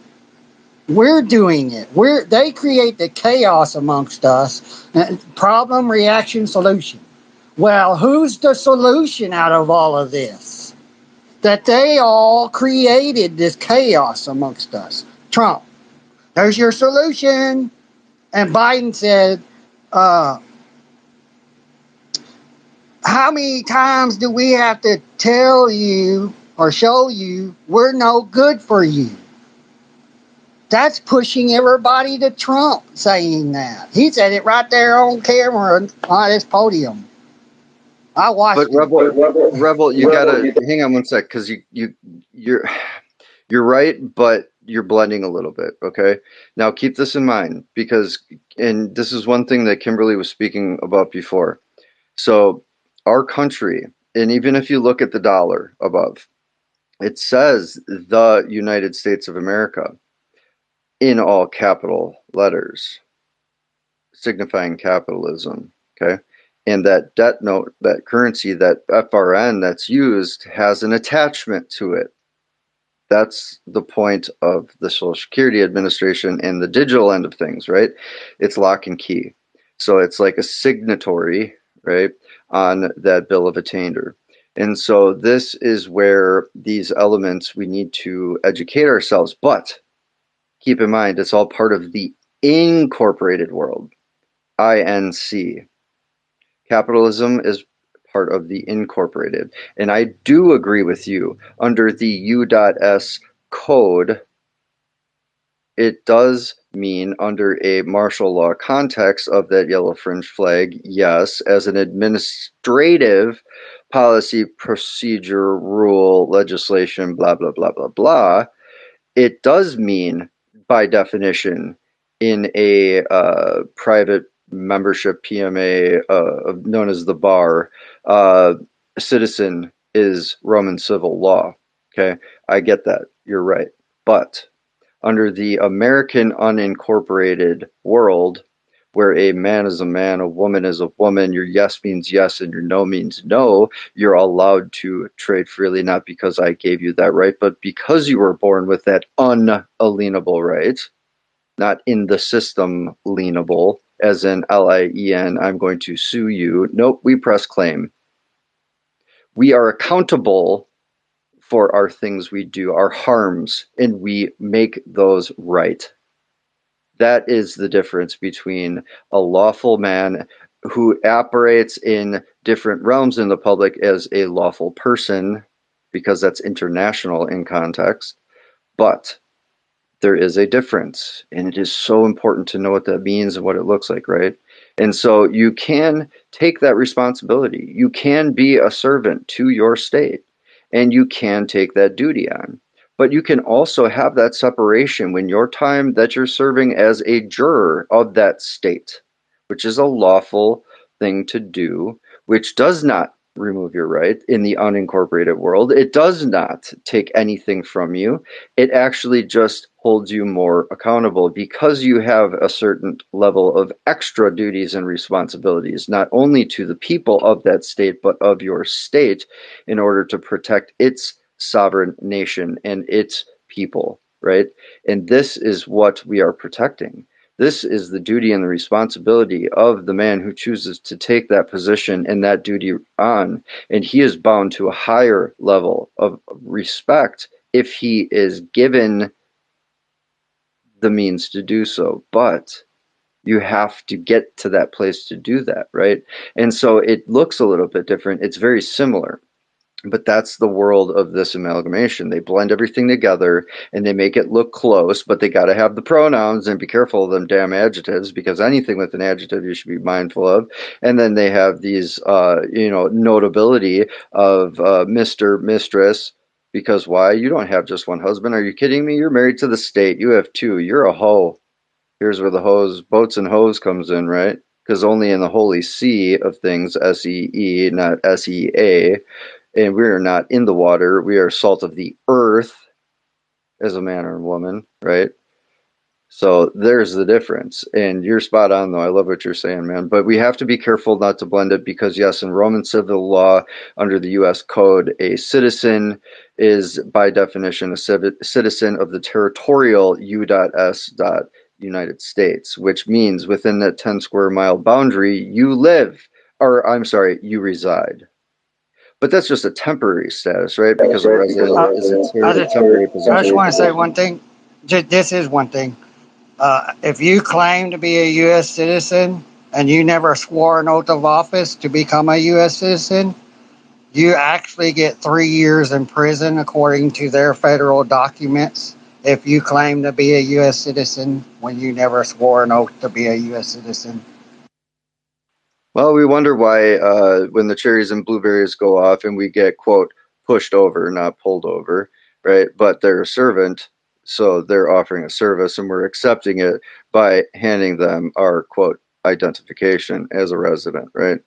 We're doing it. They create the chaos amongst us. Problem, reaction, solution. Well, who's the solution out of all of this? That they all created this chaos amongst us. Trump, there's your solution. And Biden said, how many times do we have to tell you or show you we're no good for you? That's pushing everybody to Trump saying that. He said it right there on camera on this podium. I watched But Rebel, you gotta hang on one sec, because you're right, but you're blending a little bit. Okay, now keep this in mind, because, and this is one thing that Kimberly was speaking about before. So our country, and even if you look at the dollar above, it says the United States of America in all capital letters, signifying capitalism. Okay. And that debt note, that currency, that FRN that's used, has an attachment to it. That's the point of the Social Security Administration and the digital end of things, right? It's lock and key. So it's like a signatory, right, on that bill of attainder. And so this is where these elements, we need to educate ourselves. But keep in mind, it's all part of the incorporated world, INC. Capitalism is part of the incorporated. And I do agree with you. Under the U.S. code, it does mean, under a martial law context of that yellow fringe flag, yes, as an administrative policy, procedure, rule, legislation, blah, blah, blah, blah, blah, it does mean, by definition, in a private membership PMA known as the bar, citizen is Roman civil law. Okay, I get that. You're right. But under the American unincorporated world, where a man is a man, a woman is a woman, your yes means yes and your no means no, you're allowed to trade freely, not because I gave you that right, but because you were born with that unalienable right, not in the system lienable, as in LIEN, I'm going to sue you. Nope, we press claim. We are accountable for our things we do, our harms, and we make those right. That is the difference between a lawful man who operates in different realms in the public as a lawful person, because that's international in context. But there is a difference, and it is so important to know what that means and what it looks like, right? And so you can take that responsibility. You can be a servant to your state, and you can take that duty on. But you can also have that separation when your time that you're serving as a juror of that state, which is a lawful thing to do, which does not remove your right in the unincorporated world. It does not take anything from you. It actually just holds you more accountable, because you have a certain level of extra duties and responsibilities, not only to the people of that state, but of your state, in order to protect its sovereign nation and its people, right? And this is what we are protecting. This is the duty and the responsibility of the man who chooses to take that position and that duty on. And he is bound to a higher level of respect if he is given the means to do so. But you have to get to that place to do that, right? And so it looks a little bit different. It's very similar. But that's the world of this amalgamation. They blend everything together and they make it look close, but they got to have the pronouns and be careful of them damn adjectives, because anything with an adjective you should be mindful of. And then they have these, notability of Mr., Mistress, because why? You don't have just one husband. Are you kidding me? You're married to the state. You have two. You're a hoe. Here's where the hose, boats and hose comes in, right? Because only in the holy sea of things, S-E-E, not S-E-A, and we are not in the water. We are salt of the earth as a man or a woman, right? So there's the difference. And you're spot on, though. I love what you're saying, man. But we have to be careful not to blend it because, yes, in Roman civil law, under the U.S. Code, a citizen is, by definition, a citizen of the territorial U.S. United States, which means within that 10 square mile boundary, you live, or I'm sorry, you reside. But that's just a temporary status, right? Because a resident is a temporary position. I just want to say one thing. This is one thing. If you claim to be a U.S. citizen and you never swore an oath of office to become a U.S. citizen, you actually get 3 years in prison according to their federal documents if you claim to be a U.S. citizen when you never swore an oath to be a U.S. citizen. Well, we wonder why when the cherries and blueberries go off and we get, quote, pushed over, not pulled over, right? But they're a servant, so they're offering a service and we're accepting it by handing them our, quote, identification as a resident, right?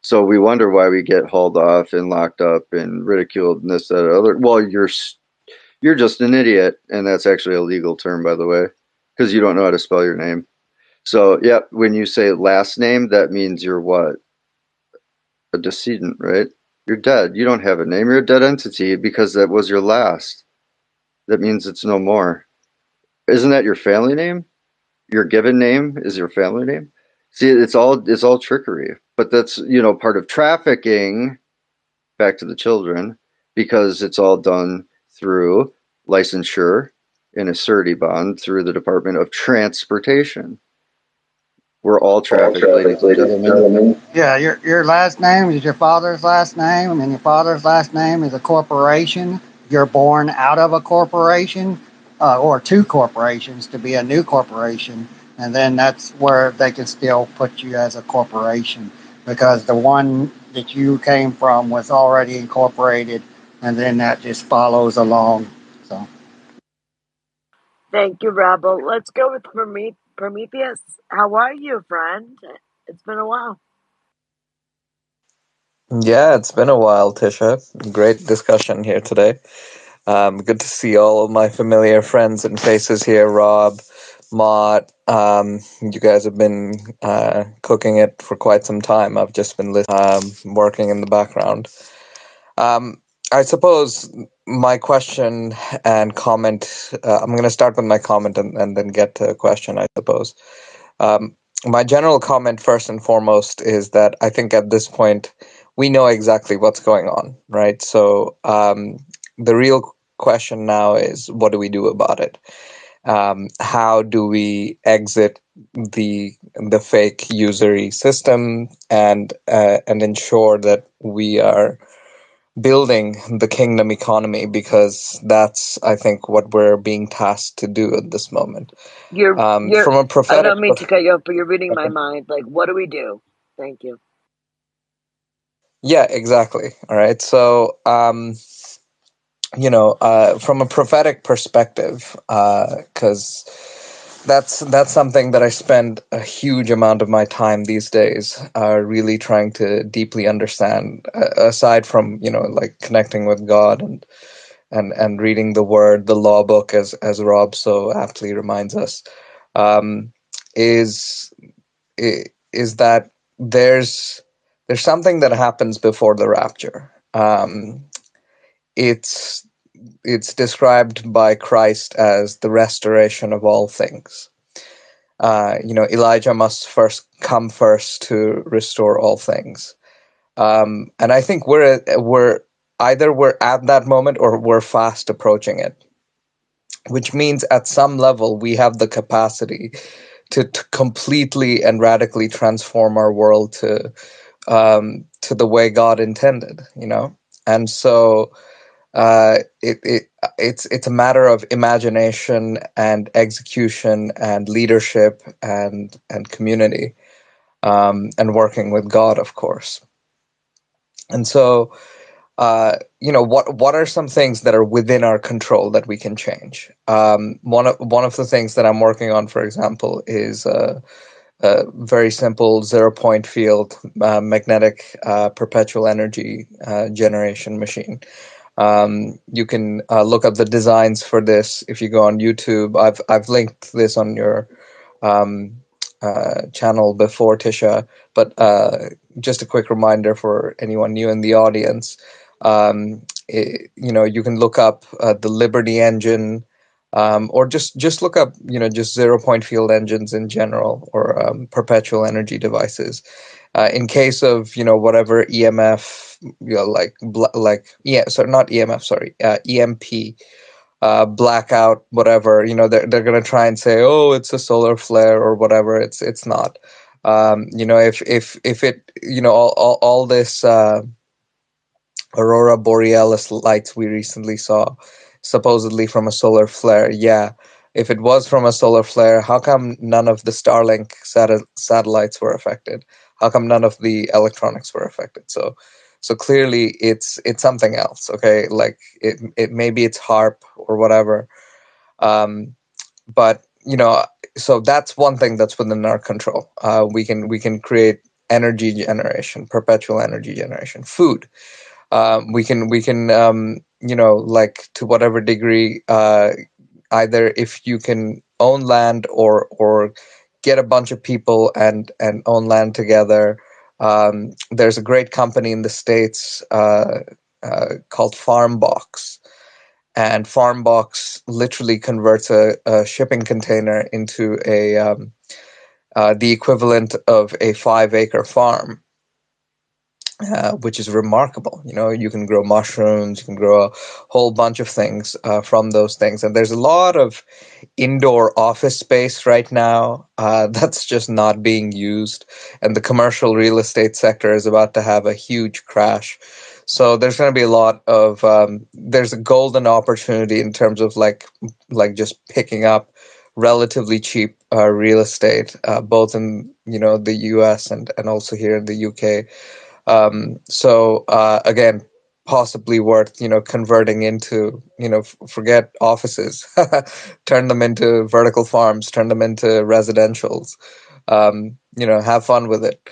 So we wonder why we get hauled off and locked up and ridiculed and this, that, other. Well, you're just an idiot, and that's actually a legal term, by the way, because you don't know how to spell your name. So, yeah, when you say last name, that means you're what? A decedent, right? You're dead. You don't have a name. You're a dead entity because that was your last. That means it's no more. Isn't that your family name? Your given name is your family name? See, it's all trickery. But that's, part of trafficking, back to the children, because it's all done through licensure and a surety bond through the Department of Transportation. We're all trafficked, ladies and gentlemen. Yeah, your last name is your father's last name, and your father's last name is a corporation. You're born out of a corporation, or two corporations to be a new corporation, and then that's where they can still put you as a corporation because the one that you came from was already incorporated, and then that just follows along. So. Thank you, Rebel. Let's go with Prometheus. How are you, friend? It's been a while. Yeah, it's been a while, Tisha. Great discussion here today. Good to see all of my familiar friends and faces here. Rob, Mott, you guys have been cooking it for quite some time. I've just been working in the background. I suppose my question and comment, I'm going to start with my comment and then get to a question, I suppose. My general comment, first and foremost, is that I think at this point, we know exactly what's going on, right? So the real question now is, what do we do about it? How do we exit the fake usury system and ensure that we are building the kingdom economy, because that's, I think, what we're being tasked to do at this moment. You're From a prophetic, I don't mean to cut you off, but you're reading my mind. Like, what do we do? Thank you. yeah, exactly. All right. So, from a prophetic perspective, because that's something that I spend a huge amount of my time these days, really trying to deeply understand. Aside from like connecting with God and reading the Word, the law book, as Rob so aptly reminds us, is that there's something that happens before the rapture. It's described by Christ as the restoration of all things. Elijah must come first to restore all things. And I think we're at that moment or we're fast approaching it, which means at some level we have the capacity to completely and radically transform our world to the way God intended, And so it's a matter of imagination and execution and leadership and community, and working with God, of course. And so, what are some things that are within our control that we can change? One of the things that I'm working on, for example, is a very simple 0-point field magnetic perpetual energy generation machine. You can look up the designs for this if you go on YouTube. I've linked this on your channel before, Tisha, but just a quick reminder for anyone new in the audience. You can look up the Liberty engine, or just look up, just 0-point field engines in general, or perpetual energy devices. In case of, whatever EMF, not EMF, sorry, EMP, blackout, whatever, they're going to try and say, oh, it's a solar flare or whatever. It's not. If it, all this aurora borealis lights we recently saw, supposedly from a solar flare. Yeah, if it was from a solar flare, how come none of the Starlink satellites were affected? How come none of the electronics were affected? So clearly it's something else. Okay, like it maybe it's HARP or whatever. But so that's one thing that's within our control. We can create energy generation, perpetual energy generation, food. We can like, to whatever degree, either if you can own land or get a bunch of people and own land together. There's a great company in the States called Farmbox, and Farmbox literally converts a shipping container into the equivalent of a 5-acre farm. Which is remarkable. You can grow mushrooms, you can grow a whole bunch of things from those things. And there's a lot of indoor office space right now that's just not being used. And the commercial real estate sector is about to have a huge crash. So there's going to be a lot of, there's a golden opportunity in terms of like just picking up relatively cheap real estate, both in, the US and also here in the UK. So again, possibly worth, converting into, forget offices, turn them into vertical farms, turn them into residentials, have fun with it.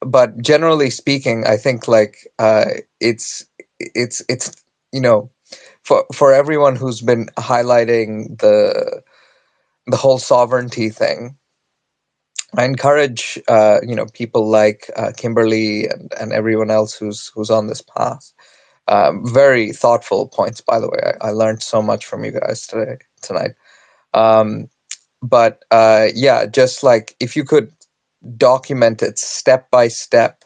But generally speaking, I think like it's for everyone who's been highlighting the whole sovereignty thing, I encourage people like Kimberly and everyone else who's on this path. Very thoughtful points, by the way. I learned so much from you guys tonight. But just like if you could document it step by step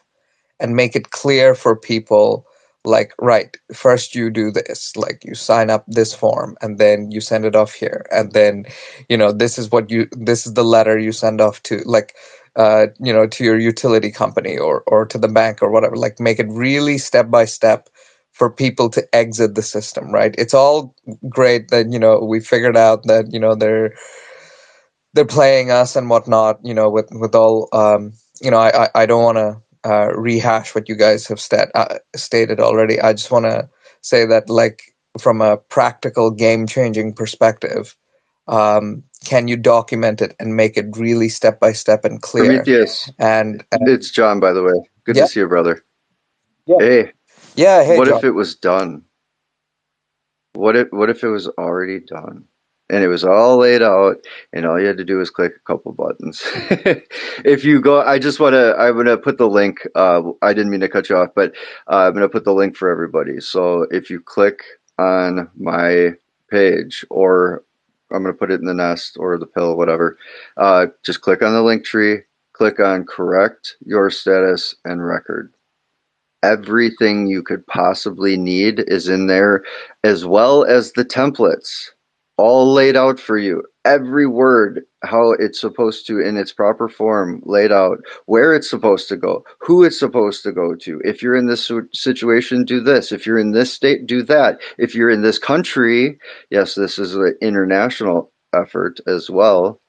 and make it clear for people, like, right, first you do this, like you sign up this form and then you send it off here, and then this is the letter you send off to, like, to your utility company or to the bank or whatever. Like, make it really step by step for people to exit the system. Right, it's all great that we figured out that they're playing us and whatnot, with all I don't want to rehash what you guys have stated already. I just want to say that, like, from a practical game-changing perspective, can you document it and make it really step by step and clear? Prometheus, and it's John, by the way. Good to see you, brother. Yeah. Hey, what John. if it was done? What if it was already done? And it was all laid out, and all you had to do was click a couple buttons. If you go, I'm going to put the link. I didn't mean to cut you off, but I'm going to put the link for everybody. So if you click on my page, or I'm going to put it in the nest or the pill, whatever, just click on the link tree, click on correct your status and record. Everything you could possibly need is in there, as well as the templates, all laid out for you. Every word, how it's supposed to, in its proper form, laid out, where it's supposed to go, who it's supposed to go to. If you're in this situation, do this. If you're in this state, do that. If you're in this country, yes, this is an international effort as well.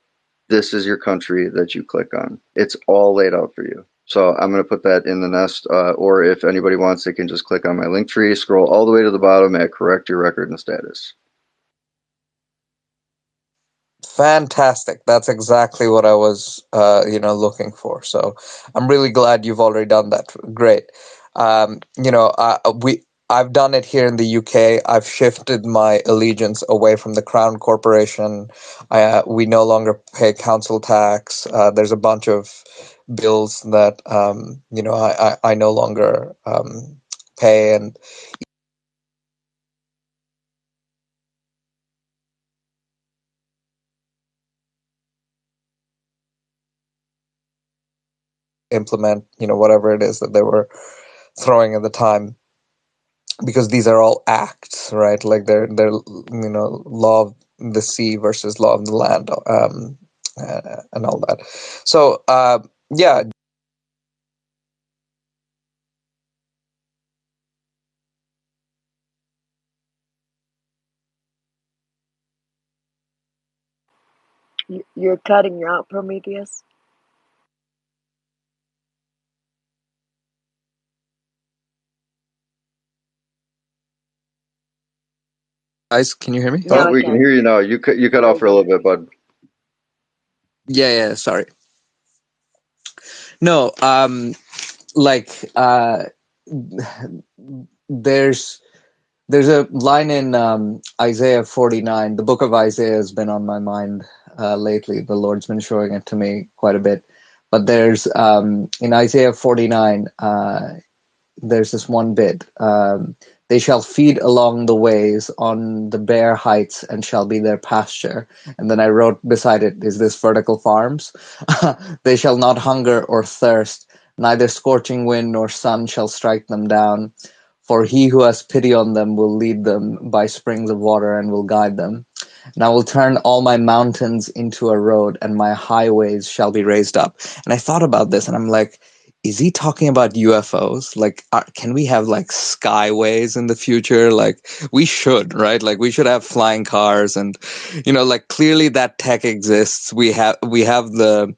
This is your country that you click on. It's all laid out for you. So I'm going to put that in the nest, or if anybody wants, they can just click on my link tree, scroll all the way to the bottom at correct your record and status. Fantastic. That's exactly what I was, looking for. So I'm really glad you've already done that. Great. I've done it here in the UK. I've shifted my allegiance away from the Crown Corporation. We no longer pay council tax. There's a bunch of bills that, I no longer pay, and implement, whatever it is that they were throwing at the time, because these are all acts, right? Like they're law of the sea versus law of the land, and all that. So yeah. You're cutting out, Prometheus. Guys, can you hear me? Now Oh, I we can can. hear you now. You cut off Very for a good. little bit, bud. Yeah, sorry. No, there's a line in Isaiah 49. The book of Isaiah has been on my mind lately. The Lord's been showing it to me quite a bit. But there's in Isaiah 49, there's this one bit. They shall feed along the ways on the bare heights and shall be their pasture. And then I wrote beside it, is this vertical farms? They shall not hunger or thirst, neither scorching wind nor sun shall strike them down. For he who has pity on them will lead them by springs of water and will guide them. And I will turn all my mountains into a road, and my highways shall be raised up. And I thought about this, and I'm like, is he talking about UFOs? Like, can we have like skyways in the future? Like, we should, right? Like, we should have flying cars, and like clearly that tech exists. We have the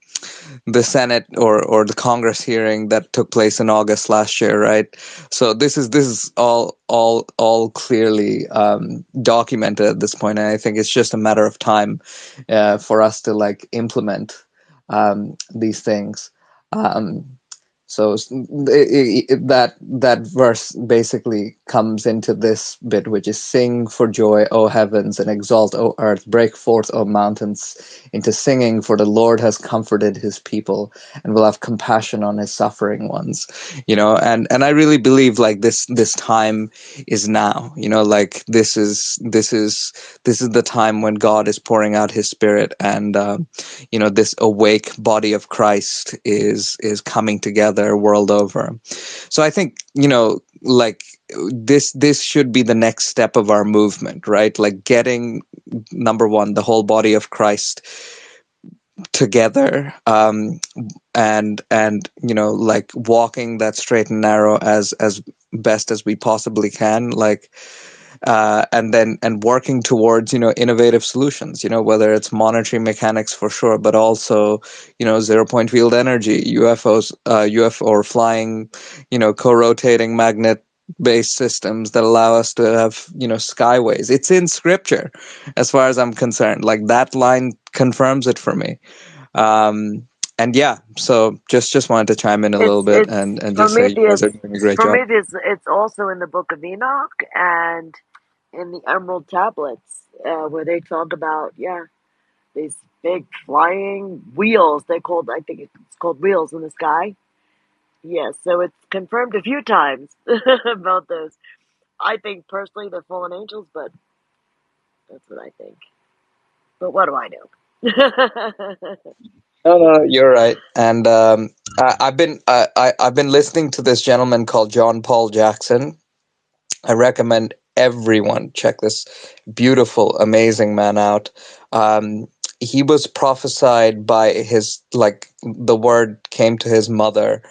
Senate or the Congress hearing that took place in August last year, right? So this is all clearly documented at this point, and I think it's just a matter of time for us to like implement these things. So that verse basically comes into this bit, which is sing for joy, O heavens, and exalt, O earth, break forth, O mountains, into singing, for the Lord has comforted his people and will have compassion on his suffering ones. And I really believe like this time is now. Like this is the time when God is pouring out his spirit, and this awake body of Christ is coming together world over. So I think like this should be the next step of our movement, right? Like getting, number one, the whole body of Christ together, and like walking that straight and narrow as best as we possibly can, like and working towards innovative solutions, whether it's monetary mechanics for sure, but also 0-point field energy, UFOs, UFO or flying, co-rotating magnet based systems that allow us to have skyways. It's in scripture as far as I'm concerned. Like that line confirms it for me. And yeah, so just wanted to chime in a little bit It's and just say you guys Prometheus. are doing a great job. Prometheus. It's also in the Book of Enoch and in the Emerald Tablets, where they talk about these big flying wheels. I think it's called wheels in the sky. Yes, so it's confirmed a few times about those. I think personally they're fallen angels, but that's what I think. But what do I know? No, you're right. And I've been listening to this gentleman called John Paul Jackson. I recommend everyone check this beautiful, amazing man out. he was prophesied by his, like, the word came to his mother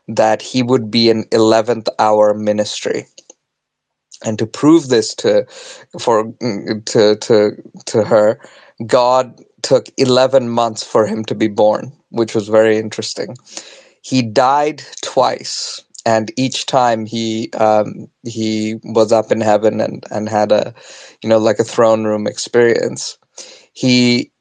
that he would be an 11th hour ministry. And to prove this to her, God took 11 months for him to be born, which was very interesting. He died twice, and each time he was up in heaven and had a, like a throne room experience. He,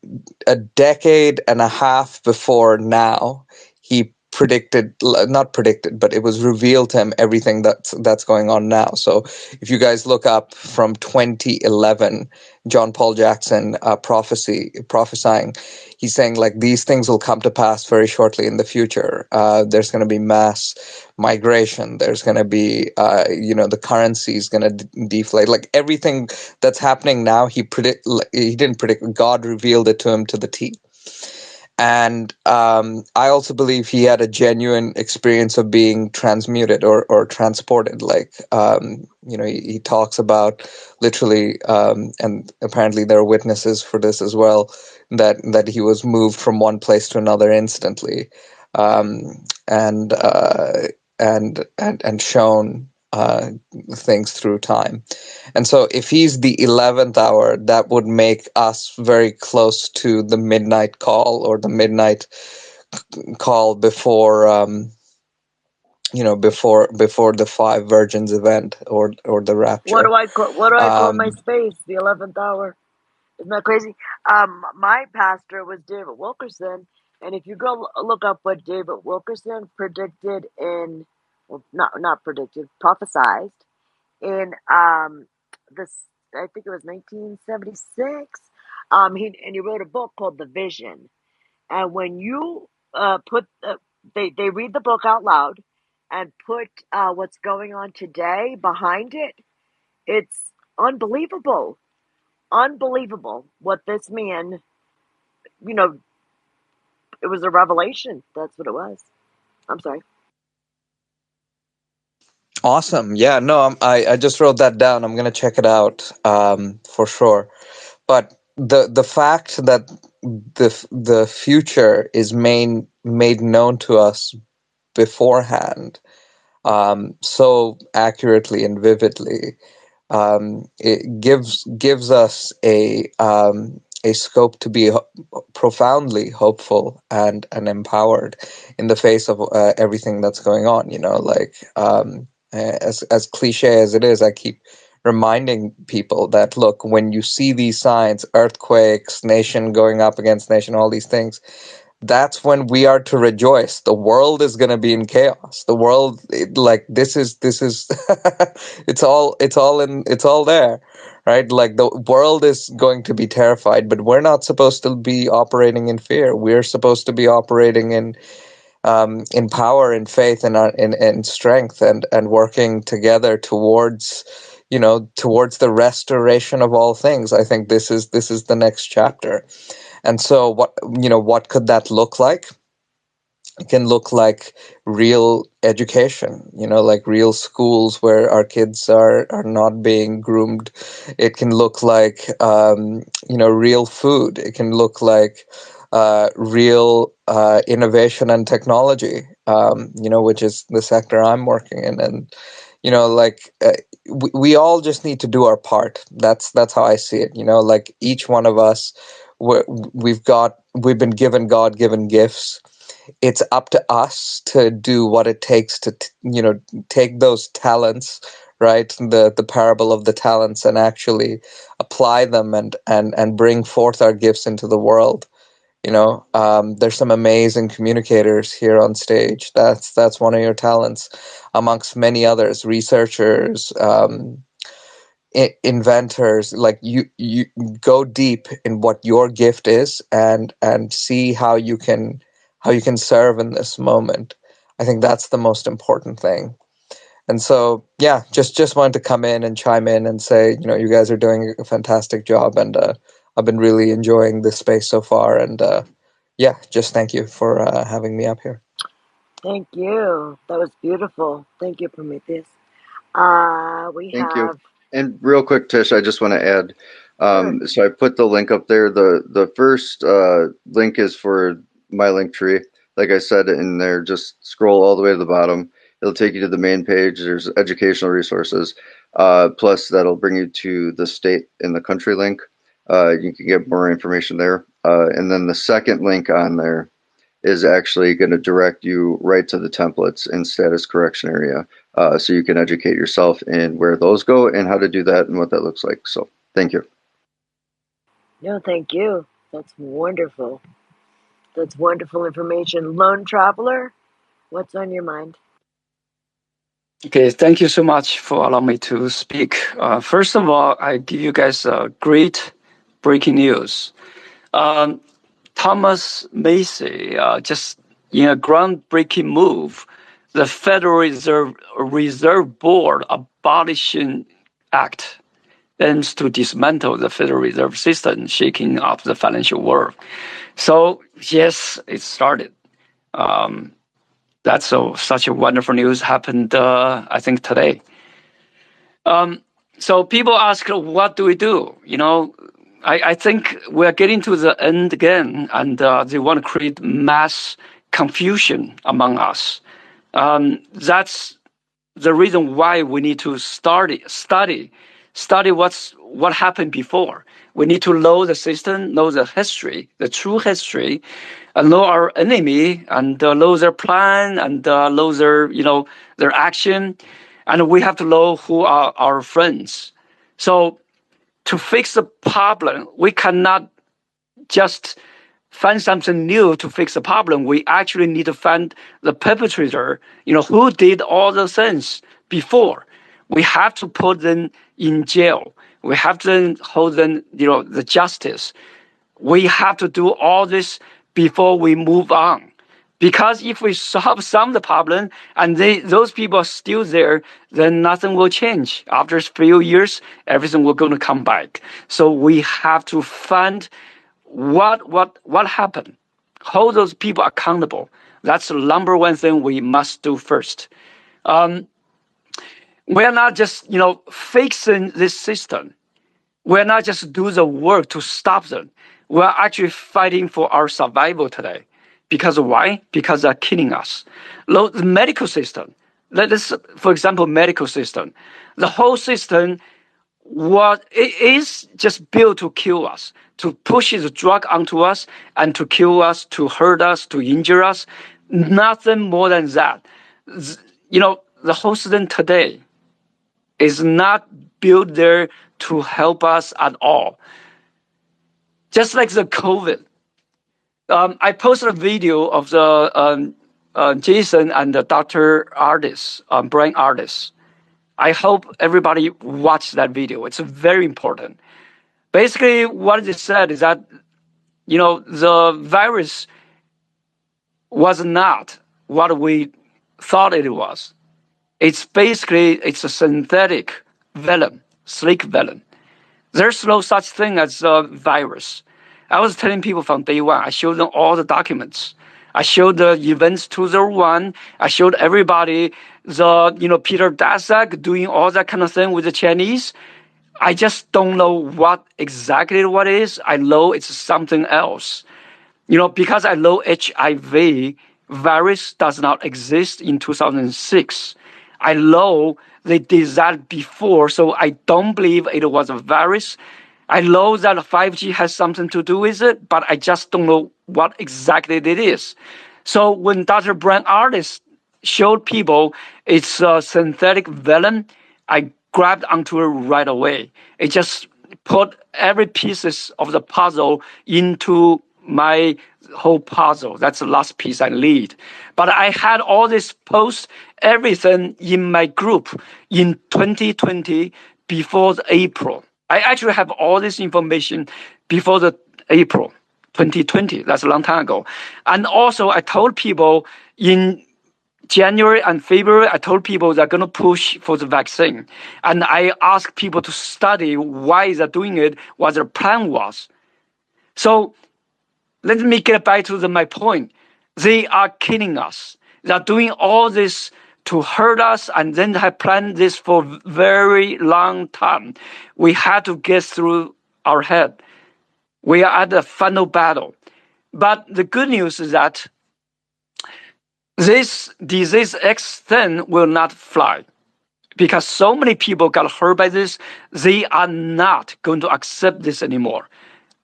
a decade and a half before now, he not predicted, but it was revealed to him everything that's going on now. So if you guys look up from 2011, John Paul Jackson prophesying, he's saying, like, these things will come to pass very shortly in the future. There's going to be mass migration. There's going to be, the currency is going to deflate. Like, everything that's happening now, he didn't predict. God revealed it to him to the T. And I also believe he had a genuine experience of being transmuted or transported. Like, he talks about literally, and apparently there are witnesses for this as well, that he was moved from one place to another instantly, and shown things through time. And so if he's the 11th hour, that would make us very close to the midnight call, or the midnight call before, before the five virgins event, or the rapture. What do I call my space? The 11th hour. Isn't that crazy? My pastor was David Wilkerson, and if you go look up what David Wilkerson predicted not predicted, prophesized in this, I think it was 1976. He wrote a book called The Vision, and when you they read the book out loud and put what's going on today behind it, it's unbelievable what this man, it was a revelation. That's what it was. I'm sorry. Awesome. Yeah, no, I just wrote that down. I'm going to check it out for sure. But the fact that the future is made known to us beforehand, so accurately and vividly, it gives us a scope to be profoundly hopeful and empowered in the face of everything that's going on. As cliche as it is, I keep reminding people that, look, when you see these signs, earthquakes, nation going up against nation, all these things, that's when we are to rejoice. The world is going to be in chaos. The world, this is it's all there, right? Like, the world is going to be terrified, but we're not supposed to be operating in fear. We're supposed to be operating in power and faith and in strength, and working together towards the restoration of all things. I think this is the next chapter. And so what could that look like? It can look like real education, like real schools where our kids are not being groomed. It can look like, real food. It can look like real innovation and technology, which is the sector I'm working in. And, we all just need to do our part. That's how I see it. Like, each one of us, we've been given God-given gifts. It's up to us to do what it takes to, take those talents, right? The parable of the talents, and actually apply them and bring forth our gifts into the world. There's some amazing communicators here on stage. That's one of your talents, amongst many others, researchers, inventors. Like, you go deep in what your gift is, and see how you can serve in this moment. I think that's the most important thing. And so, yeah, just wanted to come in and chime in and say, you guys are doing a fantastic job, and I've been really enjoying this space so far. And yeah, just thank you for having me up here. Thank you. That was beautiful. Thank you, Prometheus. Thank you. And real quick, Tish, I just want to add, Sure. So I put the link up there. The first link is for my link tree. Like I said in there, just scroll all the way to the bottom. It'll take you to the main page. There's educational resources. Plus, that'll bring you to the state and the country link. You can get more information there. And then the second link on there is actually going to direct you right to the templates and status correction area. So you can educate yourself in where those go and how to do that and what that looks like. So thank you. No, thank you. That's wonderful. That's wonderful information. Lone traveler, what's on your mind? Okay, thank you so much for allowing me to speak. First of all, I give you guys great breaking news. Thomas Macy, just in a groundbreaking move, the Federal Reserve Board Abolition Act aims to dismantle the Federal Reserve System, shaking up the financial world. So, yes, it started. That's such a wonderful news happened, I think, today. So people ask, what do we do? I think we're getting to the end again, and they want to create mass confusion among us. That's the reason why we need to study what happened before. We need to know the system, know the history, the true history, and know our enemy, and know their plan, and know their action, and we have to know who are our friends. So to fix the problem, we cannot just find something new to fix the problem. We actually need to find the perpetrator, who did all the things before. We have to put them in jail. We have to hold them, the justice. We have to do all this before we move on. Because if we solve some of the problem and those people are still there, then nothing will change. After a few years, everything will going to come back. So we have to find what happened. Hold those people accountable. That's the number one thing we must do first. We're not just fixing this system. We're not just do the work to stop them. We're actually fighting for our survival today. Because why? Because they're killing us. The medical system, for example, medical system. The whole system it is just built to kill us, to push the drug onto us and to kill us, to hurt us, to injure us. Nothing more than that. The whole system today is not built there to help us at all. Just like the COVID. I posted a video of the Jason and the Dr. Artist, Brian Artist. I hope everybody watched that video. It's very important. Basically, what it said is that, the virus was not what we thought it was. It's a synthetic venom, snake venom. There's no such thing as a virus. I was telling people from day one, I showed them all the documents. I showed the events 201. I showed everybody Peter Daszak doing all that kind of thing with the Chinese. I just don't know what exactly what it is. I know it's something else. Because I know HIV virus does not exist in 2006. I know they did that before, so I don't believe it was a virus. I know that 5G has something to do with it, but I just don't know what exactly it is. So when Dr. Brian Artist showed people it's a synthetic venom, I grabbed onto it right away. It just put every pieces of the puzzle into my whole puzzle. That's the last piece I need. But I had all this posts, everything in my group in 2020 before the April. I actually have all this information before the April 2020. That's a long time ago. And also I told people in January and February, I told people they're going to push for the vaccine. And I asked people to study why they're doing it, what their plan was. So let me get back to my point. They are killing us. They're doing all this to hurt us, and then have planned this for very long time. We had to get through our head. We are at the final battle. But the good news is that this disease X10 will not fly because so many people got hurt by this. They are not going to accept this anymore.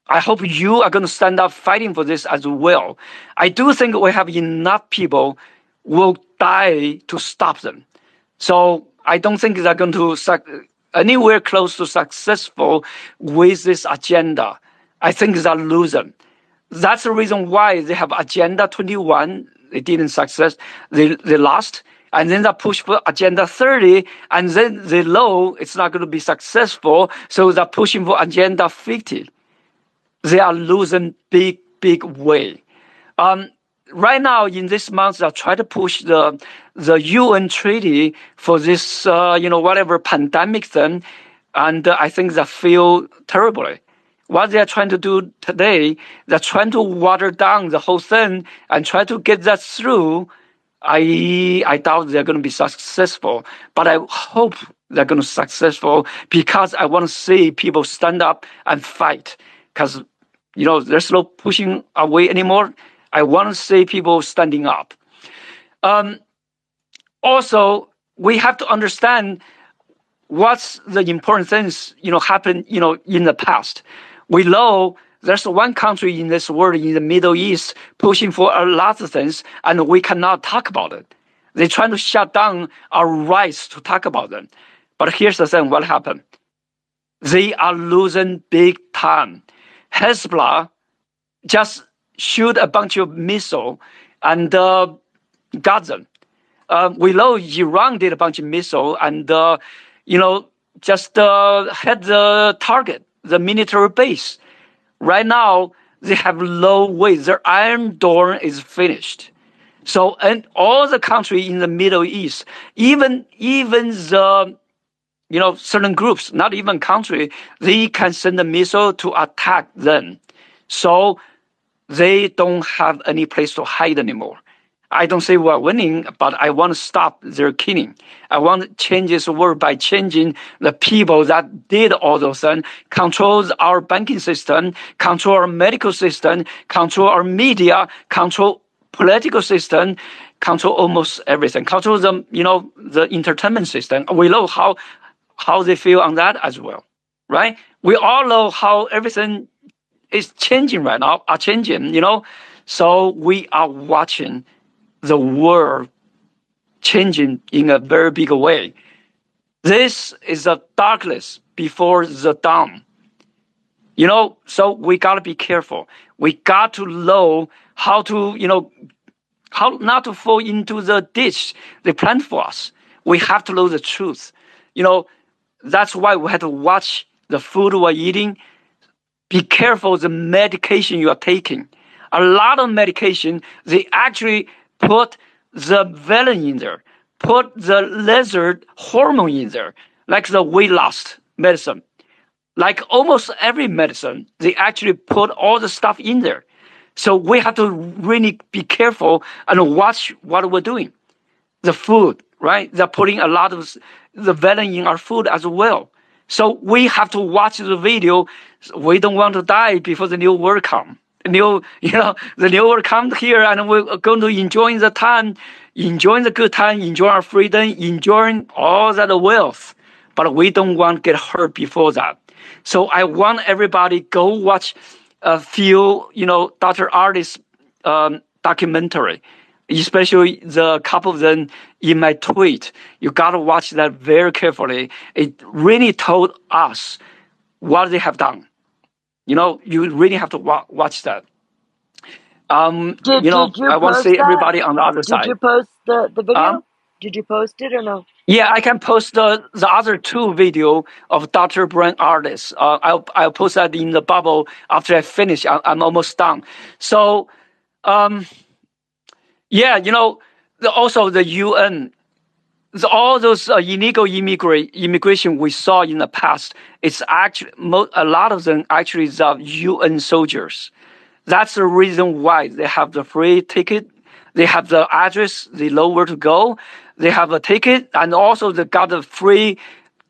I hope you are going to stand up fighting for this as well. I do think we have enough people will die to stop them. So I don't think they're going to anywhere close to successful with this agenda. I think they're losing. That's the reason why they have Agenda 21. They didn't success. They lost. And then they push for Agenda 30. And then they know it's not going to be successful. So they're pushing for Agenda 50. They are losing big way. Right now, in this month, they try to push the UN treaty for this, whatever pandemic thing. And I think they feel terribly. What they are trying to do today, they're trying to water down the whole thing and try to get that through. I doubt they're going to be successful, but I hope they're going to be successful because I want to see people stand up and fight. Because, there's no pushing away anymore. I want to see people standing up. Also, we have to understand what's the important things, happened, in the past. We know there's one country in this world, in the Middle East, pushing for a lot of things, and we cannot talk about it. They're trying to shut down our rights to talk about them. But here's the thing, what happened? They are losing big time. Hezbollah just shoot a bunch of missiles and got them. We know Iran did a bunch of missiles and, just had the target, the military base. Right now, they have low weight. Their Iron Dome is finished. So, and all the country in the Middle East, even the, certain groups, not even country, they can send a missile to attack them. So they don't have any place to hide anymore. I don't say we're winning, but I want to stop their killing. I want to change this world by changing the people that did all those things, controls our banking system, control our medical system, control our media, control political system, control almost everything, control the, the entertainment system. We know how they feel on that as well, right? We all know how everything is changing right now, are changing, So we are watching the world changing in a very big way. This is the darkness before the dawn. So we got to be careful. We got to know how to, how not to fall into the ditch they planned for us. We have to know the truth. That's why we have to watch the food we're eating. Be careful the medication you are taking. A lot of medication, they actually put the villain in there, put the lizard hormone in there, like the weight loss medicine. Like almost every medicine, they actually put all the stuff in there. So we have to really be careful and watch what we're doing. The food, right? They're putting a lot of the villain in our food as well. So we have to watch the video. We don't want to die before the new world comes. The new world comes here, and we're going to enjoy the time, enjoying the good time, enjoy our freedom, enjoying all that wealth. But we don't want to get hurt before that. So I want everybody go watch a few, Dr. Artist's documentary, especially the couple of them in my tweet. You got to watch that very carefully. It really told us what they have done. You really have to watch that. Did you I want to post see that? everybody on the other Did side. you post the video? Did you post it or no? Yeah, I can post the other two video of Dr. Brand Artist. I'll post that in the bubble after I finish. I'm almost done. So, also the UN, all those illegal immigration we saw in the past, it's actually a lot of them actually is UN soldiers. That's the reason why they have the free ticket, they have the address, they know where to go, they have a ticket, and also they got a free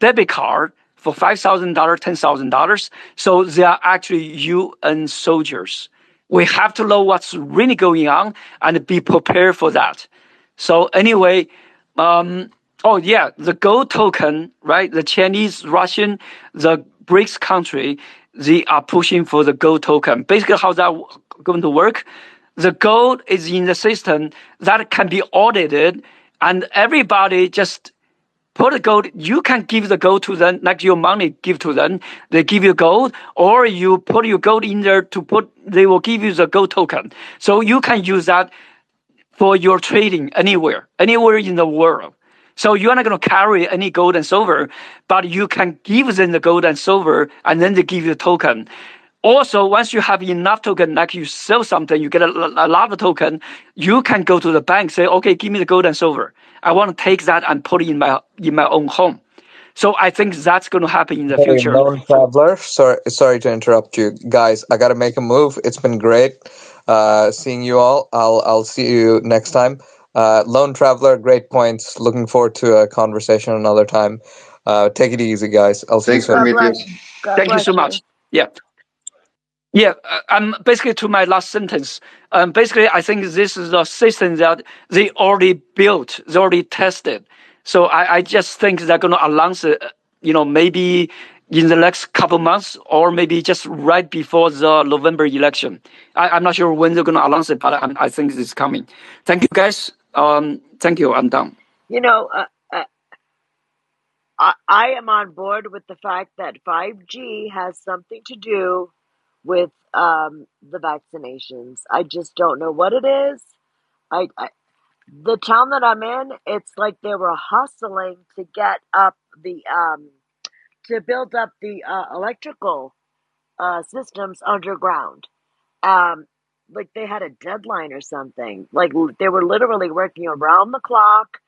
debit card for $5,000, $10,000. So they are actually UN soldiers. We have to know what's really going on and be prepared for that. So anyway, the gold token, right? The Chinese, Russian, the BRICS country, they are pushing for the gold token. Basically, how's that going to work? The gold is in the system that can be audited, and everybody just put the gold. You can give the gold to them, like your money give to them. They give you gold, or you put your gold in there they will give you the gold token. So you can use that for your trading anywhere in the world. So you're not going to carry any gold and silver, but you can give them the gold and silver, and then they give you a token. Also, once you have enough token, like you sell something, you get a lot of token, you can go to the bank, say, okay, give me the gold and silver. I want to take that and put it in my own home. So I think that's going to happen in the Hey, future. lone traveler. Sorry to interrupt you, guys. I gotta make a move. It's been great seeing you all. I'll see you next time. Lone traveler, great points. Looking forward to a conversation another time. Take it easy, guys. I'll see you Thanks, soon. God Prometheus. bless. God Thank you so bless you. much. Yeah. Yeah, I'm basically to my last sentence. Basically, I think this is a system that they already built, they already tested. So I just think they're going to announce it, maybe in the next couple months, or maybe just right before the November election. I'm not sure when they're going to announce it, but I think it's coming. Thank you, guys. Thank you. I'm done. You know, I am on board with the fact that 5G has something to do with the vaccinations. I just don't know what it is. The town that I'm in, it's like they were hustling to get up the to build up the electrical systems underground. Um, like they had a deadline or something. Like they were literally working around the clock,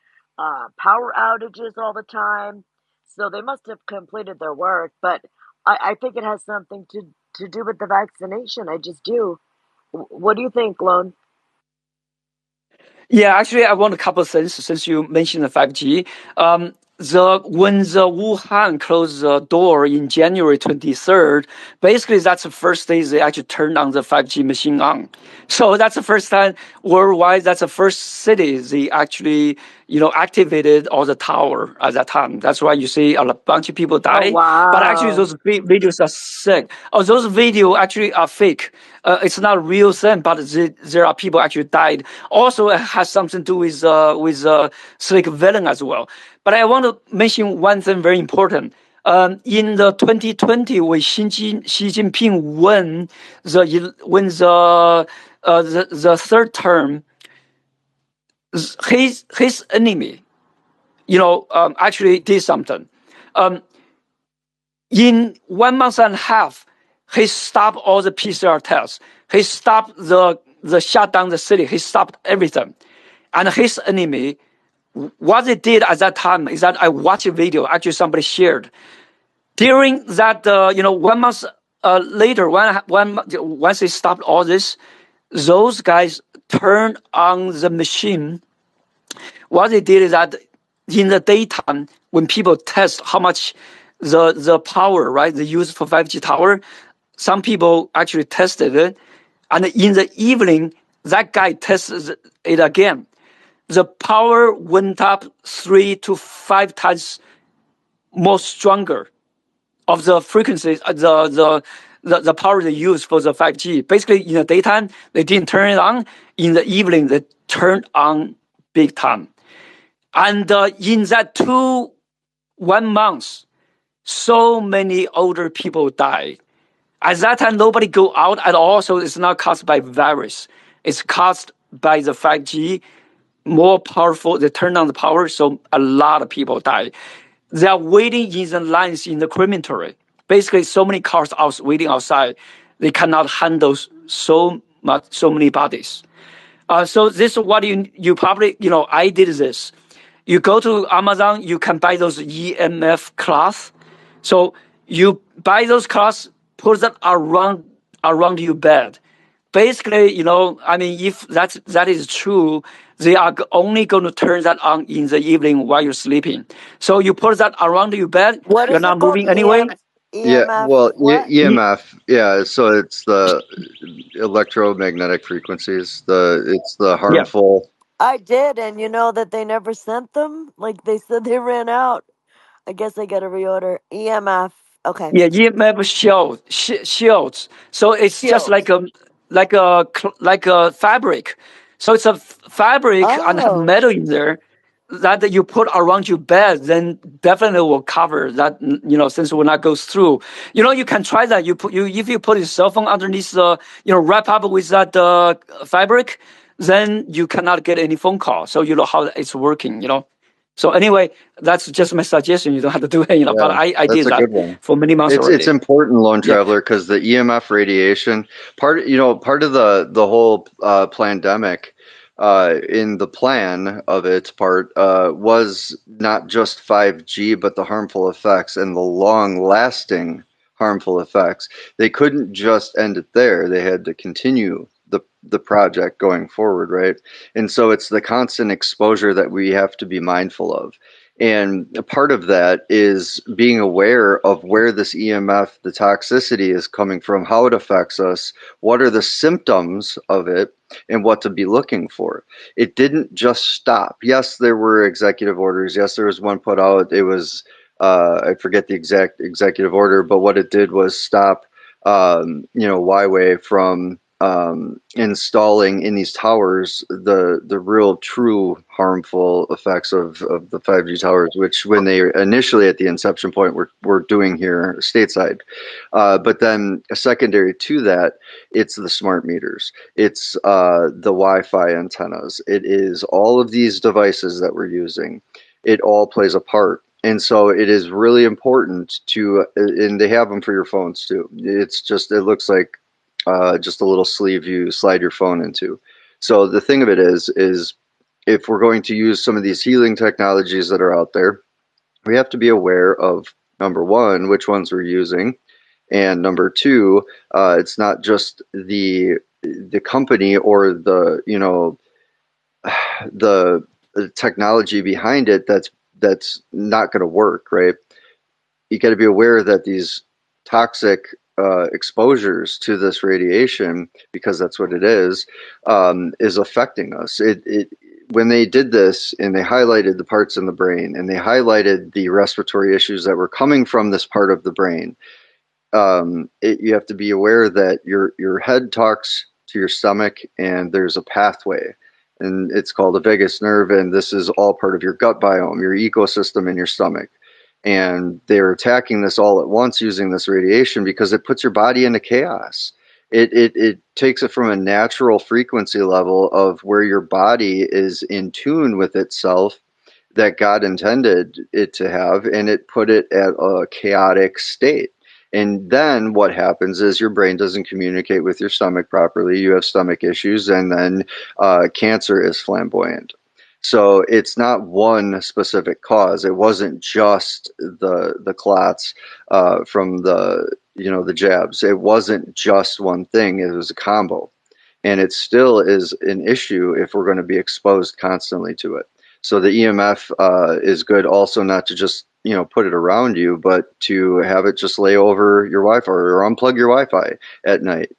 power outages all the time. So they must have completed their work. But I think it has something to do with the vaccination. I just do. What do you think, Lone? Yeah, actually, I want a couple of things since you mentioned the 5G. When the Wuhan closed the door in January 23rd, basically that's the first day they actually turned on the 5G machine on. So that's the first time worldwide. That's the first city they actually, activated all the tower at that time. That's why you see a bunch of people Oh, die. But actually, wow. those videos are sick. Oh, those videos actually are fake. It's not a real thing, but there are people actually died. Also, it has something to do with Silicon Valley as well. But I want to mention one thing very important. In the 2020, when Xi Jinping won the third term, his enemy, actually did something. In 1 month and a half, he stopped all the PCR tests. He stopped the shut down the city. He stopped everything. And his enemy, what they did at that time is that I watched a video, actually somebody shared. During that, 1 month later, once they stopped all this, those guys turned on the machine. What they did is that in the daytime, when people test how much the power, right, they use for 5G tower, some people actually tested it. And in the evening, that guy tested it again. The power went up 3 to 5 times more stronger of the frequencies, the power they use for the 5G. Basically, in the daytime, they didn't turn it on. In the evening, they turned on big time. And in that 1 month, so many older people died. At that time, nobody go out at all, so it's not caused by virus. It's caused by the 5G, more powerful. They turn on the power, so a lot of people die. They are waiting in the lines in the crematory. Basically, so many cars waiting outside. They cannot handle so many bodies. So this is what you probably, I did this. You go to Amazon, you can buy those EMF cloth. So you buy those cloths, put that around your bed. basically, I mean, if that is true, they are only going to turn that on in the evening while you're sleeping. So you put that around your bed, What you're is it not called? moving anyway. Yeah, EMF well, what? EMF, yeah. So it's the electromagnetic frequencies. It's the Yeah. harmful. I did, and you know that they never sent them? Like they said they ran out. I guess I gotta reorder. EMF. Okay. Yeah, EMF shields. So it's just Shields. like a fabric. So it's a fabric and have Oh. metal in there that you put around your bed. Then definitely will cover that. Since it will not go through. You can try that. If you put your cell phone underneath the wrap up with that fabric, then you cannot get any phone call. So you know how it's working. So anyway, that's just my suggestion. You don't have to do it, but Yeah, I that's did a that good one. for many months It's already. important, lone Yeah. traveler, because the EMF radiation part of the whole pandemic, in the plan of its part, was not just 5G, but the harmful effects and the long-lasting harmful effects. They couldn't just end it there. They had to continue the project going forward, right? And so it's the constant exposure that we have to be mindful of. And a part of that is being aware of where this EMF, the toxicity, is coming from, how it affects us, what are the symptoms of it, and what to be looking for. It didn't just stop. Yes, there were executive orders. Yes, there was one put out. It was, I forget the exact executive order, but what it did was stop, Huawei from installing in these towers the real true harmful effects of the 5G towers, which when they initially at the inception point were doing here stateside. But then secondary to that, it's the smart meters. It's the Wi-Fi antennas. It is all of these devices that we're using. It all plays a part. And so it is really important and they have them for your phones too. It looks like just a little sleeve you slide your phone into. So the thing of it is if we're going to use some of these healing technologies that are out there, we have to be aware of, number one, which ones we're using, and number two, it's not just the company or the the technology behind it that's not going to work, right? You got to be aware that these toxic exposures to this radiation, because that's what it is affecting us. When they did this and they highlighted the parts in the brain and they highlighted the respiratory issues that were coming from this part of the brain, you have to be aware that your head talks to your stomach and there's a pathway. And it's called the vagus nerve, and this is all part of your gut biome, your ecosystem in your stomach. And they're attacking this all at once using this radiation because it puts your body into chaos. It takes it from a natural frequency level of where your body is in tune with itself that God intended it to have, and it put it at a chaotic state. And then what happens is your brain doesn't communicate with your stomach properly. You have stomach issues, and then cancer is flamboyant. So it's not one specific cause. It wasn't just the clots from the jabs. It wasn't just one thing. It was a combo, and it still is an issue if we're going to be exposed constantly to it. So the EMF is good also not to just put it around you, but to have it just lay over your Wi-Fi or unplug your Wi-Fi at night.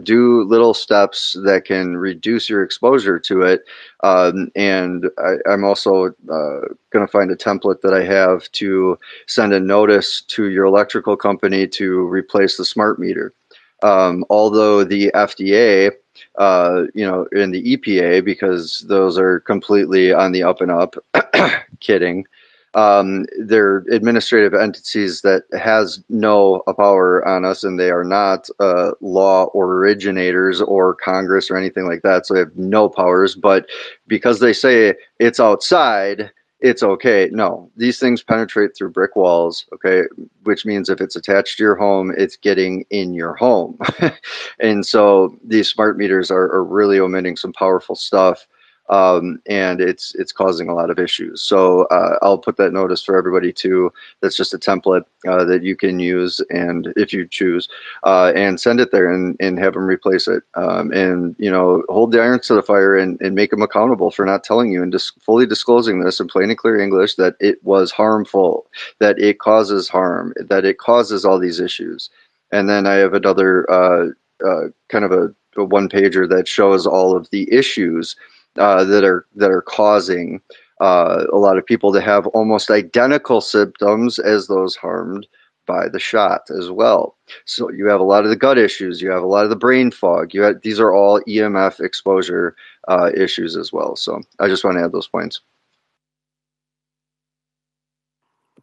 Do little steps that can reduce your exposure to it. And I'm also going to find a template that I have to send a notice to your electrical company to replace the smart meter. Although the FDA, and the EPA, because those are completely on the up and up, kidding. They're administrative entities that has no power on us, and they are not law originators or Congress or anything like that. So they have no powers. But because they say it's outside, it's okay. No, these things penetrate through brick walls, okay, which means if it's attached to your home, it's getting in your home. And so these smart meters are really omitting some powerful stuff. and it's causing a lot of issues. So I'll put that notice for everybody too. That's just a template that you can use, and if you choose, and send it there and have them replace it, and hold the irons to the fire and make them accountable for not telling you and just fully disclosing this in plain and clear English that it was harmful, that it causes harm, that it causes all these issues. And then I have another kind of a one pager that shows all of the issues that are causing a lot of people to have almost identical symptoms as those harmed by the shot as well. So you have a lot of the gut issues, you have a lot of the brain fog. These are all EMF exposure issues as well. So I just want to add those points.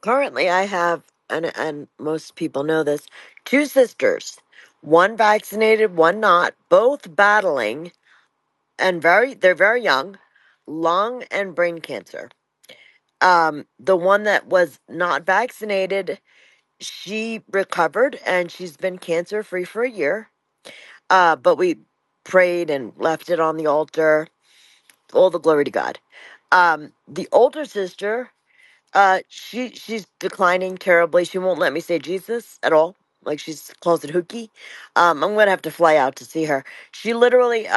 Currently, I have, and most people know this, two sisters, one vaccinated, one not, both battling, and they're very young, lung and brain cancer. The one that was not vaccinated, she recovered and she's been cancer free for a year. But we prayed and left it on the altar. All the glory to God. The older sister, she's declining terribly. She won't let me say Jesus at all. Like, she's calls it hooky. I'm gonna have to fly out to see her. She literally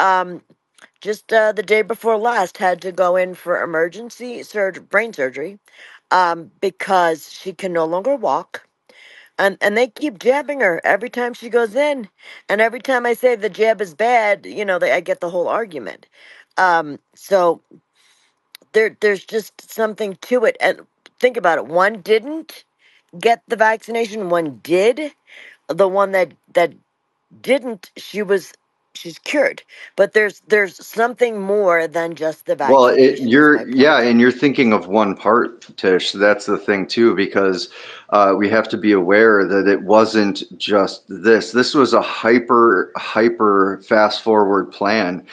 just the day before last had to go in for emergency brain surgery because she can no longer walk. And they keep jabbing her every time she goes in, and every time I say the jab is bad, I get the whole argument. So there's just something to it. And think about it: one didn't get the vaccination, one did. The one that didn't, she's cured. But there's something more than just the Well, vaccination. Is my point. and you're thinking of one part, Tish. That's the thing too, because we have to be aware that it wasn't just this. This was a hyper fast forward plan.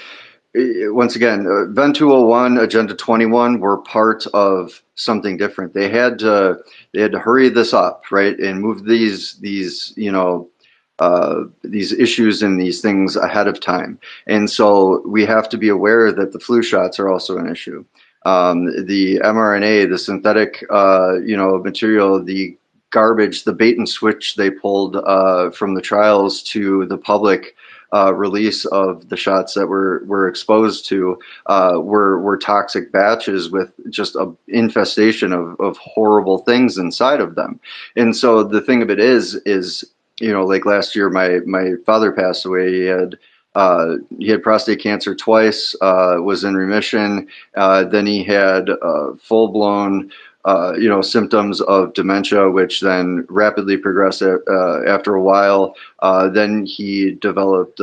Once again, Ven 201, Agenda 21 were part of something different. They had to hurry this up, right, and move these issues and these things ahead of time. And so we have to be aware that the flu shots are also an issue. The mRNA, the synthetic, material, the garbage, the bait and switch they pulled from the trials to the public release of the shots that were exposed to were toxic batches with just an infestation of horrible things inside of them. And so the thing of it is like last year, my father passed away. He had prostate cancer twice, was in remission. Then he had full blown symptoms of dementia, which then rapidly progressed after a while. Then he developed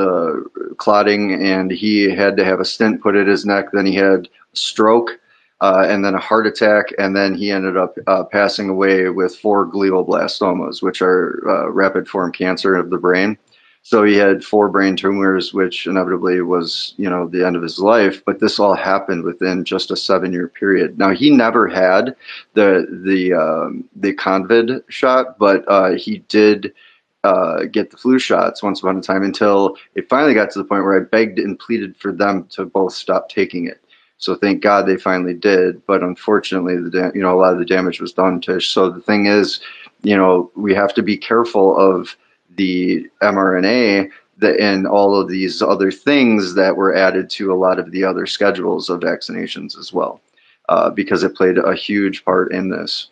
clotting, and he had to have a stent put in his neck. Then he had a stroke, and then a heart attack, and then he ended up passing away with 4 glioblastomas, which are rapid form cancer of the brain. So he had 4 brain tumors, which inevitably was, the end of his life. But this all happened within just a 7-year period. Now, he never had the COVID shot, but he did get the flu shots once upon a time, until it finally got to the point where I begged and pleaded for them to both stop taking it. So thank God they finally did. But unfortunately, a lot of the damage was done, Tish. So the thing is, we have to be careful of the mRNA and all of these other things that were added to a lot of the other schedules of vaccinations as well, because it played a huge part in this.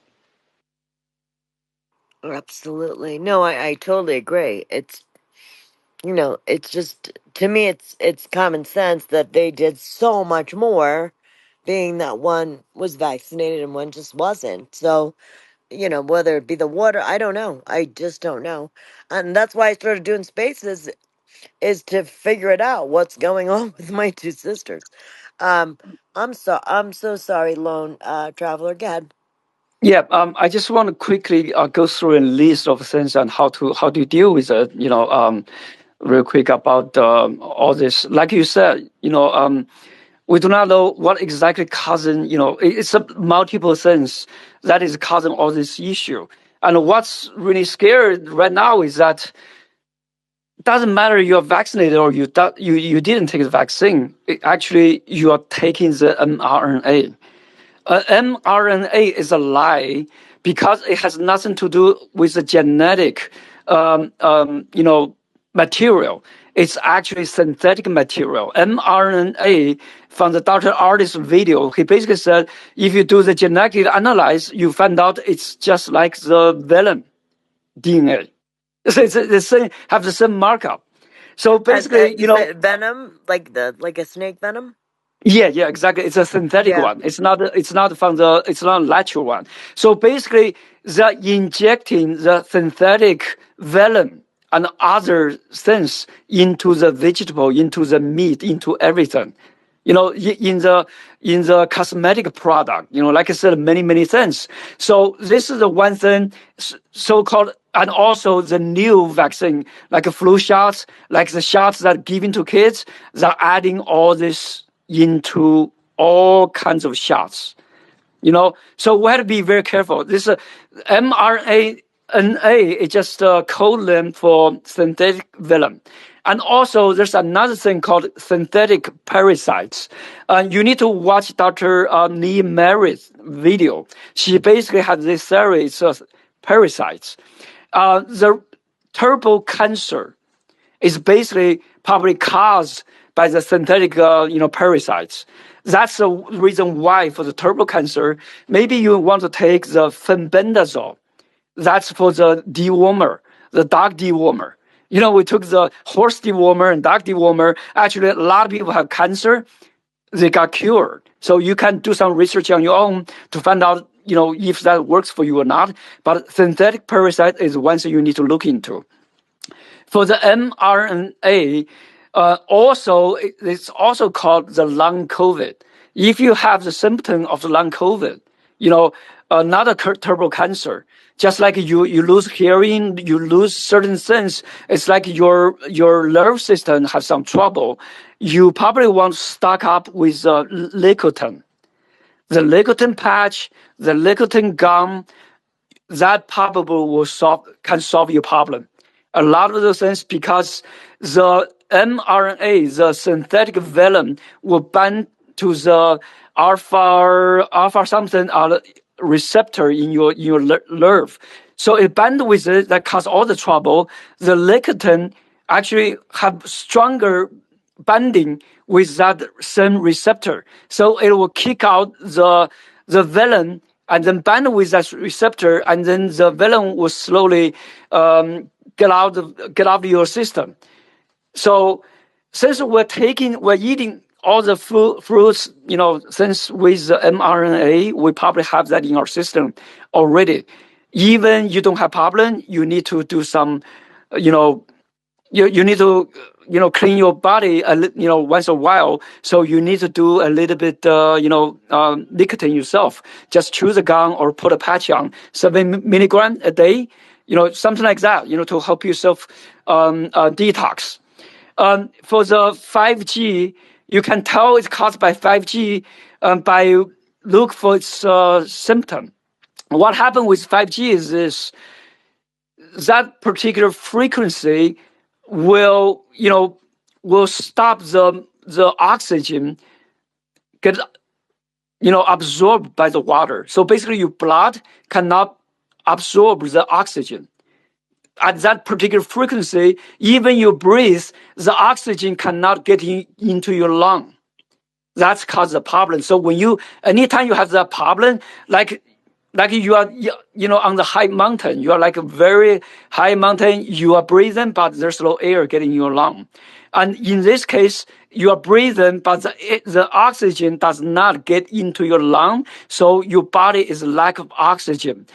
Absolutely. No, I totally agree. It's just, to me, it's common sense that they did so much more, being that one was vaccinated and one just wasn't. So, whether it be the water, I don't know. I just don't know. And that's why I started doing spaces, is to figure it out, what's going on with my two sisters. Um, I'm so sorry, lone traveler. Go ahead. Yeah, I just want to quickly go through a list of things and how do you deal with it. Real quick about all this. Like you said, we do not know what exactly causing. It's a multiple things that is causing all this issue. And what's really scary right now is that doesn't matter you're vaccinated or you didn't take the vaccine. Actually, you are taking the mRNA. mRNA is a lie because it has nothing to do with the genetic, material. It's actually synthetic material. mRNA, from the Dr. Artist video, he basically said, if you do the genetic analysis, you find out it's just like the venom DNA. So it's the same, have the same markup. So basically, Is it venom, like a snake venom? Yeah, exactly. It's a synthetic one. It's not it's not a natural one. So basically, they're injecting the synthetic venom and other things into the vegetable, into the meat, into everything. In the cosmetic product, like I said, many things. So this is the one thing, so-called, and also the new vaccine, like flu shots, like the shots that are given to kids, they're adding all this into all kinds of shots. So we have to be very careful. This mRNA is just a code name for synthetic venom. And also, there's another thing called synthetic parasites. You need to watch Dr. Lee Mary's video. She basically has this series of parasites. The turbo cancer is basically probably caused by the synthetic, parasites. That's the reason why for the turbo cancer, maybe you want to take the fenbendazole. That's for the dewormer, the dog dewormer. We took the horse dewormer and dog dewormer. Actually, a lot of people have cancer. They got cured. So you can do some research on your own to find out, if that works for you or not. But synthetic parasite is one thing you need to look into. For the mRNA, it's also called the long COVID. If you have the symptom of the long COVID, not a turbo cancer, just like you lose hearing, you lose certain things. It's like your nerve system has some trouble. You probably want to stock up with Licoten. The Licoten patch, the Licoten gum, that probably can solve your problem. A lot of those things, because the mRNA, the synthetic venom, will bind to the alpha something receptor in your nerve. So it binds with it, that causes all the trouble. The lecithin actually have stronger binding with that same receptor. So it will kick out the venom and then bind with that receptor, and then the venom will slowly get out of your system. So since we're eating all the fruits, since with the mRNA, we probably have that in our system already. Even you don't have problem, you need to do some, you need to, clean your body, once a while. So you need to do a little bit, nicotine yourself. Just chew the gum or put a patch on, 7 milligram a day, something like that, to help yourself detox. For the 5G, you can tell it's caused by 5G by look for its symptom. What happened with 5G is this: that particular frequency will stop the oxygen get absorbed by the water. So basically, your blood cannot absorb the oxygen. At that particular frequency, even you breathe, the oxygen cannot get into your lung. That's caused the problem. So anytime you have that problem, like you are, on the high mountain, you are like a very high mountain, you are breathing, but there's no air getting in your lung. And in this case, you are breathing, but the oxygen does not get into your lung. So your body is lack of oxygen.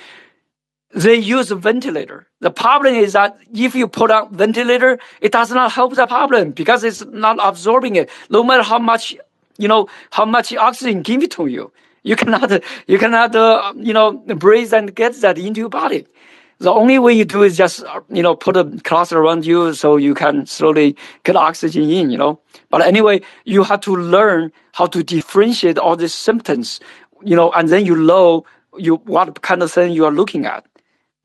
They use a ventilator. The problem is that if you put on ventilator, it does not help the problem because it's not absorbing it. No matter how much oxygen give it to you, you cannot breathe and get that into your body. The only way you do is just, put a cloth around you so you can slowly get oxygen in, But anyway, you have to learn how to differentiate all these symptoms, and then you know what kind of thing you are looking at.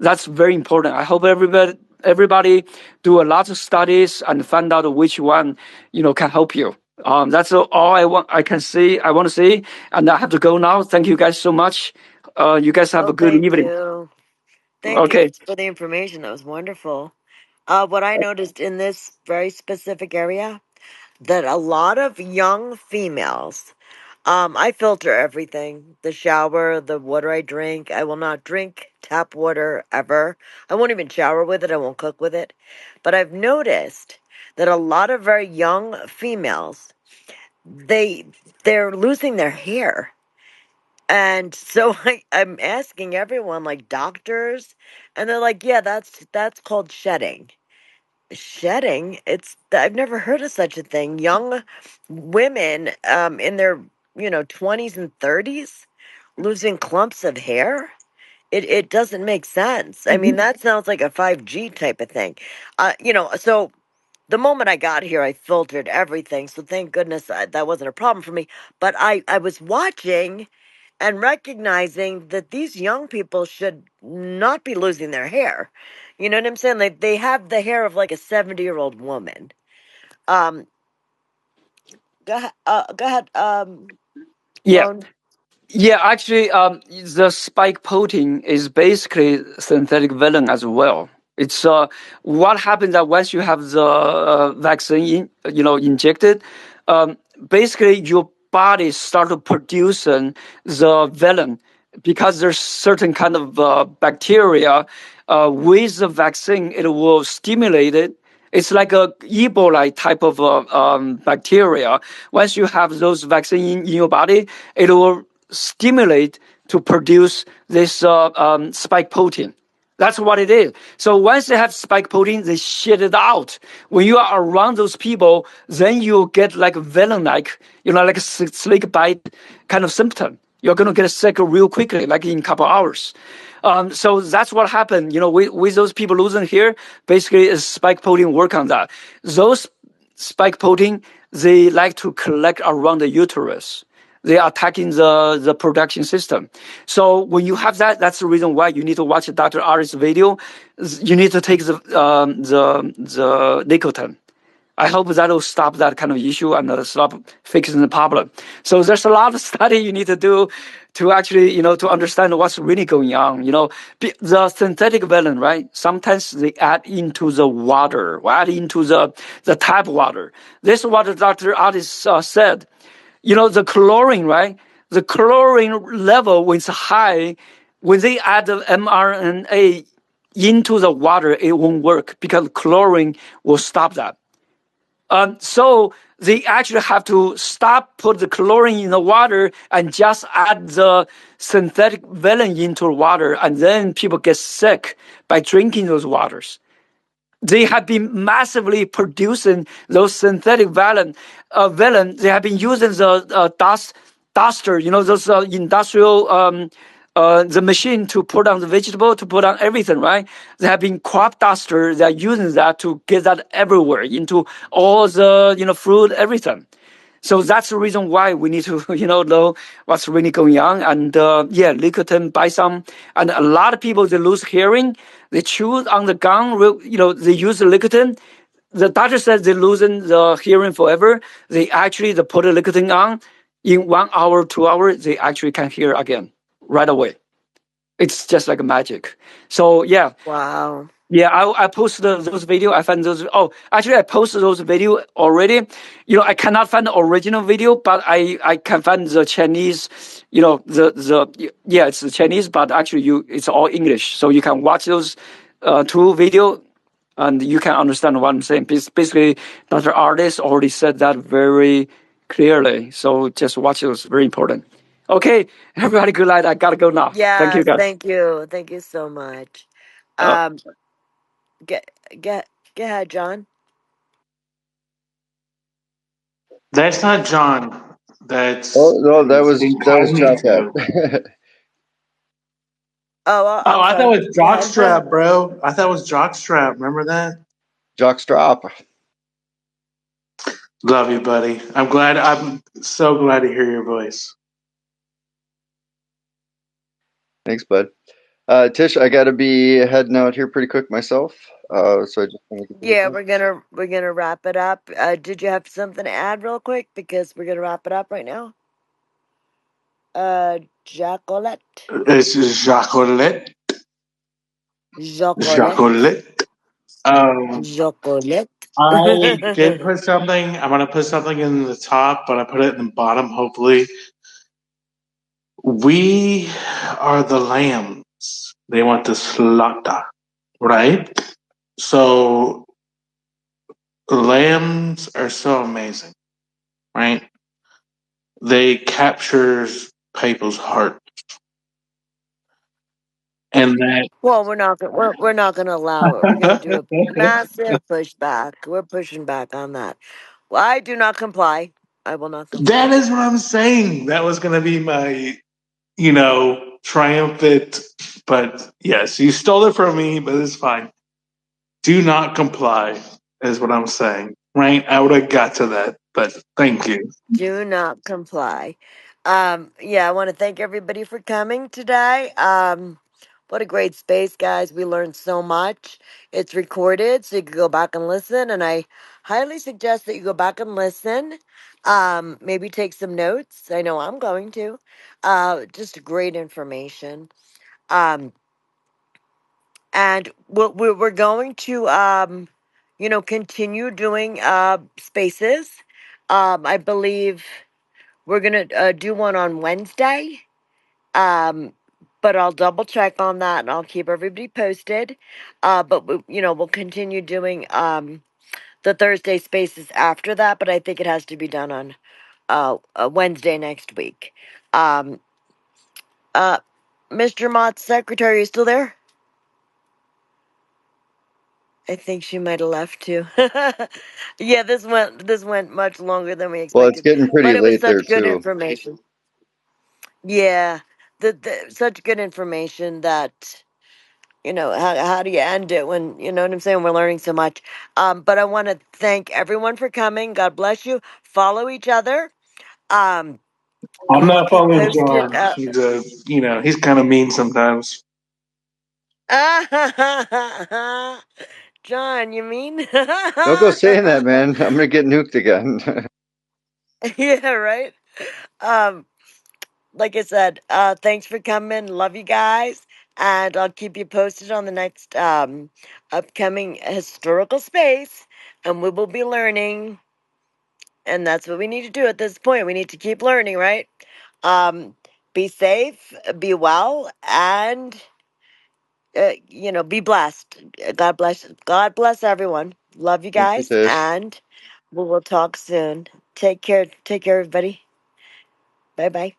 That's very important. I hope everybody do a lot of studies and find out which one, can help you. That's all I can see. I want to see, and I have to go now. Thank you guys so much. You guys have a Oh, good thank evening. you. Thank you Okay. for the information. That was wonderful. What I noticed in this very specific area, that a lot of young females, I filter everything, the shower, the water I drink. I will not drink tap water ever. I won't even shower with it. I won't cook with it. But I've noticed that a lot of very young females, they're losing their hair. And so I'm asking everyone, like doctors, and they're like, yeah, that's called shedding. Shedding? I've never heard of such a thing. Young women in their, 20s and 30s losing clumps of hair? It doesn't make sense. I mean, that sounds like a 5G type of thing. So the moment I got here, I filtered everything. So thank goodness that wasn't a problem for me. But I was watching and recognizing that these young people should not be losing their hair. You know what I'm saying? Like they have the hair of like a 70-year-old woman. Um, go ahead, Yeah. Lone. Yeah, actually, the spike protein is basically synthetic venom as well. It's what happens that once you have the vaccine, injected, basically your body start to producing the venom because there's certain kind of bacteria with the vaccine. It will stimulate it. It's like a Ebola type of bacteria. Once you have those vaccine in your body, it will stimulate to produce this spike protein. That's what it is. So once they have spike protein, they shit it out. When you are around those people, then you get like venom-like, like a snake bite kind of symptom. You're going to get sick real quickly, like in a couple hours. So that's what happened. With those people losing hair, basically is spike protein work on that. Those spike protein, they like to collect around the uterus. They are attacking the production system. So when you have that, that's the reason why you need to watch Dr. Ari's video. You need to take the nicotine. I hope that will stop that kind of issue and stop fixing the problem. So there's a lot of study you need to do to actually, to understand what's really going on. The synthetic venom, right? Sometimes they add into the water, or add into the tap water. This is what Dr. Addis said. The chlorine, right? The chlorine level when it's high, when they add the mRNA into the water, it won't work because chlorine will stop that. So they actually have to put the chlorine in the water and just add the synthetic venom into the water, and then people get sick by drinking those waters. They have been massively producing those synthetic venom. They have been using the duster, those industrial the machine to put on the vegetable, to put on everything, right? They have been crop duster. They're using that to get that everywhere into all the fruit, everything. So that's the reason why we need to, know what's really going on. And nicotine, buy some. And a lot of people, they lose hearing. They chew on the gum, they use the nicotine. The doctor says they're losing the hearing forever. They put the nicotine on. In 1 hour, 2 hours, they actually can hear again right away. It's just like magic. So, yeah. Wow. Yeah, I posted those video. I found those. Oh, actually, I posted those video already. I cannot find the original video, but I can find the Chinese. It's the Chinese, but actually it's all English, so you can watch those two video, and you can understand what I'm saying. Basically, Dr. Artist already said that very clearly. So just watch those. Very important. Okay, everybody, good night. I gotta go now. Thank you, Yes, guys. thank you. Thank you so much. Uh, Um, get, go ahead, John. That's not John. Oh That's no, that was Chop incognito. Oh, I'm I thought sorry. it was Go ahead. Jockstrap, bro. I thought it was Jockstrap. Remember that? Jockstrap. Love you, buddy. I'm so glad to hear your voice. Thanks, bud. Tish, I gotta be heading out here pretty quick myself. So I just want to give you Yeah, a heads up. we're gonna wrap it up. Did you have something to add real quick? Because we're gonna wrap it up right now. Jacolette. It's Jacqueline. Jacolette. Jacqueline. Um, I did Jacolette. put something. I'm gonna put something in the top, but I put it in the bottom. Hopefully, we are the lambs. They want to slaughter, right? So lambs are so amazing, right? They captures people's heart, and Well, we're not gonna allow it. We're gonna do a that massive pushback. We're pushing back on that. Well, I do not comply. I will not that comply. is what I'm saying. That was gonna be my, triumphant. But yes, you stole it from me, but it's fine. Do not comply, is what I'm saying. Right? I would have got to that, but thank you. Do not comply. Yeah, I want to thank everybody for coming today. What a great space, guys. We learned so much. It's recorded, so you can go back and listen, and I highly suggest that you go back and listen. Maybe take some notes. I know I'm going to. Just great information. Um, and we're going to, continue doing spaces. I believe we're gonna do one on Wednesday. Um, but I'll double check on that and I'll keep everybody posted. But we'll continue doing the Thursday spaces after that. But I think it has to be done on Wednesday next week. Um, uh, Mr. Mott's secretary is still there. I think she might have left too. Yeah, this went much longer than we Well, it's expected, getting pretty but it was late there such good too. information. Yeah, such good information that how do you end it when you know what I'm saying? We're learning so much. But I want to thank everyone for coming. God bless you. Follow each other. Um, I'm we will not keep following posted. John. He's kind of mean sometimes. John, you mean? Don't go saying that, man. I'm gonna get nuked again. Yeah, right. Um, like I said, thanks for coming. Love you guys. And I'll keep you posted on the next upcoming historical space. And we will be learning. And that's what we need to do at this point. We need to keep learning, right? Um, be safe, be well, and be blessed. God bless. God bless everyone. Love you Thank you, guys, Tish. and we will talk soon. Take care. Take care, everybody. Bye bye.